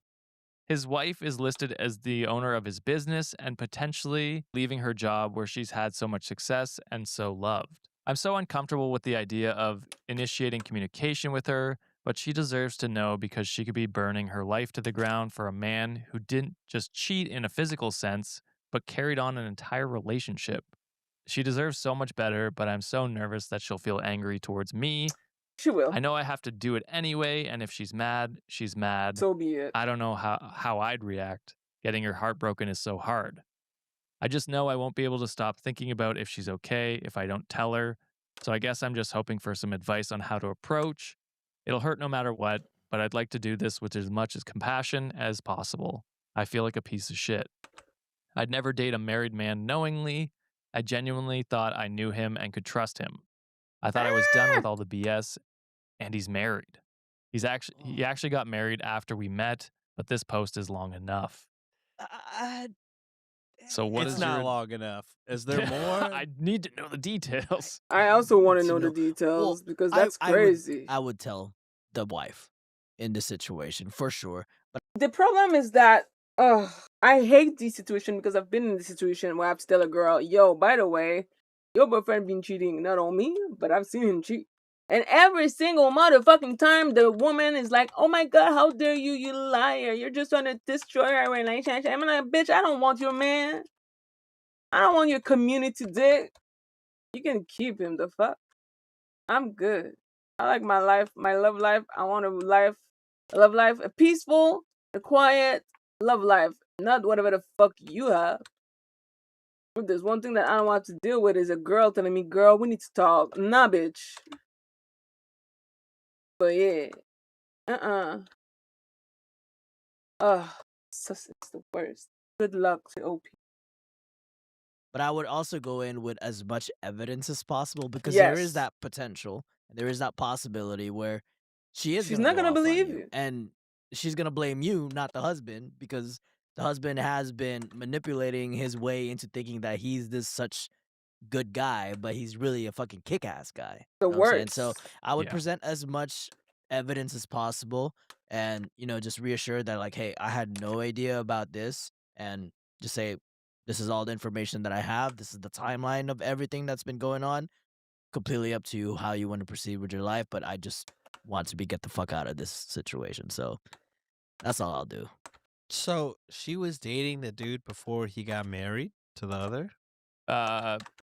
His wife is listed as the owner of his business and potentially leaving her job where she's had so much success and so loved. I'm so uncomfortable with the idea of initiating communication with her, but she deserves to know because she could be burning her life to the ground for a man who didn't just cheat in a physical sense, but carried on an entire relationship. She deserves so much better, but I'm so nervous that she'll feel angry towards me. She will. I know I have to do it anyway, and if she's mad, she's mad. So be it. I don't know how I'd react. Getting her heart broken is so hard. I just know I won't be able to stop thinking about if she's okay if I don't tell her. So I guess I'm just hoping for some advice on how to approach. It'll hurt no matter what, but I'd like to do this with as much as compassion as possible. I feel like a piece of shit. I'd never date a married man knowingly. I genuinely thought I knew him and could trust him. I thought I was done with all the BS, and he's married. He actually got married after we met, but this post is long enough. So what It's is not your long enough. Is there more? I need to know the details. I also want to To know the know- details because I- that's crazy. I would tell the wife in this situation for sure. But The problem is that I hate this situation because I've been in the situation where I have to tell a girl, yo, by the way, your boyfriend been cheating not on me, but I've seen him cheat. And every single motherfucking time the woman is like, oh my god, how dare you, you liar. You're just trying to destroy our relationship. I'm like, bitch, I don't want your man. I don't want your community dick. You can keep him, the fuck. I'm good. I like my life, my love life. I want a love life, a peaceful, a quiet love life, not whatever the fuck you have. If there's one thing that I don't want to deal with is a girl telling me, girl, we need to talk. Nah, bitch. But yeah, it's the worst. Good luck to OP. But I would also go in with as much evidence as possible because there is Yes. that potential, and there is that possibility where she's She's gonna not go gonna off on believe you, you. and she's gonna blame you, not the husband, because the husband has been manipulating his way into thinking that he's this such good guy, but he's really a fucking kick-ass guy. The You know what I'm saying? So worst. I would Yeah. present as much evidence as possible, and just reassure that like, hey, I had no idea about this, and just say, this is all the information that I have. This is the timeline of everything that's been going on. Completely up to you how you want to proceed with your life, but I just want to get the fuck out of this situation. So that's all I'll do. So she was dating the dude before he got married to the other?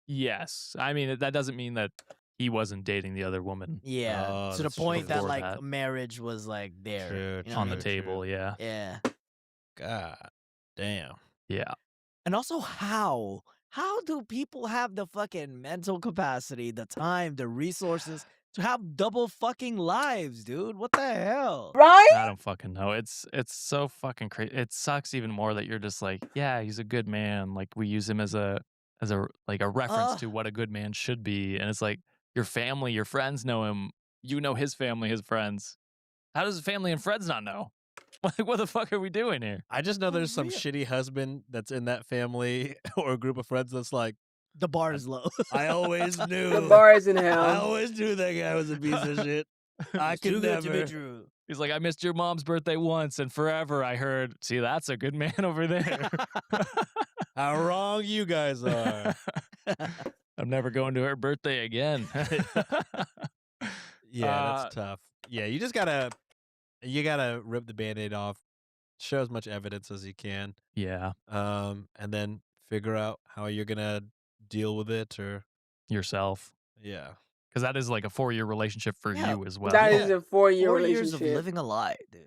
Yes. I mean, that doesn't mean that he wasn't dating the other woman Yeah, Oh, to the that's true. point that Before like that. marriage was like there True, you know what I on the mean? True. table. Yeah. Yeah. God damn. Yeah. And also, how do people have the fucking mental capacity, the time, the resources to have double fucking lives, dude? What the hell? Right? I don't fucking know. It's so fucking crazy. It sucks even more that you're just like, yeah, he's a good man. Like we use him as a like a reference Ugh. to what a good man should be. And it's like your family, your friends know him. You know his family, his friends. How does his family and friends not know? Like, what the fuck are we doing here? I just know For there's some real. shitty husband that's in that family or a group of friends that's like, The bar is low. I always knew. The bar is in I hell. always knew that guy was a piece of shit. I It's too could good to never. be true. He's like, I missed your mom's birthday once and forever. I heard, see, that's a good man over there. How wrong you guys are. I'm never going to her birthday again. Yeah, that's tough. Yeah, you gotta rip the Band-Aid off, show as much evidence as you can, Yeah, and then figure out how you're gonna deal with it, or yourself. yeah. Because that is like a 4-year relationship for Yeah, you as well. That is a 4-year 4 relationship. years of living a lie, dude.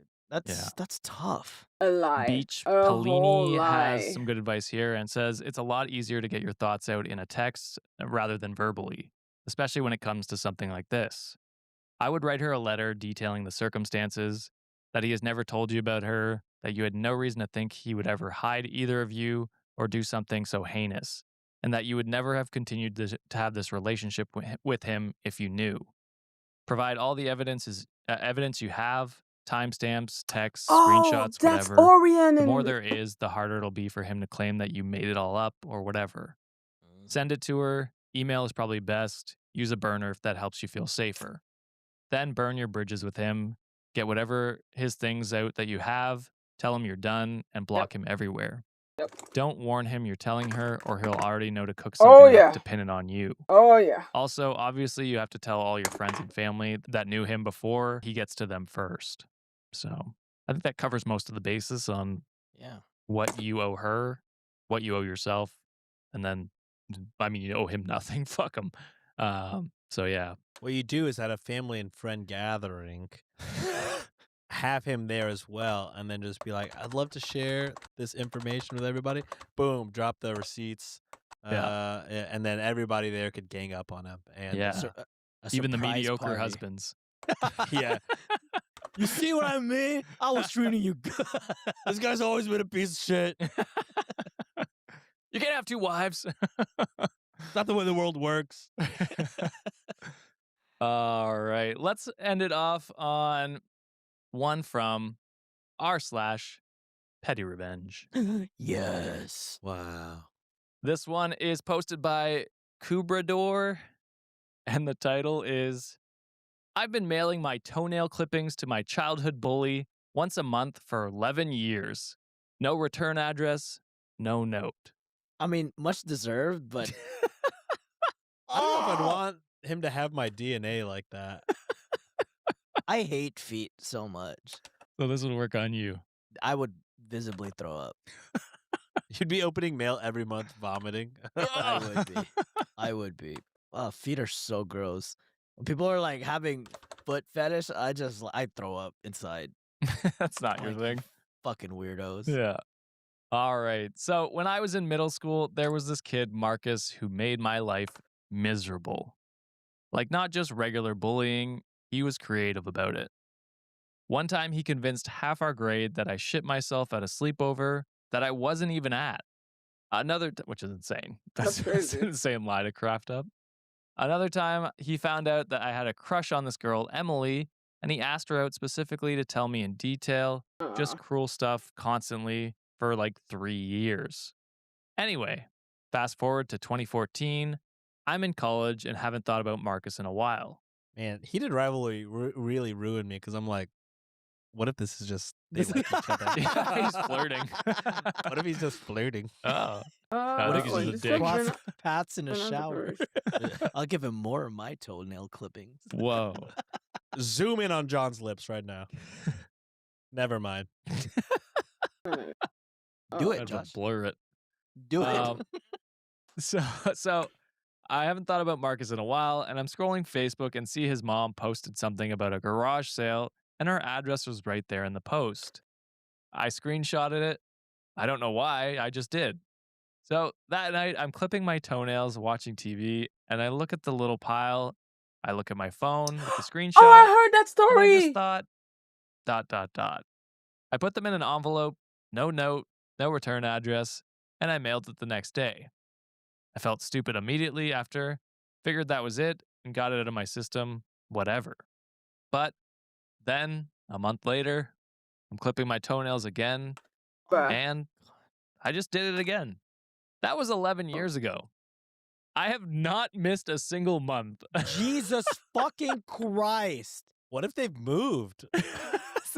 Yeah. That's tough. A lie. Beach A whole Polini lie. has some good advice here and says it's a lot easier to get your thoughts out in a text rather than verbally, especially when it comes to something like this. I would write her a letter detailing the circumstances, that he has never told you about her, that you had no reason to think he would ever hide either of you or do something so heinous, and that you would never have continued to have this relationship with him if you knew. Provide all the evidence you have, timestamps, texts, screenshots, that's whatever. Orion. The more And there is, the harder it'll be for him to claim that you made it all up or whatever. Send it to her. Email is probably best. Use a burner if that helps you feel safer. Then burn your bridges with him. Get whatever his things out that you have. Tell him you're done and block him everywhere. Yep. Don't warn him you're telling her, or he'll already know to cook Oh, something yeah. up to pin it on you. Oh yeah. Also, obviously, you have to tell all your friends and family that knew him before he gets to them first. So I think that covers most of the basis on Yeah. what you owe her, what you owe yourself, and then, I mean, you owe him nothing. Fuck him. So yeah. What you do is at a family and friend gathering, have him there as well, and then just be like, I'd love to share this information with everybody. Boom, drop the receipts. And then everybody there could gang up on him. And Yeah. A Even the surprise mediocre party. husbands. yeah. You see what I mean? I was treating you good. This guy's always been a piece of shit. You can't have two wives. It's not the way the world works. All right. Let's end it off on one from r/Petty Revenge. Yes. Wow. This one is posted by Kubrador, and the title is I've been mailing my toenail clippings to my childhood bully once a month for 11 years. No return address, no note. I mean, much deserved, but I don't know if I'd want him to have my DNA like that. I hate feet so much. So this would work on you. I would visibly throw up. You'd be opening mail every month, vomiting. I would be. I would be. Feet are so gross. When people are like having foot fetish, I throw up inside. That's not your Like, thing. Fucking weirdos. Yeah. All right. So when I was in middle school, there was this kid, Marcus, who made my life miserable. Like, not just regular bullying, he was creative about it. One time he convinced half our grade that I shit myself at a sleepover that I wasn't even at. Which is insane. That's crazy. an insane lie to craft up. Another time he found out that I had a crush on this girl, Emily, and he asked her out specifically to tell me in detail, just cruel stuff constantly for like 3 years. Anyway, fast forward to 2014. I'm in college and haven't thought about Marcus in a while. Man, heated rivalry really ruined me because I'm like, what if this is just they like each other? Yeah, he's flirting. What if he's just flirting? Oh. I think he's just a dick. Cross paths in a Another shower. verse. I'll give him more of my toenail clippings. Whoa. Zoom in on John's lips right now. Never mind. Do I'd it, Josh. blur it. Do it. So I haven't thought about Marcus in a while, and I'm scrolling Facebook and see his mom posted something about a garage sale, and her address was right there in the post. I screenshotted it. I don't know why, I just did. So that night, I'm clipping my toenails, watching TV, and I look at the little pile. I look at my phone with the screenshot. Oh, I heard that and I just story. thought. I put them in an envelope, no note, no return address, and I mailed it the next day. I felt stupid immediately after, figured that was it, and got it out of my system, whatever. But then, a month later, I'm clipping my toenails again, Bruh. and I just did it again. That was 11 years ago. I have not missed a single month. Jesus fucking Christ. What if they've moved?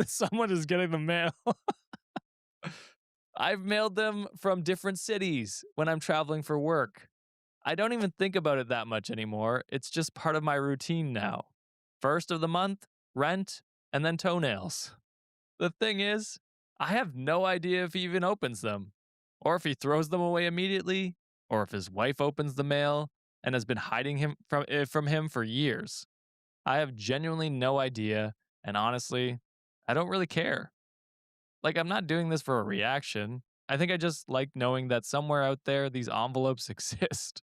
Someone is getting the mail. I've mailed them from different cities when I'm traveling for work. I don't even think about it that much anymore. It's just part of my routine now. First of the month, rent, and then toenails. The thing is, I have no idea if he even opens them, or if he throws them away immediately, or if his wife opens the mail and has been hiding him from him for years. I have genuinely no idea, and honestly, I don't really care. Like, I'm not doing this for a reaction. I think I just like knowing that somewhere out there these envelopes exist.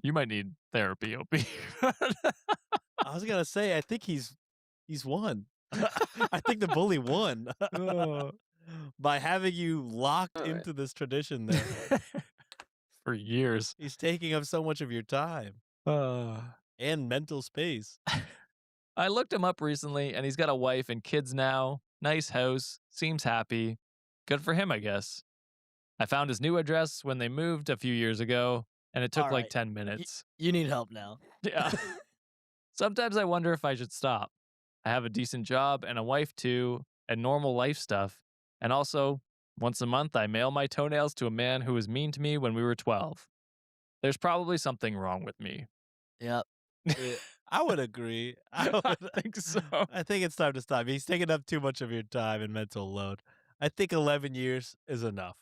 You might need therapy, OP. I was gonna say, I think he's won. I think the bully won by having you locked All right. into this tradition there. For years. He's taking up so much of your time and mental space. I looked him up recently, and he's got a wife and kids now. Nice house. Seems happy. Good for him, I guess. I found his new address when they moved a few years ago, and it took All like right. 10 minutes. You need help now. Yeah. Sometimes I wonder if I should stop. I have a decent job and a wife too, and normal life stuff. And also, once a month, I mail my toenails to a man who was mean to me when we were 12. There's probably something wrong with me. Yep. I would agree. I think so. I think it's time to stop. He's taking up too much of your time and mental load. I think 11 years is enough.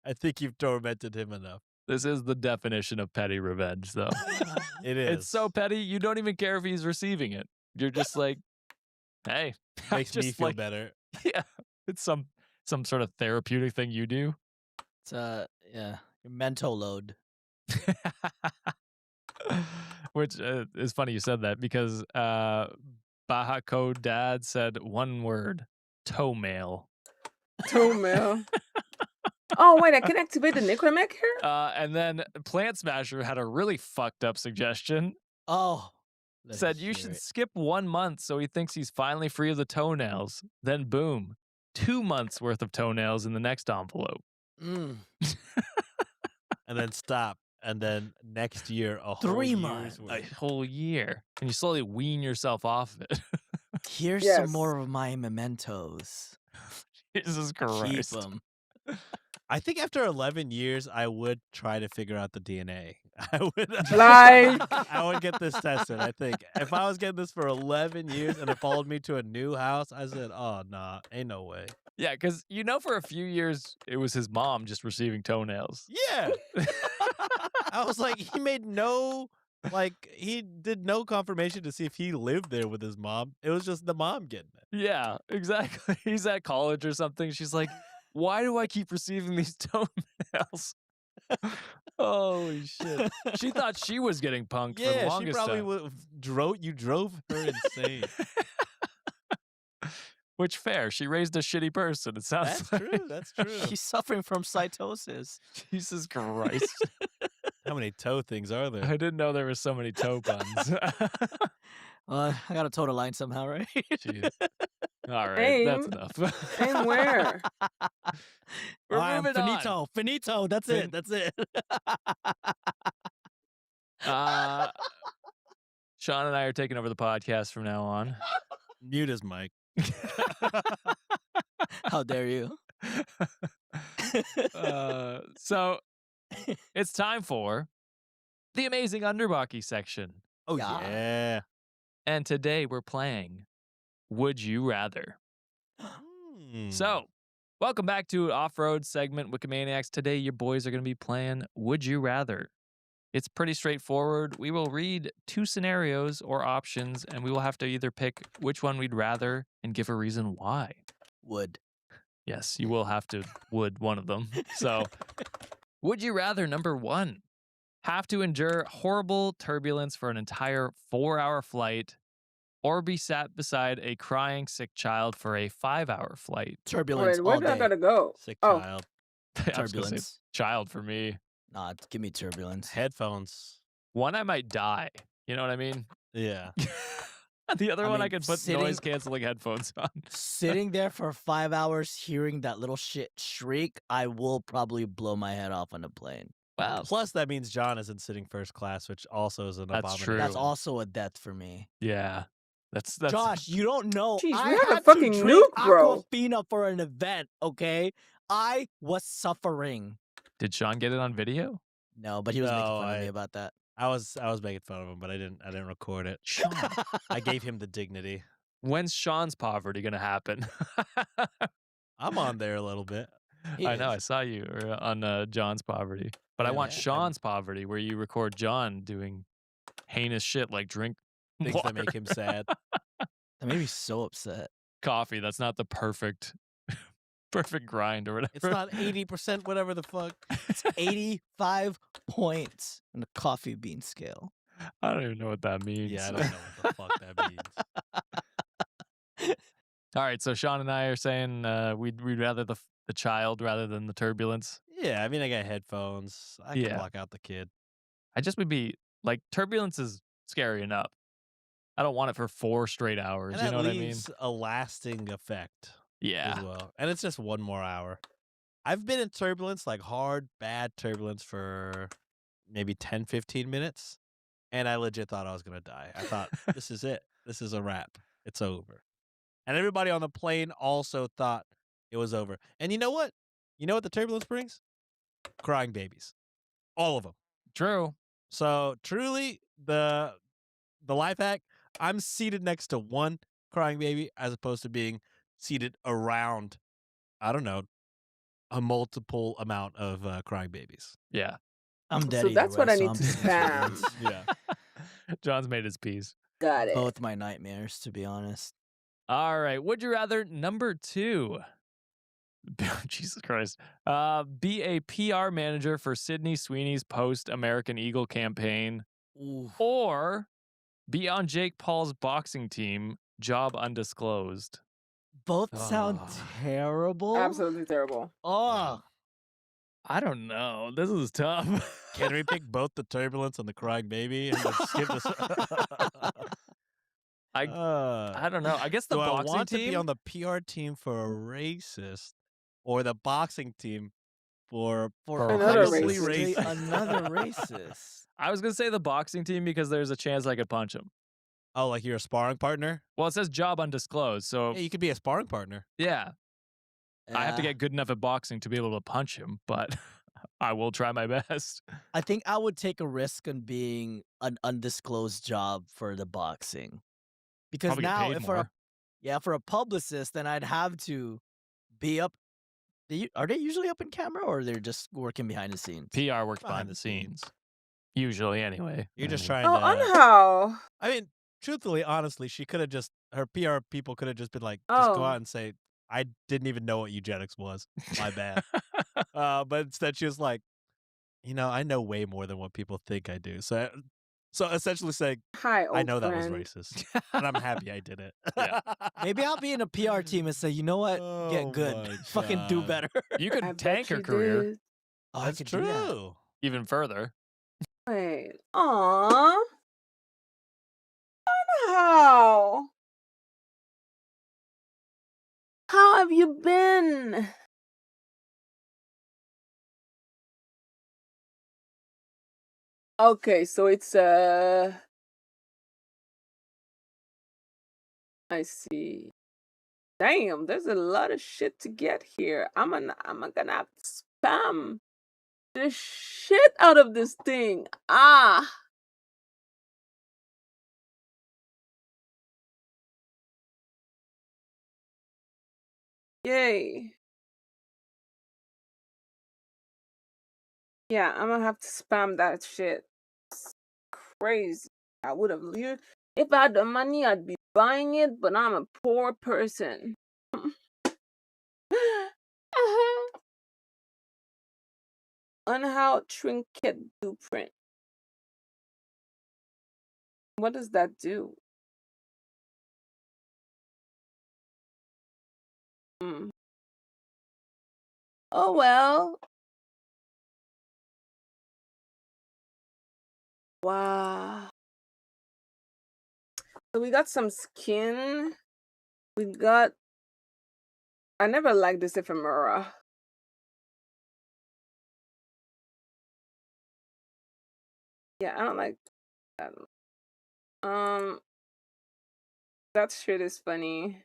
I think you've tormented him enough. This is the definition of petty revenge, though. It is. It's so petty, you don't even care if he's receiving it. You're just like, hey. Makes me just feel like, better. Yeah. It's some sort of therapeutic thing you do. It's your mental load. Which is funny you said that because Baja Code Dad said one word: toenail. Toenail. Oh, wait, I can activate the necromech here? And then Plant Smasher had a really fucked up suggestion. Oh. Said you should skip 1 month so he thinks he's finally free of the toenails. Then boom, 2 months worth of toenails in the next envelope. Mm. And then stop. And then next year, a whole 3 year's months. A worth. whole year. And you slowly wean yourself off of it. Here's Yes. some more of my mementos. Jesus Keep Christ. them. I think after 11 years, I would try to figure out the DNA. I would Like- I would get this tested. I think if I was getting this for 11 years and it followed me to a new house, I said, "Oh nah, ain't no way." Yeah, because for a few years it was his mom just receiving toenails. Yeah, I was like, he made no he did no confirmation to see if he lived there with his mom. It was just the mom getting it. Yeah, exactly. He's at college or something. She's like, why do I keep receiving these toenails? Holy shit. She thought she was getting punked for the Yeah, she longest probably time. drove her insane. Which fair. She raised a shitty person. It sounds That's like. true. That's true. She's suffering from cytosis. Jesus Christ. How many toe things are there? I didn't know there were so many toe puns. I got to toe the line somehow, right? Jeez. All right, Aim. that's enough. Aim where? We're moving on. finito. Finito. That's it. That's it. Sean and I are taking over the podcast from now on. Mute his mic. How dare you? So it's time for the amazing Underbaki section. Oh Yeah. yeah. And today we're playing Would You Rather. So, welcome back to Off-Road segment, Wikimaniacs. Today your boys are going to be playing Would You Rather. It's pretty straightforward. We will read 2 scenarios or options, and we will have to either pick which one we'd rather and give a reason why. Would. Yes, you will have to would one of them. So, would you rather, number 1, have to endure horrible turbulence for an entire 4-hour flight, or be sat beside a crying sick child for a 5-hour flight? Turbulence Wait, where all do I day. gotta go? Sick Oh. child. I was gonna say Turbulence. child for me. Nah, give me turbulence. Headphones. One, I might die. You know what I mean? Yeah. The other I one, I mean, could put sitting- noise canceling headphones on. Sitting there for 5 hours hearing that little shit shriek, I will probably blow my head off on the plane. Wow. Plus, that means John isn't sitting first class, which also is an That's abomination. true. That's also a death for me. Yeah. That's Josh, you don't know. Jeez, I we have a had fucking to drink nuke, bro. Aquafina for an event, okay? I was suffering. Did Sean get it on video? No, but he was making No, fun of I- me about that. I was making fun of him, but I didn't record it. Sean. I gave him the dignity. When's Sean's poverty gonna happen? I'm on there a little bit. He I know. I is. saw you on John's poverty, but I Yeah, want yeah. Sean's poverty, where you record John doing heinous shit like drink Things water. that make him sad. That made me so upset. coffee. That's not the perfect grind or whatever. It's not 80% whatever the fuck. It's 85 points on the coffee bean scale. I don't even know what that means. Yeah, I don't know what the fuck that means. All right, so Sean and I are saying we'd rather the child rather than the turbulence. Yeah, I mean, I got headphones. I can Yeah. block out the kid. I just would be like, turbulence is scary enough. I don't want it for 4 straight hours. And You that know what I mean? leaves a lasting effect Yeah. as well. And it's just 1 more hour. I've been in turbulence, like hard, bad turbulence for maybe 10, 15 minutes. And I legit thought I was going to die. I thought, this is it. This is a wrap. It's over. And everybody on the plane also thought it was over. And you know what? You know what the turbulence brings? Crying babies. All of them. True. So truly, the life hack, I'm seated next to one crying baby as opposed to being seated around, I don't know, a multiple amount of crying babies. Yeah. I'm dead. So either that's way, what I so need I'm to picking spam. turbulence. Yeah. John's made his peace. Got it. Both my nightmares, to be honest. All right. Would you rather, number 2? Jesus Christ. Be a PR manager for Sydney Sweeney's post-American Eagle campaign, Ooh. or be on Jake Paul's boxing team, job undisclosed. Both sound Ah. terrible. Absolutely terrible. Oh, I don't know. This is tough. Can we pick both the turbulence and the crying baby and just skip this? I don't know. I guess the do I boxing want team. to be on the PR team for a racist, or the boxing team for for Another probably racist. another racist. I was gonna say the boxing team because there's a chance I could punch him. Oh, like you're a sparring partner? Well, it says job undisclosed, so Yeah, you could be a sparring partner. yeah, I have to Yeah. get good enough at boxing to be able to punch him, but I will try my best. I think I would take a risk on being an undisclosed job for the boxing, because Probably get now paid if for more. for a publicist, then I'd have to be up. Are they usually up in camera, or they're just working behind the scenes? PR works behind the scenes, usually. Anyway, You're I just mean, trying Oh, to. on how? I mean, truthfully, honestly, she could have just her PR people could have just been like, just go Oh. out and say, I didn't even know what eugenics was. My bad. But instead, she was like, I know way more than what people think I do. So essentially saying, Hi, old I know that was friend. racist, and I'm happy I did it. Yeah. Maybe I'll be in a PR team and say, you know what, Oh get good, my fucking do God. better. you could I bet tank her you career did. Oh, I That's could do that. true. even further. Wait. Aww. How? How have you been? Okay, so it's I see. Damn, there's a lot of shit to get here. I'm gonna have to spam the shit out of this thing. Ah. Yay. Yeah, I'm gonna have to spam that shit. It's crazy. I would have leered. If I had the money, I'd be buying it, but I'm a poor person. On how trinket blueprint. What does that do? Hmm. Oh well. Wow. So we got some skin. We got. I never liked this ephemera. Yeah, I don't like that. That shit is funny.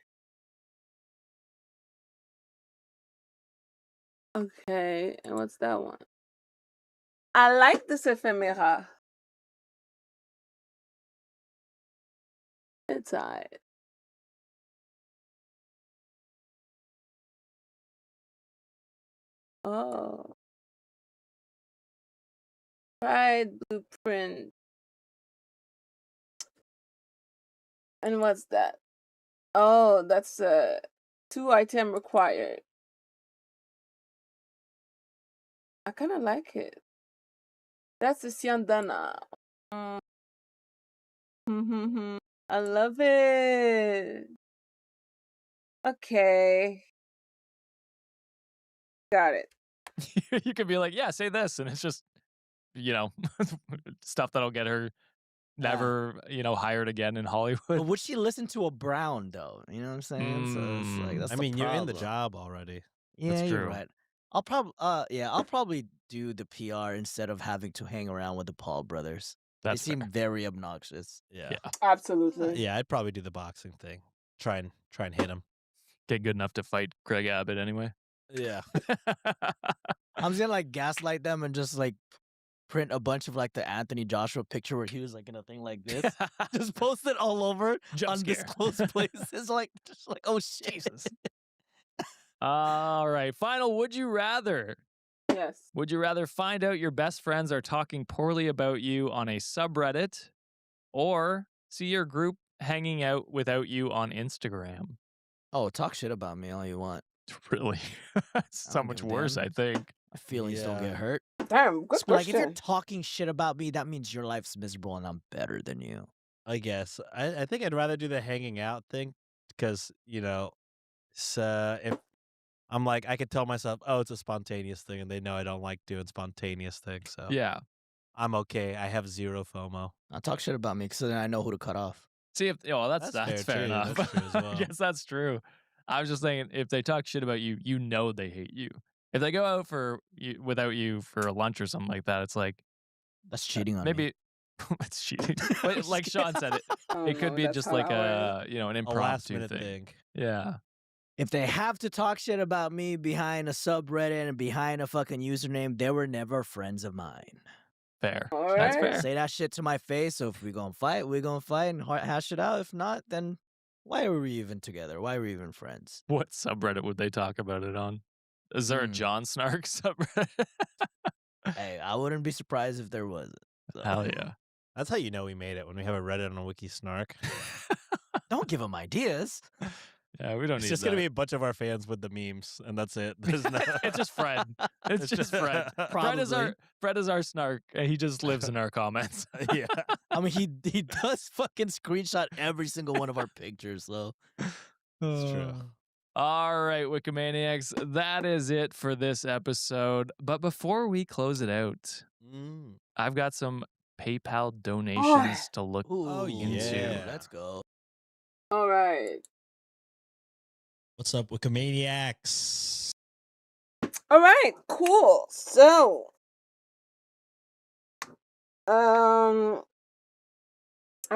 Okay, and what's that one? I like this ephemera. It's alright. Oh. Pride blueprint. And what's that? Oh, that's a 2 item required. I kind of like it. That's a Siandana. I love it. Okay. Got it. You could be like, yeah, say this, and it's just, stuff that'll get her never, hired again in But Hollywood. would she listen to a Brown though? You know what I'm saying? So it's like that's I the mean, you're in the problem. job already. Yeah, you're true. right. I'll probably do the PR instead of having to hang around with the Paul brothers. That's they seem fair. very obnoxious. Yeah. Absolutely. Yeah, I'd probably do the boxing thing. Try and hit him. Get good enough to fight Craig Abbott anyway. Yeah. I'm just gonna like gaslight them and just like print a bunch of like the Anthony Joshua picture where he was like in a thing like this. Just post it all over Jump scare. undisclosed places. Like just like, oh shit. Jesus. All right. Final would you rather? Yes. Would you rather find out your best friends are talking poorly about you on a subreddit or see your group hanging out without you on Instagram? Oh, talk shit about me all you want. Really? It's so don't much give a worse, damn. I think. My feelings don't Yeah. get hurt. Damn, good Just be like, if you're question. talking shit about me, that means your life's miserable and I'm better than you. I guess I think I'd rather do the hanging out thing because so if I'm like I could tell myself, oh, it's a spontaneous thing, and they know I don't like doing spontaneous things, so Yeah. I'm okay. I have zero FOMO. Now talk shit about me because then I know who to cut off. See if that's That's fair fair too. enough. That's true as I well. guess that's true. I was just saying if they talk shit about you, you know they hate you. If they go out without you for a lunch or something like that, it's like That's cheating on me. maybe it's cheating. But like Sean said, Oh, it could no, be that's just how like that works. an A impromptu last minute thing. thing. Yeah. If they have to talk shit about me behind a subreddit and behind a fucking username, they were never friends of mine. Fair. All That's right. fair. Say that shit to my face. So if we're gonna fight, we're gonna fight and hash it out. If not, then why are we even together? Why are we even friends? What subreddit would they talk about it on? Is there a John Snark subreddit? Hey, I wouldn't be surprised if there wasn't. So. Hell yeah. That's how you know we made it when we have a Reddit on a wiki snark. Don't give them ideas. Yeah, we don't It's need just that. gonna be a bunch of our fans with the memes, and that's it. There's no. It's just Fred. It's just Fred. Probably. Fred is our snark, and he just lives in our comments. Yeah. I mean, he does fucking screenshot every single one of our pictures, so. It's true. All right, Wikimaniacs, that is it for this episode. But before we close it out, I've got some PayPal donations to look Oh, into. yeah. Let's go. All right. What's up, Wikimaniacs? All right, cool. So, I'm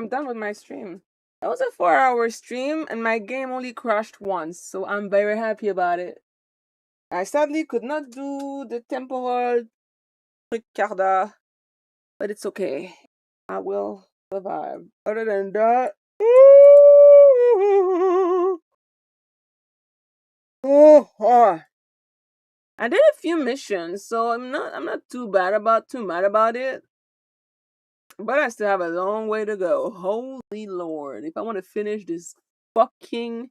done with my stream. That was a 4-hour stream, and my game only crashed once, so I'm very happy about it. I sadly could not do the temporal Ricarda, but it's okay. I will survive. Other than that, I did a few missions, so I'm not too mad about it. But I still have a long way to go. Holy Lord. If I want to finish this fucking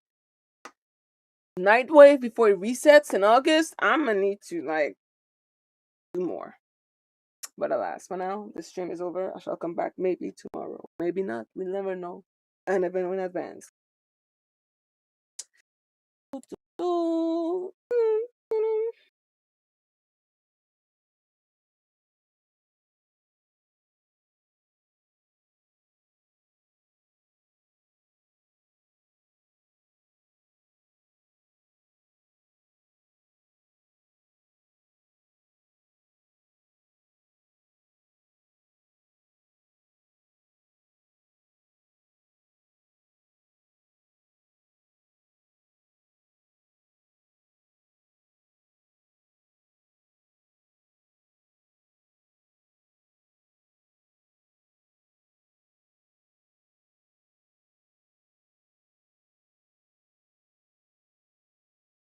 Nightwave before it resets in August, I'm gonna need to do more. But alas, for now, the stream is over. I shall come back maybe tomorrow. Maybe not. We'll never know. I never know in advance.